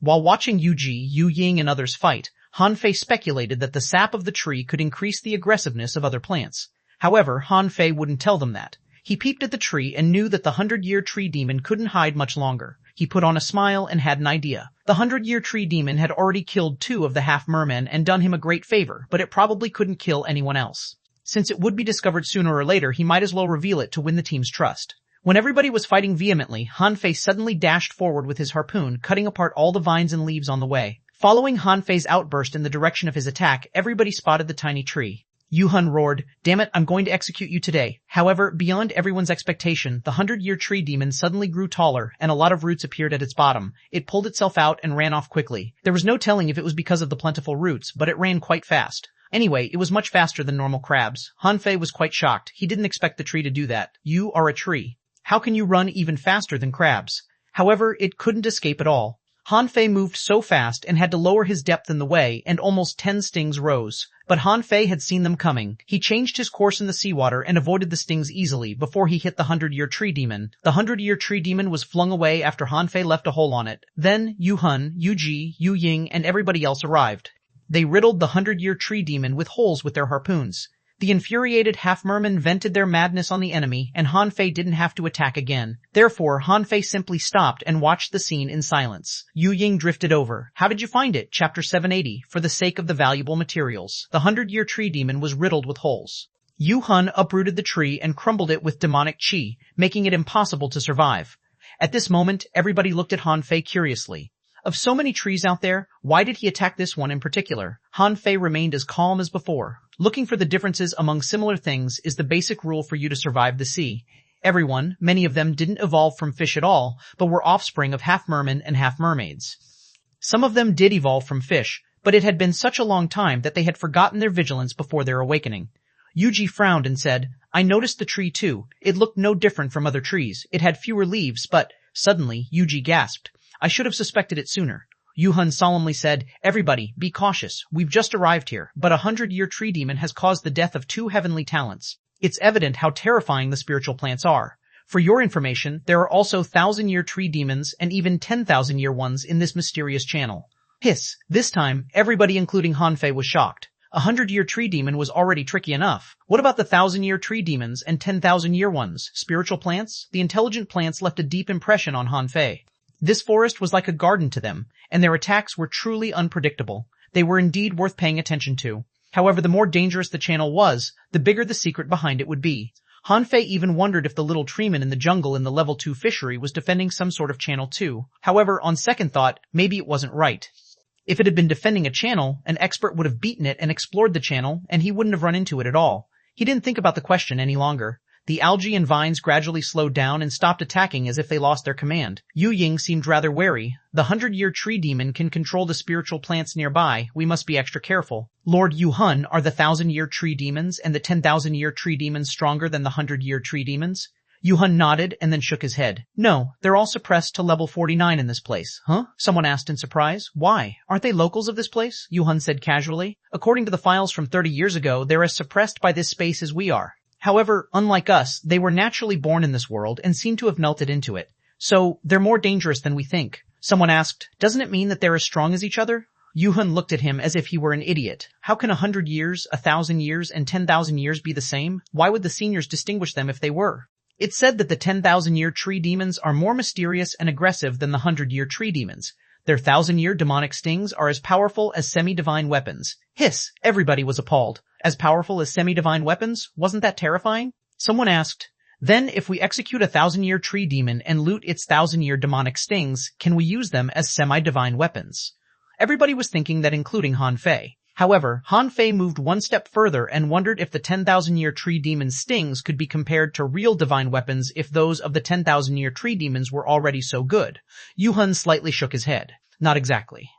While watching Yuji, Yu Ying, and others fight, Hanfei speculated that the sap of the tree could increase the aggressiveness of other plants. However, Hanfei wouldn't tell them that. He peeped at the tree and knew that the 100-year tree demon couldn't hide much longer. He put on a smile and had an idea. The 100-year tree demon had already killed 2 of the half-mermen and done him a great favor, but it probably couldn't kill anyone else. Since it would be discovered sooner or later, he might as well reveal it to win the team's trust. When everybody was fighting vehemently, Hanfei suddenly dashed forward with his harpoon, cutting apart all the vines and leaves on the way. Following Hanfei's outburst in the direction of his attack, everybody spotted the tiny tree. Yuhan roared, "Damn it, I'm going to execute you today." However, beyond everyone's expectation, the 100-year tree demon suddenly grew taller, and a lot of roots appeared at its bottom. It pulled itself out and ran off quickly. There was no telling if it was because of the plentiful roots, but it ran quite fast. Anyway, it was much faster than normal crabs. Hanfei was quite shocked. He didn't expect the tree to do that. You are a tree. How can you run even faster than crabs? However, it couldn't escape at all. Hanfei moved so fast and had to lower his depth in the way, and almost 10 stings rose. But Hanfei had seen them coming. He changed his course in the seawater and avoided the stings easily before he hit the 100-year tree demon. The 100-year tree demon was flung away after Hanfei left a hole on it. Then Yuhan, Yuji, Yu Ying, and everybody else arrived. They riddled the 100-year tree demon with holes with their harpoons. The infuriated half-mermen vented their madness on the enemy, and Hanfei didn't have to attack again. Therefore, Hanfei simply stopped and watched the scene in silence. Yu Ying drifted over. "How did you find it?" Chapter 780. For the sake of the valuable materials. The 100-year tree demon was riddled with holes. Yuhan uprooted the tree and crumbled it with demonic chi, making it impossible to survive. At this moment, everybody looked at Hanfei curiously. Of so many trees out there, why did he attack this one in particular? Hanfei remained as calm as before. Looking for the differences among similar things is the basic rule for you to survive the sea. Everyone, many of them didn't evolve from fish at all, but were offspring of half-mermen and half-mermaids. Some of them did evolve from fish, but it had been such a long time that they had forgotten their vigilance before their awakening. Yuji frowned and said, "I noticed the tree too. It looked no different from other trees. It had fewer leaves, but..." Suddenly, Yuji gasped. "I should have suspected it sooner." Yuhan solemnly said, "Everybody, be cautious. We've just arrived here, but a 100-year tree demon has caused the death of 2 heavenly talents. It's evident how terrifying the spiritual plants are. For your information, there are also 1,000-year tree demons and even 10,000-year ones in this mysterious channel." Hiss! This time, everybody including Hanfei was shocked. A 100-year tree demon was already tricky enough. What about the 1,000-year tree demons and 10,000-year ones? Spiritual plants? The intelligent plants left a deep impression on Hanfei. This forest was like a garden to them, and their attacks were truly unpredictable. They were indeed worth paying attention to. However, the more dangerous the channel was, the bigger the secret behind it would be. Hanfei even wondered if the little treeman in the jungle in the level 2 fishery was defending some sort of channel too. However, on second thought, maybe it wasn't right. If it had been defending a channel, an expert would have beaten it and explored the channel, and he wouldn't have run into it at all. He didn't think about the question any longer. The algae and vines gradually slowed down and stopped attacking as if they lost their command. Yu Ying seemed rather wary. "The 100-year tree demon can control the spiritual plants nearby. We must be extra careful." "Lord Yuhan, are the 1,000-year tree demons and the 10,000-year tree demons stronger than the 100-year tree demons?" Yuhan nodded and then shook his head. "No, they're all suppressed to level 49 in this place." "Huh?" someone asked in surprise. "Why? Aren't they locals of this place?" Yuhan said casually. "According to the files from 30 years ago, they're as suppressed by this space as we are. However, unlike us, they were naturally born in this world and seem to have melted into it. So, they're more dangerous than we think." Someone asked, "Doesn't it mean that they're as strong as each other?" Yuhan looked at him as if he were an idiot. How can 100 years, 1,000 years, and 10,000 years be the same? Why would the seniors distinguish them if they were? It's said that the 10,000-year tree demons are more mysterious and aggressive than the 100-year tree demons. Their 1,000-year demonic stings are as powerful as semi-divine weapons. Hiss! Everybody was appalled. As powerful as semi-divine weapons? Wasn't that terrifying? Someone asked, "Then if we execute a 1,000-year tree demon and loot its 1,000-year demonic stings, can we use them as semi-divine weapons?" Everybody was thinking that, including Hanfei. However, Hanfei moved one step further and wondered if the 10,000-year tree demon's stings could be compared to real divine weapons if those of the 10,000-year tree demons were already so good. Yuhan slightly shook his head. "Not exactly."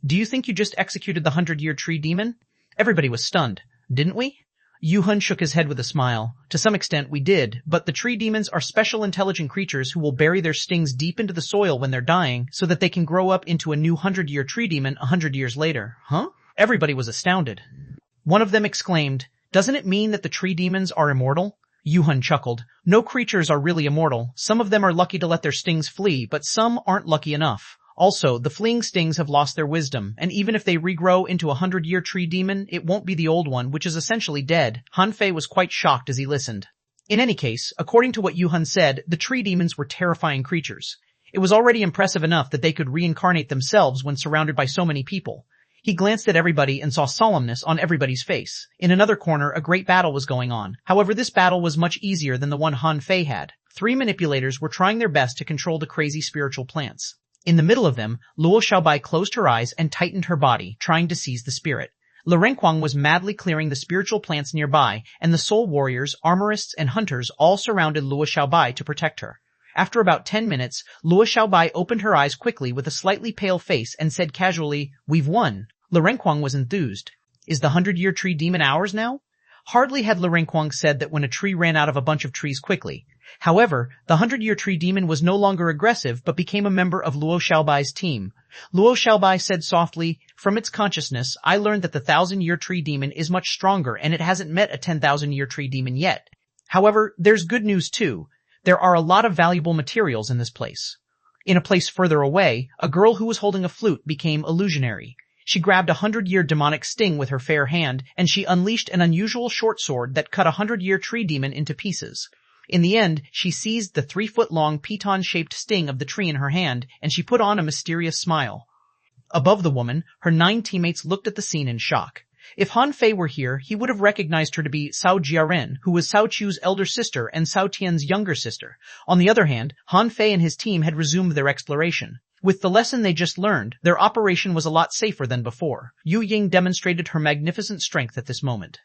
"Do you think you just executed the 100-year tree demon?" Everybody was stunned. "Didn't we?" Yuhun shook his head with a smile. To some extent we did, but the tree demons are special intelligent creatures who will bury their stings deep into the soil when they're dying so that they can grow up into a new 100-year tree demon 100 years later. Huh? Everybody was astounded. One of them exclaimed, "Doesn't it mean that the tree demons are immortal?" Yuhun chuckled. "No creatures are really immortal. Some of them are lucky to let their stings flee, but some aren't lucky enough. Also, the fleeing stings have lost their wisdom, and even if they regrow into a 100-year tree demon, it won't be the old one, which is essentially dead." Han Fei was quite shocked as he listened. In any case, according to what Yuhun said, the tree demons were terrifying creatures. It was already impressive enough that they could reincarnate themselves when surrounded by so many people. He glanced at everybody and saw solemnness on everybody's face. In another corner, a great battle was going on. However, this battle was much easier than the one Han Fei had. 3 manipulators were trying their best to control the crazy spiritual plants. In the middle of them, Luo Xiaobai closed her eyes and tightened her body, trying to seize the spirit. Lu Renquang was madly clearing the spiritual plants nearby, and the soul warriors, armorists, and hunters all surrounded Luo Xiaobai to protect her. After about 10 minutes, Luo Xiaobai opened her eyes quickly with a slightly pale face and said casually, "We've won." Lu Renquang was enthused. "Is the 100-year tree demon ours now?" Hardly had Lu Renquang said that when a tree ran out of a bunch of trees quickly. However, the 100-year tree demon was no longer aggressive but became a member of Luo Xiaobai's team. Luo Xiaobai said softly, "From its consciousness, I learned that the 1,000-year tree demon is much stronger and it hasn't met a 10,000-year tree demon yet. However, there's good news too. There are a lot of valuable materials in this place." In a place further away, a girl who was holding a flute became illusionary. She grabbed a 100-year demonic sting with her fair hand, and she unleashed an unusual short sword that cut a 100-year tree demon into pieces. In the end, she seized the 3-foot-long piton-shaped sting of the tree in her hand, and she put on a mysterious smile. Above the woman, her 9 teammates looked at the scene in shock. If Han Fei were here, he would have recognized her to be Cao Jiaren, who was Cao Chu's elder sister and Cao Tian's younger sister. On the other hand, Han Fei and his team had resumed their exploration. With the lesson they just learned, their operation was a lot safer than before. Yu Ying demonstrated her magnificent strength at this moment.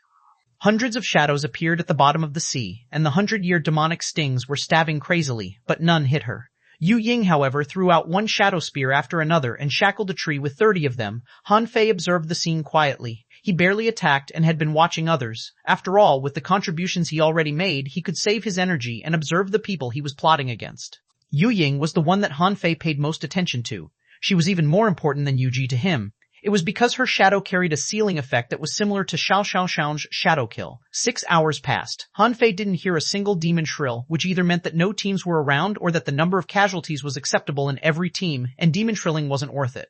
Hundreds of shadows appeared at the bottom of the sea, and the 100-year demonic stings were stabbing crazily, but none hit her. Yu Ying, however, threw out one shadow spear after another and shackled a tree with 30 of them. Han Fei observed the scene quietly. He barely attacked and had been watching others. After all, with the contributions he already made, he could save his energy and observe the people he was plotting against. Yu Ying was the one that Han Fei paid most attention to. She was even more important than Yu Ji to him. It was because her shadow carried a sealing effect that was similar to Xiao Xiao's shadow kill. 6 hours passed. Han Fei didn't hear a single demon shrill, which either meant that no teams were around or that the number of casualties was acceptable in every team, and demon shrilling wasn't worth it.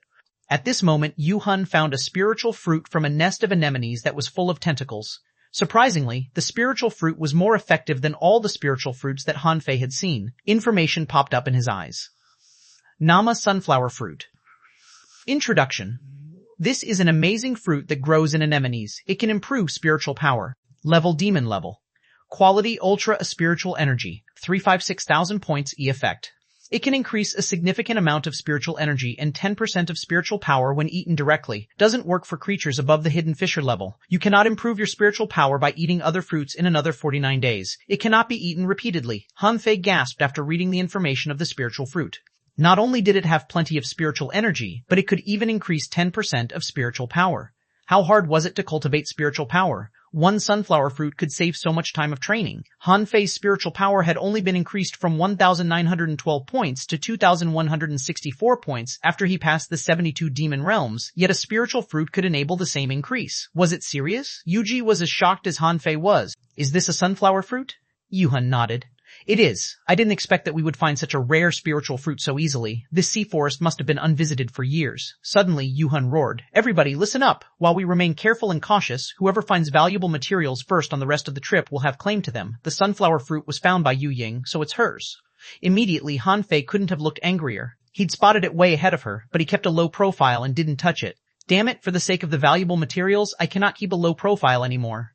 At this moment, Yu Hun found a spiritual fruit from a nest of anemones that was full of tentacles. Surprisingly, the spiritual fruit was more effective than all the spiritual fruits that Han Fei had seen. Information popped up in his eyes. Nama Sunflower Fruit. Introduction. This is an amazing fruit that grows in anemones. It can improve spiritual power. Level Demon Level. Quality Ultra Spiritual Energy. 356,000 points E effect. It can increase a significant amount of spiritual energy and 10% of spiritual power when eaten directly. Doesn't work for creatures above the Hidden Fisher level. You cannot improve your spiritual power by eating other fruits in another 49 days. It cannot be eaten repeatedly. Han Fei gasped after reading the information of the spiritual fruit. Not only did it have plenty of spiritual energy, but it could even increase 10% of spiritual power. How hard was it to cultivate spiritual power? One sunflower fruit could save so much time of training. Han Fei's spiritual power had only been increased from 1,912 points to 2,164 points after he passed the 72 demon realms, yet a spiritual fruit could enable the same increase. Was it serious? Yuji was as shocked as Han Fei was. Is this a sunflower fruit? Yuhun nodded. It is. I didn't expect that we would find such a rare spiritual fruit so easily. This sea forest must have been unvisited for years. Suddenly, Yuhun roared. Everybody, listen up. While we remain careful and cautious, whoever finds valuable materials first on the rest of the trip will have claim to them. The sunflower fruit was found by Yu Ying, so it's hers. Immediately, Han Fei couldn't have looked angrier. He'd spotted it way ahead of her, but he kept a low profile and didn't touch it. Damn it, for the sake of the valuable materials, I cannot keep a low profile anymore.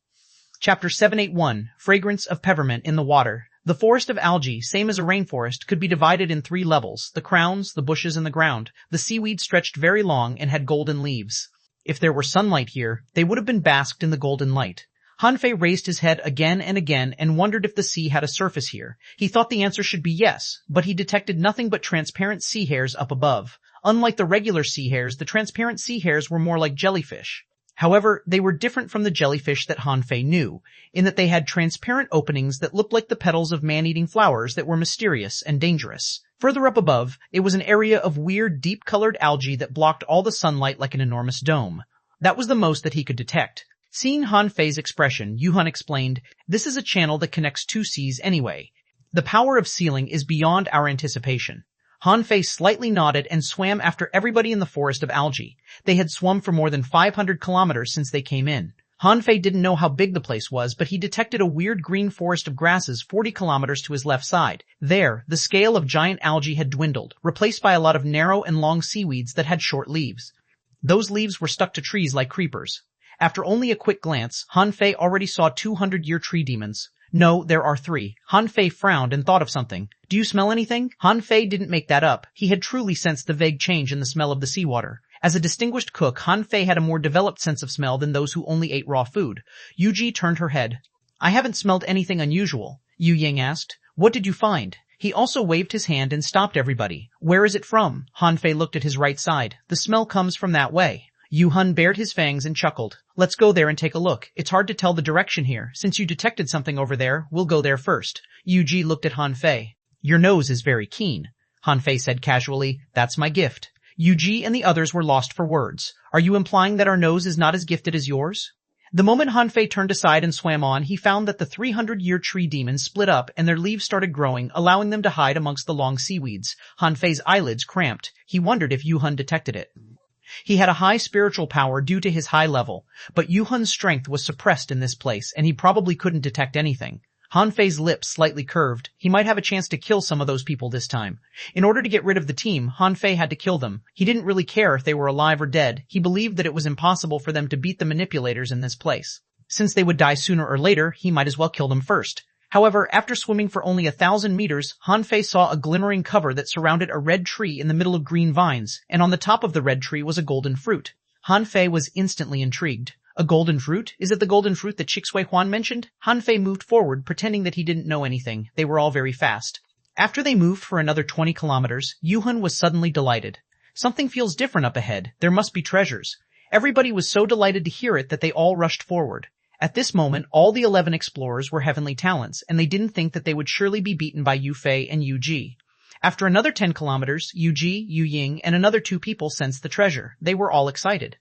Chapter 781, Fragrance of Peppermint in the Water. The forest of algae, same as a rainforest, could be divided in 3 levels, the crowns, the bushes, and the ground. The seaweed stretched very long and had golden leaves. If there were sunlight here, they would have been basked in the golden light. Han Fei raised his head again and wondered if the sea had a surface here. He thought the answer should be yes, but he detected nothing but transparent sea hairs up above. Unlike the regular sea hairs, the transparent sea hairs were more like jellyfish. However, they were different from the jellyfish that Han Fei knew, in that they had transparent openings that looked like the petals of man-eating flowers that were mysterious and dangerous. Further up above, it was an area of weird, deep-colored algae that blocked all the sunlight like an enormous dome. That was the most that he could detect. Seeing Han Fei's expression, Yuhan explained, "This is a channel that connects two seas anyway. The power of sealing is beyond our anticipation." Han Fei slightly nodded and swam after everybody in the forest of algae. They had swum for more than 500 kilometers since they came in. Han Fei didn't know how big the place was, but he detected a weird green forest of grasses 40 kilometers to his left side. There, the scale of giant algae had dwindled, replaced by a lot of narrow and long seaweeds that had short leaves. Those leaves were stuck to trees like creepers. After only a quick glance, Han Fei already saw 200-year tree demons. "No, there are 3. Han Fei frowned and thought of something. "Do you smell anything?" Han Fei didn't make that up. He had truly sensed the vague change in the smell of the seawater. As a distinguished cook, Han Fei had a more developed sense of smell than those who only ate raw food. Yuji turned her head. "I haven't smelled anything unusual," Yu Ying asked. "What did you find?" He also waved his hand and stopped everybody. "Where is it from?" Han Fei looked at his right side. "The smell comes from that way." Yuhan bared his fangs and chuckled. "Let's go there and take a look. It's hard to tell the direction here. Since you detected something over there, we'll go there first." Yuji looked at Han Fei. "Your nose is very keen," Han Fei said casually. "That's my gift." Yuji and the others were lost for words. "Are you implying that our nose is not as gifted as yours?" The moment Han Fei turned aside and swam on, he found that the 300-year tree demons split up and their leaves started growing, allowing them to hide amongst the long seaweeds. Han Fei's eyelids cramped. He wondered if Yuhan detected it. He had a high spiritual power due to his high level, but Yuhan's strength was suppressed in this place, and he probably couldn't detect anything. Han Fei's lips slightly curved. He might have a chance to kill some of those people this time. In order to get rid of the team, Han Fei had to kill them. He didn't really care if they were alive or dead. He believed that it was impossible for them to beat the manipulators in this place. Since they would die sooner or later, he might as well kill them first. However, after swimming for only 1,000 meters, Han Fei saw a glimmering cover that surrounded a red tree in the middle of green vines, and on the top of the red tree was a golden fruit. Han Fei was instantly intrigued. A golden fruit? Is it the golden fruit that xuanhuan mentioned? Han Fei moved forward, pretending that he didn't know anything. They were all very fast. After they moved for another 20 kilometers, Yuhan was suddenly delighted. "Something feels different up ahead. There must be treasures." Everybody was so delighted to hear it that they all rushed forward. At this moment, all the 11 explorers were heavenly talents, and they didn't think that they would surely be beaten by Yu Fei and Yu Ji. After another 10 kilometers, Yu Ji, Yu Ying, and another 2 people sensed the treasure. They were all excited.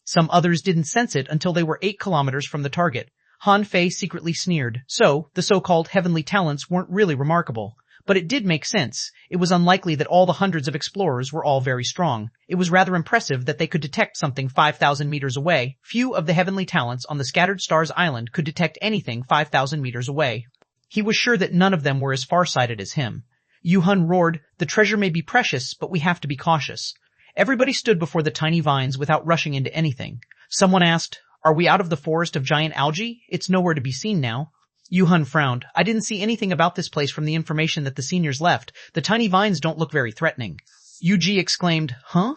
Some others didn't sense it until they were 8 kilometers from the target. Han Fei secretly sneered. So, the so-called heavenly talents weren't really remarkable. But it did make sense. It was unlikely that all the hundreds of explorers were all very strong. It was rather impressive that they could detect something 5,000 meters away. Few of the heavenly talents on the Scattered Stars Island could detect anything 5,000 meters away. He was sure that none of them were as far-sighted as him. Yuhan roared, "The treasure may be precious, but we have to be cautious." Everybody stood before the tiny vines without rushing into anything. Someone asked, "Are we out of the forest of giant algae? It's nowhere to be seen now." Yuhan frowned. "I didn't see anything about this place from the information that the seniors left. The tiny vines don't look very threatening." Yuji exclaimed, "Huh?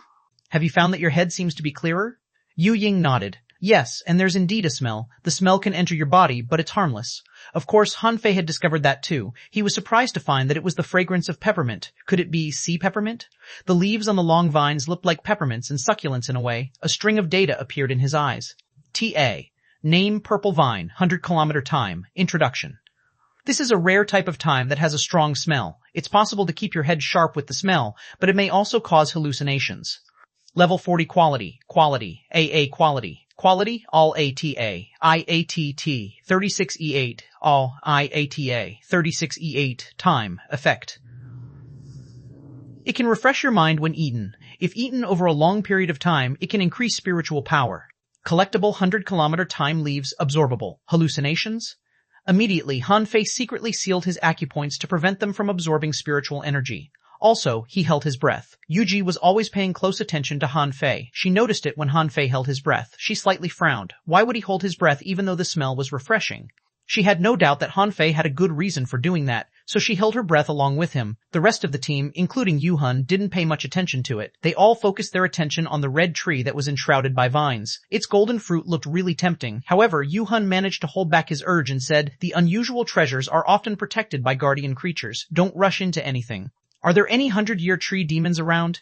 Have you found that your head seems to be clearer?" Yu Ying nodded. "Yes, and there's indeed a smell. The smell can enter your body, but it's harmless." Of course, Han Fei had discovered that too. He was surprised to find that it was the fragrance of peppermint. Could it be sea peppermint? The leaves on the long vines looked like peppermints and succulents in a way. A string of data appeared in his eyes. T.A. Name Purple Vine, 100-kilometer time. Introduction. This is a rare type of thyme that has a strong smell. It's possible to keep your head sharp with the smell, but it may also cause hallucinations. Level 40 quality. Quality. AA quality. Quality, all ATA. IATT, 36E8. All IATA, 36E8. Time. Effect. It can refresh your mind when eaten. If eaten over a long period of time, it can increase spiritual power. Collectible 100-kilometer time leaves absorbable. Hallucinations? Immediately, Han Fei secretly sealed his acupoints to prevent them from absorbing spiritual energy. Also, he held his breath. Yuji was always paying close attention to Han Fei. She noticed it when Han Fei held his breath. She slightly frowned. Why would he hold his breath even though the smell was refreshing? She had no doubt that Han Fei had a good reason for doing that, so she held her breath along with him. The rest of the team, including Yuhan, didn't pay much attention to it. They all focused their attention on the red tree that was enshrouded by vines. Its golden fruit looked really tempting. However, Yuhan managed to hold back his urge and said, "The unusual treasures are often protected by guardian creatures. Don't rush into anything." "Are there any 100-year tree demons around?"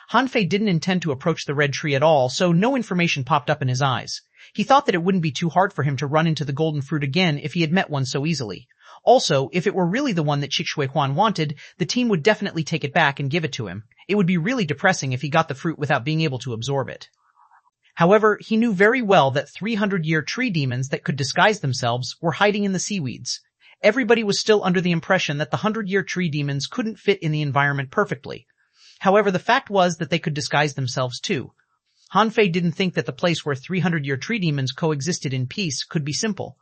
Han Fei didn't intend to approach the red tree at all, so no information popped up in his eyes. He thought that it wouldn't be too hard for him to run into the golden fruit again if he had met one so easily. Also, if it were really the one that xuanhuan wanted, the team would definitely take it back and give it to him. It would be really depressing if he got the fruit without being able to absorb it. However, he knew very well that 300-year tree demons that could disguise themselves were hiding in the seaweeds. Everybody was still under the impression that the 100-year tree demons couldn't fit in the environment perfectly. However, the fact was that they could disguise themselves too. Han Fei didn't think that the place where 300-year tree demons coexisted in peace could be simple.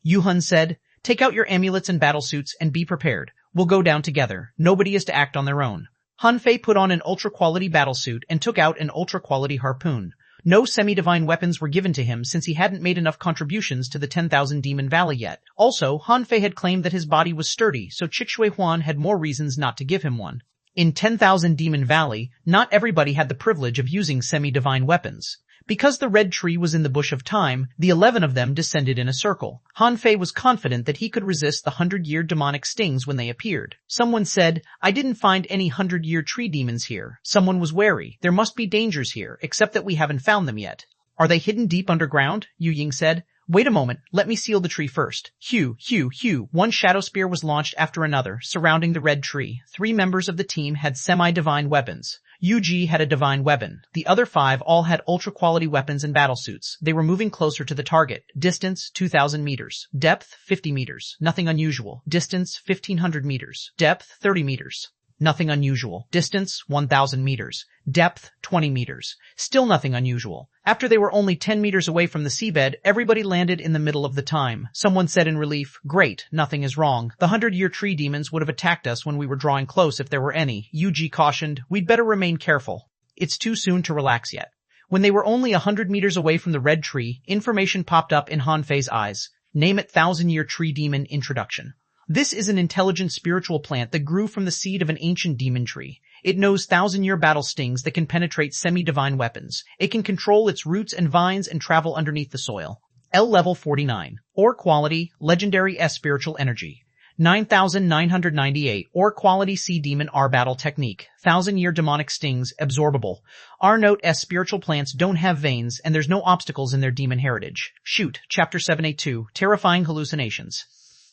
Yuhun said, "Take out your amulets and battlesuits and be prepared. We'll go down together. Nobody is to act on their own." Han Fei put on an ultra-quality battlesuit and took out an ultra-quality harpoon. No semi-divine weapons were given to him since he hadn't made enough contributions to the 10,000 Demon Valley yet. Also, Han Fei had claimed that his body was sturdy, so xuanhuan had more reasons not to give him one. In 10,000 Demon Valley, not everybody had the privilege of using semi-divine weapons. Because the red tree was in the bush of time, the 11 of them descended in a circle. Han Fei was confident that he could resist the 100-year demonic stings when they appeared. Someone said, "I didn't find any 100-year tree demons here." Someone was wary. "There must be dangers here, except that we haven't found them yet." "Are they hidden deep underground?" Yu Ying said. "Wait a moment, let me seal the tree first." Hew. One shadow spear was launched after another, surrounding the red tree. 3 members of the team had semi-divine weapons. Yu had a divine weapon. The other 5 all had ultra-quality weapons and battlesuits. They were moving closer to the target. Distance, 2,000 meters. Depth, 50 meters. Nothing unusual. Distance, 1,500 meters. Depth, 30 meters. Nothing unusual. Distance, 1,000 meters. Depth, 20 meters. Still nothing unusual. After they were only 10 meters away from the seabed, everybody landed in the middle of the time. Someone said in relief, "Great, nothing is wrong. The 100-year tree demons would have attacked us when we were drawing close if there were any." Yuji cautioned, "We'd better remain careful. It's too soon to relax yet." When they were only 100 meters away from the red tree, information popped up in Han Fei's eyes. Name it 1,000-year tree demon introduction. This is an intelligent spiritual plant that grew from the seed of an ancient demon tree. It knows 1,000-year battle stings that can penetrate semi-divine weapons. It can control its roots and vines and travel underneath the soil. L level 49. Ore quality, legendary S spiritual energy. 9,998. Ore quality C demon R battle technique. 1,000-year demonic stings, absorbable. R note S spiritual plants don't have veins and there's no obstacles in their demon heritage. Shoot, Chapter 782, Terrifying Hallucinations.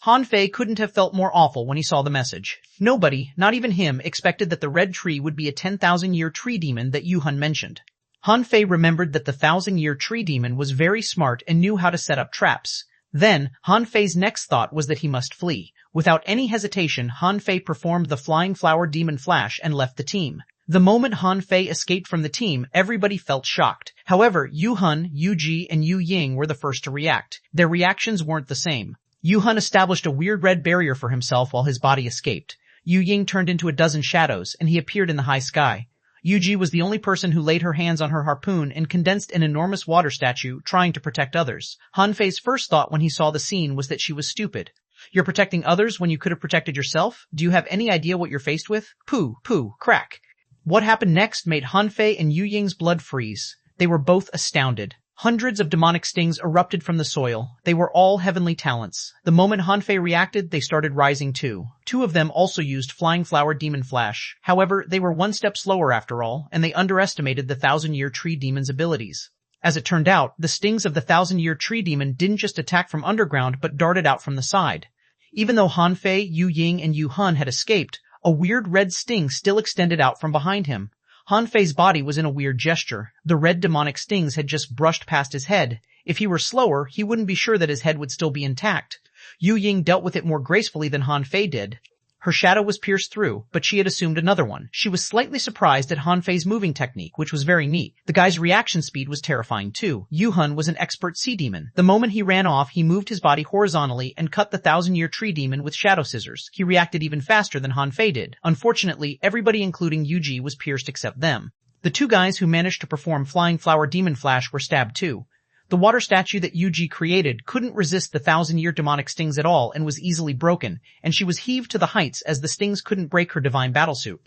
Han Fei couldn't have felt more awful when he saw the message. Nobody, not even him, expected that the red tree would be a 10,000-year tree demon that Yuhun mentioned. Han Fei remembered that the 1,000-year tree demon was very smart and knew how to set up traps. Then, Han Fei's next thought was that he must flee. Without any hesitation, Han Fei performed the Flying Flower Demon Flash and left the team. The moment Han Fei escaped from the team, everybody felt shocked. However, Yuhun, Yuji, and Yu Ying were the first to react. Their reactions weren't the same. Yuhun established a weird red barrier for himself while his body escaped. Yu Ying turned into a dozen shadows, and he appeared in the high sky. Yuji was the only person who laid her hands on her harpoon and condensed an enormous water statue, trying to protect others. Han Fei's first thought when he saw the scene was that she was stupid. "You're protecting others when you could have protected yourself? Do you have any idea what you're faced with?" Pooh, crack. What happened next made Han Fei and Yu Ying's blood freeze. They were both astounded. Hundreds of demonic stings erupted from the soil. They were all heavenly talents. The moment Han Fei reacted, they started rising too. 2 of them also used Flying Flower Demon Flash. However, they were one step slower after all, and they underestimated the 1,000-year tree demon's abilities. As it turned out, the stings of the 1,000-year tree demon didn't just attack from underground, but darted out from the side. Even though Han Fei, Yu Ying, and Yu Hun had escaped, a weird red sting still extended out from behind him. Han Fei's body was in a weird gesture. The red demonic stings had just brushed past his head. If he were slower, he wouldn't be sure that his head would still be intact. Yu Ying dealt with it more gracefully than Han Fei did. Her shadow was pierced through, but she had assumed another one. She was slightly surprised at Han Fei's moving technique, which was very neat. The guy's reaction speed was terrifying too. Yuhun was an expert sea demon. The moment he ran off, he moved his body horizontally and cut the 1,000-year tree demon with shadow scissors. He reacted even faster than Han Fei did. Unfortunately, everybody including Yuji was pierced except them. The 2 guys who managed to perform Flying Flower Demon Flash were stabbed too. The water statue that Yuji created couldn't resist the 1,000-year demonic stings at all and was easily broken, and she was heaved to the heights as the stings couldn't break her divine battlesuit.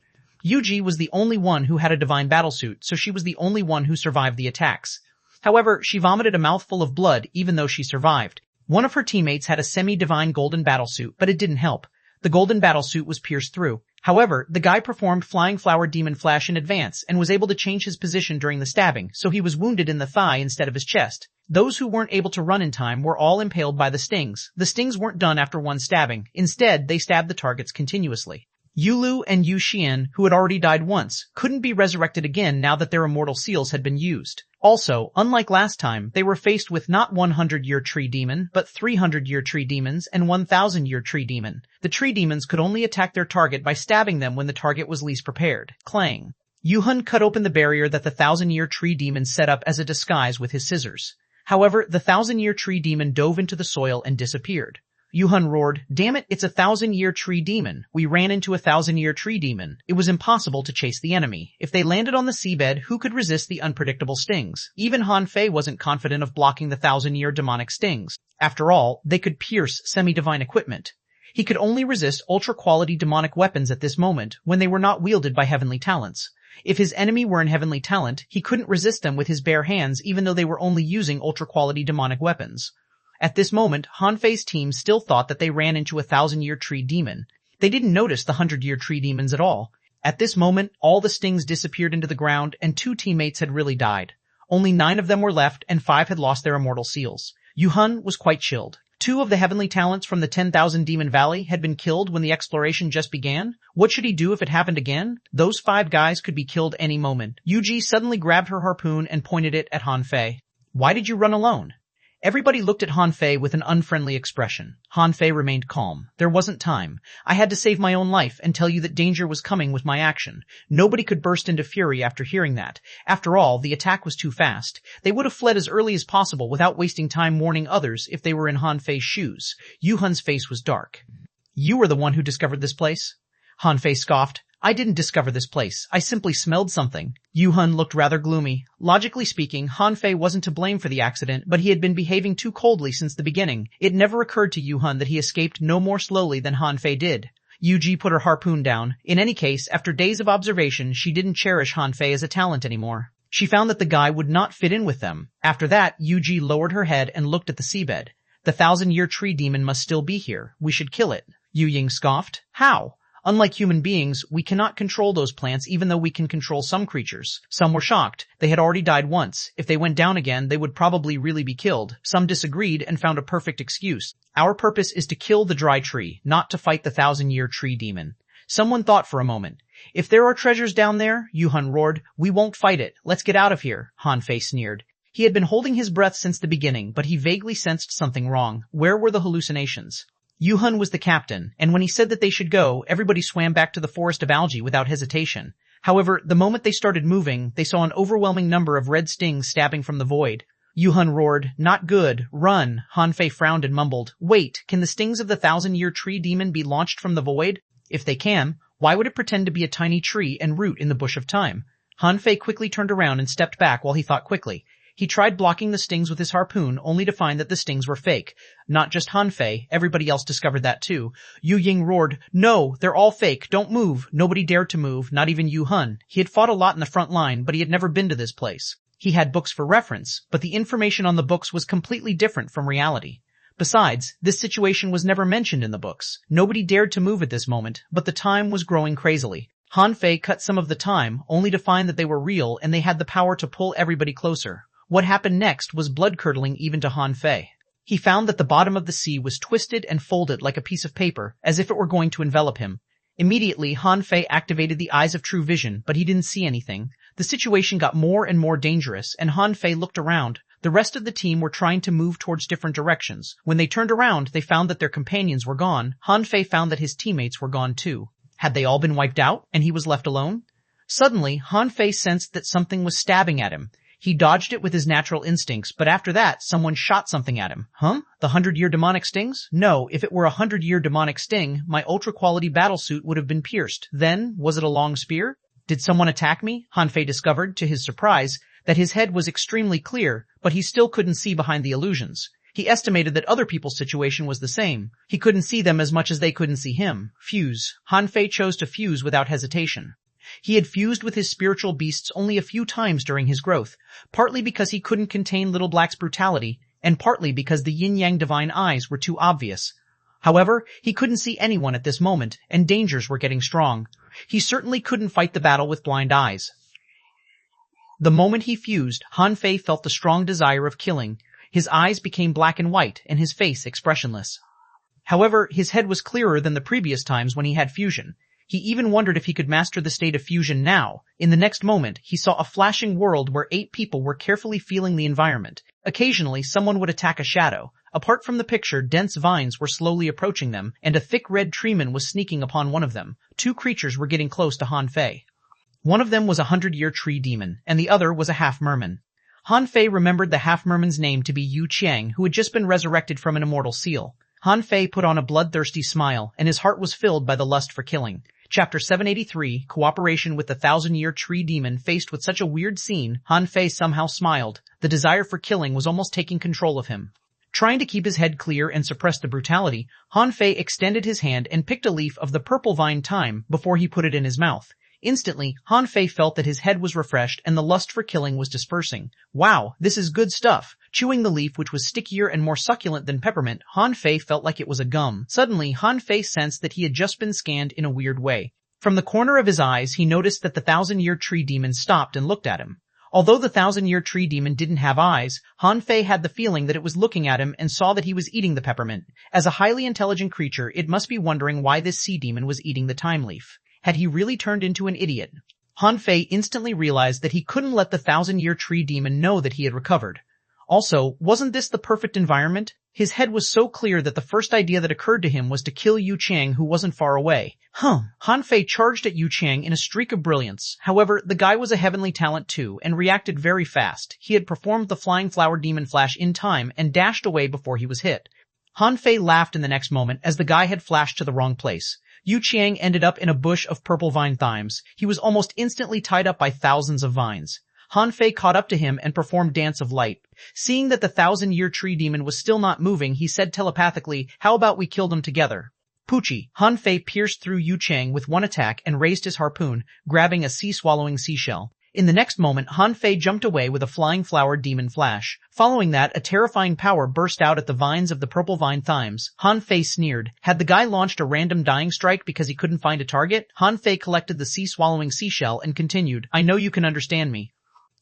Yuji was the only one who had a divine battlesuit, so she was the only one who survived the attacks. However, she vomited a mouthful of blood even though she survived. One of her teammates had a semi-divine golden battlesuit, but it didn't help. The golden battlesuit was pierced through. However, the guy performed Flying Flower Demon Flash in advance and was able to change his position during the stabbing, so he was wounded in the thigh instead of his chest. Those who weren't able to run in time were all impaled by the stings. The stings weren't done after one stabbing. Instead, they stabbed the targets continuously. Yulu and Yu Xian, who had already died once, couldn't be resurrected again now that their immortal seals had been used. Also, unlike last time, they were faced with not 100-year tree demon, but 300-year tree demons and 1,000-year tree demon. The tree demons could only attack their target by stabbing them when the target was least prepared. Clang. Yuhun cut open the barrier that the 1,000-year tree demon set up as a disguise with his scissors. However, the 1,000-year tree demon dove into the soil and disappeared. Yuhun roared, "Damn it, it's a 1,000-year tree demon. We ran into a 1,000-year tree demon. It was impossible to chase the enemy. If they landed on the seabed, who could resist the unpredictable stings? Even Han Fei wasn't confident of blocking the 1,000-year demonic stings. After all, they could pierce semi-divine equipment. He could only resist ultra-quality demonic weapons at this moment, when they were not wielded by heavenly talents. If his enemy were in heavenly talent, he couldn't resist them with his bare hands even though they were only using ultra-quality demonic weapons. At this moment, Han Fei's team still thought that they ran into a 1,000-year tree demon. They didn't notice the 100-year tree demons at all. At this moment, all the stings disappeared into the ground and 2 teammates had really died. Only 9 of them were left and 5 had lost their immortal seals. Yuhun was quite chilled. 2 of the heavenly talents from the 10,000 Demon Valley had been killed when the exploration just began. What should he do if it happened again? Those 5 guys could be killed any moment. Yuji suddenly grabbed her harpoon and pointed it at Han Fei. "Why did you run alone?" Everybody looked at Han Fei with an unfriendly expression. Han Fei remained calm. "There wasn't time. I had to save my own life and tell you that danger was coming with my action." Nobody could burst into fury after hearing that. After all, the attack was too fast. They would have fled as early as possible without wasting time warning others if they were in Han Fei's shoes. Yuhun's face was dark. "You were the one who discovered this place?" Han Fei scoffed. "I didn't discover this place. I simply smelled something." Yuhun looked rather gloomy. Logically speaking, Han Fei wasn't to blame for the accident, but he had been behaving too coldly since the beginning. It never occurred to Yuhun that he escaped no more slowly than Han Fei did. Yuji put her harpoon down. In any case, after days of observation, she didn't cherish Han Fei as a talent anymore. She found that the guy would not fit in with them. After that, Yuji lowered her head and looked at the seabed. "The 1,000-year tree demon must still be here. We should kill it." Yu Ying scoffed. "How? Unlike human beings, we cannot control those plants even though we can control some creatures." Some were shocked. They had already died once. If they went down again, they would probably really be killed. Some disagreed and found a perfect excuse. "Our purpose is to kill the dry tree, not to fight the 1,000-year tree demon." Someone thought for a moment. "If there are treasures down there," Yuhun roared, "we won't fight it. Let's get out of here." Han Fei sneered. He had been holding his breath since the beginning, but he vaguely sensed something wrong. Where were the hallucinations? Yuhun was the captain, and when he said that they should go, everybody swam back to the forest of algae without hesitation. However, the moment they started moving, they saw an overwhelming number of red stings stabbing from the void. Yuhun roared, "Not good. Run." Han Fei frowned and mumbled, "Wait, can the stings of the 1,000-year tree demon be launched from the void? If they can, why would it pretend to be a tiny tree and root in the bush of time?" Han Fei quickly turned around and stepped back while he thought quickly. He tried blocking the stings with his harpoon, only to find that the stings were fake. Not just Han Fei, everybody else discovered that too. Yu Ying roared, "No, they're all fake, don't move." Nobody dared to move, not even Yuhun. He had fought a lot in the front line, but he had never been to this place. He had books for reference, but the information on the books was completely different from reality. Besides, this situation was never mentioned in the books. Nobody dared to move at this moment, but the time was growing crazily. Han Fei cut some of the time, only to find that they were real and they had the power to pull everybody closer. What happened next was blood-curdling even to Han Fei. He found that the bottom of the sea was twisted and folded like a piece of paper, as if it were going to envelop him. Immediately, Han Fei activated the eyes of true vision, but he didn't see anything. The situation got more and more dangerous, and Han Fei looked around. The rest of the team were trying to move towards different directions. When they turned around, they found that their companions were gone. Han Fei found that his teammates were gone too. Had they all been wiped out, and he was left alone? Suddenly, Han Fei sensed that something was stabbing at him. He dodged it with his natural instincts, but after that, someone shot something at him. Huh? The 100-year demonic stings? No, if it were a 100-year demonic sting, my ultra-quality battlesuit would have been pierced. Then, was it a long spear? Did someone attack me? Han Fei discovered, to his surprise, that his head was extremely clear, but he still couldn't see behind the illusions. He estimated that other people's situation was the same. He couldn't see them as much as they couldn't see him. Fuse. Han Fei chose to fuse without hesitation. He had fused with his spiritual beasts only a few times during his growth, partly because he couldn't contain Little Black's brutality, and partly because the yin-yang divine eyes were too obvious. However, he couldn't see anyone at this moment, and dangers were getting strong. He certainly couldn't fight the battle with blind eyes. The moment he fused, Han Fei felt the strong desire of killing. His eyes became black and white, and his face expressionless. However, his head was clearer than the previous times when he had fusion. He even wondered if he could master the state of fusion now. In the next moment, he saw a flashing world where 8 people were carefully feeling the environment. Occasionally, someone would attack a shadow. Apart from the picture, dense vines were slowly approaching them, and a thick red treeman was sneaking upon one of them. 2 creatures were getting close to Han Fei. One of them was a 100-year tree demon, and the other was a half-merman. Han Fei remembered the half-merman's name to be Yu Qiang, who had just been resurrected from an immortal seal. Han Fei put on a bloodthirsty smile, and his heart was filled by the lust for killing. Chapter 783, Cooperation with the 1,000-Year Tree Demon. Faced with such a weird scene, Han Fei somehow smiled. The desire for killing was almost taking control of him. Trying to keep his head clear and suppress the brutality, Han Fei extended his hand and picked a leaf of the purple vine thyme before he put it in his mouth. Instantly, Han Fei felt that his head was refreshed and the lust for killing was dispersing. Wow, this is good stuff. Chewing the leaf, which was stickier and more succulent than peppermint, Han Fei felt like it was a gum. Suddenly, Han Fei sensed that he had just been scanned in a weird way. From the corner of his eyes, he noticed that the 1,000-Year Tree Demon stopped and looked at him. Although the 1,000-Year Tree Demon didn't have eyes, Han Fei had the feeling that it was looking at him and saw that he was eating the peppermint. As a highly intelligent creature, it must be wondering why this sea demon was eating the thyme leaf. Had he really turned into an idiot? Han Fei instantly realized that he couldn't let the 1,000-Year Tree Demon know that he had recovered. Also, wasn't this the perfect environment? His head was so clear that the first idea that occurred to him was to kill Yu Qiang, who wasn't far away. Han Fei charged at Yu Qiang in a streak of brilliance. However, the guy was a heavenly talent too, and reacted very fast. He had performed the Flying Flower Demon Flash in time and dashed away before he was hit. Han Fei laughed in the next moment as the guy had flashed to the wrong place. Yu Qiang ended up in a bush of purple vine thymes. He was almost instantly tied up by thousands of vines. Han Fei caught up to him and performed Dance of Light. Seeing that the 1,000-Year Tree Demon was still not moving, he said telepathically, "How about we kill them together?" Poochie. Han Fei pierced through Yu Qiang with one attack and raised his harpoon, grabbing a sea-swallowing seashell. In the next moment, Han Fei jumped away with a Flying Flower Demon Flash. Following that, a terrifying power burst out at the vines of the purple vine thymes. Han Fei sneered. Had the guy launched a random dying strike because he couldn't find a target? Han Fei collected the sea-swallowing seashell and continued, "I know you can understand me.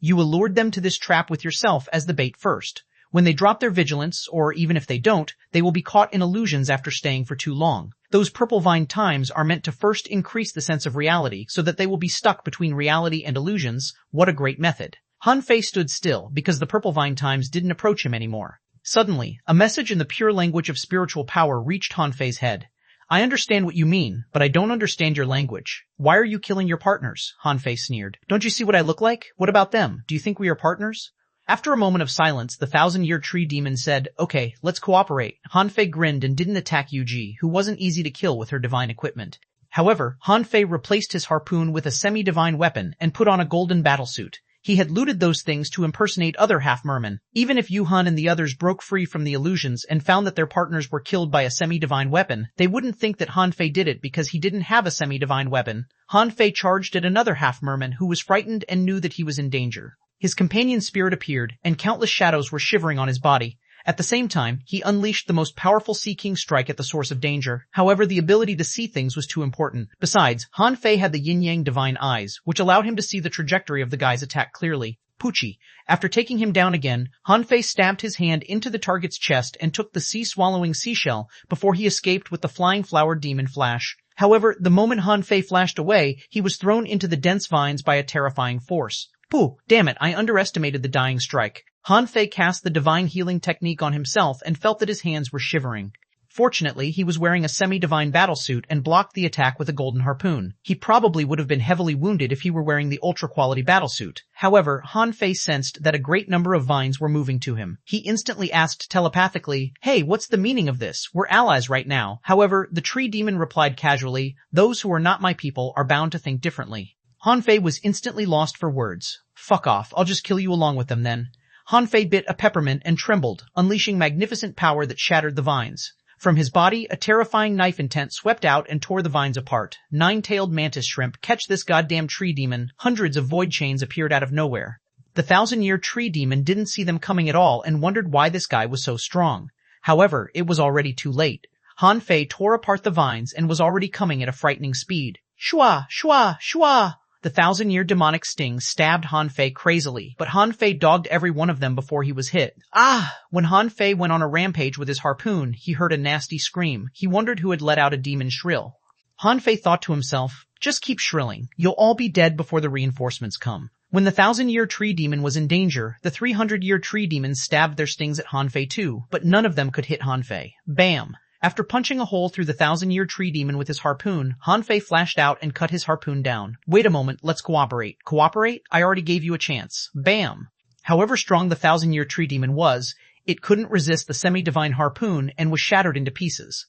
You allured them to this trap with yourself as the bait first. When they drop their vigilance, or even if they don't, they will be caught in illusions after staying for too long. Those purple vine thymes are meant to first increase the sense of reality so that they will be stuck between reality and illusions. What a great method." Han Fei stood still because the purple vine thymes didn't approach him anymore. Suddenly, a message in the pure language of spiritual power reached Han Fei's head. "I understand what you mean, but I don't understand your language. Why are you killing your partners?" Han Fei sneered. "Don't you see what I look like? What about them? Do you think we are partners?" After a moment of silence, the 1,000-Year Tree Demon said, "Okay, let's cooperate." Han Fei grinned and didn't attack Yuji, who wasn't easy to kill with her divine equipment. However, Han Fei replaced his harpoon with a semi-divine weapon and put on a golden battlesuit. He had looted those things to impersonate other half-mermen. Even if Yuhan and the others broke free from the illusions and found that their partners were killed by a semi-divine weapon, they wouldn't think that Han Fei did it because he didn't have a semi-divine weapon. Han Fei charged at another half-merman who was frightened and knew that he was in danger. His companion spirit appeared, and countless shadows were shivering on his body. At the same time, he unleashed the most powerful Sea King strike at the source of danger. However, the ability to see things was too important. Besides, Han Fei had the yin-yang divine eyes, which allowed him to see the trajectory of the guy's attack clearly. Poochie. After taking him down again, Han Fei stabbed his hand into the target's chest and took the sea-swallowing seashell before he escaped with the Flying Flower Demon Flash. However, the moment Han Fei flashed away, he was thrown into the dense vines by a terrifying force. Pooh, damn it, I underestimated the dying strike. Han Fei cast the divine healing technique on himself and felt that his hands were shivering. Fortunately, he was wearing a semi-divine battlesuit and blocked the attack with a golden harpoon. He probably would have been heavily wounded if he were wearing the ultra-quality battlesuit. However, Han Fei sensed that a great number of vines were moving to him. He instantly asked telepathically, "Hey, what's the meaning of this? We're allies right now." However, the tree demon replied casually, "Those who are not my people are bound to think differently." Han Fei was instantly lost for words. "Fuck off, I'll just kill you along with them then." Han Fei bit a peppermint and trembled, unleashing magnificent power that shattered the vines. From his body, a terrifying knife intent swept out and tore the vines apart. Nine-tailed mantis shrimp, catch this goddamn tree demon. Hundreds of void chains appeared out of nowhere. The 1,000-Year Tree Demon didn't see them coming at all and wondered why this guy was so strong. However, it was already too late. Han Fei tore apart the vines and was already coming at a frightening speed. Shua! Shua! Shua! The 1,000-year demonic sting stabbed Han Fei crazily, but Han Fei dogged every one of them before he was hit. Ah! When Han Fei went on a rampage with his harpoon, he heard a nasty scream. He wondered who had let out a demon shrill. Han Fei thought to himself, just keep shrilling. You'll all be dead before the reinforcements come. When the 1,000-year tree demon was in danger, the 300-year tree demons stabbed their stings at Han Fei too, but none of them could hit Han Fei. Bam! After punching a hole through the 1,000-year tree demon with his harpoon, Han Fei flashed out and cut his harpoon down. Wait a moment, let's cooperate. Cooperate? I already gave you a chance. Bam! However strong the 1,000-year tree demon was, it couldn't resist the semi-divine harpoon and was shattered into pieces.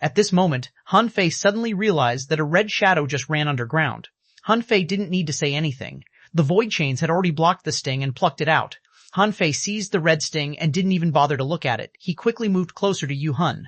At this moment, Han Fei suddenly realized that a red shadow just ran underground. Han Fei didn't need to say anything. The void chains had already blocked the sting and plucked it out. Han Fei seized the red sting and didn't even bother to look at it. He quickly moved closer to Xuanhuan.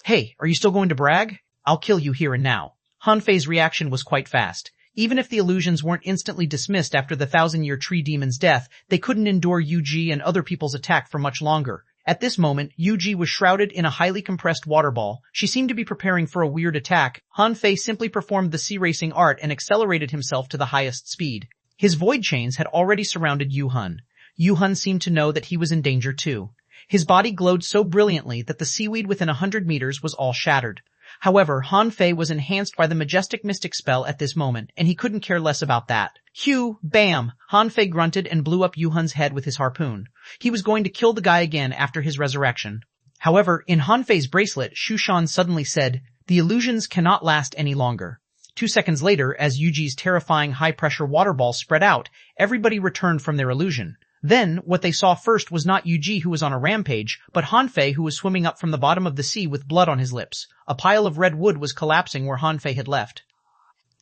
Hey, are you still going to brag? I'll kill you here and now. Han Fei's reaction was quite fast. Even if the illusions weren't instantly dismissed after the 1,000-year tree demon's death, they couldn't endure Yuji and other people's attack for much longer. At this moment, Yuji was shrouded in a highly compressed water ball. She seemed to be preparing for a weird attack. Han Fei simply performed the sea racing art and accelerated himself to the highest speed. His void chains had already surrounded Xuanhuan. Xuanhuan seemed to know that he was in danger too. His body glowed so brilliantly that the seaweed within 100 meters was all shattered. However, Han Fei was enhanced by the majestic mystic spell at this moment, and he couldn't care less about that. Hew! Bam! Han Fei grunted and blew up Yuhan's head with his harpoon. He was going to kill the guy again after his resurrection. However, in Han Fei's bracelet, Xuanhuan suddenly said, "The illusions cannot last any longer." 2 seconds later, as Yuji's terrifying high-pressure water ball spread out, everybody returned from their illusion. Then, what they saw first was not Yuji who was on a rampage, but Han Fei who was swimming up from the bottom of the sea with blood on his lips. A pile of red wood was collapsing where Han Fei had left.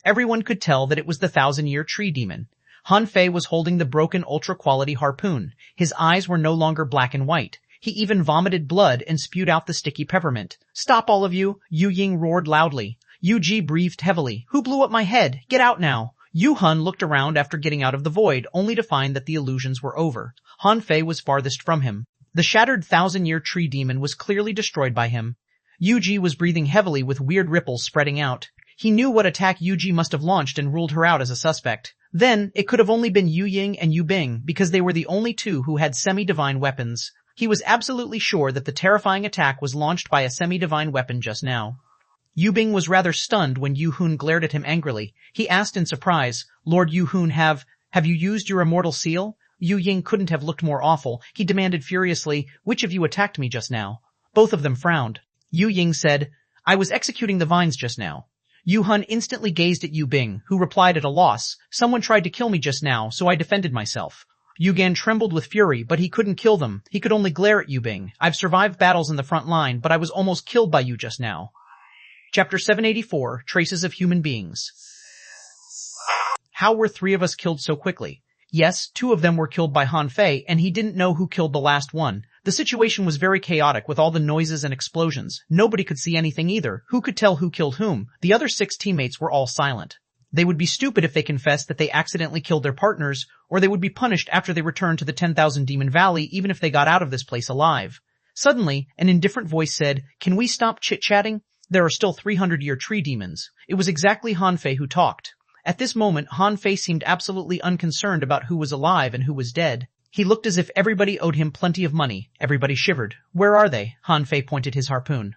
Everyone could tell that it was the 1,000-year tree demon. Han Fei was holding the broken ultra-quality harpoon. His eyes were no longer black and white. He even vomited blood and spewed out the sticky peppermint. "Stop all of you!" Yu Ying roared loudly. Yuji breathed heavily. "Who blew up my head? Get out now!" Xuanhuan looked around after getting out of the void, only to find that the illusions were over. Han Fei was farthest from him. The shattered 1,000-year tree demon was clearly destroyed by him. Yuji was breathing heavily with weird ripples spreading out. He knew what attack Yuji must have launched and ruled her out as a suspect. Then, it could have only been Yu Ying and Yu Bing, because they were the only two who had semi-divine weapons. He was absolutely sure that the terrifying attack was launched by a semi-divine weapon just now. Yu Bing was rather stunned when Xuanhuan glared at him angrily. He asked in surprise, "Lord Xuanhuan, have you used your immortal seal?" Yu Ying couldn't have looked more awful. He demanded furiously, "Which of you attacked me just now?" Both of them frowned. Yu Ying said, "I was executing the vines just now." Xuanhuan instantly gazed at Yu Bing, who replied at a loss, "Someone tried to kill me just now, so I defended myself." Yu Gan trembled with fury, but he couldn't kill them. He could only glare at Yu Bing. "I've survived battles in the front line, but I was almost killed by you just now." Chapter 784, Traces of Human Beings. How were 3 of us killed so quickly? Yes, 2 of them were killed by Han Fei, and he didn't know who killed the last one. The situation was very chaotic with all the noises and explosions. Nobody could see anything either. Who could tell who killed whom? The other 6 teammates were all silent. They would be stupid if they confessed that they accidentally killed their partners, or they would be punished after they returned to the 10,000 Demon Valley even if they got out of this place alive. Suddenly, an indifferent voice said, "Can we stop chit-chatting? There are still 300-year tree demons." It was exactly Han Fei who talked. At this moment, Han Fei seemed absolutely unconcerned about who was alive and who was dead. He looked as if everybody owed him plenty of money. Everybody shivered. "Where are they?" Han Fei pointed his harpoon.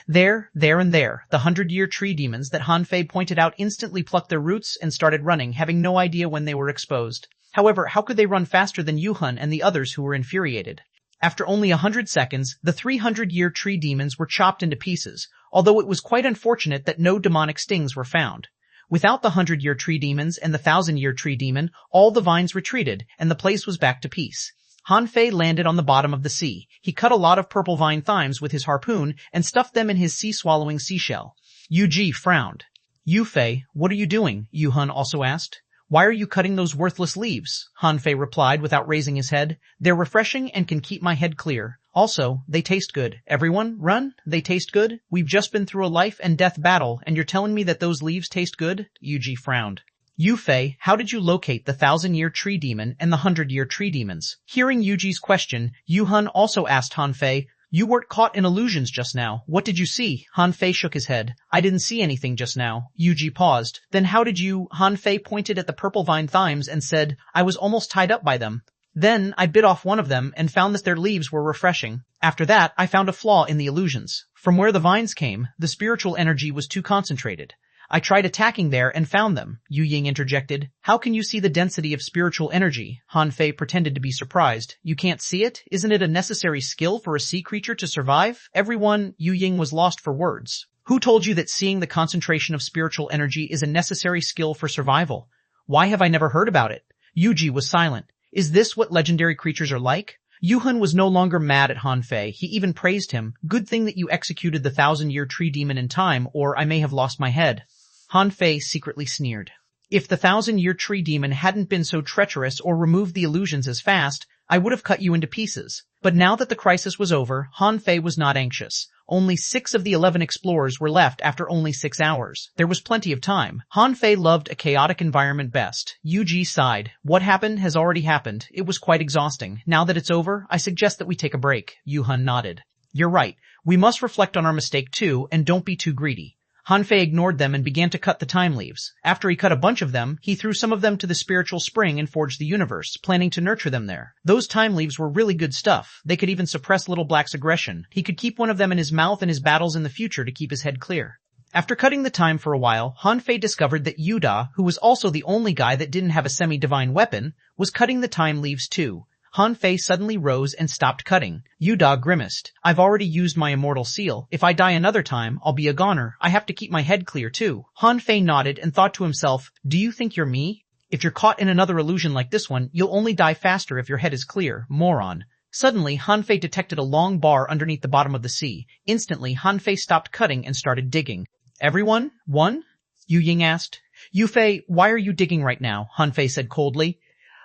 There, and there, the 100-year tree demons that Han Fei pointed out instantly plucked their roots and started running, having no idea when they were exposed. However, how could they run faster than Xuanhuan and the others who were infuriated? After only 100 seconds, the 300-year tree demons were chopped into pieces, although it was quite unfortunate that no demonic stings were found. Without the 100-year tree demons and the 1,000-year tree demon, all the vines retreated, and the place was back to peace. Han Fei landed on the bottom of the sea. He cut a lot of purple vine thymes with his harpoon and stuffed them in his sea-swallowing seashell. Yuji frowned. "Yu Fei, what are you doing?" Xuanhuan also asked. "Why are you cutting those worthless leaves?" Han Fei replied without raising his head. "They're refreshing and can keep my head clear. Also, they taste good. Everyone, run! They taste good? We've just been through a life and death battle, and you're telling me that those leaves taste good?" Yuji frowned. "Yu Fei, how did you locate the 1,000-year tree demon and the 100-year tree demons?" Hearing Yuji's question, Xuanhuan also asked Han Fei, You weren't caught in illusions just now. What did you see? Han Fei shook his head. I didn't see anything just now. Yuji paused. Then how did you? Han Fei pointed at the purple vine thymes and said, I was almost tied up by them. Then I bit off one of them and found that their leaves were refreshing. After that, I found a flaw in the illusions. From where the vines came, the spiritual energy was too concentrated. I tried attacking there and found them, Yu Ying interjected. How can you see the density of spiritual energy? Han Fei pretended to be surprised. You can't see it? Isn't it a necessary skill for a sea creature to survive? Everyone, Yu Ying was lost for words. Who told you that seeing the concentration of spiritual energy is a necessary skill for survival? Why have I never heard about it? Yuji was silent. Is this what legendary creatures are like? Yuhan was no longer mad at Han Fei. He even praised him. Good thing that you executed the 1,000-year tree demon in time, or I may have lost my head. Han Fei secretly sneered. If the 1,000-year tree demon hadn't been so treacherous or removed the illusions as fast, I would have cut you into pieces. But now that the crisis was over, Han Fei was not anxious. Only 6 of the 11 explorers were left after only 6 hours. There was plenty of time. Han Fei loved a chaotic environment best. Yuji sighed. What happened has already happened. It was quite exhausting. Now that it's over, I suggest that we take a break. Yuhan nodded. You're right. We must reflect on our mistake too, and don't be too greedy. Han Fei ignored them and began to cut the time leaves. After he cut a bunch of them, he threw some of them to the spiritual spring and forged the universe, planning to nurture them there. Those time leaves were really good stuff. They could even suppress Little Black's aggression. He could keep one of them in his mouth in his battles in the future to keep his head clear. After cutting the time for a while, Han Fei discovered that Yuda, who was also the only guy that didn't have a semi-divine weapon, was cutting the time leaves too. Han Fei suddenly rose and stopped cutting. Yuda grimaced. I've already used my immortal seal. If I die another time, I'll be a goner. I have to keep my head clear too. Han Fei nodded and thought to himself, do you think you're me? If you're caught in another illusion like this one, you'll only die faster if your head is clear. Moron. Suddenly, Han Fei detected a long bar underneath the bottom of the sea. Instantly, Han Fei stopped cutting and started digging. Everyone? One? Yu Ying asked. Yu Fei, why are you digging right now? Han Fei said coldly.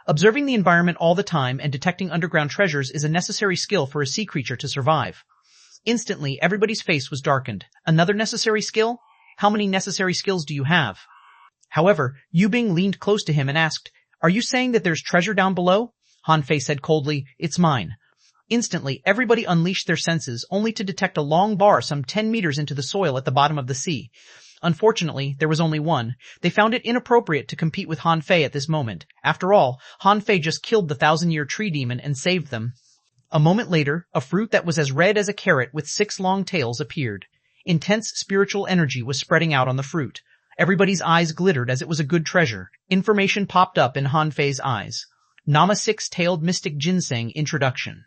Observing the environment all the time and detecting underground treasures is a necessary skill for a sea creature to survive. Instantly, everybody's face was darkened. Another necessary skill? How many necessary skills do you have? However, Yu Bing leaned close to him and asked, Are you saying that there's treasure down below? Han Fei said coldly, It's mine. Instantly, everybody unleashed their senses, only to detect a long bar some 10 meters into the soil at the bottom of the sea. Unfortunately, there was only one. They found it inappropriate to compete with Han Fei at this moment. After all, Han Fei just killed the 1,000-year tree demon and saved them. A moment later, a fruit that was as red as a carrot with 6 long tails appeared. Intense spiritual energy was spreading out on the fruit. Everybody's eyes glittered as it was a good treasure. Information popped up in Han Fei's eyes. Nama 6-tailed mystic ginseng introduction.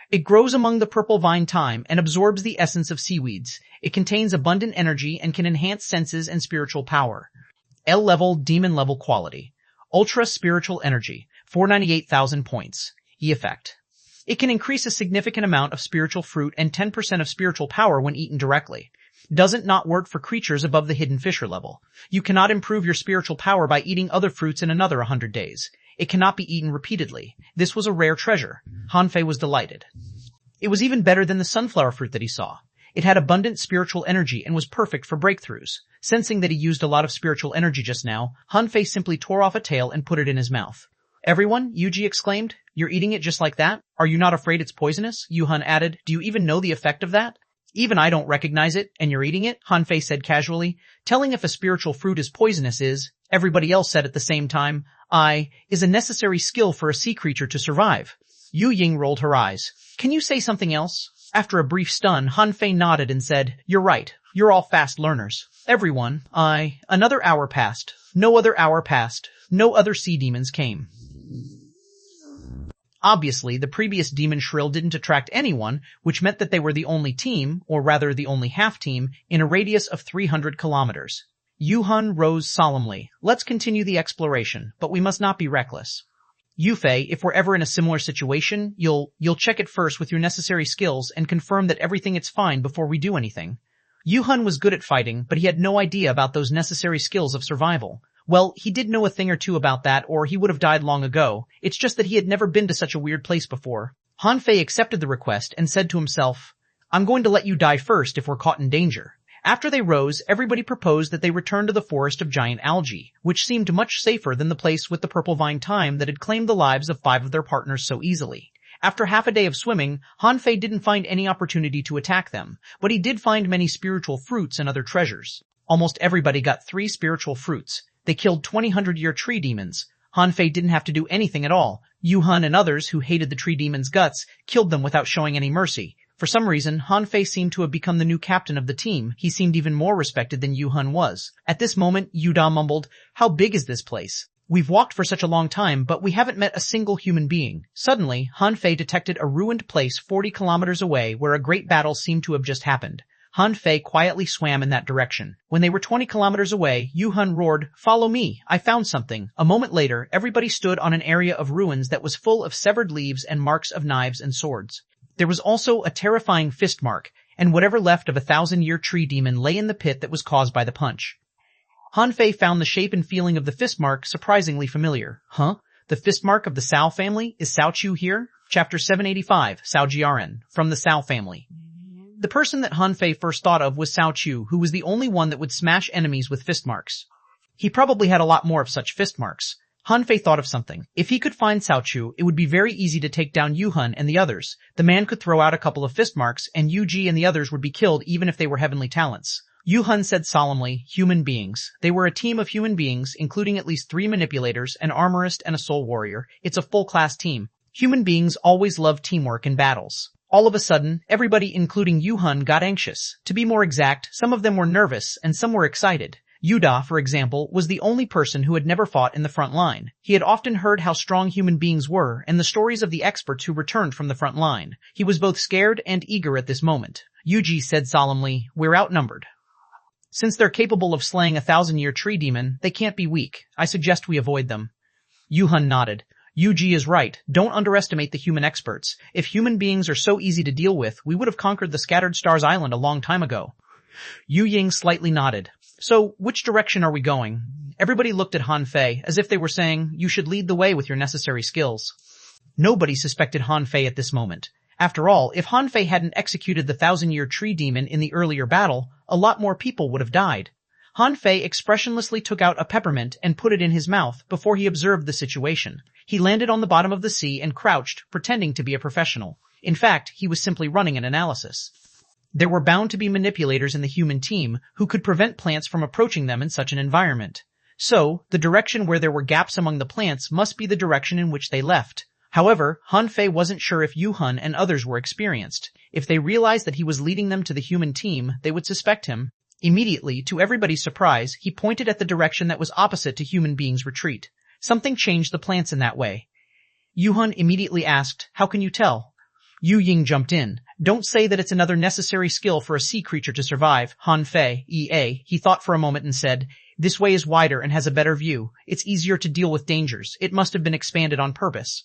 It grows among the purple vine thyme and absorbs the essence of seaweeds. It contains abundant energy and can enhance senses and spiritual power. L-level, demon-level quality. Ultra spiritual energy, 498,000 points. E-effect. It can increase a significant amount of spiritual fruit and 10% of spiritual power when eaten directly. Doesn't not work for creatures above the hidden fisher level. You cannot improve your spiritual power by eating other fruits in another 100 days. It cannot be eaten repeatedly. This was a rare treasure. Han Fei was delighted. It was even better than the sunflower fruit that he saw. It had abundant spiritual energy and was perfect for breakthroughs. Sensing that he used a lot of spiritual energy just now, Han Fei simply tore off a tail and put it in his mouth. Everyone, Yuji exclaimed, you're eating it just like that? Are you not afraid it's poisonous? Yuhan added, do you even know the effect of that? Even I don't recognize it, and you're eating it? Han Fei said casually. Telling if a spiritual fruit is poisonous is, everybody else said at the same time, is a necessary skill for a sea creature to survive. Yu Ying rolled her eyes. Can you say something else? After a brief stun, Han Fei nodded and said, you're right. You're all fast learners. Everyone, another hour passed. No other hour passed. No other sea demons came. Obviously, the previous demon shrill didn't attract anyone, which meant that they were the only team, or rather the only half-team, in a radius of 300 kilometers. Yuhan rose solemnly. Let's continue the exploration, but we must not be reckless. Yufei, if we're ever in a similar situation, you'll check it first with your necessary skills and confirm that everything is fine before we do anything. Yuhan was good at fighting, but he had no idea about those necessary skills of survival. Well, he did know a thing or two about that, or he would have died long ago. It's just that he had never been to such a weird place before. Han Fei accepted the request and said to himself, I'm going to let you die first if we're caught in danger. After they rose, everybody proposed that they return to the forest of giant algae, which seemed much safer than the place with the purple vine thyme that had claimed the lives of 5 of their partners so easily. After half a day of swimming, Han Fei didn't find any opportunity to attack them, but he did find many spiritual fruits and other treasures. Almost everybody got 3 spiritual fruits. They killed 20-hundred-year tree demons. Han Fei didn't have to do anything at all. Xuanhuan and others who hated the tree demons' guts killed them without showing any mercy. For some reason, Han Fei seemed to have become the new captain of the team. He seemed even more respected than Xuanhuan was. At this moment, Yuda mumbled, "How big is this place? We've walked for such a long time, but we haven't met a single human being." Suddenly, Han Fei detected a ruined place 40 kilometers away where a great battle seemed to have just happened. Han Fei quietly swam in that direction. When they were 20 kilometers away, Yuhan roared, "Follow me, I found something." A moment later, everybody stood on an area of ruins that was full of severed leaves and marks of knives and swords. There was also a terrifying fist mark, and whatever left of a 1,000-year tree demon lay in the pit that was caused by the punch. Han Fei found the shape and feeling of the fist mark surprisingly familiar. Huh? The fist mark of the Cao family? Is Cao Chu here? Chapter 785, Cao Jiaren, from the Cao family. The person that Han Fei first thought of was Cao Chu, who was the only one that would smash enemies with fist marks. He probably had a lot more of such fist marks. Han Fei thought of something. If he could find Cao Chu, it would be very easy to take down Yuhan and the others. The man could throw out a couple of fist marks, and Yu Ji and the others would be killed even if they were heavenly talents. Yuhan said solemnly, "Human beings." They were a team of human beings, including at least 3 manipulators, an armorist, and a soul warrior. It's a full-class team. Human beings always love teamwork in battles. All of a sudden, everybody including Yuhan got anxious. To be more exact, some of them were nervous and some were excited. Yuda, for example, was the only person who had never fought in the front line. He had often heard how strong human beings were and the stories of the experts who returned from the front line. He was both scared and eager at this moment. Yuji said solemnly, "We're outnumbered. Since they're capable of slaying a 1,000-year tree demon, they can't be weak. I suggest we avoid them." Yuhan nodded. Yuji is right. Don't underestimate the human experts. If human beings are so easy to deal with, we would have conquered the Scattered Stars Island a long time ago. Yu Ying slightly nodded. "So, which direction are we going?" Everybody looked at Han Fei as if they were saying, "You should lead the way with your necessary skills." Nobody suspected Han Fei at this moment. After all, if Han Fei hadn't executed the 1,000-year tree demon in the earlier battle, a lot more people would have died. Han Fei expressionlessly took out a peppermint and put it in his mouth before he observed the situation. He landed on the bottom of the sea and crouched, pretending to be a professional. In fact, he was simply running an analysis. There were bound to be manipulators in the human team who could prevent plants from approaching them in such an environment. So, the direction where there were gaps among the plants must be the direction in which they left. However, Han Fei wasn't sure if Yuhan and others were experienced. If they realized that he was leading them to the human team, they would suspect him. Immediately, to everybody's surprise, he pointed at the direction that was opposite to human beings' retreat. Something changed the plants in that way. Yuhan immediately asked, "How can you tell?" Yu Ying jumped in. "Don't say that it's another necessary skill for a sea creature to survive, Han Fei, EA." He thought for a moment and said, "This way is wider and has a better view. It's easier to deal with dangers. It must have been expanded on purpose.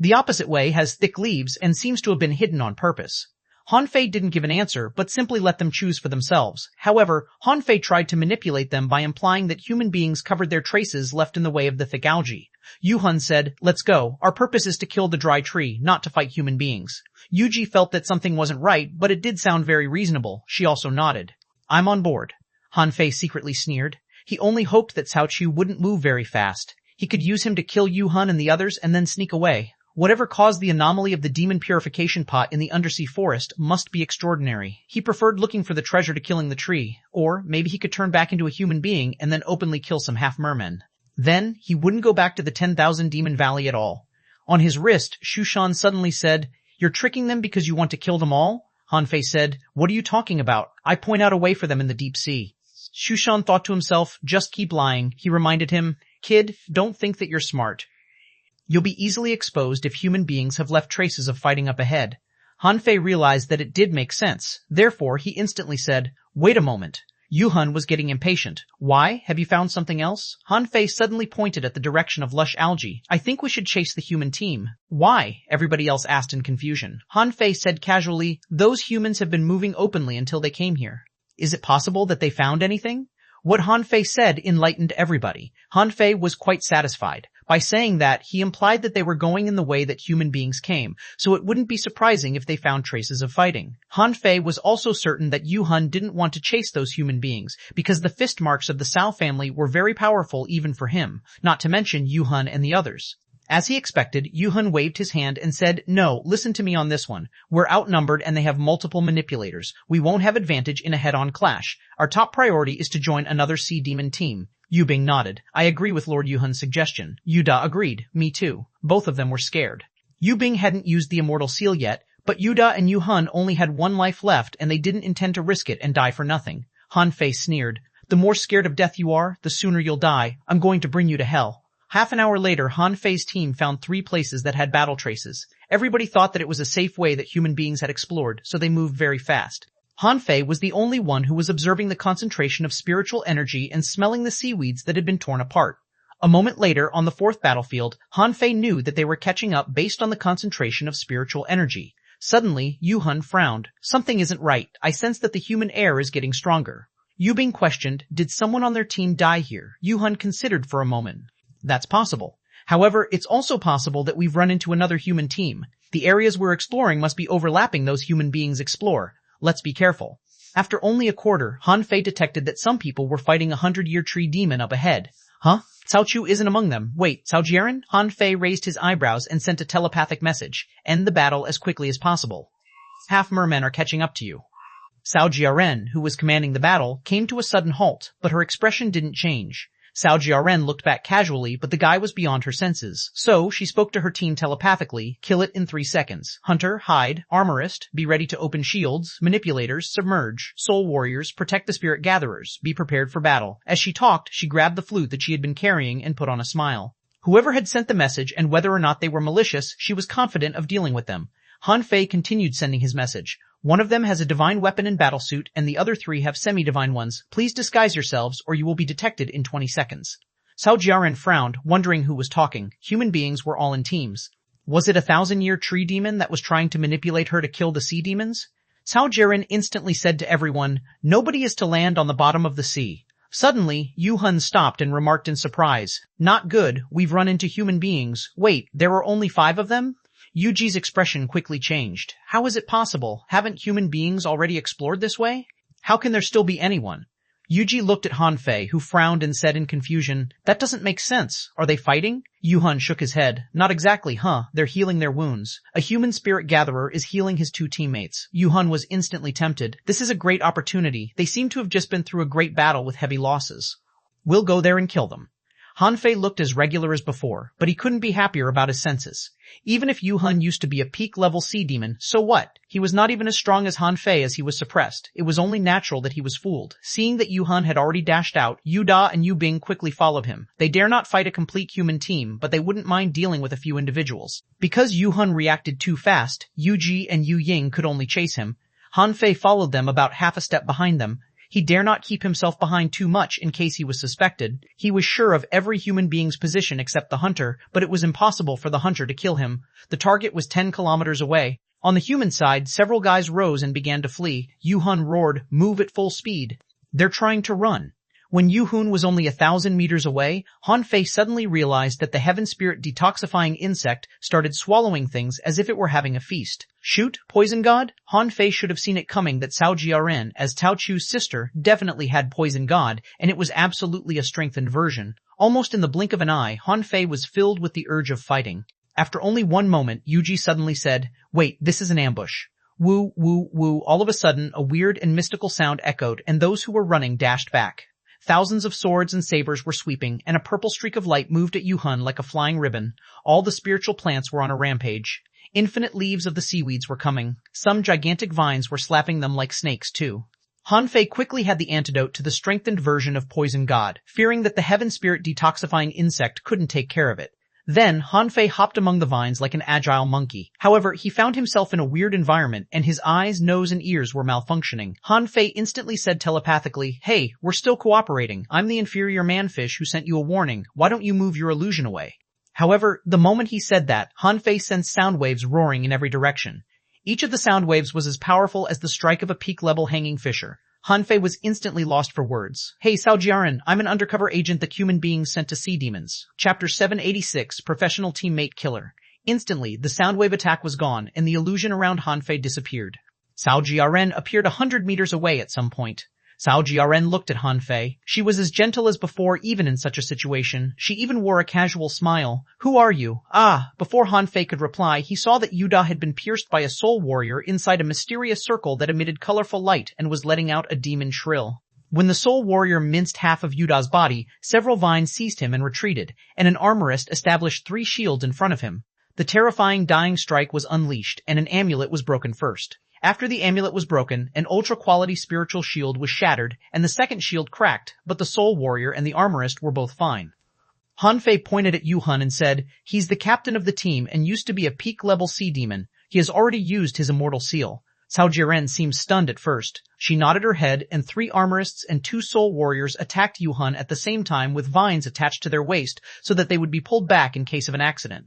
The opposite way has thick leaves and seems to have been hidden on purpose." Han Fei didn't give an answer, but simply let them choose for themselves. However, Han Fei tried to manipulate them by implying that human beings covered their traces left in the way of the thick algae. Yuhan said, "Let's go. Our purpose is to kill the dry tree, not to fight human beings." Yuji felt that something wasn't right, but it did sound very reasonable. She also nodded. "I'm on board." Han Fei secretly sneered. He only hoped that Cao Chu wouldn't move very fast. He could use him to kill Yuhan and the others and then sneak away. Whatever caused the anomaly of the demon purification pot in the undersea forest must be extraordinary. He preferred looking for the treasure to killing the tree, or maybe he could turn back into a human being and then openly kill some half-mermen. Then, he wouldn't go back to the 10,000 Demon Valley at all. On his wrist, Shushan suddenly said, "You're tricking them because you want to kill them all?" Han Fei said, "What are you talking about? I point out a way for them in the deep sea." Shushan thought to himself, "Just keep lying." He reminded him, "Kid, don't think that you're smart. You'll be easily exposed if human beings have left traces of fighting up ahead." Han Fei realized that it did make sense. Therefore, he instantly said, "Wait a moment." Yuhan was getting impatient. "Why? Have you found something else?" Han Fei suddenly pointed at the direction of lush algae. "I think we should chase the human team." "Why?" everybody else asked in confusion. Han Fei said casually, "Those humans have been moving openly until they came here. Is it possible that they found anything?" What Han Fei said enlightened everybody. Han Fei was quite satisfied. By saying that, he implied that they were going in the way that human beings came, so it wouldn't be surprising if they found traces of fighting. Han Fei was also certain that Yuhan didn't want to chase those human beings, because the fist marks of the Cao family were very powerful even for him, not to mention Yuhan and the others. As he expected, Yuhun waved his hand and said, "No, listen to me on this one. We're outnumbered and they have multiple manipulators. We won't have advantage in a head-on clash. Our top priority is to join another sea demon team." Yubing nodded. "I agree with Lord Yuhun's suggestion." Yuda agreed. "Me too." Both of them were scared. Yubing hadn't used the immortal seal yet, but Yuda and Yuhun only had one life left and they didn't intend to risk it and die for nothing. Han Fei sneered. "The more scared of death you are, the sooner you'll die. I'm going to bring you to hell." Half an hour later, Han Fei's team found 3 places that had battle traces. Everybody thought that it was a safe way that human beings had explored, so they moved very fast. Han Fei was the only one who was observing the concentration of spiritual energy and smelling the seaweeds that had been torn apart. A moment later, on the 4th battlefield, Han Fei knew that they were catching up based on the concentration of spiritual energy. Suddenly, Yuhun frowned. "Something isn't right. I sense that the human air is getting stronger." Yubing questioned, "Did someone on their team die here?" Yuhun considered for a moment. "That's possible. However, it's also possible that we've run into another human team. The areas we're exploring must be overlapping those human beings explore. Let's be careful." After only a quarter, Han Fei detected that some people were fighting a 100-year tree demon up ahead. "Huh? Cao Chu isn't among them. Wait, Cao Jiren?" Han Fei raised his eyebrows and sent a telepathic message. "End the battle as quickly as possible. Half mermen are catching up to you." Cao Jiren, who was commanding the battle, came to a sudden halt, but her expression didn't change. Cao Jiren looked back casually, but the guy was beyond her senses. So, she spoke to her team telepathically, "Kill it in 3 seconds. Hunter, hide. Armorist, be ready to open shields. Manipulators, submerge. Soul warriors, protect the spirit gatherers. Be prepared for battle." As she talked, she grabbed the flute that she had been carrying and put on a smile. Whoever had sent the message and whether or not they were malicious, she was confident of dealing with them. Han Fei continued sending his message. "One of them has a divine weapon and battlesuit, and the other 3 have semi-divine ones. Please disguise yourselves, or you will be detected in 20 seconds. Cao Jiaren frowned, wondering who was talking. Human beings were all in teams. Was it a 1,000-year tree demon that was trying to manipulate her to kill the sea demons? Cao Jiaren instantly said to everyone, "Nobody is to land on the bottom of the sea." Suddenly, Yuhun stopped and remarked in surprise, "Not good, we've run into human beings. Wait, there are only 5 of them?" Yuji's expression quickly changed. "How is it possible? Haven't human beings already explored this way? How can there still be anyone?" Yuji looked at Han Fei, who frowned and said in confusion, "That doesn't make sense. Are they fighting?" Yuhun shook his head. "Not exactly, huh? They're healing their wounds. A human spirit gatherer is healing his 2 teammates." Yuhun was instantly tempted. "This is a great opportunity. They seem to have just been through a great battle with heavy losses. We'll go there and kill them." Han Fei looked as regular as before, but he couldn't be happier about his senses. Even if Yuhun used to be a peak-level sea demon, so what? He was not even as strong as Han Fei as he was suppressed. It was only natural that he was fooled. Seeing that Yuhun had already dashed out, Yuda and Yubing quickly followed him. They dare not fight a complete human team, but they wouldn't mind dealing with a few individuals. Because Yuhun reacted too fast, Yuji and Yu Ying could only chase him. Han Fei followed them about half a step behind them. He dare not keep himself behind too much in case he was suspected. He was sure of every human being's position except the hunter, but it was impossible for the hunter to kill him. The target was 10 kilometers away. On the human side, several guys rose and began to flee. Yuhun roared, "Move at full speed." They're trying to run. When Yuhun was only 1,000 meters away, Han Fei suddenly realized that the heaven spirit detoxifying insect started swallowing things as if it were having a feast. Shoot, poison god? Han Fei should have seen it coming that Cao Jiaren, as Cao Chu's sister, definitely had poison god, and it was absolutely a strengthened version. Almost in the blink of an eye, Han Fei was filled with the urge of fighting. After only one moment, Yuji suddenly said, "Wait, this is an ambush." Woo, woo, woo. All of a sudden, a weird and mystical sound echoed, and those who were running dashed back. Thousands of swords and sabers were sweeping, and a purple streak of light moved at Yuhun like a flying ribbon. All the spiritual plants were on a rampage. Infinite leaves of the seaweeds were coming. Some gigantic vines were slapping them like snakes, too. Han Fei quickly had the antidote to the strengthened version of Poison God, fearing that the heaven spirit detoxifying insect couldn't take care of it. Then, Han Fei hopped among the vines like an agile monkey. However, he found himself in a weird environment, and his eyes, nose, and ears were malfunctioning. Han Fei instantly said telepathically, "Hey, we're still cooperating. I'm the inferior manfish who sent you a warning. Why don't you move your illusion away?" However, the moment he said that, Han Fei sensed sound waves roaring in every direction. Each of the sound waves was as powerful as the strike of a peak-level hanging fisher. Han Fei was instantly lost for words. "Hey, Cao Jiaren, I'm an undercover agent that human beings sent to sea demons." Chapter 786, Professional Teammate Killer. Instantly, the soundwave attack was gone, and the illusion around Han Fei disappeared. Cao Jiaren appeared 100 meters away at some point. Cao Jiaren looked at Han Fei. She was as gentle as before even in such a situation. She even wore a casual smile. Who are you? Ah, before Han Fei could reply, he saw that Yuda had been pierced by a soul warrior inside a mysterious circle that emitted colorful light and was letting out a demon shrill. When the soul warrior minced half of Yuda's body, several vines seized him and retreated, and an armorist established 3 shields in front of him. The terrifying dying strike was unleashed, and an amulet was broken first. After the amulet was broken, an ultra-quality spiritual shield was shattered, and the second shield cracked, but the soul warrior and the armorist were both fine. Han Fei pointed at Yuhan and said, "He's the captain of the team and used to be a peak-level sea demon. He has already used his immortal seal." Cao Jiren seemed stunned at first. She nodded her head, and 3 armorists and 2 soul warriors attacked Yuhan at the same time with vines attached to their waist so that they would be pulled back in case of an accident.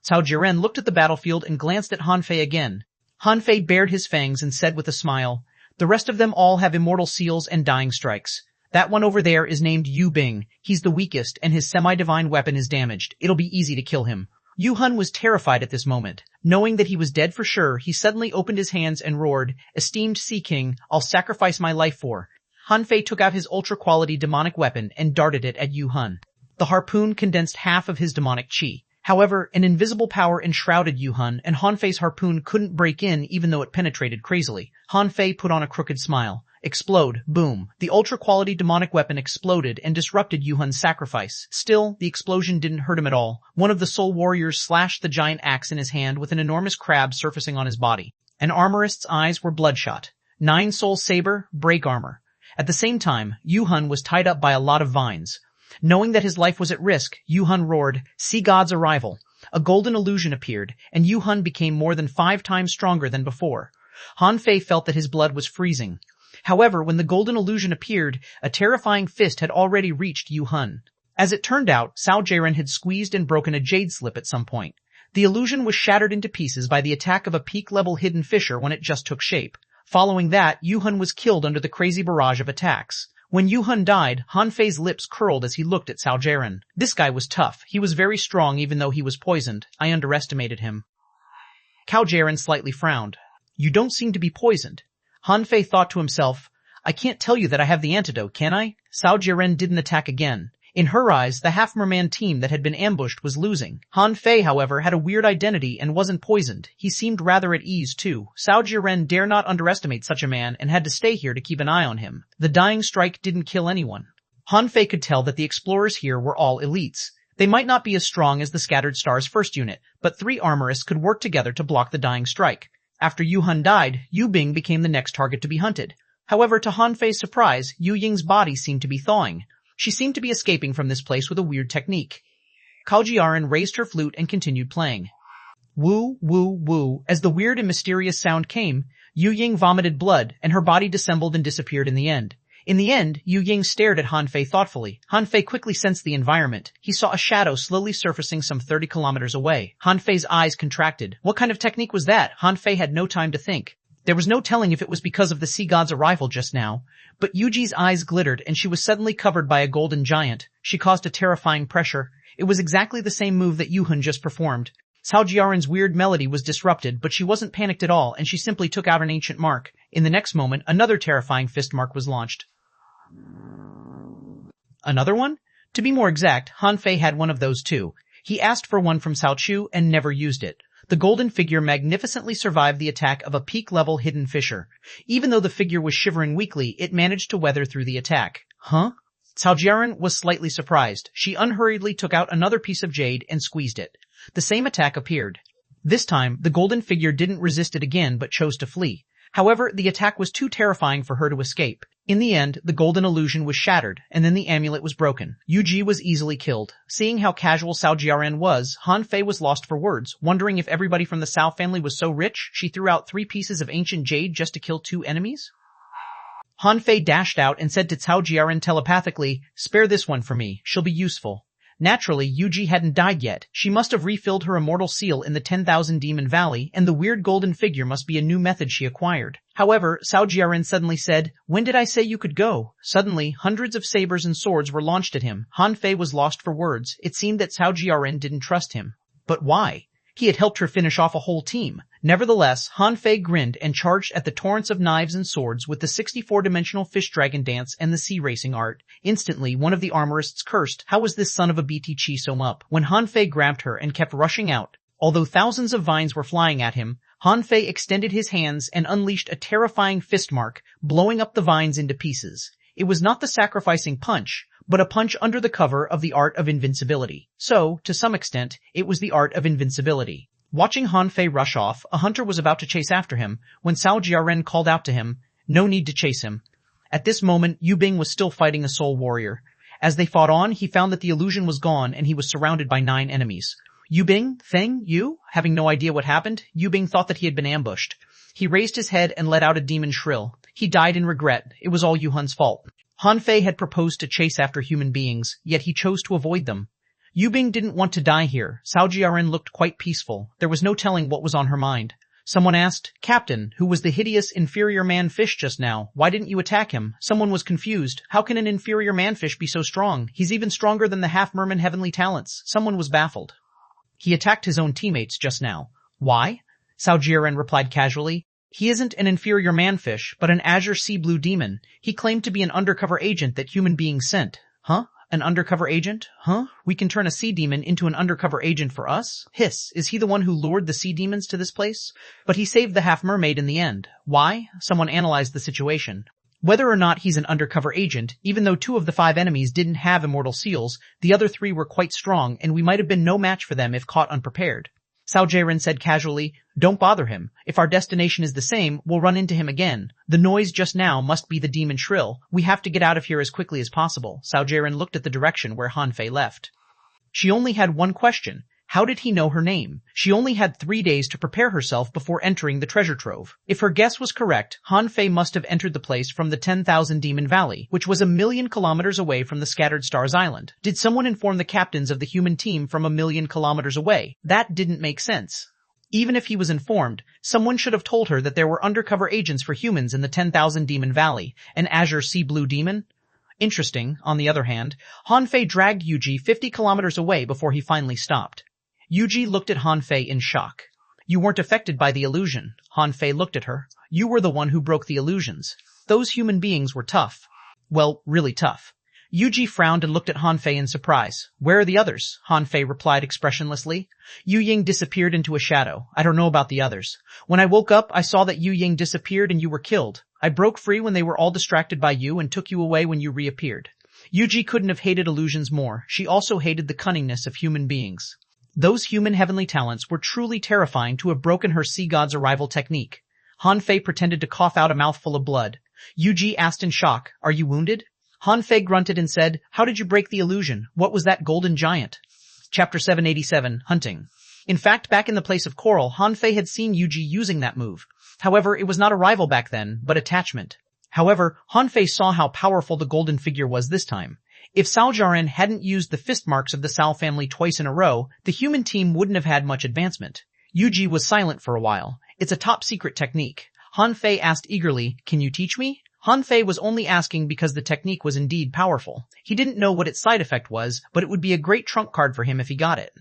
Cao Jiren looked at the battlefield and glanced at Han Fei again. Han Fei bared his fangs and said with a smile, "The rest of them all have immortal seals and dying strikes. That one over there is named Yu Bing. He's the weakest, and his semi-divine weapon is damaged. It'll be easy to kill him." Yuhan was terrified at this moment. Knowing that he was dead for sure, he suddenly opened his hands and roared, "Esteemed Sea King, I'll sacrifice my life for." Han Fei took out his ultra-quality demonic weapon and darted it at Yuhan. The harpoon condensed half of his demonic chi. However, an invisible power enshrouded Yuhan, and Han Fei's harpoon couldn't break in even though it penetrated crazily. Han Fei put on a crooked smile. Explode. Boom. The ultra-quality demonic weapon exploded and disrupted Yuhan's sacrifice. Still, the explosion didn't hurt him at all. One of the soul warriors slashed the giant axe in his hand with an enormous crab surfacing on his body. An armorist's eyes were bloodshot. 9 soul saber, break armor. At the same time, Yuhan was tied up by a lot of vines. Knowing that his life was at risk, Yuhan roared, "Sea God's arrival." A golden illusion appeared, and Yuhan became more than 5 times stronger than before. Han Fei felt that his blood was freezing. However, when the golden illusion appeared, a terrifying fist had already reached Yuhan. As it turned out, Cao Jiren had squeezed and broken a jade slip at some point. The illusion was shattered into pieces by the attack of a peak-level hidden fisher when it just took shape. Following that, Yuhan was killed under the crazy barrage of attacks. When Yuhan died, Han Fei's lips curled as he looked at Cao Jiren. This guy was tough. He was very strong even though he was poisoned. I underestimated him. Cao Jiren slightly frowned. "You don't seem to be poisoned." Han Fei thought to himself, "I can't tell you that I have the antidote, can I?" Cao Jiren didn't attack again. In her eyes, the half-merman team that had been ambushed was losing. Han Fei, however, had a weird identity and wasn't poisoned. He seemed rather at ease, too. Cao Jiren dare not underestimate such a man and had to stay here to keep an eye on him. The dying strike didn't kill anyone. Han Fei could tell that the explorers here were all elites. They might not be as strong as the Scattered Stars first unit, but 3 armorists could work together to block the dying strike. After Yuhan died, Yu Bing became the next target to be hunted. However, to Han Fei's surprise, Yu Ying's body seemed to be thawing. She seemed to be escaping from this place with a weird technique. Cao Jiaren raised her flute and continued playing. Woo, woo, woo. As the weird and mysterious sound came, Yu Ying vomited blood, and her body dissembled and disappeared in the end. In the end, Yu Ying stared at Han Fei thoughtfully. Han Fei quickly sensed the environment. He saw a shadow slowly surfacing some 30 kilometers away. Han Fei's eyes contracted. What kind of technique was that? Han Fei had no time to think. There was no telling if it was because of the sea god's arrival just now. But Yuji's eyes glittered, and she was suddenly covered by a golden giant. She caused a terrifying pressure. It was exactly the same move that Yuhan just performed. Cao Jiaren's weird melody was disrupted, but she wasn't panicked at all, and she simply took out an ancient mark. In the next moment, another terrifying fist mark was launched. Another one? To be more exact, Han Fei had one of those too. He asked for one from Cao Chu and never used it. The golden figure magnificently survived the attack of a peak-level hidden fisher. Even though the figure was shivering weakly, it managed to weather through the attack. Huh? Cao Jiaren was slightly surprised. She unhurriedly took out another piece of jade and squeezed it. The same attack appeared. This time, the golden figure didn't resist it again but chose to flee. However, the attack was too terrifying for her to escape. In the end, the golden illusion was shattered, and then the amulet was broken. Yu Ji was easily killed. Seeing how casual Cao Jiaren was, Han Fei was lost for words. Wondering if everybody from the Cao family was so rich, she threw out 3 pieces of ancient jade just to kill 2 enemies? Han Fei dashed out and said to Cao Jiaren telepathically, "Spare this one for me. She'll be useful." Naturally, Yu Ji hadn't died yet. She must have refilled her immortal seal in the 10,000 Demon Valley, and the weird golden figure must be a new method she acquired. However, Cao Jiaren suddenly said, "When did I say you could go?" Suddenly, hundreds of sabers and swords were launched at him. Han Fei was lost for words. It seemed that Cao Jiaren didn't trust him. But why? He had helped her finish off a whole team. Nevertheless, Han Fei grinned and charged at the torrents of knives and swords with the 64-dimensional fish dragon dance and the sea racing art. Instantly, one of the armorists cursed, "How was this son of a BT so up?" when Han Fei grabbed her and kept rushing out. Although thousands of vines were flying at him, Han Fei extended his hands and unleashed a terrifying fist mark, blowing up the vines into pieces. It was not the sacrificing punch, but a punch under the cover of the art of invincibility. So, to some extent, it was the art of invincibility. Watching Han Fei rush off, a hunter was about to chase after him, when Cao Jiaren called out to him, "No need to chase him." At this moment, Yu Bing was still fighting a soul warrior. As they fought on, he found that the illusion was gone and he was surrounded by 9 enemies. Yu Bing? Thing? You? Having no idea what happened, Yu Bing thought that he had been ambushed. He raised his head and let out a demon shrill. He died in regret. It was all Yu Hun's fault. Han Fei had proposed to chase after human beings, yet he chose to avoid them. Yu Bing didn't want to die here. Cao Jiaren looked quite peaceful. There was no telling what was on her mind. Someone asked, "Captain, who was the hideous inferior man-fish just now? Why didn't you attack him?" Someone was confused. "How can an inferior man-fish be so strong? He's even stronger than the half-merman heavenly talents." Someone was baffled. "He attacked his own teammates just now." "Why?" Cao Jiaren replied casually. "He isn't an inferior man-fish, but an azure sea blue demon. He claimed to be an undercover agent that human beings sent." "Huh? An undercover agent? Huh? We can turn a sea demon into an undercover agent for us? Hiss, is he the one who lured the sea demons to this place? But he saved the half-mermaid in the end. Why?" Someone analyzed the situation. Whether or not he's an undercover agent, even though 2 of the 5 enemies didn't have immortal seals, the other 3 were quite strong and we might have been no match for them if caught unprepared. Cao Jiaren said casually, "Don't bother him. If our destination is the same, we'll run into him again. The noise just now must be the demon shrill. We have to get out of here as quickly as possible." Cao Jiaren looked at the direction where Han Fei left. She only had one question. How did he know her name? She only had 3 days to prepare herself before entering the treasure trove. If her guess was correct, Han Fei must have entered the place from the 10,000 Demon Valley, which was 1,000,000 kilometers away from the Scattered Stars Island. Did someone inform the captains of the human team from 1,000,000 kilometers away? That didn't make sense. Even if he was informed, someone should have told her that there were undercover agents for humans in the 10,000 Demon Valley, an azure sea blue demon. Interesting, on the other hand, Han Fei dragged Yuji 50 kilometers away before he finally stopped. Yuji looked at Han Fei in shock. "You weren't affected by the illusion." Han Fei looked at her. "You were the one who broke the illusions. Those human beings were tough. Well, really tough." Yuji frowned and looked at Han Fei in surprise. "Where are the others?" Han Fei replied expressionlessly. "Yu Ying disappeared into a shadow. I don't know about the others. When I woke up, I saw that Yu Ying disappeared and you were killed. I broke free when they were all distracted by you and took you away when you reappeared." Yuji couldn't have hated illusions more. She also hated the cunningness of human beings. Those human heavenly talents were truly terrifying to have broken her sea god's arrival technique. Han Fei pretended to cough out a mouthful of blood. Yuji asked in shock, "Are you wounded?" Han Fei grunted and said, "How did you break the illusion? What was that golden giant?" Chapter 787, Hunting. In fact, back in the place of Coral, Han Fei had seen Yuji using that move. However, it was not a rival back then, but attachment. However, Han Fei saw how powerful the golden figure was this time. If Cao Jiaren hadn't used the fist marks of the Cao family twice in a row, the human team wouldn't have had much advancement. Yuji was silent for a while. "It's a top-secret technique." Han Fei asked eagerly, "Can you teach me?" Han Fei was only asking because the technique was indeed powerful. He didn't know what its side effect was, but it would be a great trump card for him if he got it.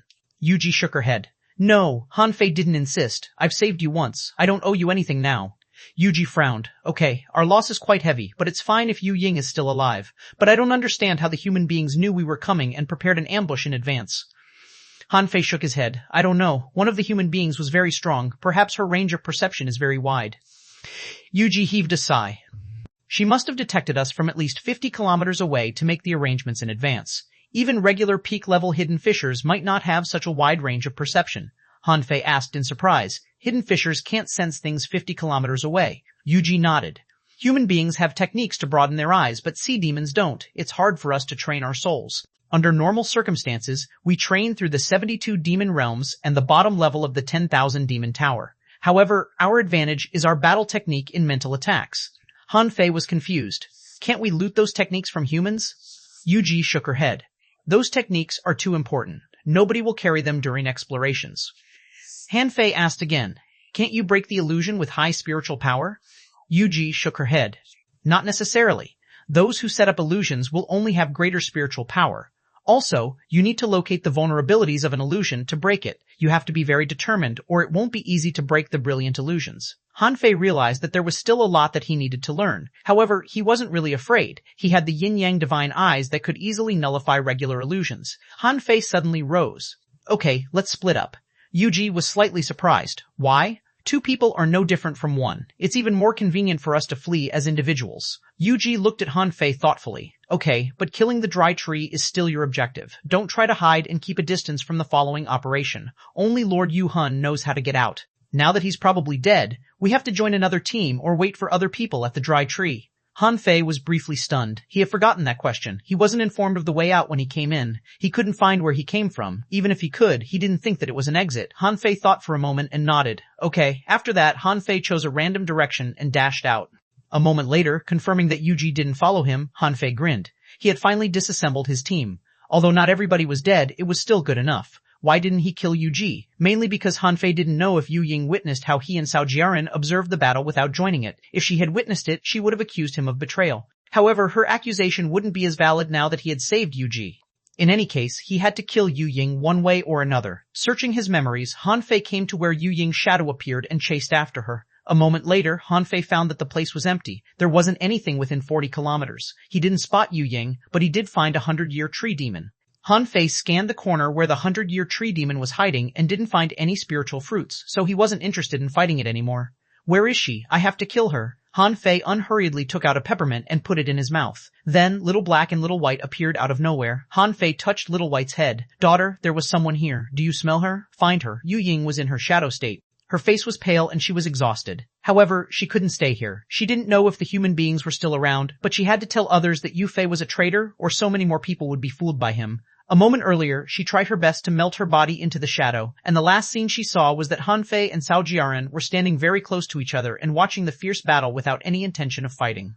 Yuji shook her head. "No, Han Fei didn't insist. I've saved you once. I don't owe you anything now." Yuji frowned. "Okay, our loss is quite heavy, but it's fine if Yu Ying is still alive. But I don't understand how the human beings knew we were coming and prepared an ambush in advance." Han Fei shook his head. "I don't know. One of the human beings was very strong. Perhaps her range of perception is very wide." Yuji heaved a sigh. "She must have detected us from at least 50 kilometers away to make the arrangements in advance. Even regular peak-level hidden fishers might not have such a wide range of perception." Han Fei asked in surprise. "Hidden fishers can't sense things 50 kilometers away." Yuji nodded. "Human beings have techniques to broaden their eyes, but sea demons don't. It's hard for us to train our souls. Under normal circumstances, we train through the 72 demon realms and the bottom level of the 10,000 demon tower. However, our advantage is our battle technique in mental attacks." Han Fei was confused. "Can't we loot those techniques from humans?" Yuji shook her head. "Those techniques are too important. Nobody will carry them during explorations." Han Fei asked again, "Can't you break the illusion with high spiritual power?" Yuji shook her head. "Not necessarily. Those who set up illusions will only have greater spiritual power. Also, you need to locate the vulnerabilities of an illusion to break it. You have to be very determined, or it won't be easy to break the brilliant illusions. Han Fei realized that there was still a lot that he needed to learn. However, he wasn't really afraid. He had the yin-yang divine eyes that could easily nullify regular illusions. Han Fei suddenly rose. Okay, let's split up. Yuji was slightly surprised. Why? Two people are no different from one. It's even more convenient for us to flee as individuals. Yuji looked at Han Fei thoughtfully. Okay, but killing the dry tree is still your objective. Don't try to hide and keep a distance from the following operation. Only Lord Yu-hun knows how to get out. Now that he's probably dead, we have to join another team or wait for other people at the dry tree. Han Fei was briefly stunned. He had forgotten that question. He wasn't informed of the way out when he came in. He couldn't find where he came from. Even if he could, he didn't think that it was an exit. Han Fei thought for a moment and nodded. Okay. After that, Han Fei chose a random direction and dashed out. A moment later, confirming that Yuji didn't follow him, Han Fei grinned. He had finally disassembled his team. Although not everybody was dead, it was still good enough. Why didn't he kill Yuji? Mainly because Han Fei didn't know if Yu Ying witnessed how he and Xuanhuan observed the battle without joining it. If she had witnessed it, she would have accused him of betrayal. However, her accusation wouldn't be as valid now that he had saved Yuji. In any case, he had to kill Yu Ying one way or another. Searching his memories, Han Fei came to where Yu Ying's shadow appeared and chased after her. A moment later, Han Fei found that the place was empty. There wasn't anything within 40 kilometers. He didn't spot Yu Ying, but he did find a 100-year tree demon. Han Fei scanned the corner where the 100-year tree demon was hiding and didn't find any spiritual fruits, so he wasn't interested in fighting it anymore. Where is she? I have to kill her. Han Fei unhurriedly took out a peppermint and put it in his mouth. Then, Little Black and Little White appeared out of nowhere. Han Fei touched Little White's head. Daughter, there was someone here. Do you smell her? Find her. Yu Ying was in her shadow state. Her face was pale and she was exhausted. However, she couldn't stay here. She didn't know if the human beings were still around, but she had to tell others that Yu Fei was a traitor, or so many more people would be fooled by him. A moment earlier, she tried her best to melt her body into the shadow, and the last scene she saw was that Han Fei and Xuanhuan were standing very close to each other and watching the fierce battle without any intention of fighting.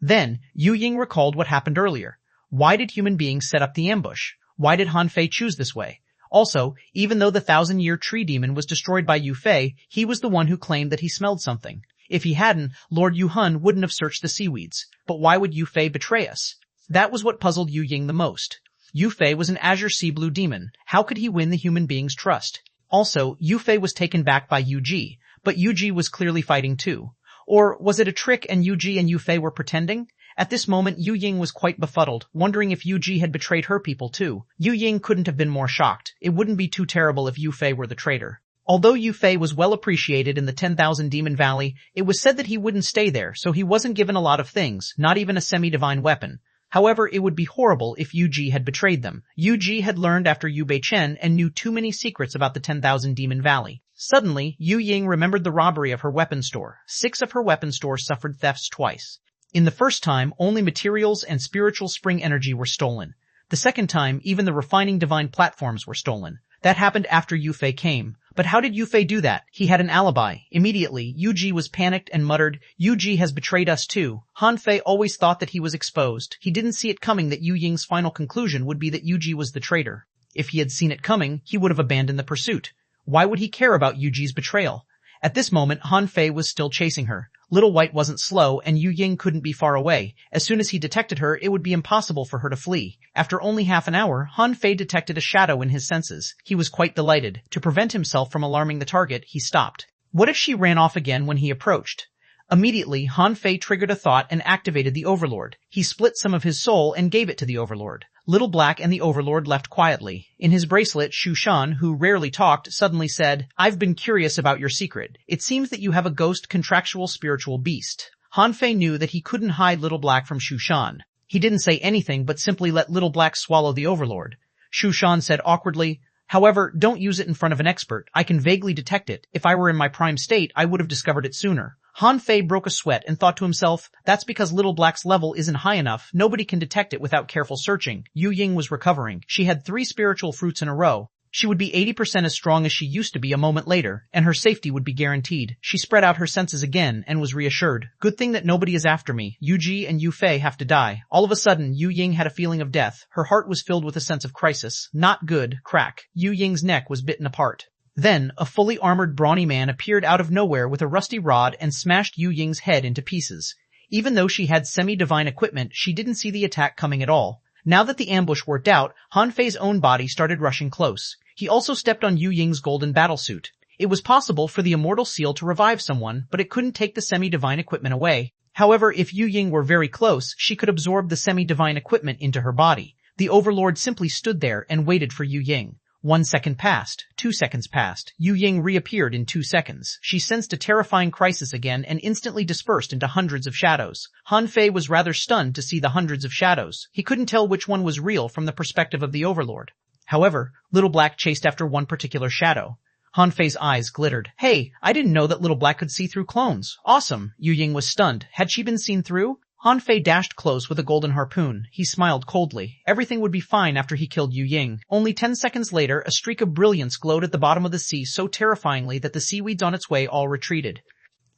Then, Yu Ying recalled what happened earlier. Why did human beings set up the ambush? Why did Han Fei choose this way? Also, even though the 1,000-year tree demon was destroyed by Yu Fei, he was the one who claimed that he smelled something. If he hadn't, Lord Yu-hun wouldn't have searched the seaweeds. But why would Yu Fei betray us? That was what puzzled Yu Ying the most. Yu Fei was an azure sea blue demon. How could he win the human being's trust? Also, Yu Fei was taken back by Yuji, but Yuji was clearly fighting too. Or was it a trick and Yuji and Yu Fei were pretending? At this moment, Yu Ying was quite befuddled, wondering if Yuji had betrayed her people too. Yu Ying couldn't have been more shocked. It wouldn't be too terrible if Yu Fei were the traitor. Although Yu Fei was well appreciated in the 10,000 Demon Valley, it was said that he wouldn't stay there, so he wasn't given a lot of things, not even a semi-divine weapon. However, it would be horrible if Yuji had betrayed them. Yuji had learned after Yu Bei-chen and knew too many secrets about the 10,000 Demon Valley. Suddenly, Yu Ying remembered the robbery of her weapon store. 6 of her weapon stores suffered thefts twice. In the first time, only materials and spiritual spring energy were stolen. The second time, even the refining divine platforms were stolen. That happened after Yu Fei came. But how did Yu Fei do that? He had an alibi. Immediately, Yuji was panicked and muttered, Yuji has betrayed us too. Han Fei always thought that he was exposed. He didn't see it coming that Yu Ying's final conclusion would be that Yuji was the traitor. If he had seen it coming, he would have abandoned the pursuit. Why would he care about Yuji's betrayal? At this moment, Han Fei was still chasing her. Little White wasn't slow, and Yu Ying couldn't be far away. As soon as he detected her, it would be impossible for her to flee. After only half an hour, Han Fei detected a shadow in his senses. He was quite delighted. To prevent himself from alarming the target, he stopped. What if she ran off again when he approached? Immediately, Han Fei triggered a thought and activated the Overlord. He split some of his soul and gave it to the Overlord. Little Black and the Overlord left quietly. In his bracelet, Xuanhuan, who rarely talked, suddenly said, I've been curious about your secret. It seems that you have a ghost contractual spiritual beast. Han Fei knew that he couldn't hide Little Black from Xuanhuan. He didn't say anything but simply let Little Black swallow the Overlord. Xuanhuan said awkwardly, However, don't use it in front of an expert. I can vaguely detect it. If I were in my prime state, I would have discovered it sooner. Han Fei broke a sweat and thought to himself, that's because Little Black's level isn't high enough. Nobody can detect it without careful searching. Yu Ying was recovering. She had 3 spiritual fruits in a row. She would be 80% as strong as she used to be a moment later, and her safety would be guaranteed. She spread out her senses again and was reassured. Good thing that nobody is after me. Yuji and Yu Fei have to die. All of a sudden, Yu Ying had a feeling of death. Her heart was filled with a sense of crisis. Not good. Crack. Yu Ying's neck was bitten apart. Then, a fully armored brawny man appeared out of nowhere with a rusty rod and smashed Yu Ying's head into pieces. Even though she had semi-divine equipment, she didn't see the attack coming at all. Now that the ambush worked out, Han Fei's own body started rushing close. He also stepped on Yu Ying's golden battlesuit. It was possible for the immortal seal to revive someone, but it couldn't take the semi-divine equipment away. However, if Yu Ying were very close, she could absorb the semi-divine equipment into her body. The overlord simply stood there and waited for Yu Ying. 1 second passed. 2 seconds passed. Yu Ying reappeared in 2 seconds. She sensed a terrifying crisis again and instantly dispersed into hundreds of shadows. Han Fei was rather stunned to see the hundreds of shadows. He couldn't tell which one was real from the perspective of the overlord. However, Little Black chased after one particular shadow. Han Fei's eyes glittered. Hey, I didn't know that Little Black could see through clones. Awesome. Yu Ying was stunned. Had she been seen through? Han Fei dashed close with a golden harpoon. He smiled coldly. Everything would be fine after he killed Yu Ying. Only 10 seconds later, a streak of brilliance glowed at the bottom of the sea so terrifyingly that the seaweeds on its way all retreated.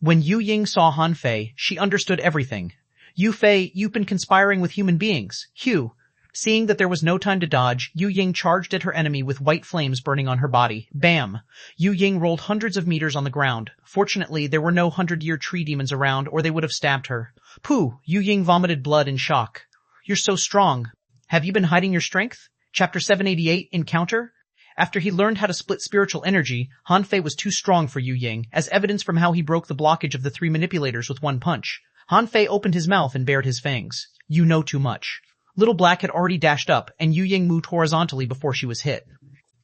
When Yu Ying saw Han Fei, she understood everything. Yu Fei, you've been conspiring with human beings. Hugh. Seeing that there was no time to dodge, Yu Ying charged at her enemy with white flames burning on her body. Bam! Yu Ying rolled hundreds of meters on the ground. Fortunately, there were no 100-year tree demons around or they would have stabbed her. Pooh! Yu Ying vomited blood in shock. You're so strong. Have you been hiding your strength? Chapter 788, Encounter? After he learned how to split spiritual energy, Han Fei was too strong for Yu Ying, as evidence from how he broke the blockage of the 3 manipulators with 1 punch. Han Fei opened his mouth and bared his fangs. You know too much. Little Black had already dashed up, and Yu Ying moved horizontally before she was hit.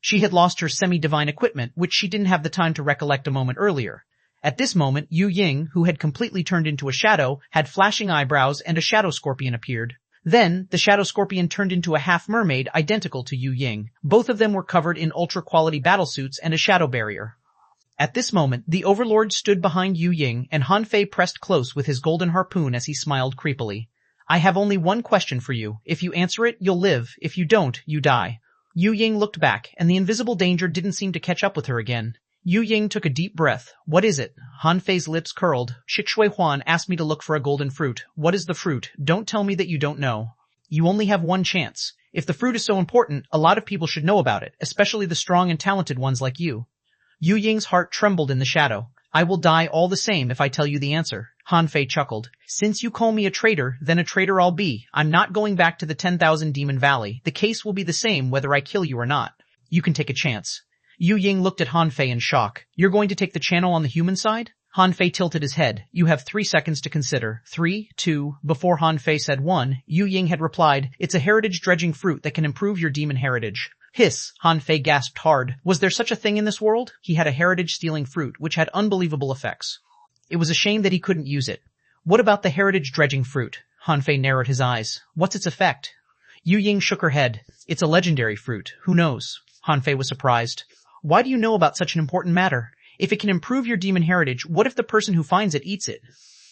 She had lost her semi-divine equipment, which she didn't have the time to recollect a moment earlier. At this moment, Yu Ying, who had completely turned into a shadow, had flashing eyebrows and a shadow scorpion appeared. Then, the shadow scorpion turned into a half-mermaid identical to Yu Ying. Both of them were covered in ultra-quality battlesuits and a shadow barrier. At this moment, the overlord stood behind Yu Ying, and Han Fei pressed close with his golden harpoon as he smiled creepily. I have only one question for you. If you answer it, you'll live. If you don't, you die. Yu Ying looked back, and the invisible danger didn't seem to catch up with her again. Yu Ying took a deep breath. What is it? Han Fei's lips curled. xuanhuan asked me to look for a golden fruit. What is the fruit? Don't tell me that you don't know. You only have one chance. If the fruit is so important, a lot of people should know about it, especially the strong and talented ones like you. Yu Ying's heart trembled in the shadow. I will die all the same if I tell you the answer. Han Fei chuckled. Since you call me a traitor, then a traitor I'll be. I'm not going back to the 10,000 Demon Valley. The case will be the same whether I kill you or not. You can take a chance. Yu Ying looked at Han Fei in shock. You're going to take the channel on the human side? Han Fei tilted his head. You have 3 seconds to consider. 3, 2, before Han Fei said 1, Yu Ying had replied, it's a heritage-dredging fruit that can improve your demon heritage. Hiss, Han Fei gasped hard. Was there such a thing in this world? He had a heritage-stealing fruit, which had unbelievable effects. It was a shame that he couldn't use it. What about the heritage-dredging fruit? Han Fei narrowed his eyes. What's its effect? Yu Ying shook her head. It's a legendary fruit. Who knows? Han Fei was surprised. Why do you know about such an important matter? If it can improve your demon heritage, what if the person who finds it eats it?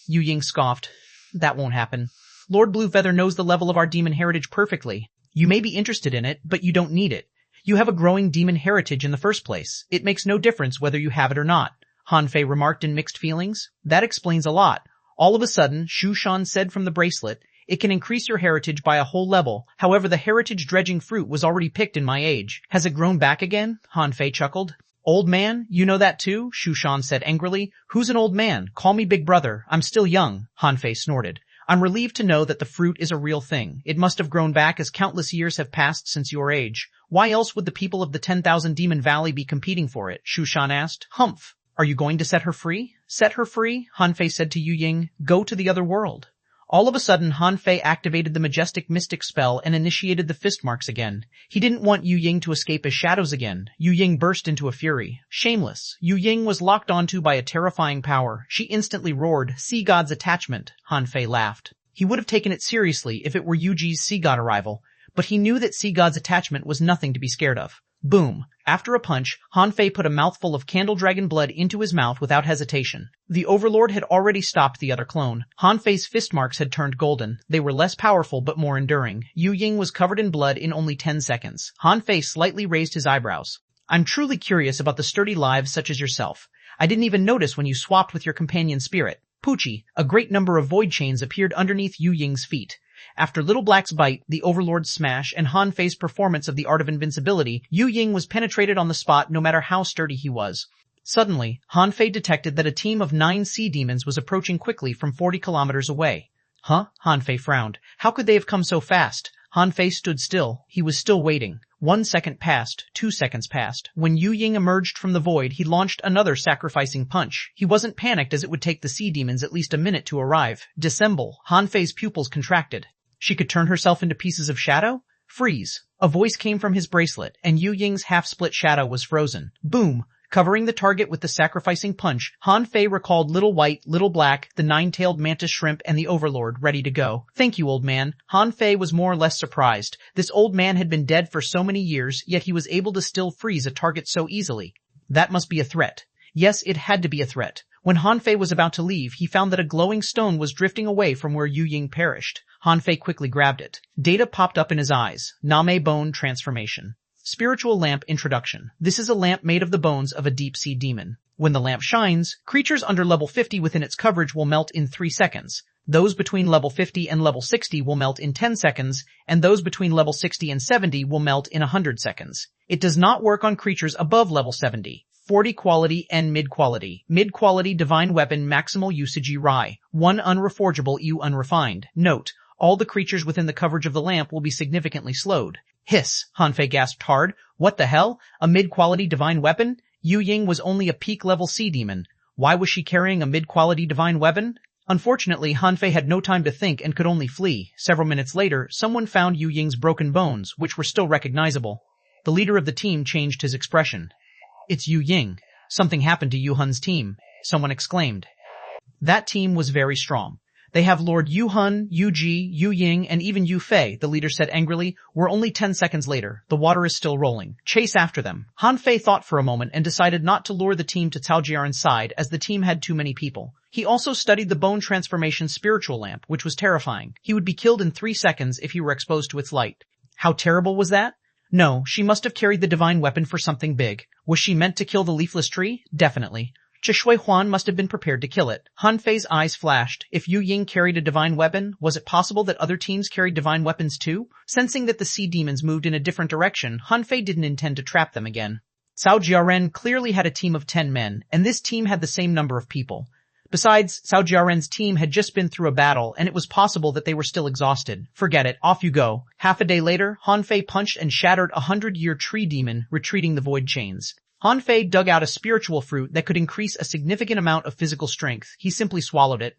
Yu Ying scoffed. That won't happen. Lord Bluefeather knows the level of our demon heritage perfectly. You may be interested in it, but you don't need it. You have a growing demon heritage in the first place. It makes no difference whether you have it or not. Han Fei remarked in mixed feelings. That explains a lot. All of a sudden, Xuanhuan said from the bracelet, it can increase your heritage by a whole level. However, the heritage-dredging fruit was already picked in my age. Has it grown back again? Han Fei chuckled. Old man? You know that too? Xuanhuan said angrily. Who's an old man? Call me big brother. I'm still young. Han Fei snorted. I'm relieved to know that the fruit is a real thing. It must have grown back as countless years have passed since your age. Why else would the people of the 10,000 Demon Valley be competing for it? Xuanhuan asked. Humph. Are you going to set her free? Set her free? Han Fei said to Yu Ying. Go to the other world. All of a sudden, Han Fei activated the majestic mystic spell and initiated the fist marks again. He didn't want Yu Ying to escape as shadows again. Yu Ying burst into a fury. Shameless. Yu Ying was locked onto by a terrifying power. She instantly roared, Sea God's attachment. Han Fei laughed. He would have taken it seriously if it were Yuji's Sea God arrival, but he knew that Sea God's attachment was nothing to be scared of. Boom. After a punch, Han Fei put a mouthful of candle dragon blood into his mouth without hesitation. The overlord had already stopped the other clone. Han Fei's fist marks had turned golden. They were less powerful but more enduring. Yu Ying was covered in blood in only 10 seconds. Han Fei slightly raised his eyebrows. I'm truly curious about the sturdy lives such as yourself. I didn't even notice when you swapped with your companion spirit. Poochie, a great number of void chains appeared underneath Yu Ying's feet. After Little Black's bite, the Overlord's smash, and Han Fei's performance of the art of invincibility, Yu Ying was penetrated on the spot no matter how sturdy he was. Suddenly, Han Fei detected that a team of 9 sea demons was approaching quickly from 40 kilometers away. Huh? Han Fei frowned. How could they have come so fast? Han Fei stood still. He was still waiting. 1 second passed, 2 seconds passed. When Yu Ying emerged from the void, he launched another sacrificing punch. He wasn't panicked as it would take the sea demons at least a minute to arrive. Dissemble. Han Fei's pupils contracted. She could turn herself into pieces of shadow? Freeze. A voice came from his bracelet, and Yu Ying's half-split shadow was frozen. Boom. Covering the target with the sacrificing punch, Han Fei recalled Little White, Little Black, the nine-tailed mantis shrimp, and the Overlord, ready to go. Thank you, old man. Han Fei was more or less surprised. This old man had been dead for so many years, yet he was able to still freeze a target so easily. That must be a threat. Yes, it had to be a threat. When Han Fei was about to leave, he found that a glowing stone was drifting away from where Yu Ying perished. Han Fei quickly grabbed it. Data popped up in his eyes. Name Bone Transformation. Spiritual Lamp Introduction. This is a lamp made of the bones of a deep-sea demon. When the lamp shines, creatures under level 50 within its coverage will melt in 3 seconds. Those between level 50 and level 60 will melt in 10 seconds, and those between level 60 and 70 will melt in 100 seconds. It does not work on creatures above level 70. 40 quality and mid-quality. Mid-quality divine weapon maximal usage Rai. 1 unreforgeable EU unrefined. Note, all the creatures within the coverage of the lamp will be significantly slowed. Hiss, Han Fei gasped hard. What the hell? A mid-quality divine weapon? Yu Ying was only a peak-level sea demon. Why was she carrying a mid-quality divine weapon? Unfortunately, Han Fei had no time to think and could only flee. Several minutes later, someone found Yu Ying's broken bones, which were still recognizable. The leader of the team changed his expression. It's Yu Ying. Something happened to Yu Hun's team, someone exclaimed. That team was very strong. They have Lord Yu Hun, Yu Ji, Yu Ying, and even Yu Fei, the leader said angrily. We're only 10 seconds later. The water is still rolling. Chase after them. Han Fei thought for a moment and decided not to lure the team to Cao Jiaren's side as the team had too many people. He also studied the bone transformation spiritual lamp, which was terrifying. He would be killed in 3 seconds if he were exposed to its light. How terrible was that? No, she must have carried the divine weapon for something big. Was she meant to kill the leafless tree? Definitely. Xuanhuan must have been prepared to kill it. Han Fei's eyes flashed. If Yu Ying carried a divine weapon, was it possible that other teams carried divine weapons too? Sensing that the sea demons moved in a different direction, Han Fei didn't intend to trap them again. Cao Jiaren clearly had a team of 10 men, and this team had the same number of people. Besides, Cao Jiaren's team had just been through a battle, and it was possible that they were still exhausted. Forget it, off you go. Half a day later, Han Fei punched and shattered a 100-year tree demon, retreating the void chains. Han Fei dug out a spiritual fruit that could increase a significant amount of physical strength. He simply swallowed it.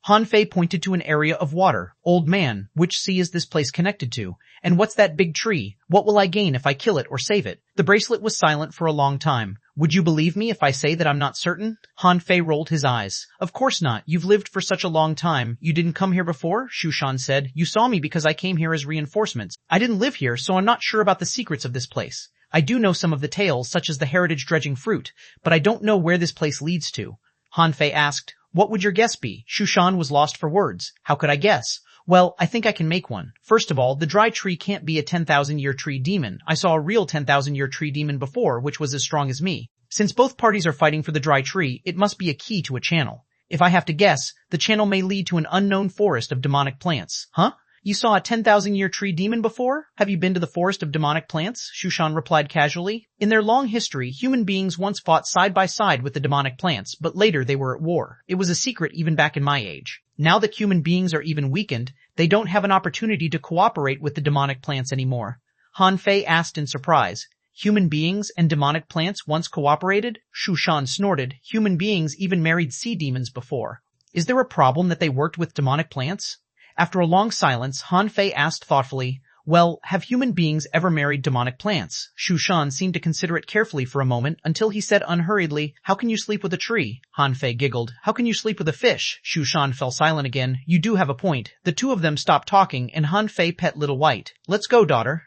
Han Fei pointed to an area of water. Old man, which sea is this place connected to? And what's that big tree? What will I gain if I kill it or save it? The bracelet was silent for a long time. Would you believe me if I say that I'm not certain? Han Fei rolled his eyes. Of course not. You've lived for such a long time. You didn't come here before? Xuanhuan said. You saw me because I came here as reinforcements. I didn't live here, so I'm not sure about the secrets of this place. I do know some of the tales, such as the heritage dredging fruit, but I don't know where this place leads to. Han Fei asked, what would your guess be? Xuanhuan was lost for words. How could I guess? Well, I think I can make one. First of all, the dry tree can't be a 10,000-year tree demon. I saw a real 10,000-year tree demon before, which was as strong as me. Since both parties are fighting for the dry tree, it must be a key to a channel. If I have to guess, the channel may lead to an unknown forest of demonic plants. Huh? You saw a 10,000-year tree demon before? Have you been to the forest of demonic plants? Xuanhuan replied casually. In their long history, human beings once fought side by side with the demonic plants, but later they were at war. It was a secret even back in my age. Now that human beings are even weakened, they don't have an opportunity to cooperate with the demonic plants anymore. Han Fei asked in surprise. Human beings and demonic plants once cooperated? Xuanhuan snorted. Human beings even married sea demons before. Is there a problem that they worked with demonic plants? After a long silence, Han Fei asked thoughtfully, well, have human beings ever married demonic plants? Xuanhuan seemed to consider it carefully for a moment until he said unhurriedly, how can you sleep with a tree? Han Fei giggled. How can you sleep with a fish? Xuanhuan fell silent again. You do have a point. The two of them stopped talking and Han Fei pet Little White. Let's go, daughter.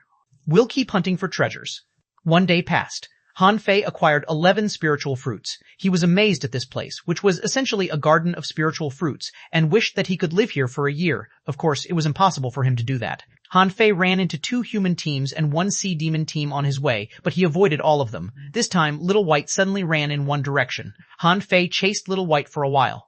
We'll keep hunting for treasures. 1 day passed. Han Fei acquired 11 spiritual fruits. He was amazed at this place, which was essentially a garden of spiritual fruits, and wished that he could live here for a year. Of course, it was impossible for him to do that. Han Fei ran into 2 human teams and 1 sea demon team on his way, but he avoided all of them. This time, Little White suddenly ran in one direction. Han Fei chased Little White for a while.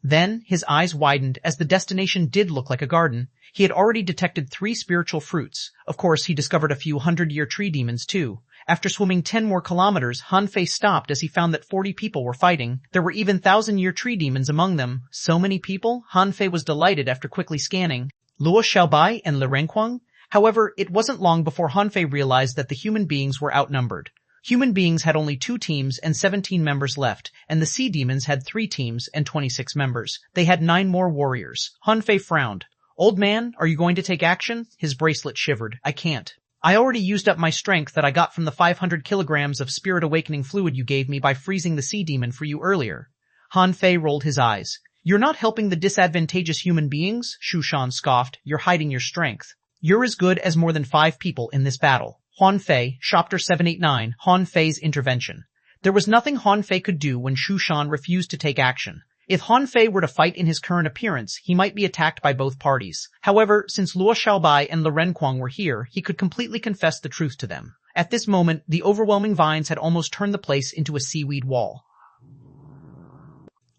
Then, his eyes widened as the destination did look like a garden. He had already detected 3 spiritual fruits. Of course, he discovered a few 100-year tree demons too. After swimming 10 more kilometers, Han Fei stopped as he found that 40 people were fighting. There were even 1,000-year tree demons among them. So many people? Han Fei was delighted after quickly scanning. Luo Xiaobai and Li Renquang? However, it wasn't long before Han Fei realized that the human beings were outnumbered. Human beings had only 2 teams and 17 members left, and the sea demons had 3 teams and 26 members. They had 9 more warriors. Han Fei frowned. Old man, are you going to take action? His bracelet shivered. I can't. I already used up my strength that I got from the 500 kilograms of spirit awakening fluid you gave me by freezing the sea demon for you earlier. Han Fei rolled his eyes. You're not helping the disadvantageous human beings? Xuanhuan scoffed. You're hiding your strength. You're as good as more than 5 people in this battle. Han Fei, Chapter 789, Han Fei's intervention. There was nothing Han Fei could do when Xuanhuan refused to take action. If Han Fei were to fight in his current appearance, he might be attacked by both parties. However, since Luo Xiaobai and Li Renquang were here, he could completely confess the truth to them. At this moment, the overwhelming vines had almost turned the place into a seaweed wall.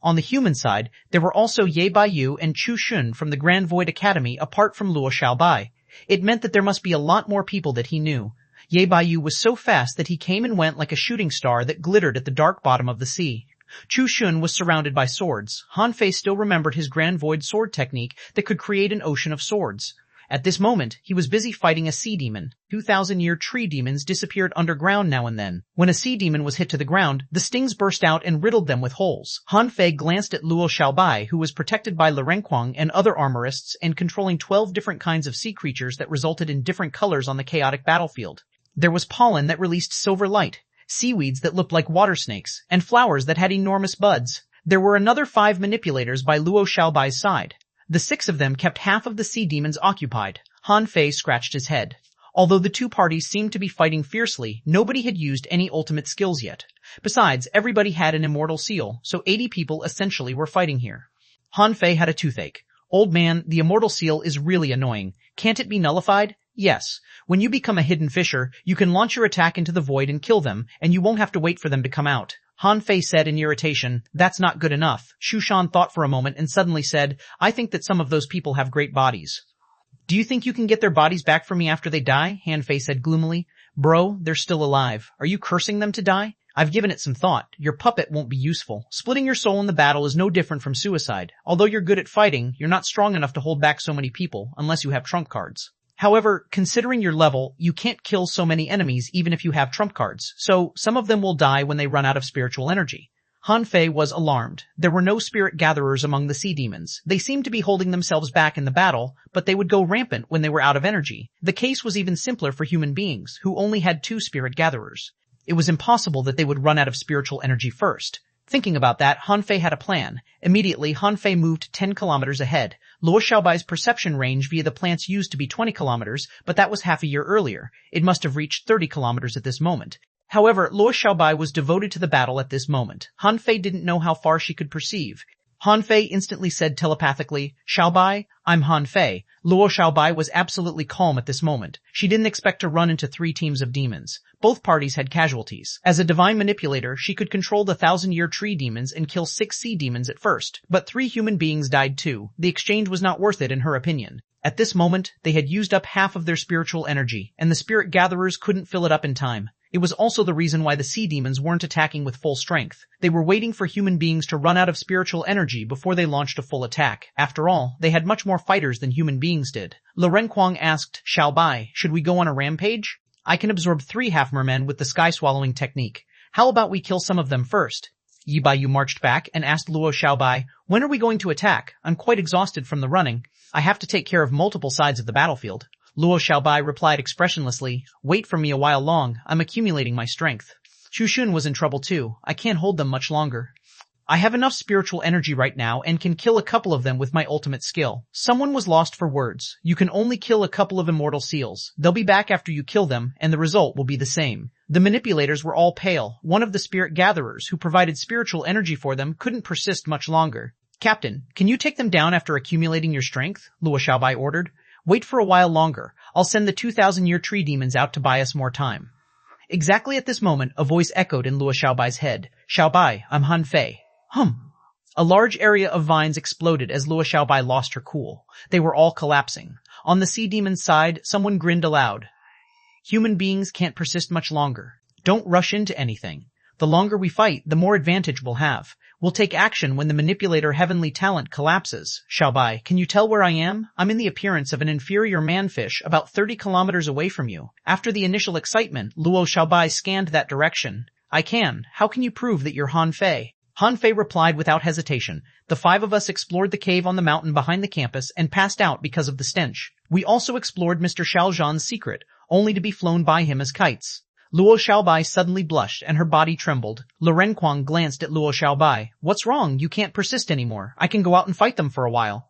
On the human side, there were also Ye Baiyu and Chu Xun from the Grand Void Academy apart from Luo Xiaobai. It meant that there must be a lot more people that he knew. Ye Baiyu was so fast that he came and went like a shooting star that glittered at the dark bottom of the sea. Chu Xun was surrounded by swords. Han Fei still remembered his Grand Void sword technique that could create an ocean of swords. At this moment, he was busy fighting a sea demon. 2,000-year tree demons disappeared underground now and then. When a sea demon was hit to the ground, the stings burst out and riddled them with holes. Han Fei glanced at Luo Xiaobai, who was protected by Li Renquang and other armorists and controlling 12 different kinds of sea creatures that resulted in different colors on the chaotic battlefield. There was pollen that released silver light, seaweeds that looked like water snakes, and flowers that had enormous buds. There were another 5 manipulators by Luo Xiaobai's side. The 6 of them kept half of the sea demons occupied. Han Fei scratched his head. Although the 2 parties seemed to be fighting fiercely, nobody had used any ultimate skills yet. Besides, everybody had an immortal seal, so 80 people essentially were fighting here. Han Fei had a toothache. Old man, the immortal seal is really annoying. Can't it be nullified? Yes. When you become a hidden fisher, you can launch your attack into the void and kill them, and you won't have to wait for them to come out. Han Fei said in irritation, that's not good enough. Xuanhuan thought for a moment and suddenly said, I think that some of those people have great bodies. Do you think you can get their bodies back for me after they die? Han Fei said gloomily. Bro, they're still alive. Are you cursing them to die? I've given it some thought. Your puppet won't be useful. Splitting your soul in the battle is no different from suicide. Although you're good at fighting, you're not strong enough to hold back so many people, unless you have trump cards. However, considering your level, you can't kill so many enemies even if you have trump cards, so some of them will die when they run out of spiritual energy. Han Fei was alarmed. There were no spirit gatherers among the sea demons. They seemed to be holding themselves back in the battle, but they would go rampant when they were out of energy. The case was even simpler for human beings, who only had 2 spirit gatherers. It was impossible that they would run out of spiritual energy first. Thinking about that, Han Fei had a plan. Immediately, Han Fei moved 10 kilometers ahead. Luo Xiaobai's perception range via the plants used to be 20 kilometers, but that was half a year earlier. It must have reached 30 kilometers at this moment. However, Luo Xiaobai was devoted to the battle at this moment. Han Fei didn't know how far she could perceive. Han Fei instantly said telepathically, Xiaobai, I'm Han Fei. Luo Xiaobai was absolutely calm at this moment. She didn't expect to run into 3 teams of demons. Both parties had casualties. As a divine manipulator, she could control the 1,000-year tree demons and kill 6 sea demons at first, but 3 human beings died too. The exchange was not worth it in her opinion. At this moment, they had used up half of their spiritual energy, and the spirit gatherers couldn't fill it up in time. It was also the reason why the sea demons weren't attacking with full strength. They were waiting for human beings to run out of spiritual energy before they launched a full attack. After all, they had much more fighters than human beings did. Li Renquang asked, Xiaobai, should we go on a rampage? I can absorb 3 half-mermen with the sky-swallowing technique. How about we kill some of them first? Ye Baiyu marched back and asked Luo Xiaobai, when are we going to attack? I'm quite exhausted from the running. I have to take care of multiple sides of the battlefield. Luo Xiaobai replied expressionlessly, wait for me a while long, I'm accumulating my strength. Chu Xun was in trouble too, I can't hold them much longer. I have enough spiritual energy right now and can kill a couple of them with my ultimate skill. Someone was lost for words. You can only kill a couple of immortal seals. They'll be back after you kill them, and the result will be the same. The manipulators were all pale. One of the spirit gatherers who provided spiritual energy for them couldn't persist much longer. Captain, can you take them down after accumulating your strength? Luo Xiaobai ordered. Wait for a while longer. I'll send the 2,000-year tree demons out to buy us more time. Exactly at this moment, a voice echoed in Luo Xiaobai's head. Xiaobai, I'm Han Fei. A large area of vines exploded as Luo Xiaobai lost her cool. They were all collapsing. On the sea demon's side, someone grinned aloud. Human beings can't persist much longer. Don't rush into anything. The longer we fight, the more advantage we'll have. We'll take action when the manipulator heavenly talent collapses. Xiaobai, can you tell where I am? I'm in the appearance of an inferior manfish about 30 kilometers away from you. After the initial excitement, Luo Xiaobai scanned that direction. I can. How can you prove that you're Han Fei? Han Fei replied without hesitation. The 5 of us explored the cave on the mountain behind the campus and passed out because of the stench. We also explored Mr. Xiaozhan's secret, only to be flown by him as kites. Luo Xiaobai suddenly blushed and her body trembled. Renquang glanced at Luo Xiaobai. What's wrong? You can't persist anymore. I can go out and fight them for a while.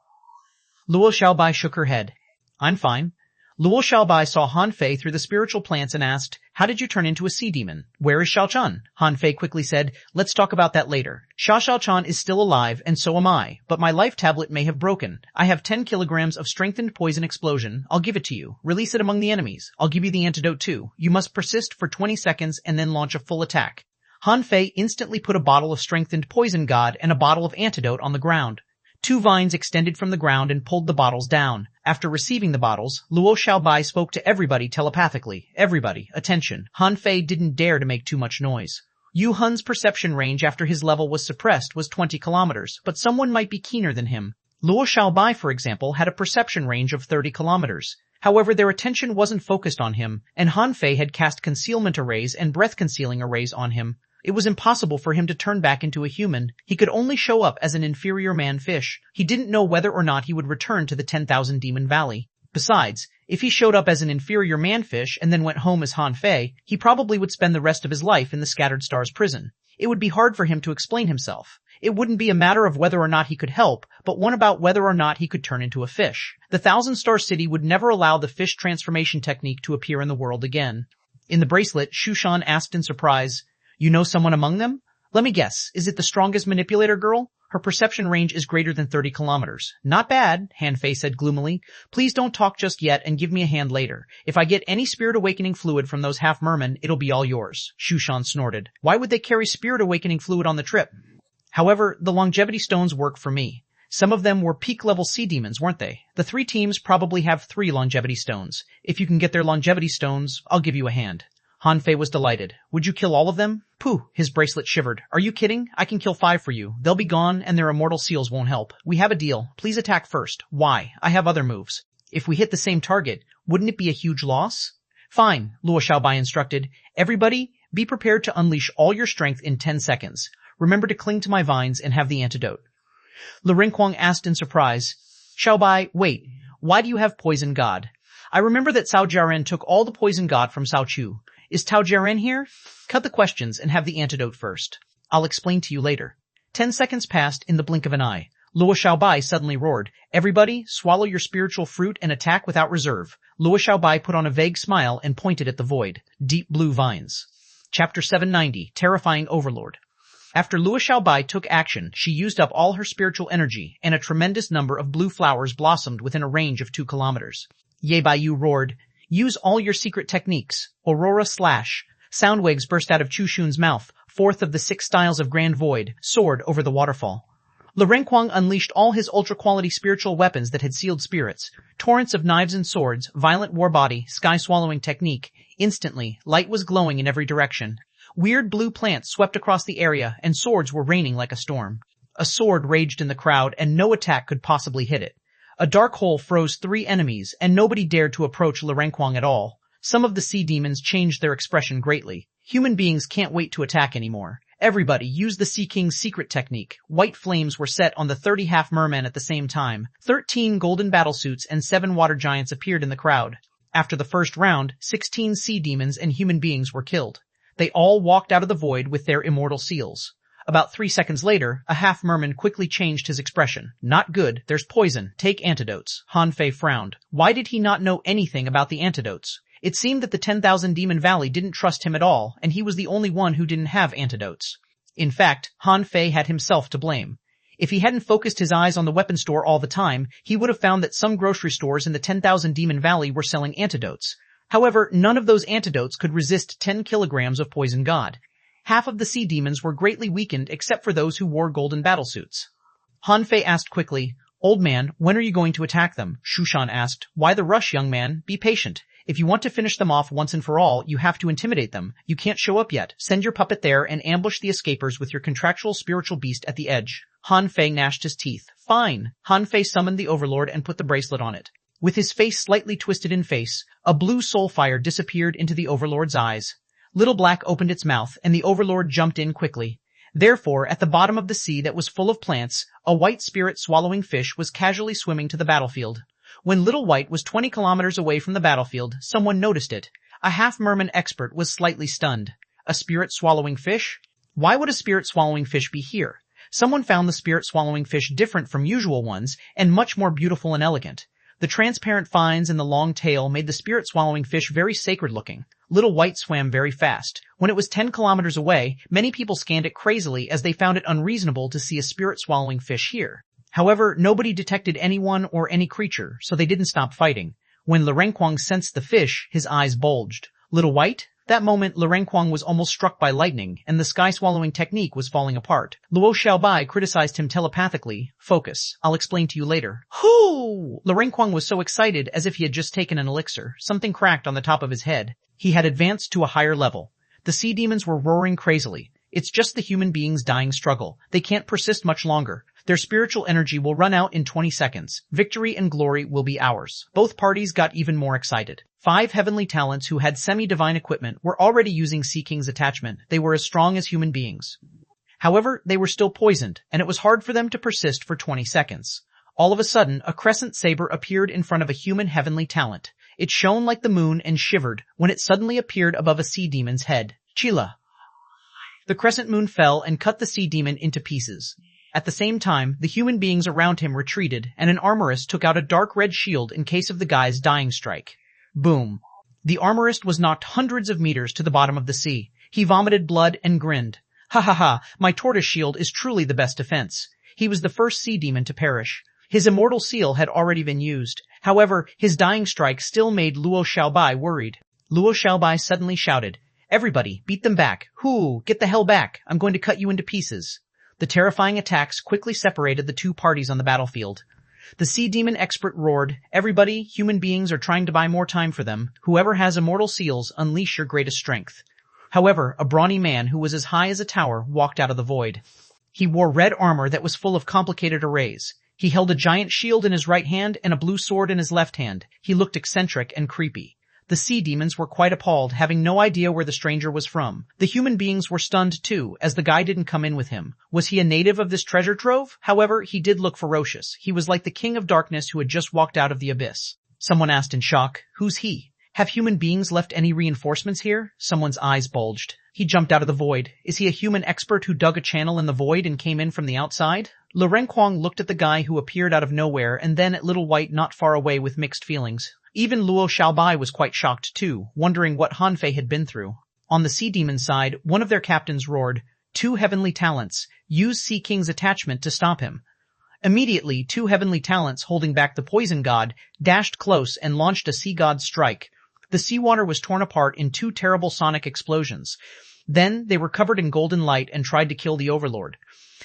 Luo Xiaobai shook her head. I'm fine. Luo Xiaobai saw Han Fei through the spiritual plants and asked, how did you turn into a sea demon? Where is Xiaochan? Han Fei quickly said, let's talk about that later. Xiaochan is still alive and so am I, but my life tablet may have broken. I have 10 kilograms of strengthened poison explosion. I'll give it to you. Release it among the enemies. I'll give you the antidote too. You must persist for 20 seconds and then launch a full attack. Han Fei instantly put a bottle of strengthened poison god and a bottle of antidote on the ground. 2 vines extended from the ground and pulled the bottles down. After receiving the bottles, Luo Xiaobai spoke to everybody telepathically. Everybody, attention. Han Fei didn't dare to make too much noise. Yu Hun's perception range after his level was suppressed was 20 kilometers, but someone might be keener than him. Luo Xiaobai, for example, had a perception range of 30 kilometers. However, their attention wasn't focused on him, and Han Fei had cast concealment arrays and breath-concealing arrays on him. It was impossible for him to turn back into a human. He could only show up as an inferior man-fish. He didn't know whether or not he would return to the 10,000 Demon Valley. Besides, if he showed up as an inferior man-fish and then went home as Han Fei, he probably would spend the rest of his life in the Scattered Stars prison. It would be hard for him to explain himself. It wouldn't be a matter of whether or not he could help, but one about whether or not he could turn into a fish. The Thousand Star City would never allow the fish transformation technique to appear in the world again. In the bracelet, Shushan asked in surprise, you know someone among them? Let me guess, is it the strongest manipulator girl? Her perception range is greater than 30 kilometers. Not bad, Han Fei said gloomily. Please don't talk just yet and give me a hand later. If I get any spirit awakening fluid from those half-mermen, it'll be all yours. Shushan snorted. Why would they carry spirit awakening fluid on the trip? However, the longevity stones work for me. Some of them were peak-level sea demons, weren't they? The 3 teams probably have 3 longevity stones. If you can get their longevity stones, I'll give you a hand. Han Fei was delighted. Would you kill all of them? Pooh, his bracelet shivered. Are you kidding? I can kill 5 for you. They'll be gone and their immortal seals won't help. We have a deal. Please attack first. Why? I have other moves. If we hit the same target, wouldn't it be a huge loss? Fine, Luo Xiaobai instructed. Everybody, be prepared to unleash all your strength in 10 seconds. Remember to cling to my vines and have the antidote. Renquang asked in surprise. Xiaobai, wait. Why do you have poison god? I remember that Cao Jiaren took all the poison god from Cao Chu. Is Tao Jiaren here? Cut the questions and have the antidote first. I'll explain to you later. 10 seconds passed in the blink of an eye. Luo Xiaobai suddenly roared. Everybody, swallow your spiritual fruit and attack without reserve. Luo Xiaobai put on a vague smile and pointed at the void. Deep blue vines. Chapter 790, Terrifying Overlord. After Luo Xiaobai took action, she used up all her spiritual energy, and a tremendous number of blue flowers blossomed within a range of 2 kilometers. Ye Baiyu roared. Use all your secret techniques. Aurora slash. Soundwaves burst out of Chu Shun's mouth, 4th of the 6 styles of Grand Void, soared over the waterfall. Renquang unleashed all his ultra-quality spiritual weapons that had sealed spirits. Torrents of knives and swords, violent war body, sky-swallowing technique. Instantly, light was glowing in every direction. Weird blue plants swept across the area, and swords were raining like a storm. A sword raged in the crowd, and no attack could possibly hit it. A dark hole froze 3 enemies, and nobody dared to approach Renquang at all. Some of the sea demons changed their expression greatly. Human beings can't wait to attack anymore. Everybody used the Sea King's secret technique. White flames were set on the 30 half-mermen at the same time. 13 golden battlesuits and 7 water giants appeared in the crowd. After the first round, 16 sea demons and human beings were killed. They all walked out of the void with their immortal seals. About 3 seconds later, a half-merman quickly changed his expression. Not good, there's poison, take antidotes. Han Fei frowned. Why did he not know anything about the antidotes? It seemed that the 10,000 Demon Valley didn't trust him at all, and he was the only one who didn't have antidotes. In fact, Han Fei had himself to blame. If he hadn't focused his eyes on the weapon store all the time, he would have found that some grocery stores in the 10,000 Demon Valley were selling antidotes. However, none of those antidotes could resist 10 kilograms of poison god. Half of the sea demons were greatly weakened except for those who wore golden battlesuits. Han Fei asked quickly, Old man, when are you going to attack them? Shushan asked, Why the rush, young man? Be patient. If you want to finish them off once and for all, you have to intimidate them. You can't show up yet. Send your puppet there and ambush the escapers with your contractual spiritual beast at the edge. Han Fei gnashed his teeth. Fine. Han Fei summoned the overlord and put the bracelet on it. With his face slightly twisted in face, a blue soul fire disappeared into the overlord's eyes. Little Black opened its mouth, and the overlord jumped in quickly. Therefore, at the bottom of the sea that was full of plants, a white spirit-swallowing fish was casually swimming to the battlefield. When Little White was 20 kilometers away from the battlefield, someone noticed it. A half-merman expert was slightly stunned. A spirit-swallowing fish? Why would a spirit-swallowing fish be here? Someone found the spirit-swallowing fish different from usual ones, and much more beautiful and elegant. The transparent fins and the long tail made the spirit-swallowing fish very sacred-looking. Little White swam very fast. When it was 10 kilometers away, many people scanned it crazily as they found it unreasonable to see a spirit-swallowing fish here. However, nobody detected anyone or any creature, so they didn't stop fighting. When Renquang sensed the fish, his eyes bulged. Little White? That moment, Renquang was almost struck by lightning, and the sky-swallowing technique was falling apart. Luo Xiaobai criticized him telepathically. Focus. I'll explain to you later. Hoo! Renquang was so excited as if he had just taken an elixir. Something cracked on the top of his head. He had advanced to a higher level. The sea demons were roaring crazily. It's just the human beings' dying struggle. They can't persist much longer. Their spiritual energy will run out in 20 seconds. Victory and glory will be ours. Both parties got even more excited. 5 heavenly talents who had semi-divine equipment were already using Sea King's attachment. They were as strong as human beings. However, they were still poisoned, and it was hard for them to persist for 20 seconds. All of a sudden, a crescent saber appeared in front of a human heavenly talent. It shone like the moon and shivered when it suddenly appeared above a sea demon's head. Chila. The crescent moon fell and cut the sea demon into pieces. At the same time, the human beings around him retreated, and an armorist took out a dark red shield in case of the guy's dying strike. Boom. The armorist was knocked hundreds of meters to the bottom of the sea. He vomited blood and grinned. Ha ha ha, my tortoise shield is truly the best defense. He was the first sea demon to perish. His immortal seal had already been used. However, his dying strike still made Luo Xiaobai worried. Luo Xiaobai suddenly shouted, "Everybody, beat them back. Hoo, get the hell back. I'm going to cut you into pieces." The terrifying attacks quickly separated the two parties on the battlefield. The sea demon expert roared, "Everybody, human beings are trying to buy more time for them. Whoever has immortal seals, unleash your greatest strength." However, a brawny man who was as high as a tower walked out of the void. He wore red armor that was full of complicated arrays. He held a giant shield in his right hand and a blue sword in his left hand. He looked eccentric and creepy. The sea demons were quite appalled, having no idea where the stranger was from. The human beings were stunned too, as the guy didn't come in with him. Was he a native of this treasure trove? However, he did look ferocious. He was like the king of darkness who had just walked out of the abyss. Someone asked in shock, "Who's he? Have human beings left any reinforcements here?" Someone's eyes bulged. He jumped out of the void. Is he a human expert who dug a channel in the void and came in from the outside? Renquang looked at the guy who appeared out of nowhere and then at Little White not far away with mixed feelings. Even Luo Xiaobai was quite shocked too, wondering what Han Fei had been through. On the sea demon side, one of their captains roared, "2 heavenly talents. Use Sea King's attachment to stop him." Immediately, 2 heavenly talents holding back the poison god dashed close and launched a sea god strike. The seawater was torn apart in 2 terrible sonic explosions. Then they were covered in golden light and tried to kill the overlord.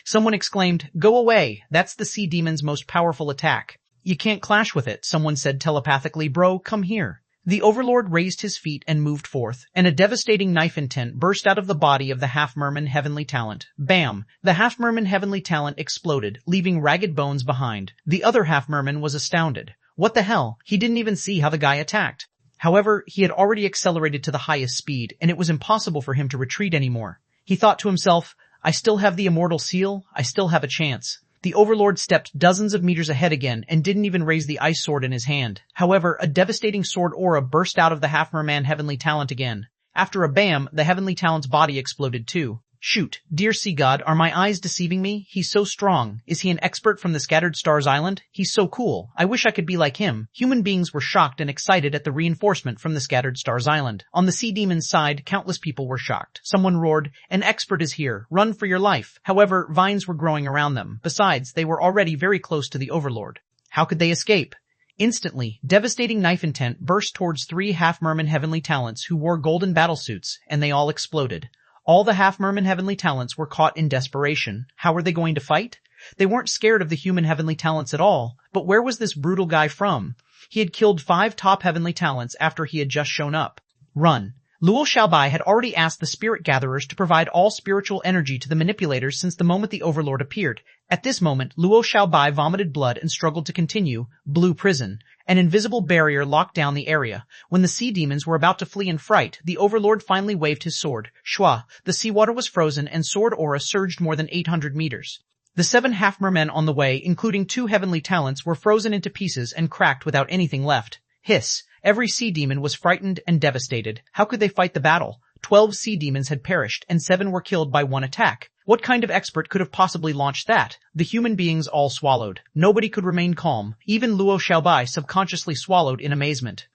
Someone exclaimed, "Go away, that's the sea demon's most powerful attack." "You can't clash with it," someone said telepathically. "Bro, come here." The overlord raised his feet and moved forth, and a devastating knife intent burst out of the body of the half-merman heavenly talent. Bam! The half-merman heavenly talent exploded, leaving ragged bones behind. The other half-merman was astounded. What the hell? He didn't even see how the guy attacked. However, he had already accelerated to the highest speed, and it was impossible for him to retreat anymore. He thought to himself, "I still have the immortal seal, I still have a chance." The overlord stepped dozens of meters ahead again and didn't even raise the ice sword in his hand. However, a devastating sword aura burst out of the half-merman heavenly talent again. After a bam, the heavenly talent's body exploded too. "Shoot, dear sea god, are my eyes deceiving me? He's so strong. Is he an expert from the Scattered Stars Island? He's so cool. I wish I could be like him." Human beings were shocked and excited at the reinforcement from the Scattered Stars Island. On the sea demon's side, countless people were shocked. Someone roared, "An expert is here. Run for your life." However, vines were growing around them. Besides, they were already very close to the overlord. How could they escape? Instantly, devastating knife intent burst towards 3 half-merman heavenly talents who wore golden battlesuits, and they all exploded. All the half-merman heavenly talents were caught in desperation. How were they going to fight? They weren't scared of the human heavenly talents at all, but where was this brutal guy from? He had killed 5 top heavenly talents after he had just shown up. Run. Luo Xiaobai had already asked the spirit gatherers to provide all spiritual energy to the manipulators since the moment the overlord appeared. At this moment, Luo Xiaobai vomited blood and struggled to continue. Blue prison. An invisible barrier locked down the area. When the sea demons were about to flee in fright, the overlord finally waved his sword. Shua. The seawater was frozen and sword aura surged more than 800 meters. The 7 half-mermen on the way, including 2 heavenly talents, were frozen into pieces and cracked without anything left. Hiss. Every sea demon was frightened and devastated. How could they fight the battle? 12 sea demons had perished, and 7 were killed by 1 attack. What kind of expert could have possibly launched that? The human beings all swallowed. Nobody could remain calm. Even Luo Xiaobai subconsciously swallowed in amazement.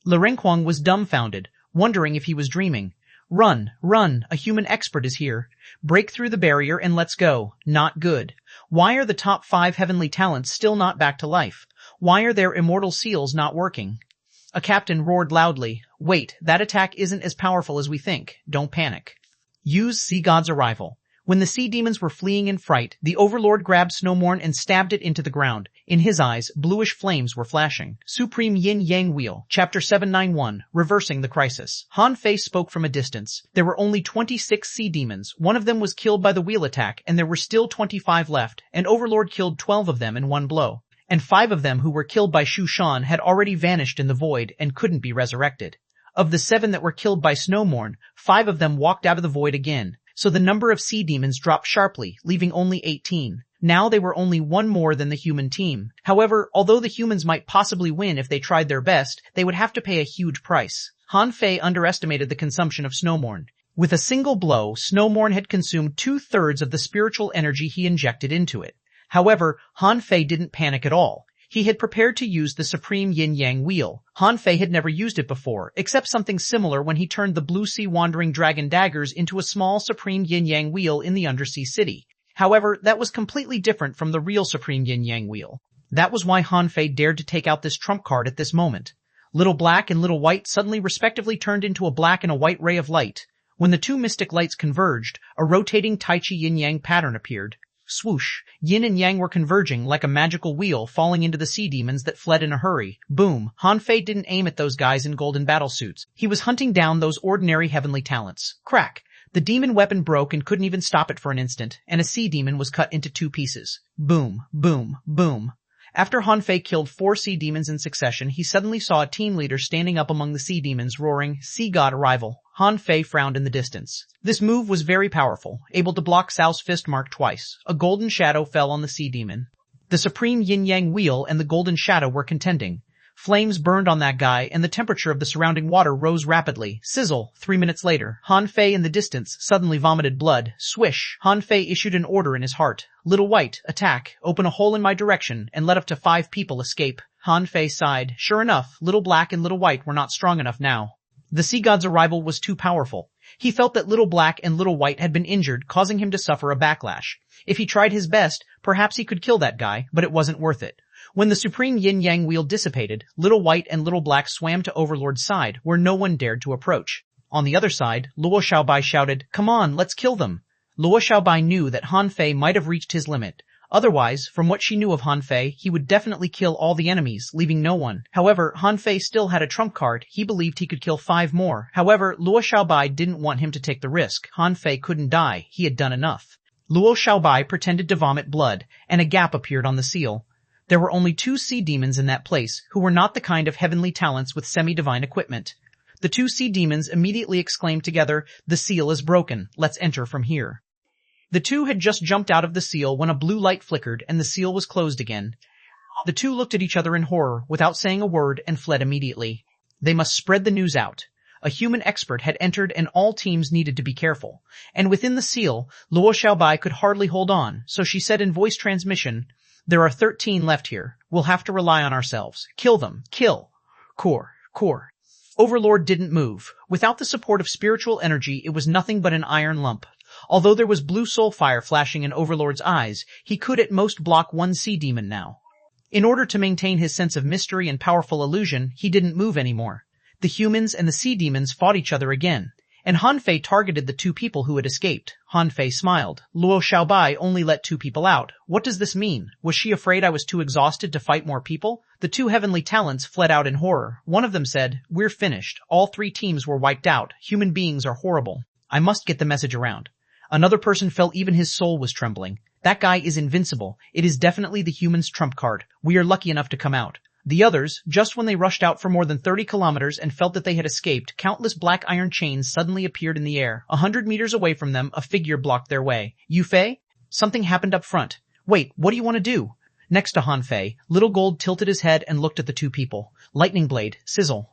Le Renquang was dumbfounded, wondering if he was dreaming. Run, run, a human expert is here. Break through the barrier and let's go. Not good. Why are the top 5 heavenly talents still not back to life? Why are their immortal seals not working? A captain roared loudly. Wait, that attack isn't as powerful as we think. Don't panic. Use Sea God's arrival. When the sea demons were fleeing in fright, the overlord grabbed Snowmorn and stabbed it into the ground. In his eyes, bluish flames were flashing. Supreme Yin Yang Wheel, Chapter 791, Reversing the Crisis. Han Fei spoke from a distance. There were only 26 sea demons. One of them was killed by the wheel attack, and there were still 25 left, and Overlord killed 12 of them in one blow. And 5 of them who were killed by Xu Shan had already vanished in the void and couldn't be resurrected. Of the 7 that were killed by Snowmorn, 5 of them walked out of the void again. So the number of sea demons dropped sharply, leaving only 18. Now they were only 1 more than the human team. However, although the humans might possibly win if they tried their best, they would have to pay a huge price. Han Fei underestimated the consumption of Snowmorn. With a single blow, Snowmorn had consumed 2/3 of the spiritual energy he injected into it. However, Han Fei didn't panic at all. He had prepared to use the Supreme Yin-Yang Wheel. Han Fei had never used it before, except something similar when he turned the Blue Sea Wandering Dragon daggers into a small Supreme Yin-Yang Wheel in the Undersea City. However, that was completely different from the real Supreme Yin-Yang Wheel. That was why Han Fei dared to take out this trump card at this moment. Little Black and Little White suddenly respectively turned into a black and a white ray of light. When the 2 mystic lights converged, a rotating Tai Chi Yin-Yang pattern appeared. Swoosh! Yin and Yang were converging like a magical wheel falling into the sea demons that fled in a hurry. Boom! Han Fei didn't aim at those guys in golden battlesuits. He was hunting down those ordinary heavenly talents. Crack! The demon weapon broke and couldn't even stop it for an instant, and a sea demon was cut into 2 pieces. Boom! Boom! Boom! After Han Fei killed 4 sea demons in succession, he suddenly saw a team leader standing up among the sea demons roaring, "Sea God arrival." Han Fei frowned in the distance. This move was very powerful, able to block Cao's fist mark twice. A golden shadow fell on the sea demon. The Supreme Yin-Yang Wheel and the golden shadow were contending. Flames burned on that guy, and the temperature of the surrounding water rose rapidly. Sizzle! 3 minutes later, Han Fei in the distance suddenly vomited blood. Swish! Han Fei issued an order in his heart. Little White, attack, open a hole in my direction, and let up to 5 people escape. Han Fei sighed. Sure enough, Little Black and Little White were not strong enough now. The sea god's arrival was too powerful. He felt that Little Black and Little White had been injured, causing him to suffer a backlash. If he tried his best, perhaps he could kill that guy, but it wasn't worth it. When the Supreme Yin-Yang Wheel dissipated, Little White and Little Black swam to Overlord's side, where no one dared to approach. On the other side, Luo Xiaobai shouted, "Come on, let's kill them." Luo Xiaobai knew that Han Fei might have reached his limit. Otherwise, from what she knew of Han Fei, he would definitely kill all the enemies, leaving no one. However, Han Fei still had a trump card. He believed he could kill 5 more. However, Luo Xiaobai didn't want him to take the risk. Han Fei couldn't die. He had done enough. Luo Xiaobai pretended to vomit blood, and a gap appeared on the seal. There were only 2 sea demons in that place, who were not the kind of heavenly talents with semi-divine equipment. The 2 sea demons immediately exclaimed together, "The seal is broken. Let's enter from here." The 2 had just jumped out of the seal when a blue light flickered and the seal was closed again. The 2 looked at each other in horror, without saying a word, and fled immediately. They must spread the news out. A human expert had entered and all teams needed to be careful. And within the seal, Luo Xiaobai could hardly hold on, so she said in voice transmission, "There are 13 left here. We'll have to rely on ourselves. Kill them. Kill." Core. Overlord didn't move. Without the support of spiritual energy, it was nothing but an iron lump. Although there was blue soul fire flashing in Overlord's eyes, he could at most block 1 sea demon now. In order to maintain his sense of mystery and powerful illusion, he didn't move anymore. The humans and the sea demons fought each other again. and Han Fei targeted the two people who had escaped. Han Fei smiled. Luo Xiaobai only let 2 people out. What does this mean? Was she afraid I was too exhausted to fight more people? The 2 heavenly talents fled out in horror. One of them said, "We're finished. All 3 teams were wiped out. Human beings are horrible. I must get the message around." Another person felt even his soul was trembling. That guy is invincible. It is definitely the humans' trump card. We are lucky enough to come out. The others, just when they rushed out for more than 30 kilometers and felt that they had escaped, countless black iron chains suddenly appeared in the air. 100 meters away from them, a figure blocked their way. "Yu Fei?" Something happened up front. "Wait, what do you want to do?" Next to Han Fei, Little Gold tilted his head and looked at the 2 people. Lightning blade, sizzle.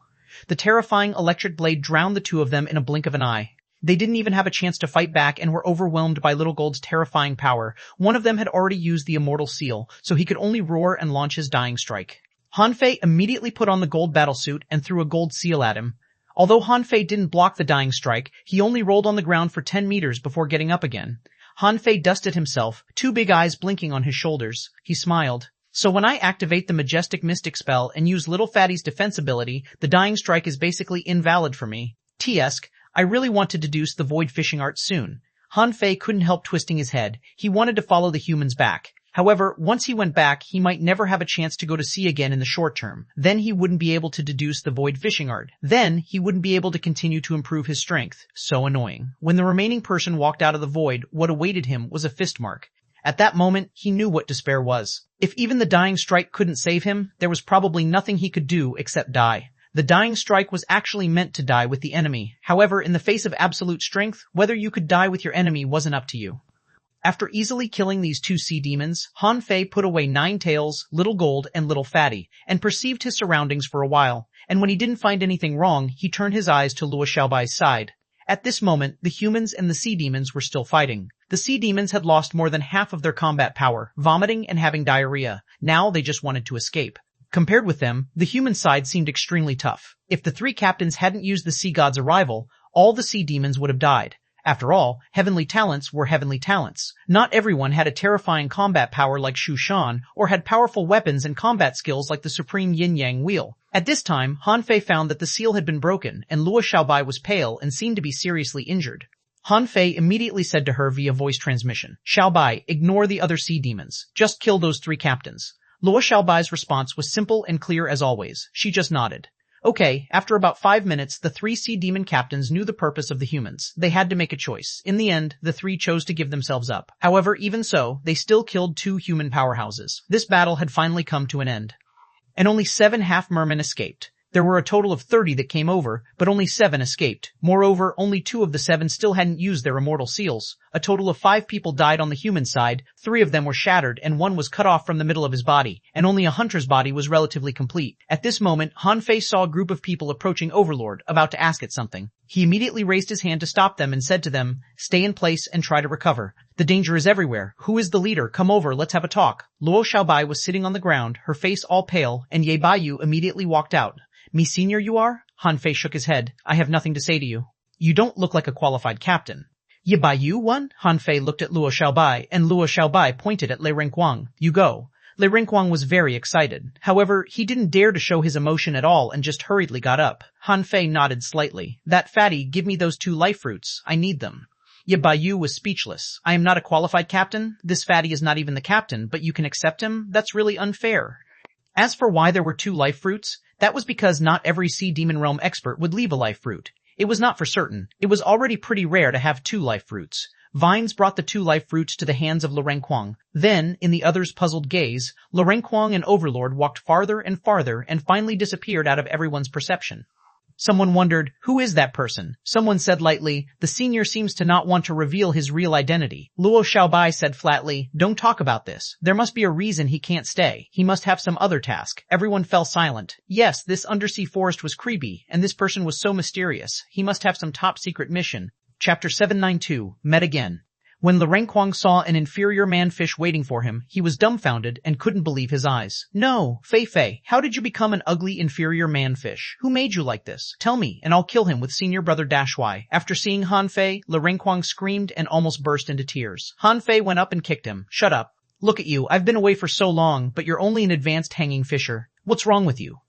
The terrifying electric blade drowned the 2 of them in a blink of an eye. They didn't even have a chance to fight back and were overwhelmed by Little Gold's terrifying power. One of them had already used the immortal seal, so he could only roar and launch his dying strike. Han Fei immediately put on the gold battlesuit and threw a gold seal at him. Although Han Fei didn't block the dying strike, he only rolled on the ground for 10 meters before getting up again. Han Fei dusted himself, 2 big eyes blinking on his shoulders. He smiled. "So when I activate the majestic mystic spell and use Little Fatty's defense ability, the dying strike is basically invalid for me. Tsk, I really want to deduce the void fishing art soon." Han Fei couldn't help twisting his head. He wanted to follow the humans back. However, once he went back, he might never have a chance to go to sea again in the short term. Then he wouldn't be able to deduce the void fishing art. Then he wouldn't be able to continue to improve his strength. So annoying. When the remaining person walked out of the void, what awaited him was a fist mark. At that moment, he knew what despair was. If even the dying strike couldn't save him, there was probably nothing he could do except die. The dying strike was actually meant to die with the enemy. However, in the face of absolute strength, whether you could die with your enemy wasn't up to you. After easily killing these 2 sea demons, Han Fei put away 9 tails, Little Gold, and Little Fatty, and perceived his surroundings for a while. And when he didn't find anything wrong, he turned his eyes to Luo Xiaobai's side. At this moment, the humans and the sea demons were still fighting. The sea demons had lost more than half of their combat power, vomiting and having diarrhea. Now they just wanted to escape. Compared with them, the human side seemed extremely tough. If the 3 captains hadn't used the sea god's arrival, all the sea demons would have died. After all, heavenly talents were heavenly talents. Not everyone had a terrifying combat power like xuanhuan, or had powerful weapons and combat skills like the supreme yin-yang wheel. At this time, Han Fei found that the seal had been broken, and Luo Xiaobai was pale and seemed to be seriously injured. Han Fei immediately said to her via voice transmission, "Xiaobai, ignore the other sea demons. Just kill those 3 captains." Luo Xiaobai's response was simple and clear as always. She just nodded. Okay, after about 5 minutes, the 3 sea demon captains knew the purpose of the humans. They had to make a choice. In the end, the 3 chose to give themselves up. However, even so, they still killed 2 human powerhouses. This battle had finally come to an end. And only 7 half-mermen escaped. There were a total of 30 that came over, but only 7 escaped. Moreover, only 2 of the 7 still hadn't used their immortal seals. A total of 5 people died on the human side, 3 of them were shattered, and 1 was cut off from the middle of his body, and only a hunter's body was relatively complete. At this moment, Han Fei saw a group of people approaching Overlord, about to ask it something. He immediately raised his hand to stop them and said to them, "Stay in place and try to recover. The danger is everywhere. Who is the leader? Come over, let's have a talk." Luo Xiaobai was sitting on the ground, her face all pale, and Ye Baiyu immediately walked out. "Me senior you are?" Han Fei shook his head. "I have nothing to say to you. You don't look like a qualified captain." "Ye Baiyu one?" Han Fei looked at Luo Xiaobai, and Luo Xiaobai pointed at Lei Renquang. "You go." Lei Renquang was very excited. However, he didn't dare to show his emotion at all and just hurriedly got up. Han Fei nodded slightly. "That fatty, give me those 2 life fruits. I need them." Ye Baiyu was speechless. "I am not a qualified captain. This fatty is not even the captain, but you can accept him? That's really unfair." As for why there were 2 life fruits, that was because not every Sea Demon Realm expert would leave a life fruit. It was not for certain. It was already pretty rare to have 2 life fruits. Vines brought the 2 life fruits to the hands of Lei Renquang. Then, in the other's puzzled gaze, Lei Renquang and Overlord walked farther and farther and finally disappeared out of everyone's perception. Someone wondered, who is that person? Someone said lightly, the senior seems to not want to reveal his real identity. Luo Xiaobai said flatly, don't talk about this. There must be a reason he can't stay. He must have some other task. Everyone fell silent. Yes, this undersea forest was creepy, and this person was so mysterious. He must have some top secret mission. Chapter 792, Met Again. When Lei Renquang saw an inferior man-fish waiting for him, he was dumbfounded and couldn't believe his eyes. No, Fei, how did you become an ugly inferior man-fish? Who made you like this? Tell me, and I'll kill him with senior brother Dashwai. After seeing Han Fei, Lei Renquang screamed and almost burst into tears. Han Fei went up and kicked him. Shut up. Look at you, I've been away for so long, but you're only an advanced hanging fisher. What's wrong with you?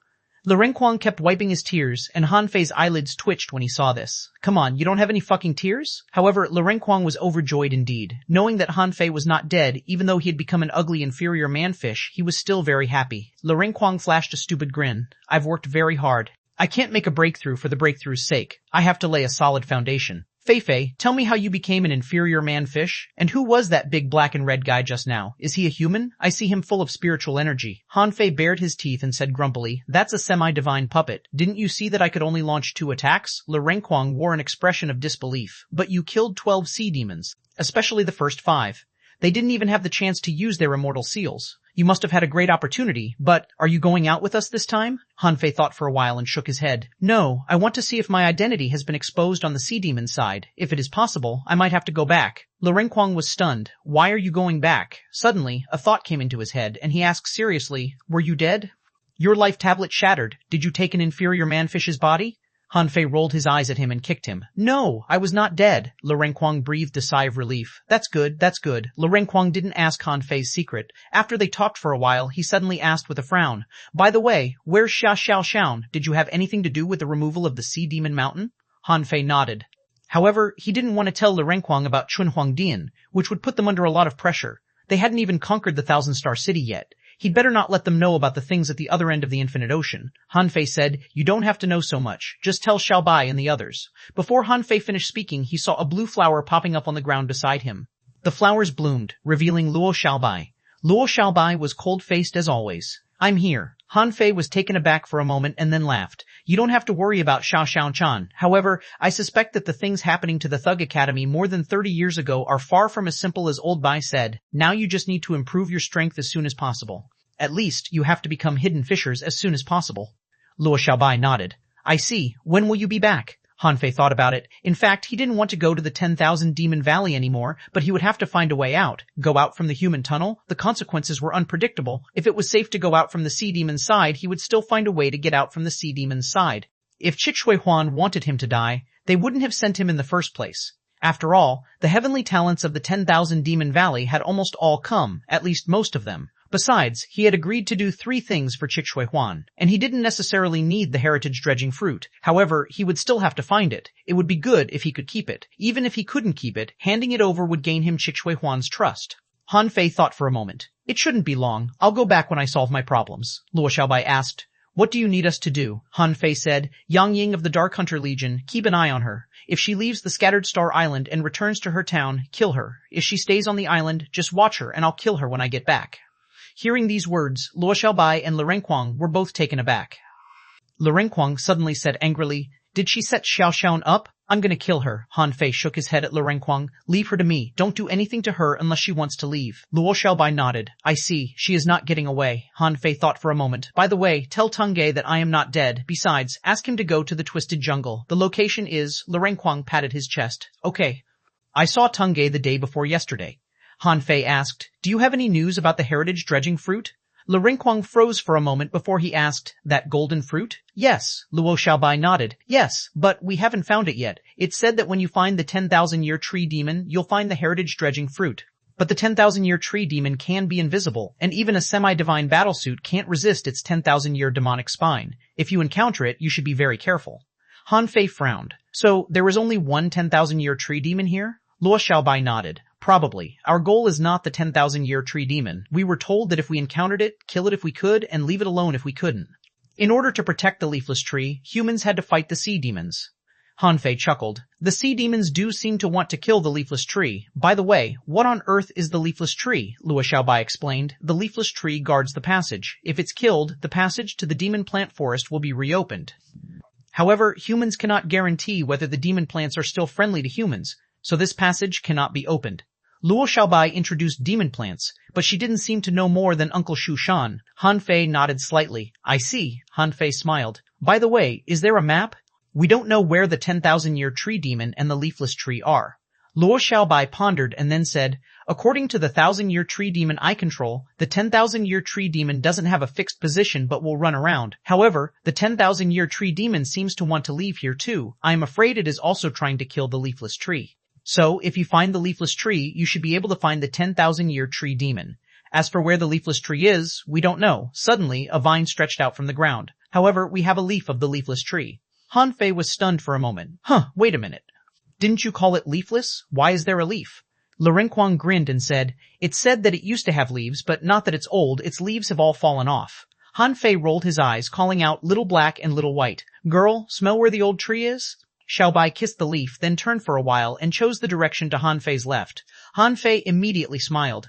Lu Renkuang kept wiping his tears, and Han Fei's eyelids twitched when he saw this. Come on, you don't have any fucking tears? However, Lu Renkuang was overjoyed indeed. Knowing that Han Fei was not dead, even though he had become an ugly inferior manfish, he was still very happy. Lu Renkuang flashed a stupid grin. I've worked very hard. I can't make a breakthrough for the breakthrough's sake. I have to lay a solid foundation. Fei, tell me how you became an inferior manfish? And who was that big black and red guy just now? Is he a human? I see him full of spiritual energy. Han Fei bared his teeth and said grumpily, that's a semi-divine puppet. Didn't you see that I could only launch 2 attacks? Lu Renkuang wore an expression of disbelief. But you killed 12 sea demons, especially the first 5. They didn't even have the chance to use their immortal seals. You must have had a great opportunity, but are you going out with us this time? Han Fei thought for a while and shook his head. No, I want to see if my identity has been exposed on the sea demon side. If it is possible, I might have to go back. Lu Renkuang was stunned. Why are you going back? Suddenly, a thought came into his head, and he asked seriously, were you dead? Your life tablet shattered. Did you take an inferior manfish's body? Han Fei rolled his eyes at him and kicked him. No, I was not dead. Lu Renkuang breathed a sigh of relief. That's good, that's good. Lu Renkuang didn't ask Han Fei's secret. After they talked for a while, he suddenly asked with a frown. By the way, where's xuanhuan? Did you have anything to do with the removal of the sea demon mountain? Han Fei nodded. However, he didn't want to tell Lu Renkuang about xuanhuan, which would put them under a lot of pressure. They hadn't even conquered the Thousand-Star City yet. He'd better not let them know about the things at the other end of the infinite ocean. Han Fei said, you don't have to know so much. Just tell Xiaobai and the others. Before Han Fei finished speaking, he saw a blue flower popping up on the ground beside him. The flowers bloomed, revealing Luo Xiaobai. Luo Xiaobai was cold-faced as always. I'm here. Han Fei was taken aback for a moment and then laughed. You don't have to worry about xuanhuan. However, I suspect that the things happening to the Thug Academy more than 30 years ago are far from as simple as Old Bai said. Now you just need to improve your strength as soon as possible. At least, you have to become hidden fishers as soon as possible. Luo Xiaobai nodded. I see. When will you be back? Han Fei thought about it. In fact, he didn't want to go to the 10,000 Demon Valley anymore, but he would have to find a way out. Go out from the human tunnel? The consequences were unpredictable. If it was safe to go out from the sea demon's side, he would still find a way to get out from the sea demon's side. If xuanhuan wanted him to die, they wouldn't have sent him in the first place. After all, the heavenly talents of the 10,000 Demon Valley had almost all come, at least most of them. Besides, he had agreed to do 3 things for xuanhuan, and he didn't necessarily need the heritage dredging fruit. However, he would still have to find it. It would be good if he could keep it. Even if he couldn't keep it, handing it over would gain him xuanhuan's trust. Han Fei thought for a moment. It shouldn't be long. I'll go back when I solve my problems. Luo Xiaobai asked. What do you need us to do? Han Fei said. Yang Ying of the Dark Hunter Legion, keep an eye on her. If she leaves the Scattered Star Island and returns to her town, kill her. If she stays on the island, just watch her and I'll kill her when I get back. Hearing these words, Luo Xiaobai and Lu Renkuang were both taken aback. Lu Renkuang suddenly said angrily, Did she set xuanhuan up? I'm gonna kill her. Han Fei shook his head at Lu Renkuang. Leave her to me. Don't do anything to her unless she wants to leave. Luo Xiaobai nodded. I see. She is not getting away. Han Fei thought for a moment. By the way, tell Tungay that I am not dead. Besides, ask him to go to the Twisted Jungle. The location is... Lu Renkuang patted his chest. Okay. I saw Tungay the day before yesterday. Han Fei asked, Do you have any news about the heritage dredging fruit? Lu Renkuang froze for a moment before he asked, That golden fruit? Yes. Luo Xiaobai nodded. Yes, but we haven't found it yet. It said that when you find the 10,000-year tree demon, you'll find the heritage dredging fruit. But the 10,000-year tree demon can be invisible, and even a semi-divine battlesuit can't resist its 10,000-year demonic spine. If you encounter it, you should be very careful. Han Fei frowned. So, there is only one 10,000-year tree demon here? Luo Xiaobai nodded. Probably. Our goal is not the 10,000-year tree demon. We were told that if we encountered it, kill it if we could, and leave it alone if we couldn't. In order to protect the leafless tree, humans had to fight the sea demons. Han Fei chuckled. The sea demons do seem to want to kill the leafless tree. By the way, what on earth is the leafless tree? Luo Xiaobai explained. The leafless tree guards the passage. If it's killed, the passage to the demon plant forest will be reopened. However, humans cannot guarantee whether the demon plants are still friendly to humans, so this passage cannot be opened. Luo Xiaobai introduced demon plants, but she didn't seem to know more than Uncle Shu Shan. Han Fei nodded slightly. I see. Han Fei smiled. By the way, is there a map? We don't know where the 10,000-year tree demon and the leafless tree are. Luo Xiaobai pondered and then said, According to the 1,000-year tree demon I control, the 10,000-year tree demon doesn't have a fixed position but will run around. However, the 10,000-year tree demon seems to want to leave here too. I am afraid it is also trying to kill the leafless tree. So, if you find the leafless tree, you should be able to find the 10,000-year tree demon. As for where the leafless tree is, we don't know. Suddenly, a vine stretched out from the ground. However, we have a leaf of the leafless tree. Han Fei was stunned for a moment. Wait a minute. Didn't you call it leafless? Why is there a leaf? Lu Renkuang grinned and said, it's said that it used to have leaves, but not that it's old, its leaves have all fallen off. Han Fei rolled his eyes, calling out, little black and little white. Girl, smell where the old tree is? Xiaobai kissed the leaf, then turned for a while and chose the direction to Han Fei's left. Han Fei immediately smiled.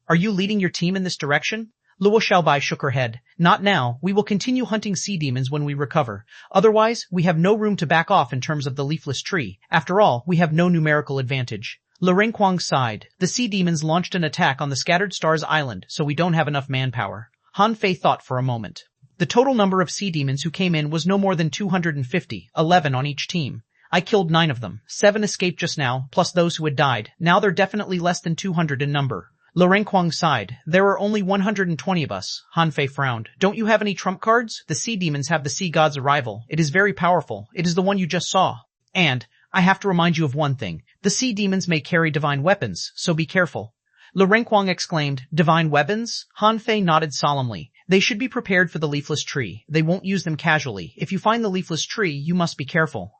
Are you leading your team in this direction? Luo Xiaobai shook her head. Not now, we will continue hunting sea demons when we recover. Otherwise, we have no room to back off in terms of the leafless tree. After all, we have no numerical advantage. Lu Renkuang sighed. The sea demons launched an attack on the Scattered Stars Island, so we don't have enough manpower. Han Fei thought for a moment. The total number of sea demons who came in was no more than 250, 11 on each team. I killed 9 of them. 7 escaped just now, plus those who had died. Now they're definitely less than 200 in number. Lu Renkuang sighed. There are only 120 of us. Han Fei frowned. Don't you have any trump cards? The sea demons have the sea god's arrival. It is very powerful. It is the one you just saw. And I have to remind you of one thing. The sea demons may carry divine weapons, so be careful. Lu Renkuang exclaimed, divine weapons? Han Fei nodded solemnly. They should be prepared for the leafless tree. They won't use them casually. If you find the leafless tree, you must be careful.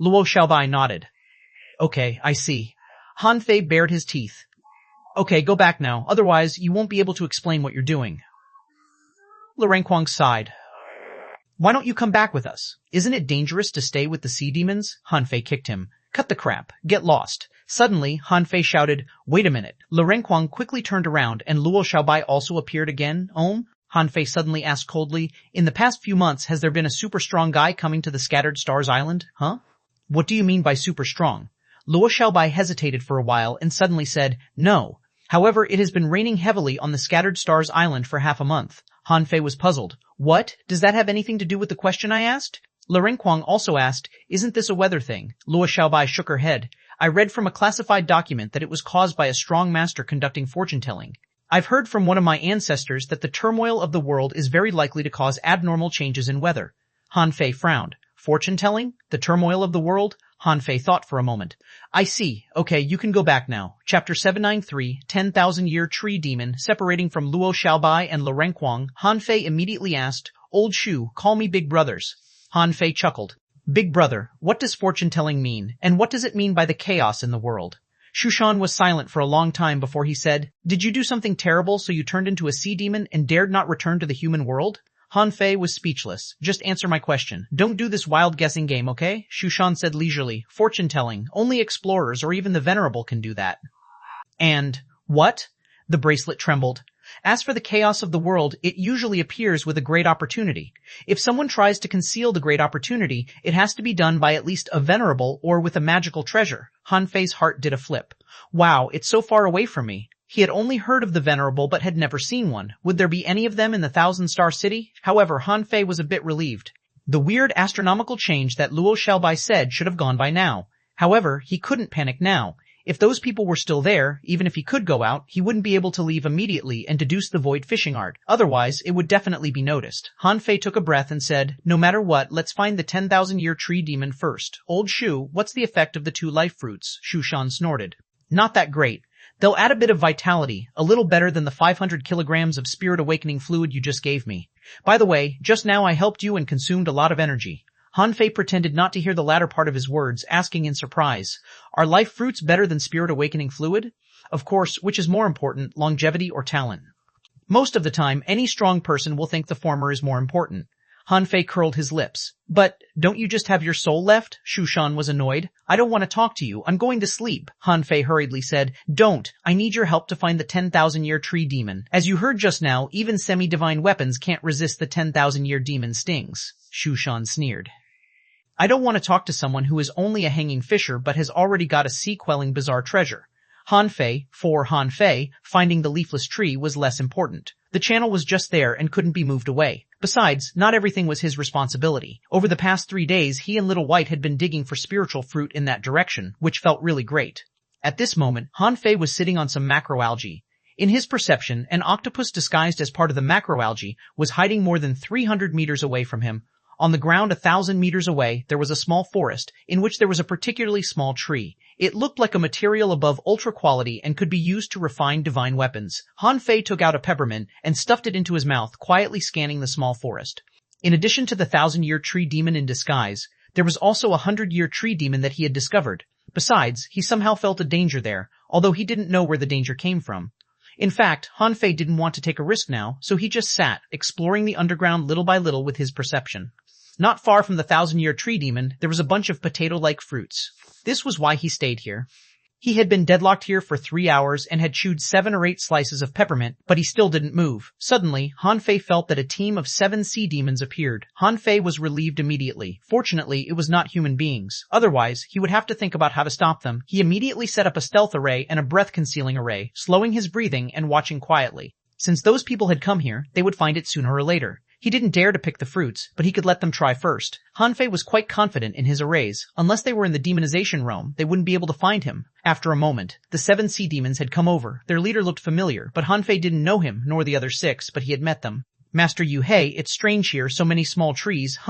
Luo Xiaobai nodded. Okay, I see. Han Fei bared his teeth. Okay, go back now. Otherwise, you won't be able to explain what you're doing. Lu Renkuang sighed. Why don't you come back with us? Isn't it dangerous to stay with the sea demons? Han Fei kicked him. Cut the crap. Get lost. Suddenly, Han Fei shouted, wait a minute. Lu Renkuang quickly turned around and Luo Xiaobai also appeared again. Han Fei suddenly asked coldly, in the past few months has there been a super strong guy coming to the Scattered Stars Island? What do you mean by super strong? Luo Xiaobai hesitated for a while and suddenly said, no. However, it has been raining heavily on the Scattered Stars Island for half a month. Han Fei was puzzled. What? Does that have anything to do with the question I asked? Lu Renkuang also asked, isn't this a weather thing? Luo Xiaobai shook her head. I read from a classified document that it was caused by a strong master conducting fortune-telling. I've heard from one of my ancestors that the turmoil of the world is very likely to cause abnormal changes in weather. Han Fei frowned. Fortune-telling? The turmoil of the world? Han Fei thought for a moment. I see. Okay, you can go back now. Chapter 793, 10,000-Year Tree Demon, separating from Luo Xiaobai and Lu Renkuang. Han Fei immediately asked, Old Shu, call me Big Brothers. Han Fei chuckled. Big Brother, what does fortune-telling mean, and what does it mean by the chaos in the world? Xuanhuan was silent for a long time before he said, did you do something terrible so you turned into a sea demon and dared not return to the human world? Han Fei was speechless. Just answer my question. Don't do this wild guessing game, okay? Xuanhuan said leisurely. Fortune-telling. Only explorers or even the venerable can do that. And what? The bracelet trembled. As for the chaos of the world, it usually appears with a great opportunity. If someone tries to conceal the great opportunity, it has to be done by at least a venerable or with a magical treasure. Han Fei's heart did a flip. Wow, it's so far away from me. He had only heard of the venerable but had never seen one. Would there be any of them in the Thousand-Star City? However, Han Fei was a bit relieved. The weird astronomical change that Luo Xiaobai said should have gone by now. However, he couldn't panic now. If those people were still there, even if he could go out, he wouldn't be able to leave immediately and deduce the void fishing art. Otherwise, it would definitely be noticed. Han Fei took a breath and said, no matter what, let's find the 10,000-year tree demon first. Old Shu, what's the effect of the 2 life fruits? Xuanhuan snorted. Not that great. They'll add a bit of vitality, a little better than the 500 kilograms of spirit awakening fluid you just gave me. By the way, just now I helped you and consumed a lot of energy. Han Fei pretended not to hear the latter part of his words, asking in surprise, are life fruits better than spirit awakening fluid? Of course, which is more important, longevity or talent? Most of the time, any strong person will think the former is more important. Han Fei curled his lips. But, don't you just have your soul left? Xuanhuan was annoyed. I don't want to talk to you. I'm going to sleep. Han Fei hurriedly said, don't. I need your help to find the 10,000-year tree demon. As you heard just now, even semi-divine weapons can't resist the 10,000-year demon stings. Xuanhuan sneered. I don't want to talk to someone who is only a hanging fisher but has already got a sea-quelling bizarre treasure. Han Fei, for Han Fei, finding the leafless tree was less important. The channel was just there and couldn't be moved away. Besides, not everything was his responsibility. Over the past 3 days, he and Little White had been digging for spiritual fruit in that direction, which felt really great. At this moment, Han Fei was sitting on some macroalgae. In his perception, an octopus disguised as part of the macroalgae was hiding more than 300 meters away from him. On the ground 1,000 meters away, there was a small forest, in which there was a particularly small tree. It looked like a material above ultra quality and could be used to refine divine weapons. Han Fei took out a peppermint and stuffed it into his mouth, quietly scanning the small forest. In addition to the 1,000-year tree demon in disguise, there was also a 100-year tree demon that he had discovered. Besides, he somehow felt a danger there, although he didn't know where the danger came from. In fact, Han Fei didn't want to take a risk now, so he just sat, exploring the underground little by little with his perception. Not far from the 1,000-year tree demon, there was a bunch of potato-like fruits. This was why he stayed here. He had been deadlocked here for 3 hours and had chewed 7 or 8 slices of peppermint, but he still didn't move. Suddenly, Han Fei felt that a team of 7 sea demons appeared. Han Fei was relieved immediately. Fortunately, it was not human beings. Otherwise, he would have to think about how to stop them. He immediately set up a stealth array and a breath-concealing array, slowing his breathing and watching quietly. Since those people had come here, they would find it sooner or later. He didn't dare to pick the fruits, but he could let them try first. Han Fei was quite confident in his arrays. Unless they were in the demonization realm, they wouldn't be able to find him. After a moment, the 7 sea demons had come over. Their leader looked familiar, but Han Fei didn't know him, nor the other 6, but he had met them. Master Yu Hei, it's strange here, so many small trees.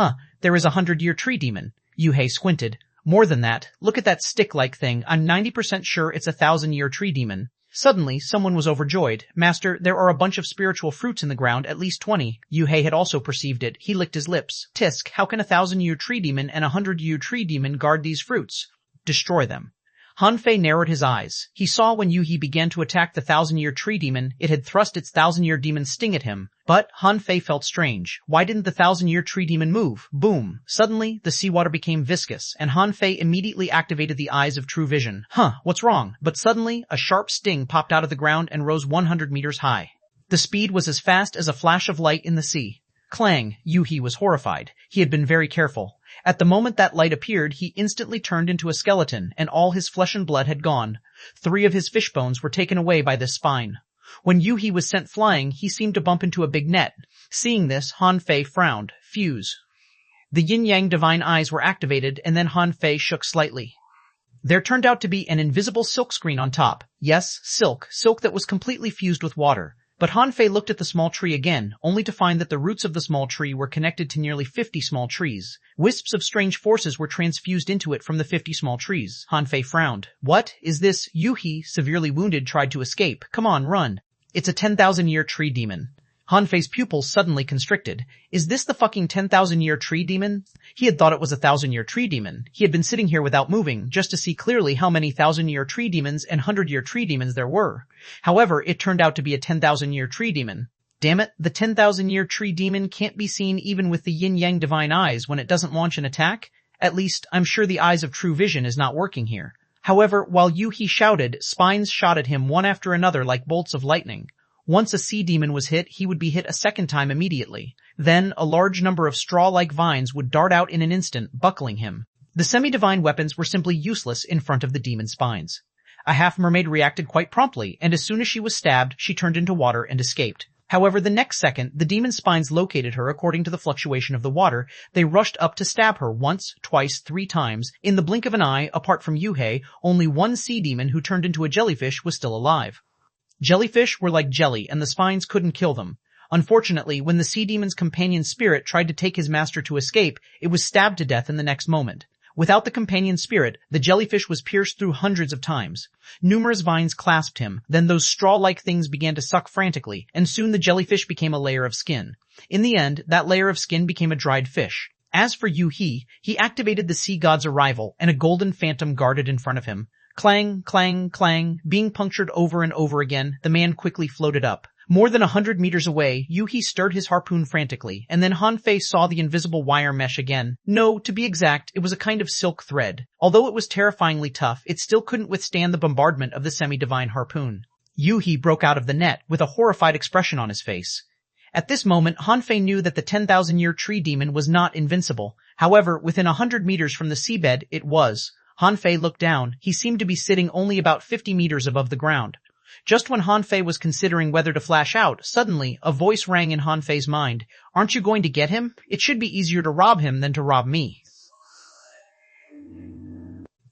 There is a 100-year tree demon. Yu Hei squinted. More than that, look at that stick-like thing. I'm 90% sure it's a 1,000-year tree demon. Suddenly, someone was overjoyed. Master, there are a bunch of spiritual fruits in the ground, at least 20. Yu Hei had also perceived it. He licked his lips. Tisk, how can a 1,000-year tree demon and a 100-year tree demon guard these fruits? Destroy them. Han Fei narrowed his eyes. He saw when Yu He began to attack the 1,000-year tree demon, it had thrust its 1,000-year demon sting at him. But Han Fei felt strange. Why didn't the 1,000-year tree demon move? Boom. Suddenly, the seawater became viscous, and Han Fei immediately activated the eyes of true vision. What's wrong? But suddenly, a sharp sting popped out of the ground and rose 100 meters high. The speed was as fast as a flash of light in the sea. Clang! Yu He was horrified. He had been very careful. At the moment that light appeared, he instantly turned into a skeleton, and all his flesh and blood had gone. 3 of his fish bones were taken away by this spine. When Yu He was sent flying, he seemed to bump into a big net. Seeing this, Han Fei frowned. Fuse. The yin-yang divine eyes were activated, and then Han Fei shook slightly. There turned out to be an invisible silk screen on top. Yes, silk that was completely fused with water. But Han Fei looked at the small tree again, only to find that the roots of the small tree were connected to nearly 50 small trees. Wisps of strange forces were transfused into it from the 50 small trees. Han Fei frowned. What is this? Yu He, severely wounded, tried to escape. Come on, run. It's a 10,000-year tree demon. Han Fei's pupils suddenly constricted. Is this the fucking 10,000-year tree demon? He had thought it was a 1,000-year tree demon. He had been sitting here without moving, just to see clearly how many 1,000-year tree demons and 100-year tree demons there were. However, it turned out to be a 10,000-year tree demon. Damn it, the 10,000-year tree demon can't be seen even with the yin-yang divine eyes when it doesn't launch an attack? At least, I'm sure the eyes of true vision is not working here. However, while Yu He shouted, spines shot at him one after another like bolts of lightning. Once a sea demon was hit, he would be hit a second time immediately. Then, a large number of straw-like vines would dart out in an instant, buckling him. The semi-divine weapons were simply useless in front of the demon spines. A half-mermaid reacted quite promptly, and as soon as she was stabbed, she turned into water and escaped. However, the next second, the demon spines located her according to the fluctuation of the water. They rushed up to stab her once, twice, 3 times. In the blink of an eye, apart from Yu Hei, only one sea demon who turned into a jellyfish was still alive. Jellyfish were like jelly, and the spines couldn't kill them. Unfortunately, when the sea demon's companion spirit tried to take his master to escape, it was stabbed to death in the next moment. Without the companion spirit, the jellyfish was pierced through hundreds of times. Numerous vines clasped him, then those straw-like things began to suck frantically, and soon the jellyfish became a layer of skin. In the end, that layer of skin became a dried fish. As for Yu He, he activated the sea god's arrival, and a golden phantom guarded in front of him. Clang, clang, clang, being punctured over and over again, the man quickly floated up. More than 100 meters away, Yu He stirred his harpoon frantically, and then Han Fei saw the invisible wire mesh again. No, to be exact, it was a kind of silk thread. Although it was terrifyingly tough, it still couldn't withstand the bombardment of the semi-divine harpoon. Yu He broke out of the net, with a horrified expression on his face. At this moment, Han Fei knew that the 10,000-year tree demon was not invincible. However, within 100 meters from the seabed, it was. Han Fei looked down. He seemed to be sitting only about 50 meters above the ground. Just when Han Fei was considering whether to flash out, suddenly, a voice rang in Han Fei's mind. Aren't you going to get him? It should be easier to rob him than to rob me.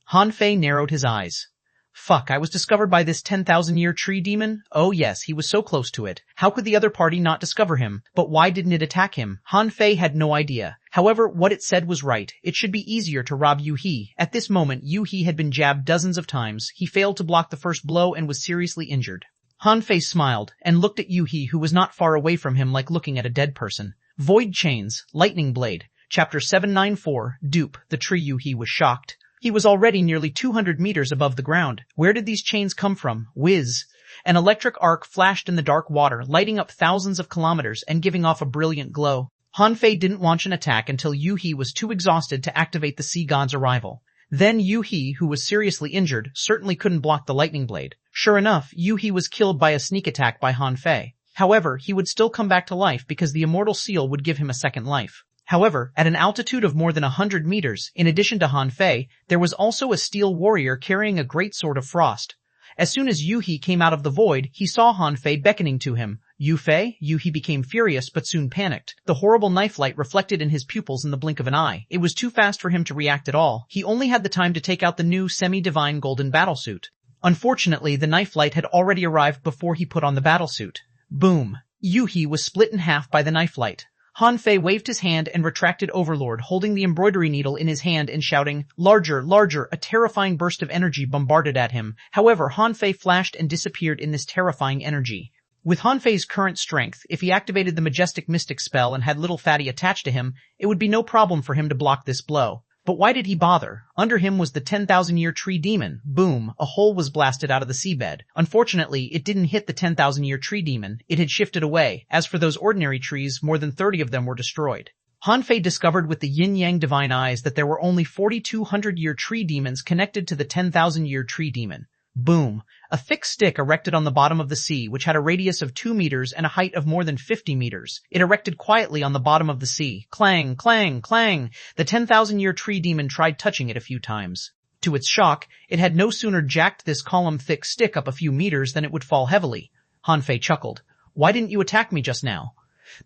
Han Fei narrowed his eyes. Fuck, I was discovered by this 10,000-year tree demon? Oh yes, he was so close to it. How could the other party not discover him? But why didn't it attack him? Han Fei had no idea. However, what it said was right. It should be easier to rob Yu He. At this moment, Yu He had been jabbed dozens of times. He failed to block the first blow and was seriously injured. Han Fei smiled, and looked at Yu He, who was not far away from him like looking at a dead person. Void Chains, Lightning Blade, Chapter 794, Dupe, the tree Yu-He was shocked. He was already nearly 200 meters above the ground. Where did these chains come from? Whiz. An electric arc flashed in the dark water, lighting up thousands of kilometers and giving off a brilliant glow. Han Fei didn't launch an attack until Yu-He was too exhausted to activate the sea god's arrival. Then Yu-He, who was seriously injured, certainly couldn't block the lightning blade. Sure enough, Yu-He was killed by a sneak attack by Han Fei. However, he would still come back to life because the immortal seal would give him a second life. However, at an altitude of more than 100 meters, in addition to Han Fei, there was also a steel warrior carrying a great sword of frost. As soon as Yu-He came out of the void, he saw Han Fei beckoning to him. Yu-Fei? Yu-He became furious but soon panicked. The horrible knife light reflected in his pupils in the blink of an eye. It was too fast for him to react at all. He only had the time to take out the new semi-divine golden battlesuit. Unfortunately, the knife light had already arrived before he put on the battlesuit. Boom. Yu-He was split in half by the knife light. Han Fei waved his hand and retracted Overlord, holding the embroidery needle in his hand and shouting, "Larger, larger!" A terrifying burst of energy bombarded at him. However, Han Fei flashed and disappeared in this terrifying energy. With Han Fei's current strength, if he activated the Majestic Mystic spell and had Little Fatty attached to him, it would be no problem for him to block this blow. But why did he bother? Under him was the 10,000-year tree demon. Boom, a hole was blasted out of the seabed. Unfortunately, it didn't hit the 10,000-year tree demon. It had shifted away. As for those ordinary trees, more than 30 of them were destroyed. Han Fei discovered with the yin-yang divine eyes that there were only 4,200-year tree demons connected to the 10,000-year tree demon. Boom. A thick stick erected on the bottom of the sea, which had a radius of 2 meters and a height of more than 50 meters. It erected quietly on the bottom of the sea. Clang, clang, clang. The 10,000-year tree demon tried touching it a few times. To its shock, it had no sooner jacked this column-thick stick up a few meters than it would fall heavily. Han Fei chuckled. Why didn't you attack me just now?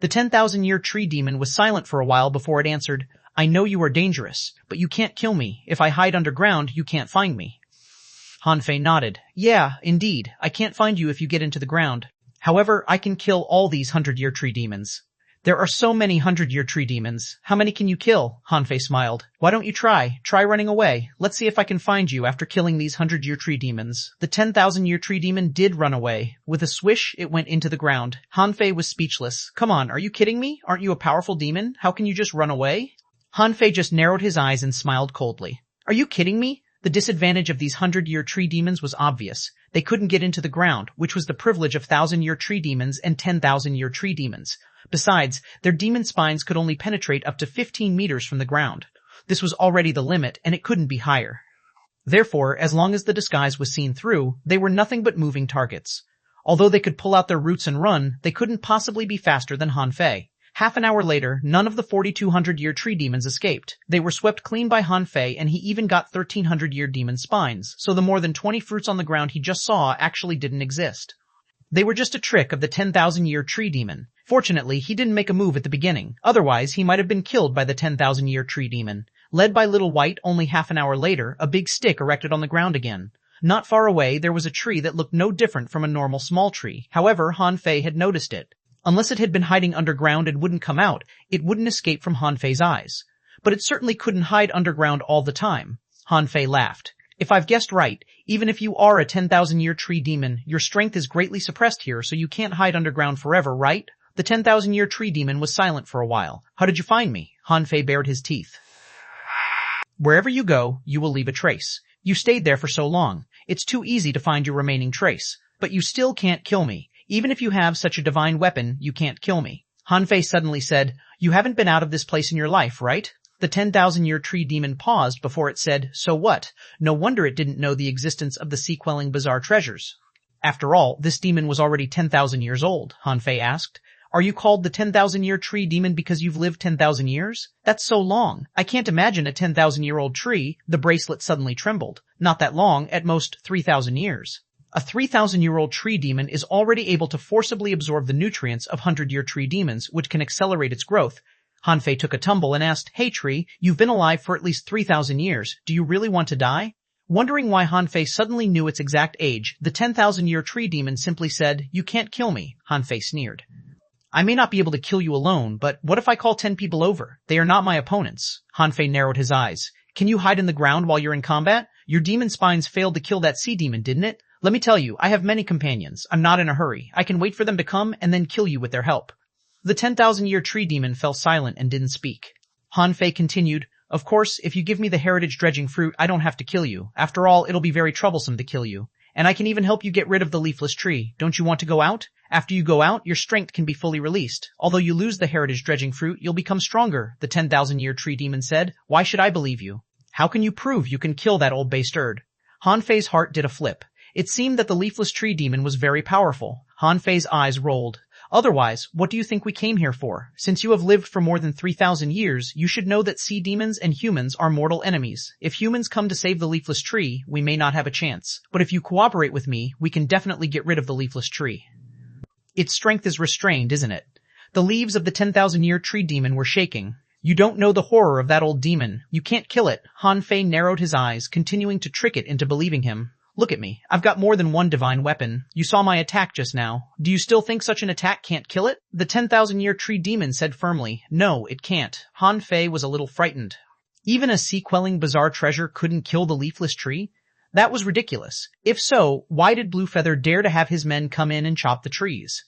The 10,000-year tree demon was silent for a while before it answered, I know you are dangerous, but you can't kill me. If I hide underground, you can't find me. Han Fei nodded. Yeah, indeed. I can't find you if you get into the ground. However, I can kill all these 100-year tree demons. There are so many 100-year tree demons. How many can you kill? Han Fei smiled. Why don't you try? Try running away. Let's see if I can find you after killing these 100-year tree demons. The 10,000-year tree demon did run away. With a swish, it went into the ground. Han Fei was speechless. Come on, are you kidding me? Aren't you a powerful demon? How can you just run away? Han Fei just narrowed his eyes and smiled coldly. Are you kidding me? The disadvantage of these 100-year tree demons was obvious. They couldn't get into the ground, which was the privilege of 1,000-year tree demons and 10,000-year tree demons. Besides, their demon spines could only penetrate up to 15 meters from the ground. This was already the limit, and it couldn't be higher. Therefore, as long as the disguise was seen through, they were nothing but moving targets. Although they could pull out their roots and run, they couldn't possibly be faster than Han Fei. Half an hour later, none of the 4,200-year tree demons escaped. They were swept clean by Han Fei, and he even got 1,300-year demon spines, so the more than 20 fruits on the ground he just saw actually didn't exist. They were just a trick of the 10,000-year tree demon. Fortunately, he didn't make a move at the beginning. Otherwise, he might have been killed by the 10,000-year tree demon. Led by Little White, only half an hour later, a big stick erected on the ground again. Not far away, there was a tree that looked no different from a normal small tree. However, Han Fei had noticed it. Unless it had been hiding underground and wouldn't come out, it wouldn't escape from Han Fei's eyes. But it certainly couldn't hide underground all the time. Han Fei laughed. If I've guessed right, even if you are a 10,000-year tree demon, your strength is greatly suppressed here, so you can't hide underground forever, right? The 10,000-year tree demon was silent for a while. How did you find me? Han Fei bared his teeth. Wherever you go, you will leave a trace. You stayed there for so long. It's too easy to find your remaining trace. But you still can't kill me. Even if you have such a divine weapon, you can't kill me. Han Fei suddenly said, You haven't been out of this place in your life, right? The 10,000-year tree demon paused before it said, So what? No wonder it didn't know the existence of the sea-quelling bizarre treasures. After all, this demon was already 10,000 years old, Han Fei asked. Are you called the 10,000-year tree demon because you've lived 10,000 years? That's so long. I can't imagine a 10,000-year-old tree. The bracelet suddenly trembled. Not that long, at most 3,000 years. A 3,000-year-old tree demon is already able to forcibly absorb the nutrients of 100-year tree demons, which can accelerate its growth. Han Fei took a tumble and asked, Hey tree, you've been alive for at least 3,000 years. Do you really want to die? Wondering why Han Fei suddenly knew its exact age, the 10,000-year tree demon simply said, You can't kill me. Han Fei sneered. I may not be able to kill you alone, but what if I call 10 people over? They are not my opponents. Han Fei narrowed his eyes. Can you hide in the ground while you're in combat? Your demon spines failed to kill that sea demon, didn't it? Let me tell you, I have many companions. I'm not in a hurry. I can wait for them to come and then kill you with their help. The 10,000-year tree demon fell silent and didn't speak. Han Fei continued, "Of course, if you give me the heritage dredging fruit, I don't have to kill you. After all, it'll be very troublesome to kill you. And I can even help you get rid of the leafless tree. Don't you want to go out? After you go out, your strength can be fully released. Although you lose the heritage dredging fruit, you'll become stronger," the 10,000-year tree demon said. "Why should I believe you? How can you prove you can kill that old bastard?" Han Fei's heart did a flip. It seemed that the leafless tree demon was very powerful. Han Fei's eyes rolled. "Otherwise, what do you think we came here for? Since you have lived for more than 3,000 years, you should know that sea demons and humans are mortal enemies. If humans come to save the leafless tree, we may not have a chance. But if you cooperate with me, we can definitely get rid of the leafless tree." Its strength is restrained, isn't it? The leaves of the 10,000-year tree demon were shaking. "You don't know the horror of that old demon. You can't kill it." Han Fei narrowed his eyes, continuing to trick it into believing him. "Look at me. I've got more than one divine weapon. You saw my attack just now. Do you still think such an attack can't kill it?" The 10,000-year tree demon said firmly, "No, it can't." Han Fei was a little frightened. Even a sea-quelling bizarre treasure couldn't kill the leafless tree? That was ridiculous. If so, why did Bluefeather dare to have his men come in and chop the trees?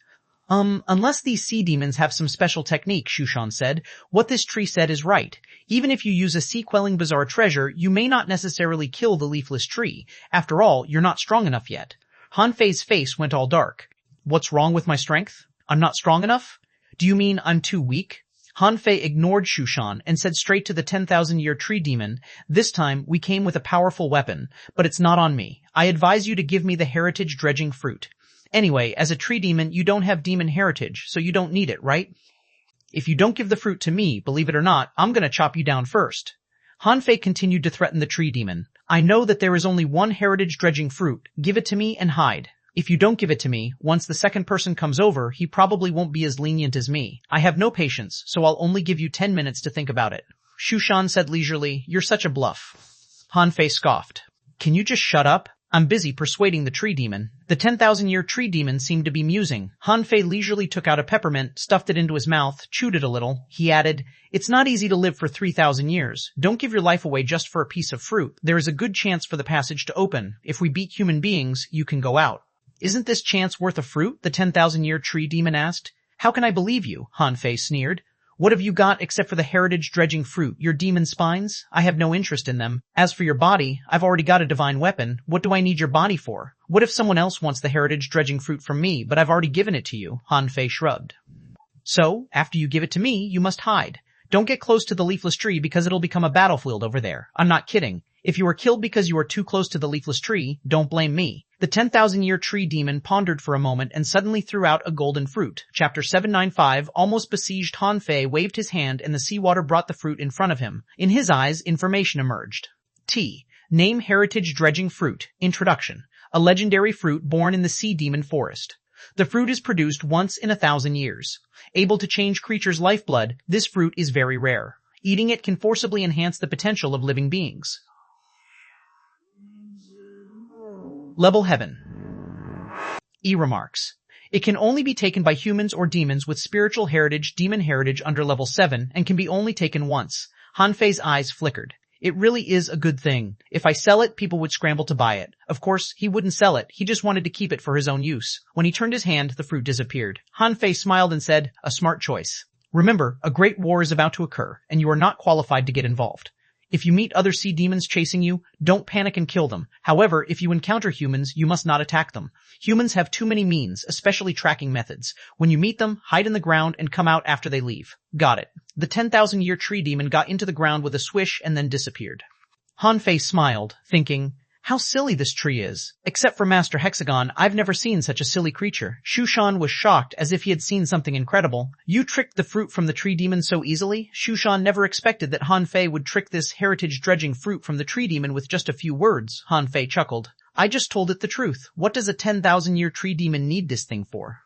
Unless these sea demons have some special technique," Xuanhuan said. "What this tree said is right. Even if you use a sea-quelling bizarre treasure, you may not necessarily kill the leafless tree. After all, you're not strong enough yet." Han Fei's face went all dark. "What's wrong with my strength? I'm not strong enough? Do you mean I'm too weak?" Han Fei ignored Xuanhuan and said straight to the 10,000-year tree demon, "This time we came with a powerful weapon, but it's not on me. I advise you to give me the heritage dredging fruit. Anyway, as a tree demon, you don't have demon heritage, so you don't need it, right? If you don't give the fruit to me, believe it or not, I'm gonna chop you down first." Han Fei continued to threaten the tree demon. "I know that there is only one heritage dredging fruit. Give it to me and hide. If you don't give it to me, once the second person comes over, he probably won't be as lenient as me. I have no patience, so I'll only give you 10 minutes to think about it." Xuanhuan said leisurely, "You're such a bluff." Han Fei scoffed. "Can you just shut up? I'm busy persuading the tree demon." The 10,000-year tree demon seemed to be musing. Han Fei leisurely took out a peppermint, stuffed it into his mouth, chewed it a little. He added, "It's not easy to live for 3,000 years. Don't give your life away just for a piece of fruit. There is a good chance for the passage to open. If we beat human beings, you can go out." "Isn't this chance worth a fruit?" the 10,000-year tree demon asked. "How can I believe you?" Han Fei sneered. "What have you got except for the heritage dredging fruit? Your demon spines? I have no interest in them. As for your body, I've already got a divine weapon. What do I need your body for? What if someone else wants the heritage dredging fruit from me, but I've already given it to you?" Han Fei shrugged. "So, after you give it to me, you must hide. Don't get close to the leafless tree because it'll become a battlefield over there. I'm not kidding. If you are killed because you are too close to the leafless tree, don't blame me." The 10,000-year tree demon pondered for a moment and suddenly threw out a golden fruit. Chapter 795, almost besieged Han Fei waved his hand and the seawater brought the fruit in front of him. In his eyes, information emerged. T. Name heritage dredging fruit. Introduction. A legendary fruit born in the sea demon forest. The fruit is produced once in 1,000 years. Able to change creatures' lifeblood, this fruit is very rare. Eating it can forcibly enhance the potential of living beings. Level Heaven. E remarks. It can only be taken by humans or demons with spiritual heritage, demon heritage under level 7, and can be only taken once. Han Fei's eyes flickered. It really is a good thing. If I sell it, people would scramble to buy it. Of course, he wouldn't sell it. He just wanted to keep it for his own use. When he turned his hand, the fruit disappeared. Han Fei smiled and said, "A smart choice. Remember, a great war is about to occur, and you are not qualified to get involved. If you meet other sea demons chasing you, don't panic and kill them. However, if you encounter humans, you must not attack them. Humans have too many means, especially tracking methods. When you meet them, hide in the ground and come out after they leave." Got it. The 10,000-year tree demon got into the ground with a swish and then disappeared. Han Fei smiled, thinking, how silly this tree is. Except for Master Hexagon, I've never seen such a silly creature. Xuanhuan was shocked as if he had seen something incredible. You tricked the fruit from the tree demon so easily? Xuanhuan never expected that Han Fei would trick this heritage dredging fruit from the tree demon with just a few words. Han Fei chuckled. I just told it the truth. What does a 10,000-year tree demon need this thing for?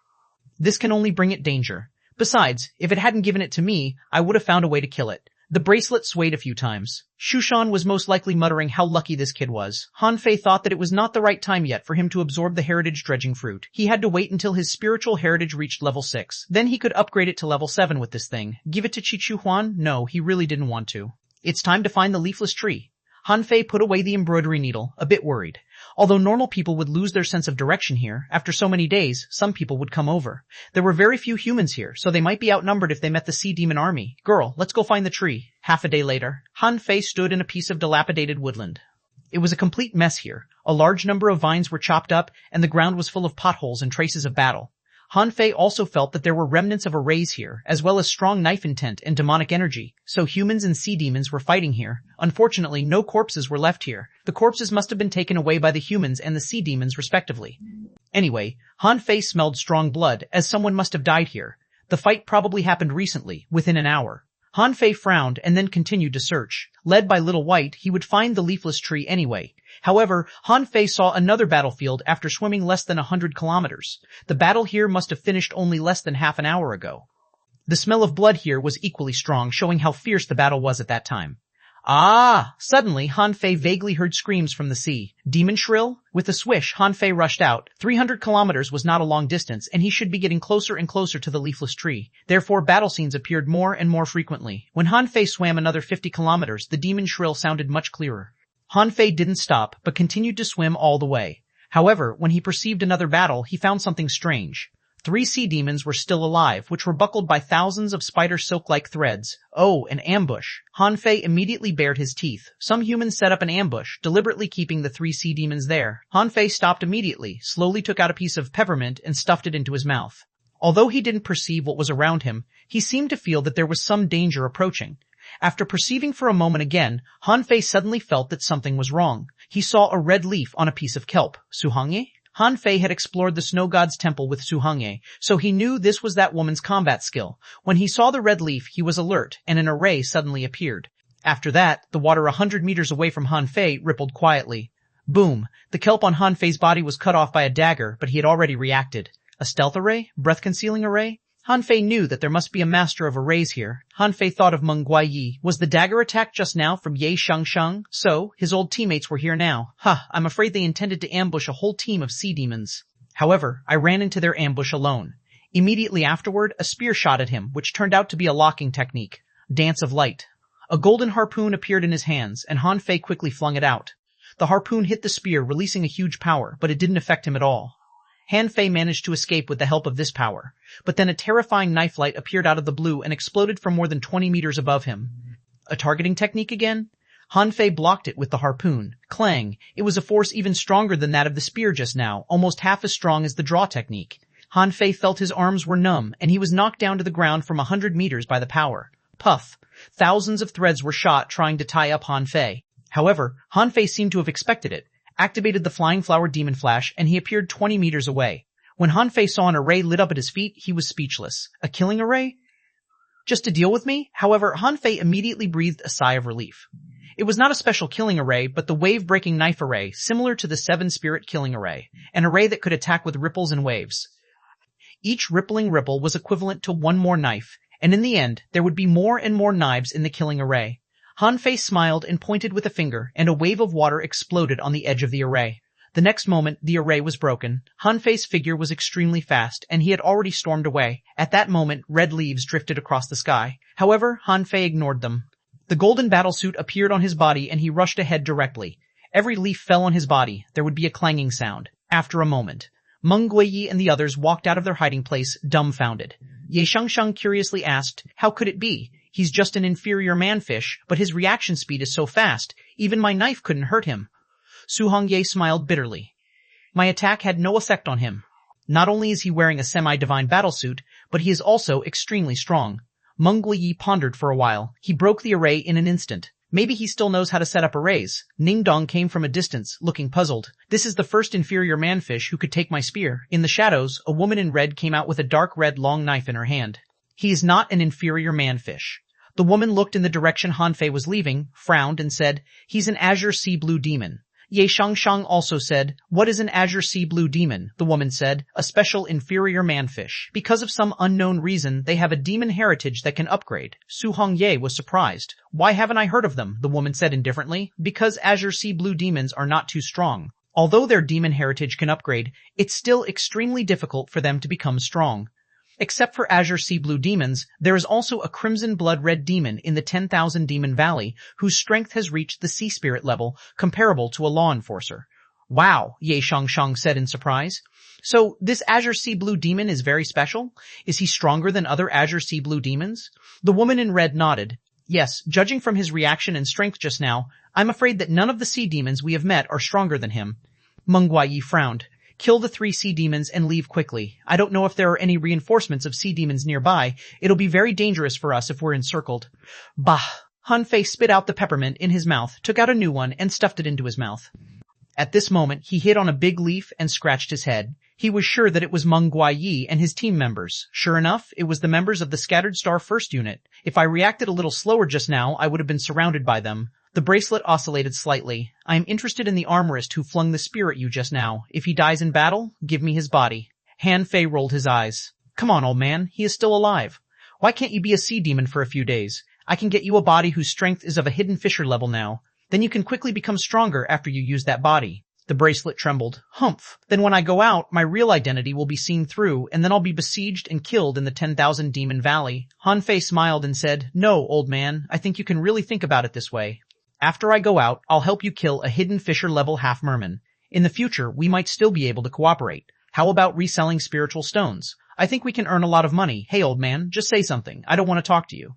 This can only bring it danger. Besides, if it hadn't given it to me, I would have found a way to kill it. The bracelet swayed a few times. Xuanhuan was most likely muttering how lucky this kid was. Han Fei thought that it was not the right time yet for him to absorb the heritage dredging fruit. He had to wait until his spiritual heritage reached level 6. Then he could upgrade it to level 7 with this thing. Give it to xuanhuan? No, he really didn't want to. It's time to find the leafless tree. Han Fei put away the embroidery needle, a bit worried. Although normal people would lose their sense of direction here, after so many days, some people would come over. There were very few humans here, so they might be outnumbered if they met the sea demon army. Girl, let's go find the tree. Half a day later, Han Fei stood in a piece of dilapidated woodland. It was a complete mess here. A large number of vines were chopped up, and the ground was full of potholes and traces of battle. Han Fei also felt that there were remnants of arrays here, as well as strong knife intent and demonic energy, so humans and sea demons were fighting here. Unfortunately, no corpses were left here. The corpses must have been taken away by the humans and the sea demons respectively. Anyway, Han Fei smelled strong blood, as someone must have died here. The fight probably happened recently, within an hour. Han Fei frowned and then continued to search. Led by Little White, he would find the leafless tree anyway. However, Han Fei saw another battlefield after swimming less than 100 kilometers. The battle here must have finished only less than half an hour ago. The smell of blood here was equally strong, showing how fierce the battle was at that time. Ah! Suddenly, Han Fei vaguely heard screams from the sea. Demon shrill? With a swish, Han Fei rushed out. 300 kilometers was not a long distance, and he should be getting closer and closer to the leafless tree. Therefore, battle scenes appeared more and more frequently. When Han Fei swam another 50 kilometers, the demon shrill sounded much clearer. Han Fei didn't stop, but continued to swim all the way. However, when he perceived another battle, he found something strange. 3 sea demons were still alive, which were buckled by thousands of spider silk-like threads. Oh, an ambush. Han Fei immediately bared his teeth. Some humans set up an ambush, deliberately keeping the 3 sea demons there. Han Fei stopped immediately, slowly took out a piece of peppermint and stuffed it into his mouth. Although he didn't perceive what was around him, he seemed to feel that there was some danger approaching. After perceiving for a moment again, Han Fei suddenly felt that something was wrong. He saw a red leaf on a piece of kelp. xuanhuan? Han Fei had explored the snow god's temple with xuanhuan, so he knew this was that woman's combat skill. When he saw the red leaf, he was alert, and an array suddenly appeared. After that, the water 100 meters away from Han Fei rippled quietly. Boom! The kelp on Han Fei's body was cut off by a dagger, but he had already reacted. A stealth array? Breath-concealing array? Han Fei knew that there must be a master of arrays here. Han Fei thought of Meng Guiyi. Was the dagger attack just now from Ye Shangshang? So, his old teammates were here now. I'm afraid they intended to ambush a whole team of sea demons. However, I ran into their ambush alone. Immediately afterward, a spear shot at him, which turned out to be a locking technique. Dance of light. A golden harpoon appeared in his hands, and Han Fei quickly flung it out. The harpoon hit the spear, releasing a huge power, but it didn't affect him at all. Han Fei managed to escape with the help of this power, but then a terrifying knife light appeared out of the blue and exploded from more than 20 meters above him. A targeting technique again? Han Fei blocked it with the harpoon. Clang! It was a force even stronger than that of the spear just now, almost half as strong as the draw technique. Han Fei felt his arms were numb, and he was knocked down to the ground from 100 meters by the power. Puff! Thousands of threads were shot trying to tie up Han Fei. However, Han Fei seemed to have expected it, activated the Flying Flower Demon Flash, and he appeared 20 meters away. When Han Fei saw an array lit up at his feet, he was speechless. A killing array? Just to deal with me? However, Han Fei immediately breathed a sigh of relief. It was not a special killing array, but the wave-breaking knife array, similar to the 7-spirit killing array, an array that could attack with ripples and waves. Each rippling ripple was equivalent to 1 more knife, and in the end, there would be more and more knives in the killing array. Han Fei smiled and pointed with a finger, and a wave of water exploded on the edge of the array. The next moment, the array was broken. Han Fei's figure was extremely fast, and he had already stormed away. At that moment, red leaves drifted across the sky. However, Han Fei ignored them. The golden battlesuit appeared on his body, and he rushed ahead directly. Every leaf fell on his body. There would be a clanging sound. After a moment, Meng Guiyi and the others walked out of their hiding place, dumbfounded. Ye Shangshang curiously asked, how could it be? He's just an inferior manfish, but his reaction speed is so fast, even my knife couldn't hurt him. Xuanhuan smiled bitterly. My attack had no effect on him. Not only is he wearing a semi-divine battlesuit, but he is also extremely strong. Meng Guiyi pondered for a while. He broke the array in an instant. Maybe he still knows how to set up arrays. Ning Dong came from a distance, looking puzzled. This is the first inferior manfish who could take my spear. In the shadows, a woman in red came out with a dark red long knife in her hand. He is not an inferior manfish. The woman looked in the direction Han Fei was leaving, frowned, and said, he's an azure sea blue demon. Ye Shangshang also said, what is an azure sea blue demon? The woman said, a special inferior manfish. Because of some unknown reason, they have a demon heritage that can upgrade. Xuanhuan was surprised. Why haven't I heard of them? The woman said indifferently. Because azure sea blue demons are not too strong. Although their demon heritage can upgrade, it's still extremely difficult for them to become strong. Except for azure sea blue demons, there is also a crimson blood red demon in the 10,000 Demon Valley whose strength has reached the sea spirit level, comparable to a law enforcer. Wow, Ye Shangshang said in surprise. So this azure sea blue demon is very special? Is he stronger than other azure sea blue demons? The woman in red nodded. Yes, judging from his reaction and strength just now, I'm afraid that none of the sea demons we have met are stronger than him. Meng Guayi frowned. Kill the 3 sea demons and leave quickly. I don't know if there are any reinforcements of sea demons nearby. It'll be very dangerous for us if we're encircled. Bah! Han Fei spit out the peppermint in his mouth, took out a new one, and stuffed it into his mouth. At this moment, he hit on a big leaf and scratched his head. He was sure that it was Meng Guayi and his team members. Sure enough, it was the members of the Scattered Star First Unit. If I reacted a little slower just now, I would have been surrounded by them. The bracelet oscillated slightly. I am interested in the armorist who flung the spear at you just now. If he dies in battle, give me his body. Han Fei rolled his eyes. Come on, old man. He is still alive. Why can't you be a sea demon for a few days? I can get you a body whose strength is of a hidden fisher level now. Then you can quickly become stronger after you use that body. The bracelet trembled. Humph. Then when I go out, my real identity will be seen through, and then I'll be besieged and killed in the 10,000 Demon Valley. Han Fei smiled and said, No, old man, I think you can really think about it this way. After I go out, I'll help you kill a hidden fisher-level half-merman. In the future, we might still be able to cooperate. How about reselling spiritual stones? I think we can earn a lot of money. Hey, old man, just say something. I don't want to talk to you.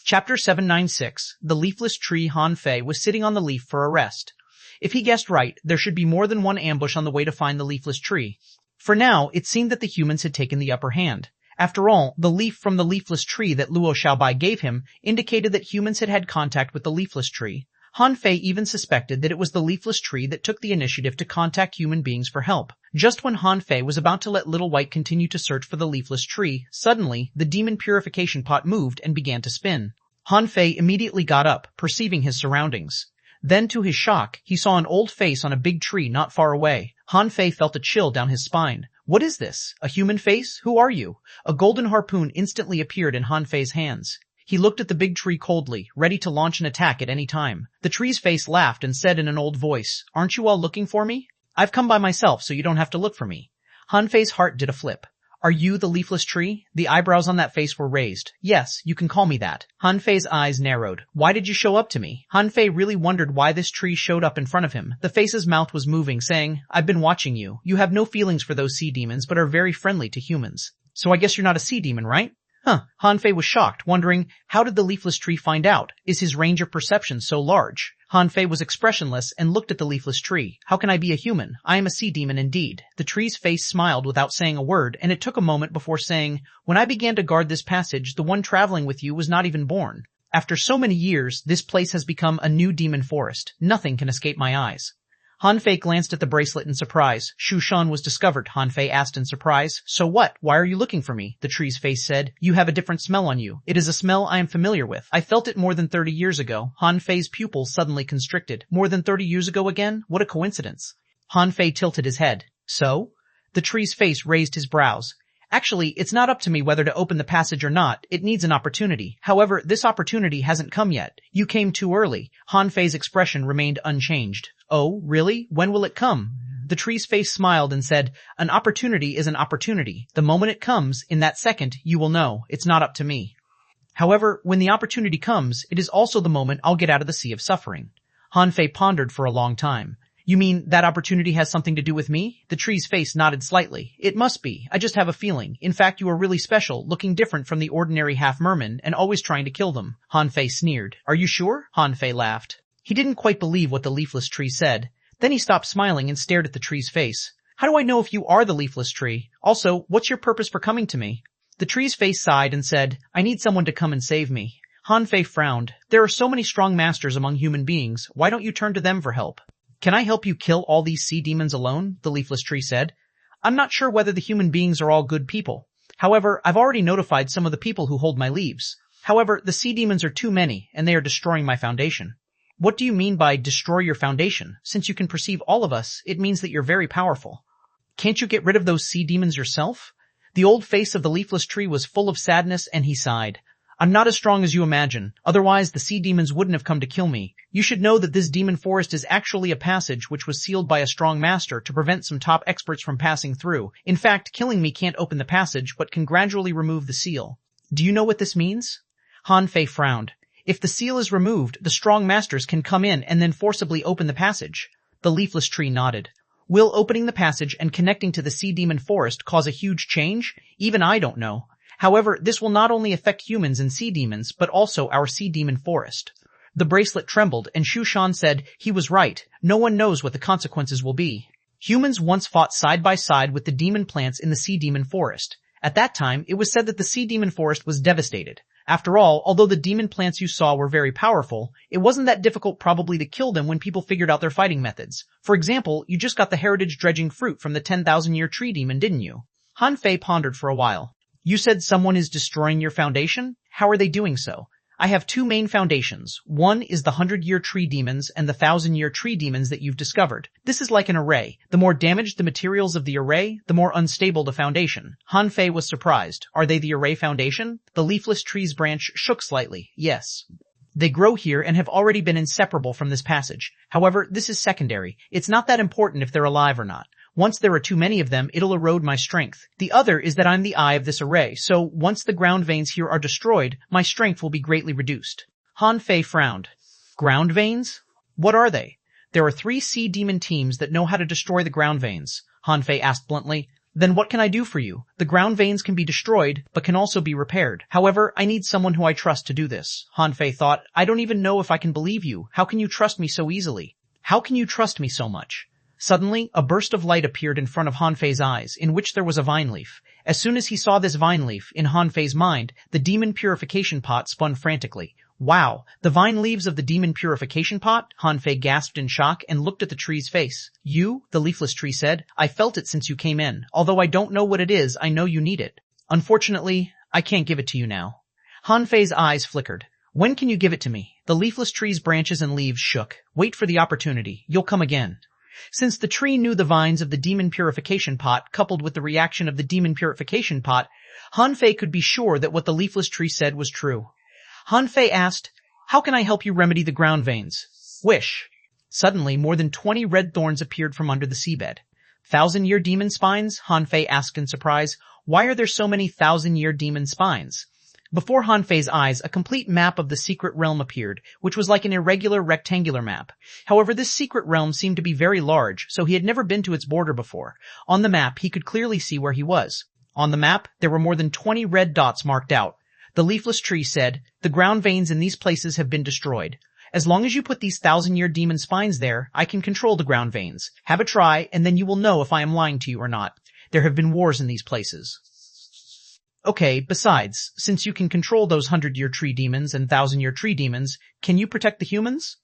Chapter 796. The Leafless Tree. Han Fei was sitting on the leaf for a rest. If he guessed right, there should be more than one ambush on the way to find the leafless tree. For now, it seemed that the humans had taken the upper hand. After all, the leaf from the leafless tree that Luo Xiaobai gave him indicated that humans had had contact with the leafless tree. Han Fei even suspected that it was the leafless tree that took the initiative to contact human beings for help. Just when Han Fei was about to let Little White continue to search for the leafless tree, suddenly, the demon purification pot moved and began to spin. Han Fei immediately got up, perceiving his surroundings. Then, to his shock, he saw an old face on a big tree not far away. Han Fei felt a chill down his spine. What is this? A human face? Who are you? A golden harpoon instantly appeared in Han Fei's hands. He looked at the big tree coldly, ready to launch an attack at any time. The tree's face laughed and said in an old voice, Aren't you all looking for me? I've come by myself, so you don't have to look for me. Han Fei's heart did a flip. Are you the leafless tree? The eyebrows on that face were raised. Yes, you can call me that. Han Fei's eyes narrowed. Why did you show up to me? Han Fei really wondered why this tree showed up in front of him. The face's mouth was moving, saying, I've been watching you. You have no feelings for those sea demons, but are very friendly to humans. So I guess you're not a sea demon, right? Han Fei was shocked, wondering, how did the leafless tree find out? Is his range of perception so large? Han Fei was expressionless and looked at the leafless tree. How can I be a human? I am a sea demon indeed. The tree's face smiled without saying a word, and it took a moment before saying, When I began to guard this passage, the one traveling with you was not even born. After so many years, this place has become a new demon forest. Nothing can escape my eyes. Han Fei glanced at the bracelet in surprise. Xuanhuan was discovered, Han Fei asked in surprise. So what? Why are you looking for me? The tree's face said. You have a different smell on you. It is a smell I am familiar with. I felt it more than 30 years ago. Han Fei's pupils suddenly constricted. More than 30 years ago again? What a coincidence. Han Fei tilted his head. So? The tree's face raised his brows. Actually, it's not up to me whether to open the passage or not. It needs an opportunity. However, this opportunity hasn't come yet. You came too early. Han Fei's expression remained unchanged. Oh, really? When will it come? The tree's face smiled and said, An opportunity is an opportunity. The moment it comes, in that second, you will know. It's not up to me. However, when the opportunity comes, it is also the moment I'll get out of the sea of suffering. Han Fei pondered for a long time. You mean that opportunity has something to do with me? The tree's face nodded slightly. It must be. I just have a feeling. In fact, you are really special, looking different from the ordinary half-merman and always trying to kill them. Han Fei sneered. Are you sure? Han Fei laughed. He didn't quite believe what the leafless tree said. Then he stopped smiling and stared at the tree's face. How do I know if you are the leafless tree? Also, what's your purpose for coming to me? The tree's face sighed and said, I need someone to come and save me. Han Fei frowned. There are so many strong masters among human beings. Why don't you turn to them for help? Can I help you kill all these sea demons alone? The leafless tree said. I'm not sure whether the human beings are all good people. However, I've already notified some of the people who hold my leaves. However, the sea demons are too many, and they are destroying my foundation. What do you mean by destroy your foundation? Since you can perceive all of us, it means that you're very powerful. Can't you get rid of those sea demons yourself? The old face of the leafless tree was full of sadness, and he sighed. I'm not as strong as you imagine. Otherwise, the sea demons wouldn't have come to kill me. You should know that this demon forest is actually a passage which was sealed by a strong master to prevent some top experts from passing through. In fact, killing me can't open the passage, but can gradually remove the seal. Do you know what this means? Han Fei frowned. If the seal is removed, the strong masters can come in and then forcibly open the passage. The leafless tree nodded. Will opening the passage and connecting to the sea demon forest cause a huge change? Even I don't know. However, this will not only affect humans and sea demons, but also our sea demon forest. The bracelet trembled, and xuanhuan said, he was right. No one knows what the consequences will be. Humans once fought side by side with the demon plants in the sea demon forest. At that time, it was said that the sea demon forest was devastated. After all, although the demon plants you saw were very powerful, it wasn't that difficult probably to kill them when people figured out their fighting methods. For example, you just got the heritage dredging fruit from the 10,000-year tree demon, didn't you? Han Fei pondered for a while. You said someone is destroying your foundation? How are they doing so? I have two main foundations. One is the 100-year tree demons and the 1,000-year tree demons that you've discovered. This is like an array. The more damaged the materials of the array, the more unstable the foundation. Han Fei was surprised. Are they the array foundation? The leafless tree's branch shook slightly. Yes. They grow here and have already been inseparable from this passage. However, this is secondary. It's not that important if they're alive or not. Once there are too many of them, it'll erode my strength. The other is that I'm the eye of this array, so once the ground veins here are destroyed, my strength will be greatly reduced. Han Fei frowned. Ground veins? What are they? There are 3 sea demon teams that know how to destroy the ground veins. Han Fei asked bluntly. Then what can I do for you? The ground veins can be destroyed, but can also be repaired. However, I need someone who I trust to do this. Han Fei thought, I don't even know if I can believe you. How can you trust me so easily? How can you trust me so much? Suddenly, a burst of light appeared in front of Han Fei's eyes, in which there was a vine leaf. As soon as he saw this vine leaf, in Han Fei's mind, the demon purification pot spun frantically. Wow, the vine leaves of the demon purification pot? Han Fei gasped in shock and looked at the tree's face. You, the leafless tree said, I felt it since you came in. Although I don't know what it is, I know you need it. Unfortunately, I can't give it to you now. Han Fei's eyes flickered. When can you give it to me? The leafless tree's branches and leaves shook. Wait for the opportunity. You'll come again. Since the tree knew the vines of the demon purification pot coupled with the reaction of the demon purification pot, Han Fei could be sure that what the leafless tree said was true. Han Fei asked, how can I help you remedy the ground veins? Wish. Suddenly, more than 20 red thorns appeared from under the seabed. 1,000-year demon spines? Han Fei asked in surprise. Why are there so many 1,000-year demon spines? Before Han Fei's eyes, a complete map of the secret realm appeared, which was like an irregular rectangular map. However, this secret realm seemed to be very large, so he had never been to its border before. On the map, he could clearly see where he was. On the map, there were more than 20 red dots marked out. The leafless tree said, the ground veins in these places have been destroyed. As long as you put these 1,000-year demon spines there, I can control the ground veins. Have a try, and then you will know if I am lying to you or not. There have been wars in these places. Okay, besides, since you can control those 100-year tree demons and 1,000-year tree demons, can you protect the humans?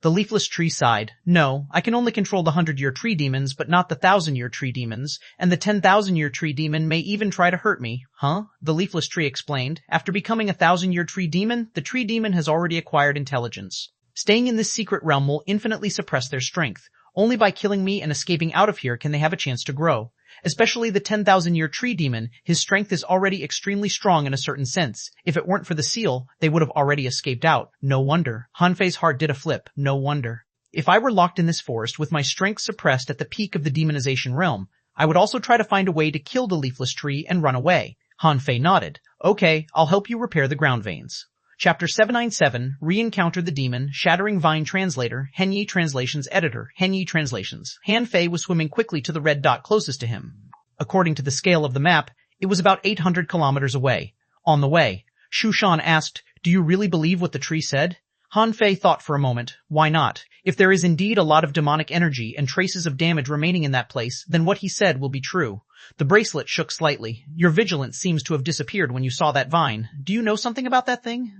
The leafless tree sighed. No, I can only control the 100-year tree demons, but not the 1,000-year tree demons, and the 10,000-year tree demon may even try to hurt me. Huh? The leafless tree explained. After becoming a 1,000-year tree demon, the tree demon has already acquired intelligence. Staying in this secret realm will infinitely suppress their strength. Only by killing me and escaping out of here can they have a chance to grow. Especially the 10,000-year tree demon, his strength is already extremely strong in a certain sense. If it weren't for the seal, they would have already escaped out. No wonder. Han Fei's heart did a flip. No wonder. If I were locked in this forest with my strength suppressed at the peak of the demonization realm, I would also try to find a way to kill the leafless tree and run away. Han Fei nodded. Okay, I'll help you repair the ground veins. Chapter 797, Re-Encounter the Demon, Shattering Vine Translator, Henyi Translations Editor, Henyi Translations. Han Fei was swimming quickly to the red dot closest to him. According to the scale of the map, it was about 800 kilometers away. On the way, xuanhuan asked, do you really believe what the tree said? Han Fei thought for a moment. Why not? If there is indeed a lot of demonic energy and traces of damage remaining in that place, then what he said will be true. The bracelet shook slightly. Your vigilance seems to have disappeared when you saw that vine. Do you know something about that thing?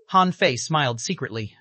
Han Fei smiled secretly.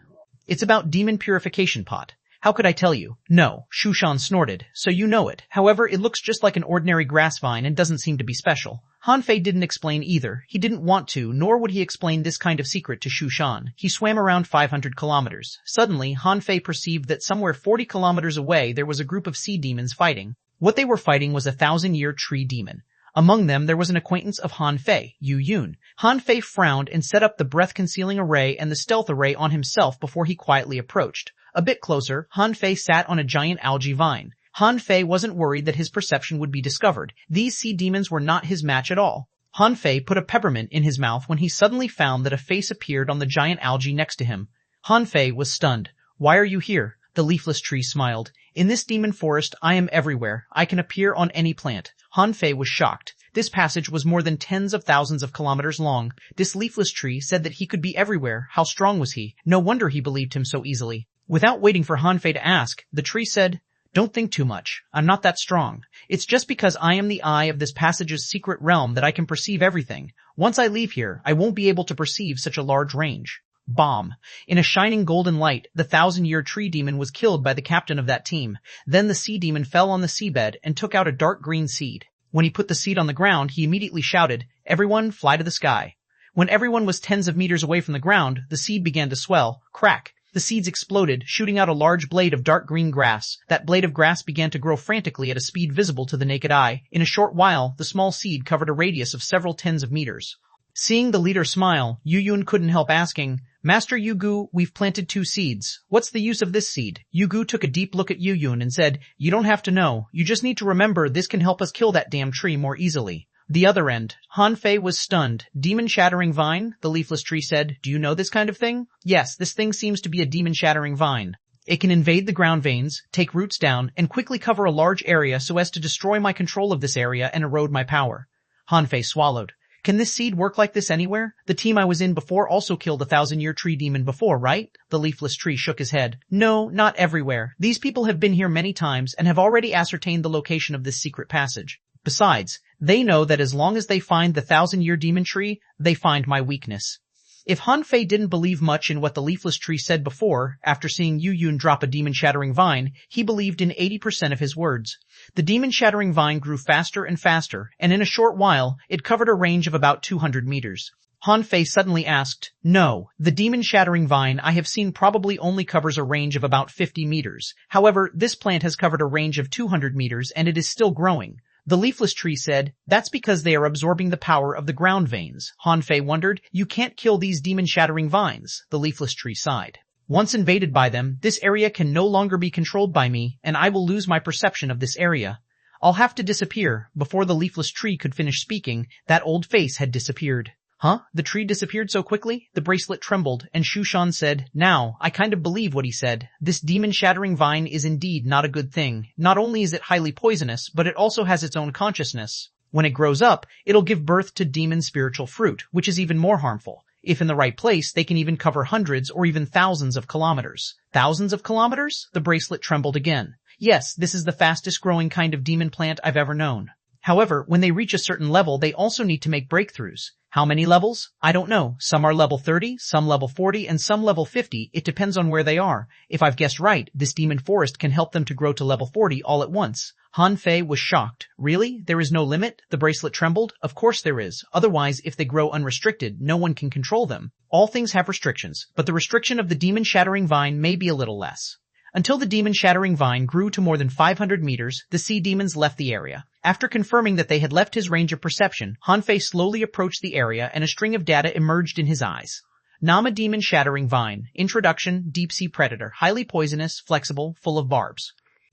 It's about demon purification pot. How could I tell you? No, xuanhuan snorted. So you know it. However, it looks just like an ordinary grass vine and doesn't seem to be special. Han Fei didn't explain either. He didn't want to, nor would he explain this kind of secret to xuanhuan. He swam around 500 kilometers. Suddenly, Han Fei perceived that somewhere 40 kilometers away there was a group of sea demons fighting. What they were fighting was a 1,000-year tree demon. Among them, there was an acquaintance of Han Fei, Yu Yun. Han Fei frowned and set up the breath-concealing array and the stealth array on himself before he quietly approached. A bit closer, Han Fei sat on a giant algae vine. Han Fei wasn't worried that his perception would be discovered. These sea demons were not his match at all. Han Fei put a peppermint in his mouth when he suddenly found that a face appeared on the giant algae next to him. Han Fei was stunned. Why are you here? The leafless tree smiled. In this demon forest, I am everywhere. I can appear on any plant. Han Fei was shocked. This passage was more than tens of thousands of kilometers long. This leafless tree said that he could be everywhere. How strong was he? No wonder he believed him so easily. Without waiting for Han Fei to ask, the tree said, "Don't think too much. I'm not that strong. It's just because I am the eye of this passage's secret realm that I can perceive everything. Once I leave here, I won't be able to perceive such a large range." Bomb. In a shining golden light, the 1,000-year tree demon was killed by the captain of that team. Then the sea demon fell on the seabed and took out a dark green seed. When he put the seed on the ground, he immediately shouted, "Everyone, fly to the sky." When everyone was tens of meters away from the ground, the seed began to swell. Crack. The seeds exploded, shooting out a large blade of dark green grass. That blade of grass began to grow frantically at a speed visible to the naked eye. In a short while, the small seed covered a radius of several tens of meters. Seeing the leader smile, Yu Yun couldn't help asking, "Master Yu Gu, we've planted 2 seeds. What's the use of this seed?" Yu Gu took a deep look at Yu Yun and said, "You don't have to know. You just need to remember this can help us kill that damn tree more easily." The other end. Han Fei was stunned. "Demon-shattering vine?" the leafless tree said. "Do you know this kind of thing?" "Yes, this thing seems to be a demon-shattering vine. It can invade the ground veins, take roots down, and quickly cover a large area so as to destroy my control of this area and erode my power." Han Fei swallowed. "Can this seed work like this anywhere? The team I was in before also killed a 1,000-year tree demon before, right?" The leafless tree shook his head. "No, not everywhere. These people have been here many times and have already ascertained the location of this secret passage. Besides, they know that as long as they find the 1,000-year demon tree, they find my weakness." If Han Fei didn't believe much in what the leafless tree said before, after seeing Yu Yun drop a demon-shattering vine, he believed in 80% of his words. The demon-shattering vine grew faster and faster, and in a short while, it covered a range of about 200 meters. Han Fei suddenly asked, "No, the demon-shattering vine I have seen probably only covers a range of about 50 meters. However, this plant has covered a range of 200 meters and it is still growing." The leafless tree said, "That's because they are absorbing the power of the ground veins." Han Fei wondered, "You can't kill these demon-shattering vines." The leafless tree sighed. "Once invaded by them, this area can no longer be controlled by me, and I will lose my perception of this area. I'll have to disappear." Before the leafless tree could finish speaking, that old face had disappeared. "Huh? The tree disappeared so quickly?" The bracelet trembled, and Xuanhuan said, "Now, I kind of believe what he said. This demon-shattering vine is indeed not a good thing. Not only is it highly poisonous, but it also has its own consciousness. When it grows up, it'll give birth to demon spiritual fruit, which is even more harmful. If in the right place, they can even cover hundreds or even thousands of kilometers." "Thousands of kilometers?" The bracelet trembled again. "Yes, this is the fastest growing kind of demon plant I've ever known. However, when they reach a certain level, they also need to make breakthroughs. How many levels? I don't know. Some are level 30, some level 40, and some level 50. It depends on where they are. If I've guessed right, this demon forest can help them to grow to level 40 all at once." Han Fei was shocked. "Really? There is no limit?" The bracelet trembled. "Of course there is. Otherwise, if they grow unrestricted, no one can control them. All things have restrictions, but the restriction of the demon-shattering vine may be a little less." Until the demon-shattering vine grew to more than 500 meters, the sea demons left the area. After confirming that they had left his range of perception, Han Fei slowly approached the area and a string of data emerged in his eyes. Nama demon-shattering vine. Introduction, deep-sea predator, highly poisonous, flexible, full of barbs.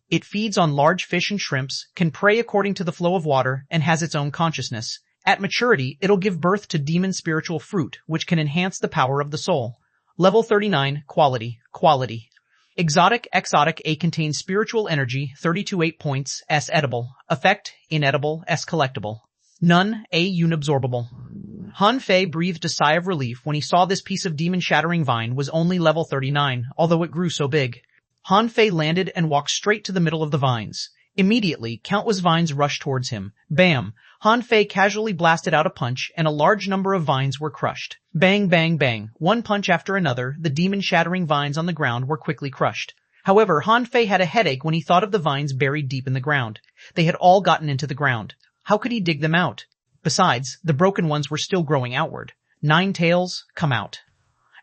It feeds on large fish and shrimps, can prey according to the flow of water, and has its own consciousness. At maturity, it'll give birth to demon spiritual fruit, which can enhance the power of the soul. Level 39, quality. Exotic A contains spiritual energy, 32 8 points, S edible. Effect, inedible, S collectible. None, A unabsorbable. Han Fei breathed a sigh of relief when he saw this piece of demon-shattering vine was only level 39, although it grew so big. Han Fei landed and walked straight to the middle of the vines. Immediately, countless vines rushed towards him. Bam! Han Fei casually blasted out a punch, and a large number of vines were crushed. Bang, bang, bang. One punch after another, the demon-shattering vines on the ground were quickly crushed. However, Han Fei had a headache when he thought of the vines buried deep in the ground. They had all gotten into the ground. How could he dig them out? Besides, the broken ones were still growing outward. 9 tails, come out.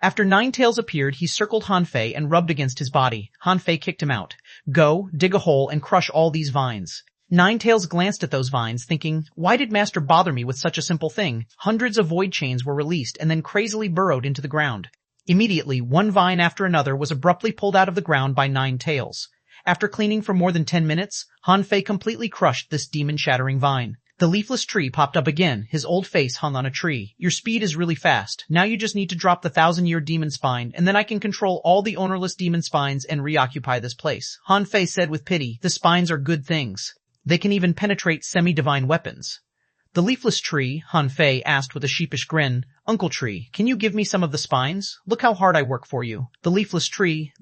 After 9 tails appeared, he circled Han Fei and rubbed against his body. Han Fei kicked him out. Go, dig a hole, and crush all these vines. 9 tails glanced at those vines, thinking, why did Master bother me with such a simple thing? Hundreds of void chains were released and then crazily burrowed into the ground. Immediately, one vine after another was abruptly pulled out of the ground by 9 tails. After cleaning for more than 10 minutes, Han Fei completely crushed this demon-shattering vine. The leafless tree popped up again, his old face hung on a tree. Your speed is really fast. Now you just need to drop the 1,000-year demon spine, and then I can control all the ownerless demon spines and reoccupy this place. Han Fei said with pity, the spines are good things. They can even penetrate semi-divine weapons. The leafless tree, Han Fei asked with a sheepish grin, Uncle Tree, can you give me some of the spines? Look how hard I work for you. The leafless tree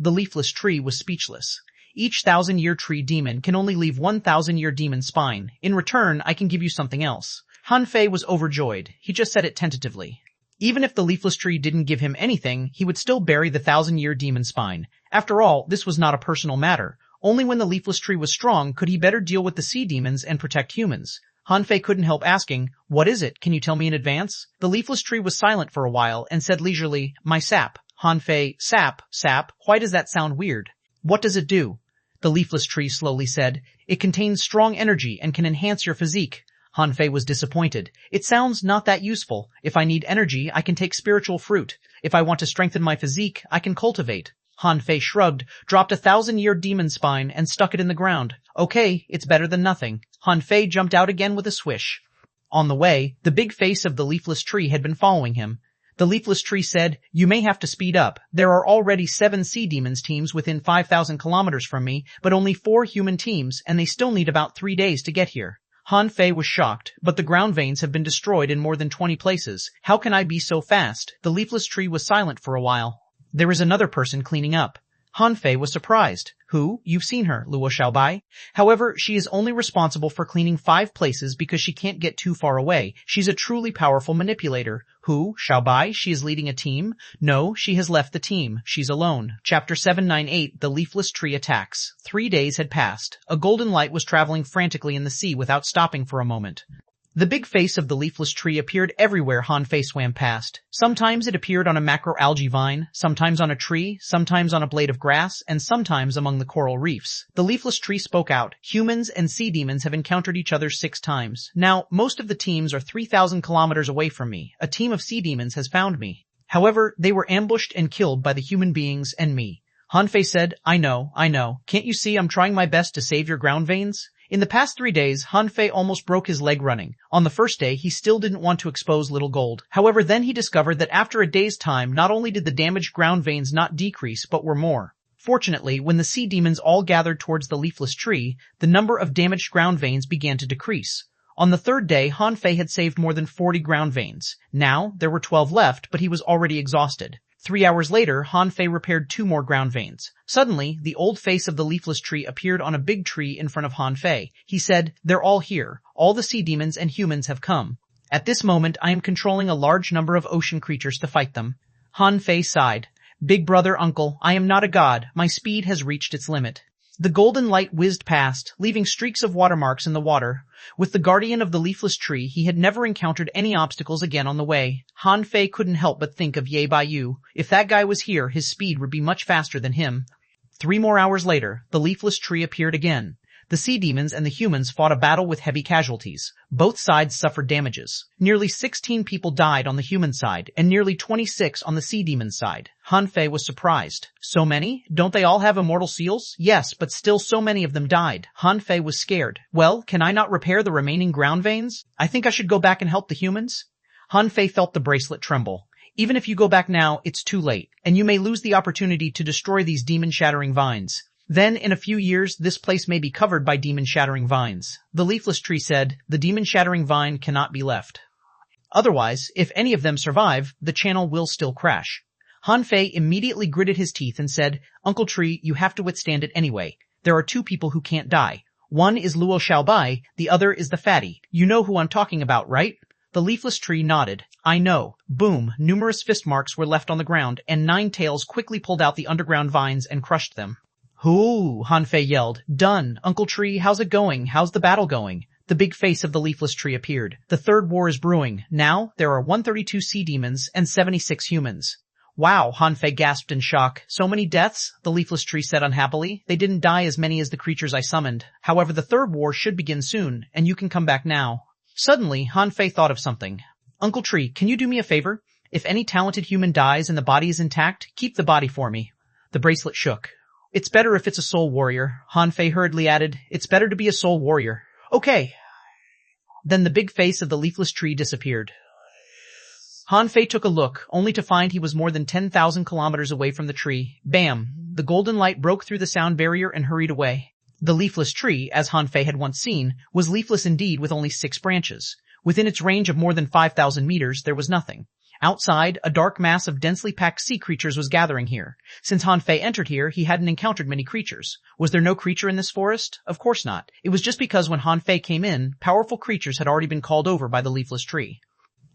was speechless. Each 1,000-year tree demon can only leave 1,000-year demon spine. In return, I can give you something else. Han Fei was overjoyed. He just said it tentatively. Even if the leafless tree didn't give him anything, he would still bury the 1,000-year demon spine. After all, this was not a personal matter. Only when the leafless tree was strong could he better deal with the sea demons and protect humans. Han Fei couldn't help asking, what is it? Can you tell me in advance? The leafless tree was silent for a while and said leisurely, my sap. Han Fei, sap. Why does that sound weird? What does it do? The leafless tree slowly said, it contains strong energy and can enhance your physique. Han Fei was disappointed. It sounds not that useful. If I need energy, I can take spiritual fruit. If I want to strengthen my physique, I can cultivate. Han Fei shrugged, dropped a 1,000-year demon spine, and stuck it in the ground. Okay, it's better than nothing. Han Fei jumped out again with a swish. On the way, the big face of the leafless tree had been following him. The leafless tree said, you may have to speed up. There are already 7 sea demons teams within 5,000 kilometers from me, but only 4 human teams, and they still need about 3 days to get here. Han Fei was shocked, but the ground veins have been destroyed in more than 20 places. How can I be so fast? The leafless tree was silent for a while. There is another person cleaning up. Han Fei was surprised. Who? You've seen her, Luo Xiaobai. However, she is only responsible for cleaning 5 places because she can't get too far away. She's a truly powerful manipulator. Who? Xiaobai? She is leading a team? No, she has left the team. She's alone. Chapter 798, The Leafless Tree Attacks. 3 days had passed. A golden light was traveling frantically in the sea without stopping for a moment. The big face of the leafless tree appeared everywhere Han Fei swam past. Sometimes it appeared on a macroalgae vine, sometimes on a tree, sometimes on a blade of grass, and sometimes among the coral reefs. The leafless tree spoke out. Humans and sea demons have encountered each other 6 times. Now, most of the teams are 3,000 kilometers away from me. A team of sea demons has found me. However, they were ambushed and killed by the human beings and me. Han Fei said, I know. Can't you see I'm trying my best to save your ground veins? In the past 3 days, Han Fei almost broke his leg running. On the first day, he still didn't want to expose Little Gold. However, then he discovered that after a day's time, not only did the damaged ground veins not decrease, but were more. Fortunately, when the sea demons all gathered towards the leafless tree, the number of damaged ground veins began to decrease. On the 3rd day, Han Fei had saved more than 40 ground veins. Now, there were 12 left, but he was already exhausted. 3 hours later, Han Fei repaired 2 more ground veins. Suddenly, the old face of the leafless tree appeared on a big tree in front of Han Fei. He said, they're all here. All the sea demons and humans have come. At this moment, I am controlling a large number of ocean creatures to fight them. Han Fei sighed. Big brother, uncle, I am not a god. My speed has reached its limit. The golden light whizzed past, leaving streaks of watermarks in the water. With the guardian of the leafless tree, he had never encountered any obstacles again on the way. Han Fei couldn't help but think of Ye Baiyu. If that guy was here, his speed would be much faster than him. 3 more hours later, the leafless tree appeared again. The sea demons and the humans fought a battle with heavy casualties. Both sides suffered damages. Nearly 16 people died on the human side, and nearly 26 on the sea demon side. Han Fei was surprised. So many? Don't they all have immortal seals? Yes, but still so many of them died. Han Fei was scared. Well, can I not repair the remaining ground veins? I think I should go back and help the humans. Han Fei felt the bracelet tremble. Even if you go back now, it's too late, and you may lose the opportunity to destroy these demon-shattering vines. Then, in a few years, this place may be covered by demon-shattering vines. The leafless tree said, the demon-shattering vine cannot be left. Otherwise, if any of them survive, the channel will still crash. Han Fei immediately gritted his teeth and said, Uncle Tree, you have to withstand it anyway. There are 2 people who can't die. One is Luo Xiaobai, the other is the fatty. You know who I'm talking about, right? The leafless tree nodded. I know. Boom, numerous fist marks were left on the ground, and 9 tails quickly pulled out the underground vines and crushed them. Hoo! Han Fei yelled. Done. Uncle Tree, how's it going? How's the battle going? The big face of the leafless tree appeared. The 3rd war is brewing. Now, there are 132 sea demons and 76 humans. Wow, Han Fei gasped in shock. So many deaths? The leafless tree said unhappily. They didn't die as many as the creatures I summoned. However, the 3rd war should begin soon, and you can come back now. Suddenly, Han Fei thought of something. Uncle Tree, can you do me a favor? If any talented human dies and the body is intact, keep the body for me. The bracelet shook. It's better if it's a soul warrior, Han Fei hurriedly added. It's better to be a soul warrior. Okay. Then the big face of the leafless tree disappeared. Han Fei took a look, only to find he was more than 10,000 kilometers away from the tree. Bam! The golden light broke through the sound barrier and hurried away. The leafless tree, as Han Fei had once seen, was leafless indeed with only 6 branches. Within its range of more than 5,000 meters, there was nothing. Outside, a dark mass of densely packed sea creatures was gathering here. Since Han Fei entered here, he hadn't encountered many creatures. Was there no creature in this forest? Of course not. It was just because when Han Fei came in, powerful creatures had already been called over by the leafless tree.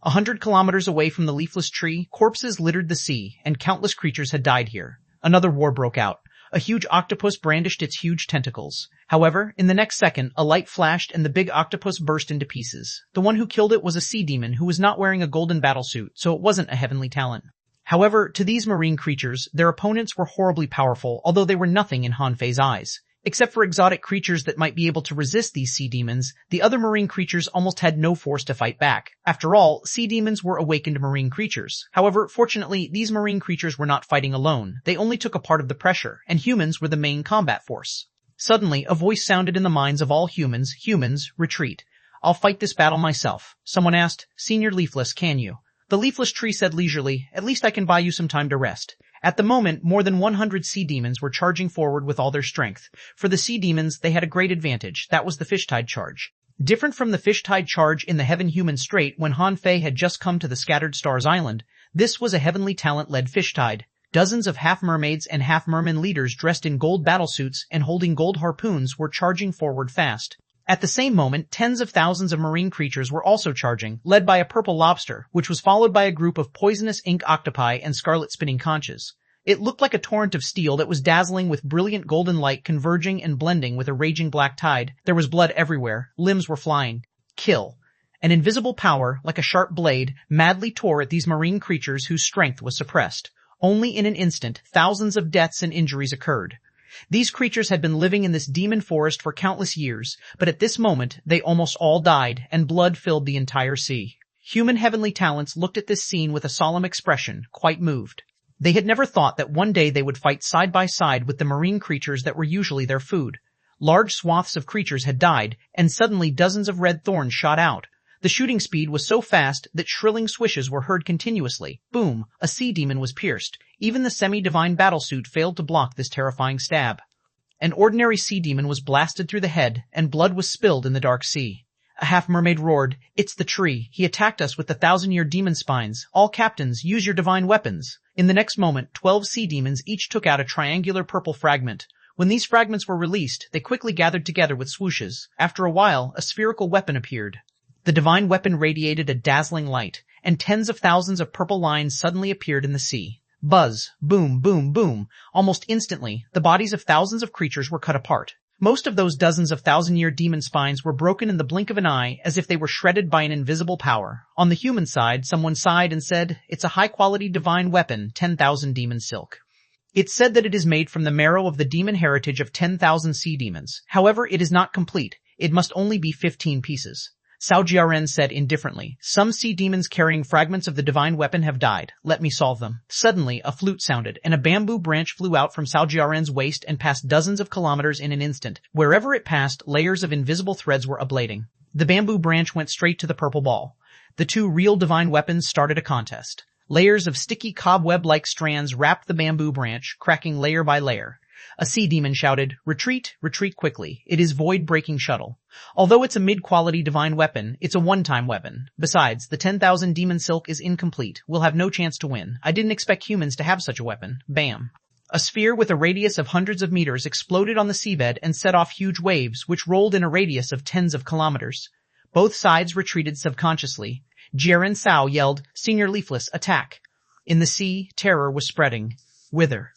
100 kilometers away from the leafless tree, corpses littered the sea, and countless creatures had died here. Another war broke out. A huge octopus brandished its huge tentacles. However, in the next second, a light flashed and the big octopus burst into pieces. The one who killed it was a sea demon who was not wearing a golden battlesuit, so it wasn't a heavenly talent. However, to these marine creatures, their opponents were horribly powerful, although they were nothing in Han Fei's eyes. Except for exotic creatures that might be able to resist these sea demons, the other marine creatures almost had no force to fight back. After all, sea demons were awakened marine creatures. However, fortunately, these marine creatures were not fighting alone. They only took a part of the pressure, and humans were the main combat force. Suddenly, a voice sounded in the minds of all humans. Humans, retreat. I'll fight this battle myself. Someone asked, Senior Leafless, can you? The leafless tree said leisurely, at least I can buy you some time to rest. At the moment, more than 100 sea demons were charging forward with all their strength. For the sea demons, they had a great advantage. That was the fish tide charge. Different from the fish tide charge in the Heaven-Human Strait when Han Fei had just come to the Scattered Stars Island, this was a heavenly talent-led fish tide. Dozens of half-mermaids and half-merman leaders dressed in gold battlesuits and holding gold harpoons were charging forward fast. At the same moment, tens of thousands of marine creatures were also charging, led by a purple lobster, which was followed by a group of poisonous ink octopi and scarlet spinning conches. It looked like a torrent of steel that was dazzling with brilliant golden light converging and blending with a raging black tide. There was blood everywhere. Limbs were flying. Kill. An invisible power, like a sharp blade, madly tore at these marine creatures whose strength was suppressed. Only in an instant, thousands of deaths and injuries occurred. These creatures had been living in this demon forest for countless years, but at this moment, they almost all died, and blood filled the entire sea. Human heavenly talents looked at this scene with a solemn expression, quite moved. They had never thought that one day they would fight side by side with the marine creatures that were usually their food. Large swaths of creatures had died, and suddenly dozens of red thorns shot out. The shooting speed was so fast that shrilling swishes were heard continuously. Boom! A sea demon was pierced. Even the semi-divine battlesuit failed to block this terrifying stab. An ordinary sea demon was blasted through the head, and blood was spilled in the dark sea. A half-mermaid roared, It's the tree. He attacked us with the 1,000-year demon spines. All captains, use your divine weapons. In the next moment, 12 sea demons each took out a triangular purple fragment. When these fragments were released, they quickly gathered together with swooshes. After a while, a spherical weapon appeared. The divine weapon radiated a dazzling light, and tens of thousands of purple lines suddenly appeared in the sea. Buzz, boom, boom, boom. Almost instantly, the bodies of thousands of creatures were cut apart. Most of those dozens of 1,000-year demon spines were broken in the blink of an eye as if they were shredded by an invisible power. On the human side, someone sighed and said, It's a high-quality divine weapon, 10,000 demon silk. It's said that it is made from the marrow of the demon heritage of 10,000 sea demons. However, it is not complete. It must only be 15 pieces. Xuanhuan said indifferently, Some sea demons carrying fragments of the divine weapon have died. Let me solve them. Suddenly, a flute sounded, and a bamboo branch flew out from Xuanhuan's waist and passed dozens of kilometers in an instant. Wherever it passed, layers of invisible threads were ablating. The bamboo branch went straight to the purple ball. The two real divine weapons started a contest. Layers of sticky cobweb-like strands wrapped the bamboo branch, cracking layer by layer. A sea demon shouted, Retreat, retreat quickly. It is void-breaking shuttle. Although it's a mid-quality divine weapon, it's a one-time weapon. Besides, the 10,000 demon silk is incomplete. We'll have no chance to win. I didn't expect humans to have such a weapon. Bam. A sphere with a radius of hundreds of meters exploded on the seabed and set off huge waves, which rolled in a radius of tens of kilometers. Both sides retreated subconsciously. Jiren Sao yelled, Senior Leafless, attack. In the sea, terror was spreading. Whither?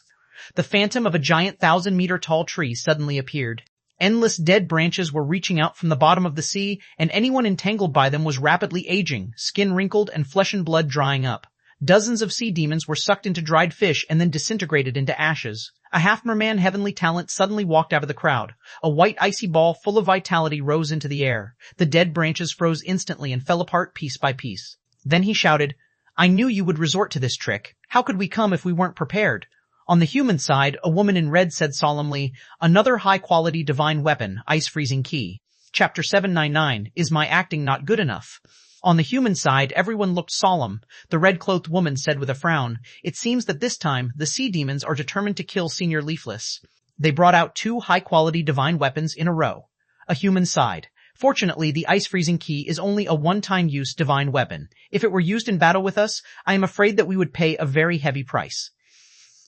The phantom of a giant 1,000-meter-tall tree suddenly appeared. Endless dead branches were reaching out from the bottom of the sea, and anyone entangled by them was rapidly aging, skin wrinkled and flesh and blood drying up. Dozens of sea demons were sucked into dried fish and then disintegrated into ashes. A half-merman heavenly talent suddenly walked out of the crowd. A white icy ball full of vitality rose into the air. The dead branches froze instantly and fell apart piece by piece. Then he shouted, I knew you would resort to this trick. How could we come if we weren't prepared? On the human side, a woman in red said solemnly, Another high-quality divine weapon, ice-freezing key. Chapter 799, Is My Acting Not Good Enough? On the human side, everyone looked solemn. The red-clothed woman said with a frown, It seems that this time, the sea demons are determined to kill Senior Leafless. They brought out 2 high-quality divine weapons in a row. A human sighed. Fortunately, the ice-freezing key is only a one-time use divine weapon. If it were used in battle with us, I am afraid that we would pay a very heavy price.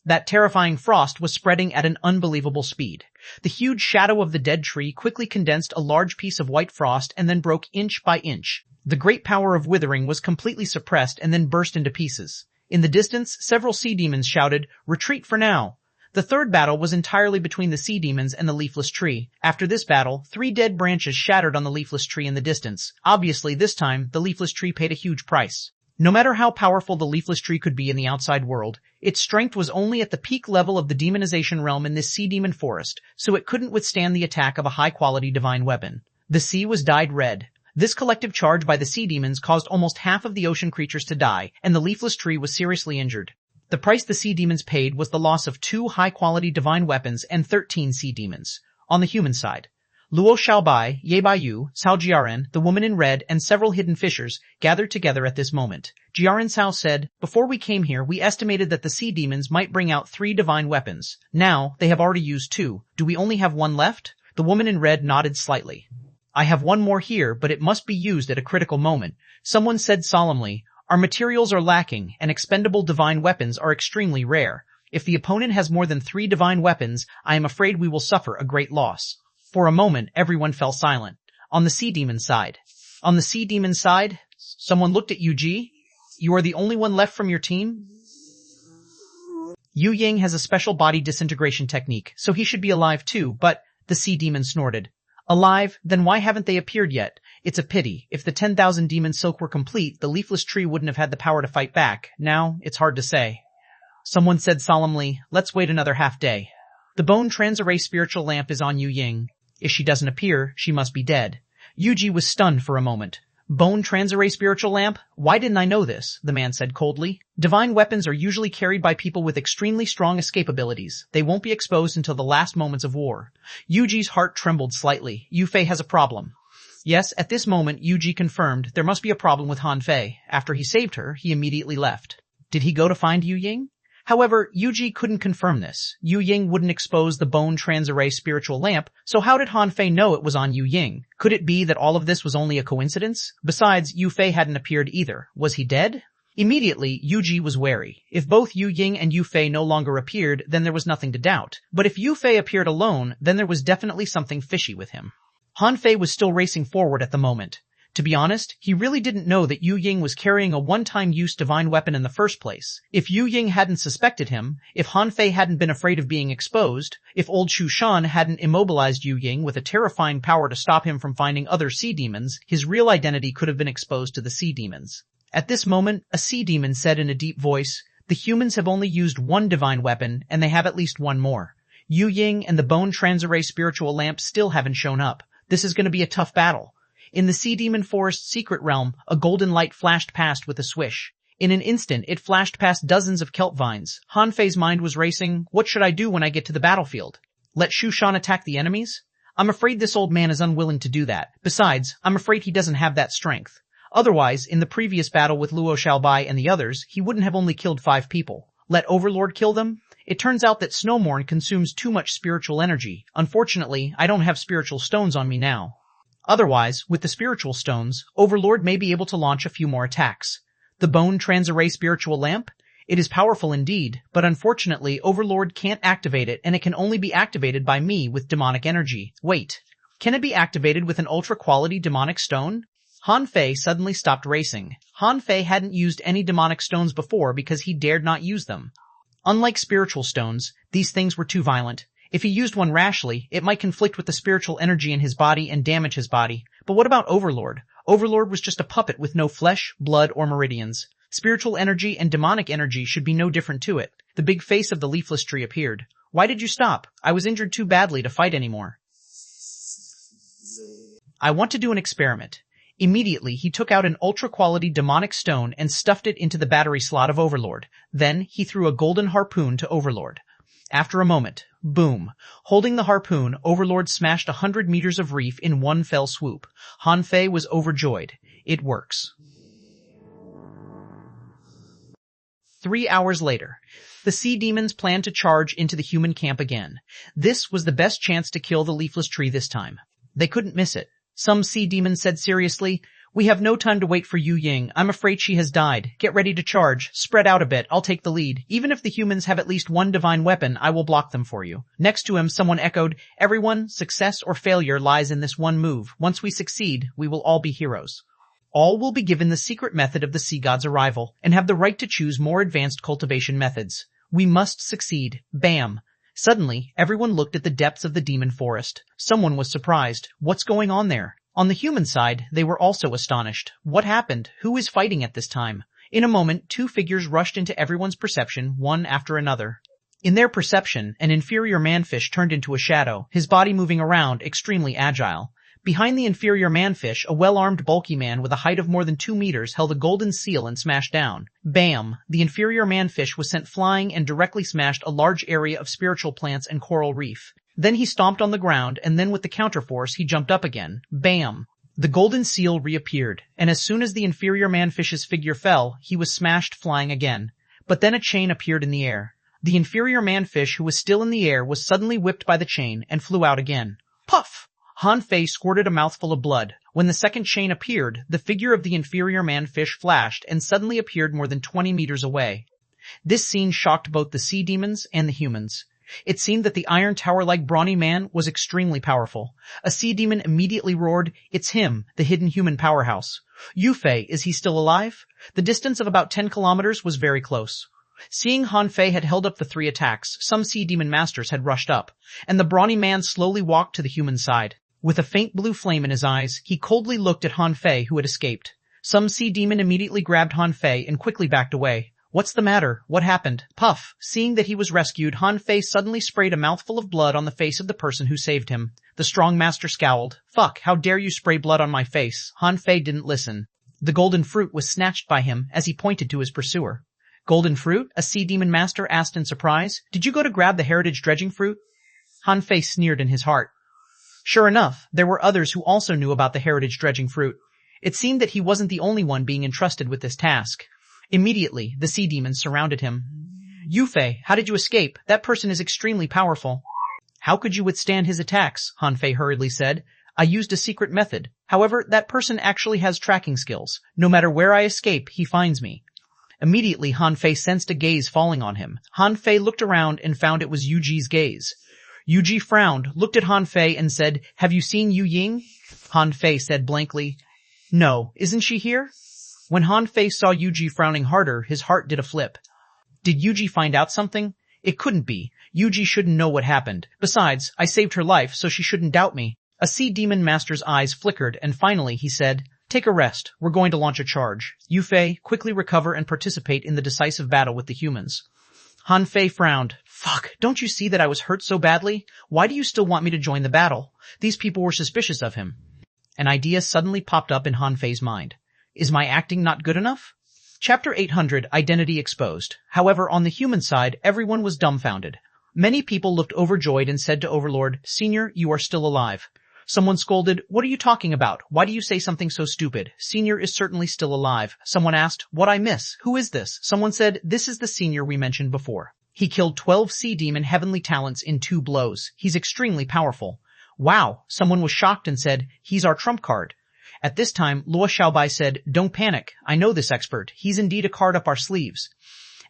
That terrifying frost was spreading at an unbelievable speed. The huge shadow of the dead tree quickly condensed a large piece of white frost and then broke inch by inch. The great power of withering was completely suppressed and then burst into pieces. In the distance, several sea demons shouted, Retreat for now! The third battle was entirely between the sea demons and the leafless tree. After this battle, 3 dead branches shattered on the leafless tree in the distance. Obviously, this time, the leafless tree paid a huge price. No matter how powerful the leafless tree could be in the outside world, its strength was only at the peak level of the demonization realm in this sea demon forest, so it couldn't withstand the attack of a high-quality divine weapon. The sea was dyed red. This collective charge by the sea demons caused almost half of the ocean creatures to die, and the leafless tree was seriously injured. The price the sea demons paid was the loss of 2 high-quality divine weapons and 13 sea demons. On the human side, Luo Xiaobai, Ye Baiyu, Cao Jiaren, the woman in red, and several hidden fishers gathered together at this moment. Jiaren Cao said, Before we came here, we estimated that the sea demons might bring out 3 divine weapons. Now, they have already used 2. Do we only have 1 left? The woman in red nodded slightly. I have 1 more here, but it must be used at a critical moment. Someone said solemnly, Our materials are lacking, and expendable divine weapons are extremely rare. If the opponent has more than 3 divine weapons, I am afraid we will suffer a great loss. For a moment, everyone fell silent. On the sea demon side. Someone looked at Yuji. You are the only one left from your team? Yu Ying has a special body disintegration technique, so he should be alive too, but the sea demon snorted. Alive? Then why haven't they appeared yet? It's a pity. If the 10,000 demon silk were complete, the leafless tree wouldn't have had the power to fight back. Now, it's hard to say. Someone said solemnly, Let's wait another half day. The bone transarray spiritual lamp is on Yu Ying. If she doesn't appear, she must be dead. Yuji was stunned for a moment. Bone transarray spiritual lamp? Why didn't I know this? The man said coldly. Divine weapons are usually carried by people with extremely strong escape abilities. They won't be exposed until the last moments of war. Yuji's heart trembled slightly. Yu Fei has a problem. Yes, at this moment, Yuji confirmed there must be a problem with Han Fei. After he saved her, he immediately left. Did he go to find Yu Ying? However, Yuji couldn't confirm this. Yu Ying wouldn't expose the bone transarray spiritual lamp, so how did Han Fei know it was on Yu Ying? Could it be that all of this was only a coincidence? Besides, Yu Fei hadn't appeared either. Was he dead? Immediately, Yuji was wary. If both Yu Ying and Yu Fei no longer appeared, then there was nothing to doubt. But if Yu Fei appeared alone, then there was definitely something fishy with him. Han Fei was still racing forward at the moment. To be honest, he really didn't know that Yu Ying was carrying a one-time use divine weapon in the first place. If Yu Ying hadn't suspected him, if Han Fei hadn't been afraid of being exposed, if old Shu Shan hadn't immobilized Yu Ying with a terrifying power to stop him from finding other sea demons, his real identity could have been exposed to the sea demons. At this moment, a sea demon said in a deep voice, The humans have only used 1 divine weapon, and they have at least 1 more. Yu Ying and the bone transarray spiritual lamp still haven't shown up. This is going to be a tough battle. In the Sea Demon Forest's secret realm, a golden light flashed past with a swish. In an instant, it flashed past dozens of kelp vines. Han Fei's mind was racing. What should I do when I get to the battlefield? Let Shu Shan attack the enemies? I'm afraid this old man is unwilling to do that. Besides, I'm afraid he doesn't have that strength. Otherwise, in the previous battle with Luo Xiaobai and the others, he wouldn't have only killed 5 people. Let Overlord kill them? It turns out that Snowmorn consumes too much spiritual energy. Unfortunately, I don't have spiritual stones on me now. Otherwise, with the spiritual stones, Overlord may be able to launch a few more attacks. The bone transarray spiritual lamp? It is powerful indeed, but unfortunately Overlord can't activate it, and it can only be activated by me with demonic energy. Wait, can it be activated with an ultra-quality demonic stone? Han Fei suddenly stopped racing. Han Fei hadn't used any demonic stones before because he dared not use them. Unlike spiritual stones, these things were too violent. If he used one rashly, it might conflict with the spiritual energy in his body and damage his body. But what about Overlord? Overlord was just a puppet with no flesh, blood, or meridians. Spiritual energy and demonic energy should be no different to it. The big face of the leafless tree appeared. Why did you stop? I was injured too badly to fight anymore. I want to do an experiment. Immediately, he took out an ultra-quality demonic stone and stuffed it into the battery slot of Overlord. Then, he threw a golden harpoon to Overlord. After a moment, boom. Holding the harpoon, Overlord smashed 100 meters of reef in one fell swoop. Han Fei was overjoyed. It works. 3 hours later, the sea demons planned to charge into the human camp again. This was the best chance to kill the leafless tree this time. They couldn't miss it. Some sea demons said seriously, "We have no time to wait for Yu Ying. I'm afraid she has died. Get ready to charge. Spread out a bit. I'll take the lead. Even if the humans have at least one divine weapon, I will block them for you." Next to him, someone echoed, "Everyone, success or failure lies in this one move. Once we succeed, we will all be heroes." All will be given the secret method of the sea god's arrival and have the right to choose more advanced cultivation methods. We must succeed. Bam. Suddenly, everyone looked at the depths of the demon forest. Someone was surprised. What's going on there? On the human side, they were also astonished. What happened? Who is fighting at this time? In a moment, two figures rushed into everyone's perception, one after another. In their perception, an inferior manfish turned into a shadow, his body moving around, extremely agile. Behind the inferior manfish, a well-armed bulky man with a height of more than 2 meters held a golden seal and smashed down. Bam! The inferior manfish was sent flying and directly smashed a large area of spiritual plants and coral reef. Then he stomped on the ground, and then with the counterforce he jumped up again. Bam! The golden seal reappeared, and as soon as the inferior manfish's figure fell, he was smashed flying again. But then a chain appeared in the air. The inferior manfish who was still in the air was suddenly whipped by the chain and flew out again. Puff! Han Fei squirted a mouthful of blood. When the second chain appeared, the figure of the inferior manfish flashed and suddenly appeared more than 20 meters away. This scene shocked both the sea demons and the humans. It seemed that the iron tower-like brawny man was extremely powerful. A sea demon immediately roared, "It's him, the hidden human powerhouse." Yu Fei, is he still alive? The distance of about 10 kilometers was very close. Seeing Han Fei had held up the 3 attacks, some sea demon masters had rushed up, and the brawny man slowly walked to the human side. With a faint blue flame in his eyes, he coldly looked at Han Fei, who had escaped. Some sea demon immediately grabbed Han Fei and quickly backed away. "What's the matter? What happened?" Puff. Seeing that he was rescued, Han Fei suddenly sprayed a mouthful of blood on the face of the person who saved him. The strong master scowled. "Fuck, how dare you spray blood on my face?" Han Fei didn't listen. The golden fruit was snatched by him as he pointed to his pursuer. "Golden fruit?" a sea demon master asked in surprise. "Did you go to grab the heritage dredging fruit?" Han Fei sneered in his heart. Sure enough, there were others who also knew about the heritage dredging fruit. It seemed that he wasn't the only one being entrusted with this task. Immediately, the sea demons surrounded him. "Yu Fei, how did you escape? That person is extremely powerful." "How could you withstand his attacks?" Han Fei hurriedly said. "I used a secret method. However, that person actually has tracking skills. No matter where I escape, he finds me." Immediately, Han Fei sensed a gaze falling on him. Han Fei looked around and found it was Yuji's gaze. Yuji frowned, looked at Han Fei and said, "Have you seen Yu Ying?" Han Fei said blankly, "No, isn't she here?" When Han Fei saw Yuji frowning harder, his heart did a flip. Did Yuji find out something? It couldn't be. Yuji shouldn't know what happened. Besides, I saved her life, so she shouldn't doubt me. A sea demon master's eyes flickered, and finally he said, "Take a rest. We're going to launch a charge. Yu Fei, quickly recover and participate in the decisive battle with the humans." Han Fei frowned. "Fuck, don't you see that I was hurt so badly? Why do you still want me to join the battle?" These people were suspicious of him. An idea suddenly popped up in Han Fei's mind. Is my acting not good enough? Chapter 800, Identity Exposed. However, on the human side, everyone was dumbfounded. Many people looked overjoyed and said to Overlord, "Senior, you are still alive." Someone scolded, "What are you talking about? Why do you say something so stupid? Senior is certainly still alive." Someone asked, "What I miss? Who is this?" Someone said, "This is the senior we mentioned before. He killed 12 sea demon heavenly talents in 2 blows. He's extremely powerful." "Wow." Someone was shocked and said, "He's our trump card." At this time, Luo Xiaobai said, "Don't panic. I know this expert. He's indeed a card up our sleeves."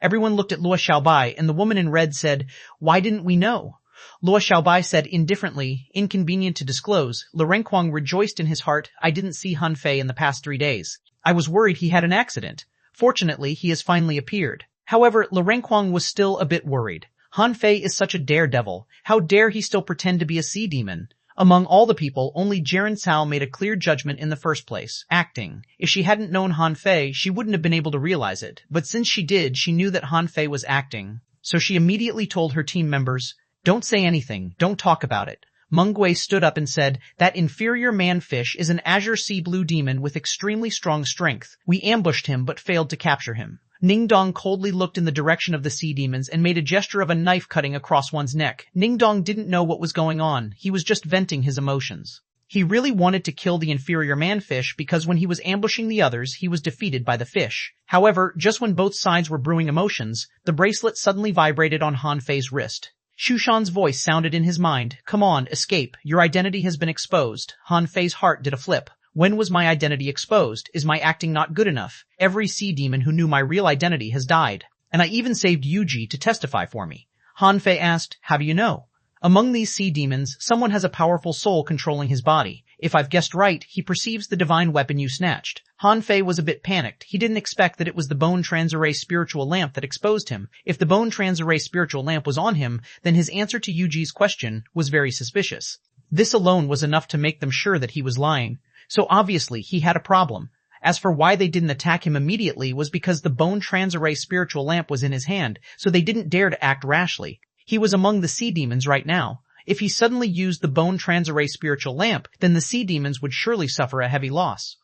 Everyone looked at Luo Xiaobai, and the woman in red said, "Why didn't we know?" Luo Xiaobai said indifferently, "Inconvenient to disclose." Lu Renquang rejoiced in his heart, "I didn't see Han Fei in the past 3 days. I was worried he had an accident. Fortunately, he has finally appeared." However, Lu Renquang was still a bit worried. Han Fei is such a daredevil. How dare he still pretend to be a sea demon? Among all the people, only Jiren Cao made a clear judgment in the first place, acting. If she hadn't known Han Fei, she wouldn't have been able to realize it. But since she did, she knew that Han Fei was acting. So she immediately told her team members, "Don't say anything, don't talk about it." Meng Gui stood up and said, "That inferior man-fish is an azure sea blue demon with extremely strong strength. We ambushed him but failed to capture him. Ning Dong coldly looked in the direction of the sea demons and made a gesture of a knife cutting across one's neck. Ning Dong didn't know what was going on. He was just venting his emotions. He really wanted to kill the inferior man-fish because when he was ambushing the others, he was defeated by the fish. However, just when both sides were brewing emotions, the bracelet suddenly vibrated on Han Fei's wrist. Shushan's voice sounded in his mind. Come on, escape. Your identity has been exposed. Han Fei's heart did a flip. When was my identity exposed? Is my acting not good enough? Every sea demon who knew my real identity has died. And I even saved Yuji to testify for me. Han Fei asked, how do you know? Among these sea demons, someone has a powerful soul controlling his body. If I've guessed right, he perceives the divine weapon you snatched. Han Fei was a bit panicked. He didn't expect that it was the bone transarray spiritual lamp that exposed him. If the bone transarray spiritual lamp was on him, then his answer to Yuji's question was very suspicious. This alone was enough to make them sure that he was lying. So obviously he had a problem. As for why they didn't attack him immediately was because the bone transarray spiritual lamp was in his hand, so they didn't dare to act rashly. He was among the sea demons right now. If he suddenly used the bone transarray spiritual lamp, then the sea demons would surely suffer a heavy loss.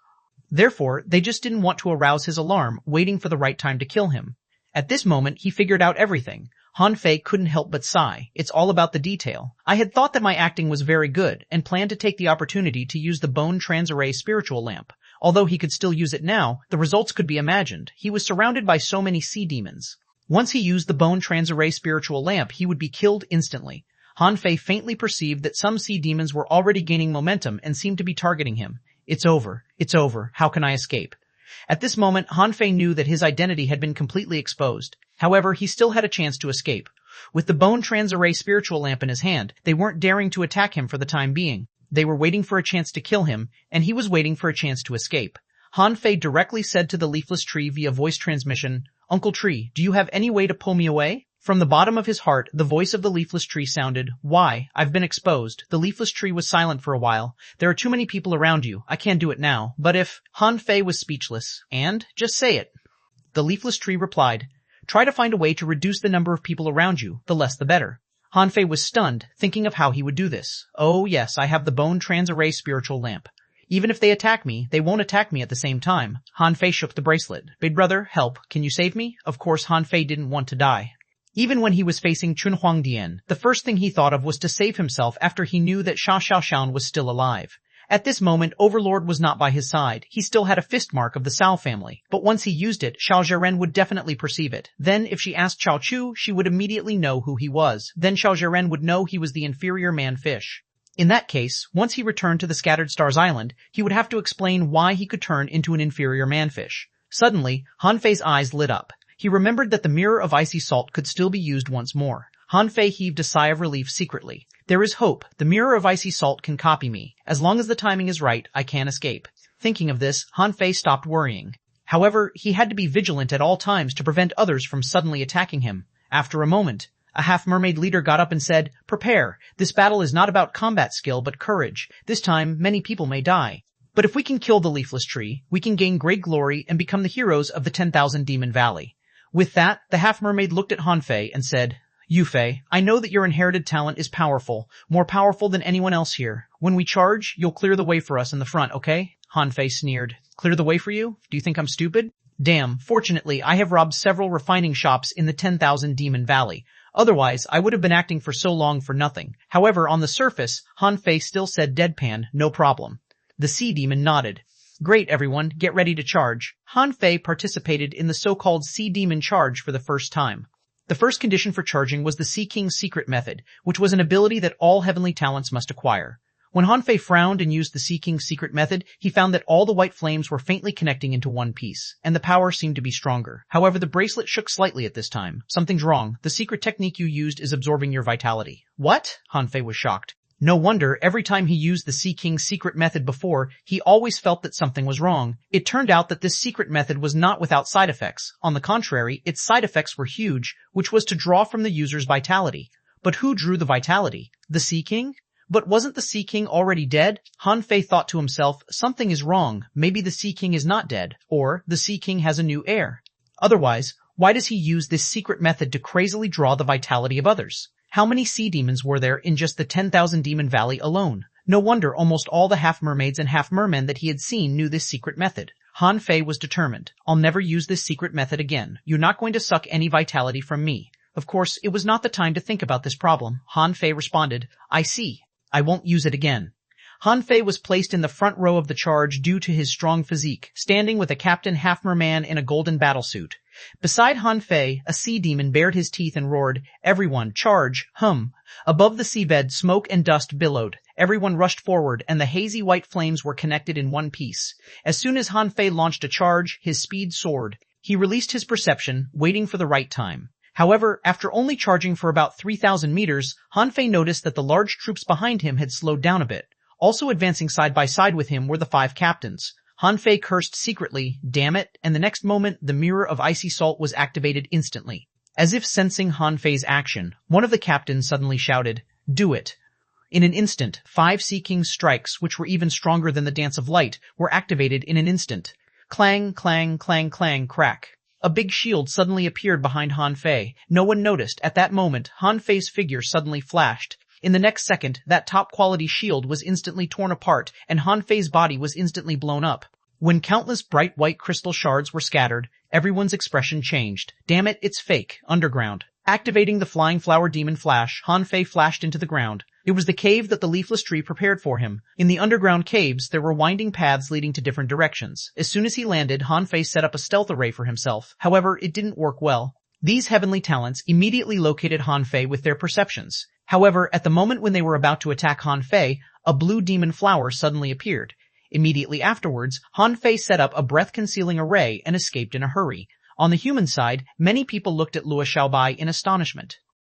Therefore, they just didn't want to arouse his alarm, waiting for the right time to kill him. At this moment, he figured out everything. Han Fei couldn't help but sigh. It's all about the detail. I had thought that my acting was very good, and planned to take the opportunity to use the bone transarray spiritual lamp. Although he could still use it now, the results could be imagined. He was surrounded by so many sea demons. Once he used the bone transarray spiritual lamp, he would be killed instantly. Han Fei faintly perceived that some sea demons were already gaining momentum and seemed to be targeting him. It's over. It's over. How can I escape? At this moment, Han Fei knew that his identity had been completely exposed. However, he still had a chance to escape. With the bone transarray spiritual lamp in his hand, they weren't daring to attack him for the time being. They were waiting for a chance to kill him, and he was waiting for a chance to escape. Han Fei directly said to the leafless tree via voice transmission, Uncle Tree, do you have any way to pull me away? From the bottom of his heart, the voice of the leafless tree sounded, Why? I've been exposed. The leafless tree was silent for a while. There are too many people around you. I can't do it now. But if... Han Fei was speechless. And? Just say it. The leafless tree replied, Try to find a way to reduce the number of people around you. The less the better. Han Fei was stunned, thinking of how he would do this. Oh yes, I have the bone transarray spiritual lamp. Even if they attack me, they won't attack me at the same time. Han Fei shook the bracelet. Big brother, help. Can you save me? Of course Han Fei didn't want to die. Even when he was facing Chunhuang, the first thing he thought of was to save himself after he knew that Xiaoshan was still alive. At this moment, Overlord was not by his side. He still had a fist mark of the Sao family. But once he used it, Xiao Zheren would definitely perceive it. Then, if she asked Chao Chu, she would immediately know who he was. Then Xiao Zheren would know he was the inferior man-fish. In that case, once he returned to the Scattered Stars Island, he would have to explain why he could turn into an inferior man-fish. Suddenly, Han Fei's eyes lit up. He remembered that the mirror of icy salt could still be used once more. Han Fei heaved a sigh of relief secretly. There is hope. The mirror of icy salt can copy me. As long as the timing is right, I can escape. Thinking of this, Han Fei stopped worrying. However, he had to be vigilant at all times to prevent others from suddenly attacking him. After a moment, a half-mermaid leader got up and said, Prepare. This battle is not about combat skill, but courage. This time, many people may die. But if we can kill the leafless tree, we can gain great glory and become the heroes of the 10,000 Demon Valley. With that, the half-mermaid looked at Han Fei and said, Yu Fei, I know that your inherited talent is powerful, more powerful than anyone else here. When we charge, you'll clear the way for us in the front, okay? Han Fei sneered. Clear the way for you? Do you think I'm stupid? Damn, fortunately, I have robbed several refining shops in the 10,000 Demon Valley. Otherwise, I would have been acting for so long for nothing. However, on the surface, Han Fei still said deadpan, no problem. The sea demon nodded. Great, everyone, get ready to charge. Han Fei participated in the so-called Sea Demon Charge for the first time. The first condition for charging was the Sea King's secret method, which was an ability that all heavenly talents must acquire. When Han Fei frowned and used the Sea King's secret method, he found that all the white flames were faintly connecting into one piece, and the power seemed to be stronger. However, the bracelet shook slightly at this time. Something's wrong. The secret technique you used is absorbing your vitality. What? Han Fei was shocked. No wonder, every time he used the Sea King's secret method before, he always felt that something was wrong. It turned out that this secret method was not without side effects. On the contrary, its side effects were huge, which was to draw from the user's vitality. But who drew the vitality? The Sea King? But wasn't the Sea King already dead? Han Fei thought to himself, something is wrong. Maybe the Sea King is not dead, or the Sea King has a new heir. Otherwise, why does he use this secret method to crazily draw the vitality of others? How many sea demons were there in just the 10,000 Demon Valley alone? No wonder almost all the half-mermaids and half-mermen that he had seen knew this secret method. Han Fei was determined. I'll never use this secret method again. You're not going to suck any vitality from me. Of course, it was not the time to think about this problem. Han Fei responded, I see. I won't use it again. Han Fei was placed in the front row of the charge due to his strong physique, standing with a Captain Half-Merman in a golden battlesuit. Beside Han Fei, a sea demon bared his teeth and roared, Everyone, charge, hum. Above the seabed, smoke and dust billowed. Everyone rushed forward, and the hazy white flames were connected in one piece. As soon as Han Fei launched a charge, his speed soared. He released his perception, waiting for the right time. However, after only charging for about 3,000 meters, Han Fei noticed that the large troops behind him had slowed down a bit. Also advancing side by side with him were the 5 captains. Han Fei cursed secretly, damn it, and the next moment the mirror of icy salt was activated instantly. As if sensing Han Fei's action, one of the captains suddenly shouted, Do it. In an instant, 5 Sea King's strikes, which were even stronger than the Dance of Light, were activated in an instant. Clang, clang, clang, clang, crack. A big shield suddenly appeared behind Han Fei. No one noticed. At that moment, Han Fei's figure suddenly flashed. In the next second, that top-quality shield was instantly torn apart, and Han Fei's body was instantly blown up. When countless bright white crystal shards were scattered, everyone's expression changed. Damn it, it's fake. Underground. Activating the Flying Flower Demon Flash, Han Fei flashed into the ground. It was the cave that the leafless tree prepared for him. In the underground caves, there were winding paths leading to different directions. As soon as he landed, Han Fei set up a stealth array for himself. However, it didn't work well. These heavenly talents immediately located Han Fei with their perceptions. However, at the moment when they were about to attack Han Fei, a blue demon flower suddenly appeared. Immediately afterwards, Han Fei set up a breath-concealing array and escaped in a hurry. On the human side, many people looked at Luo Xiaobai in astonishment.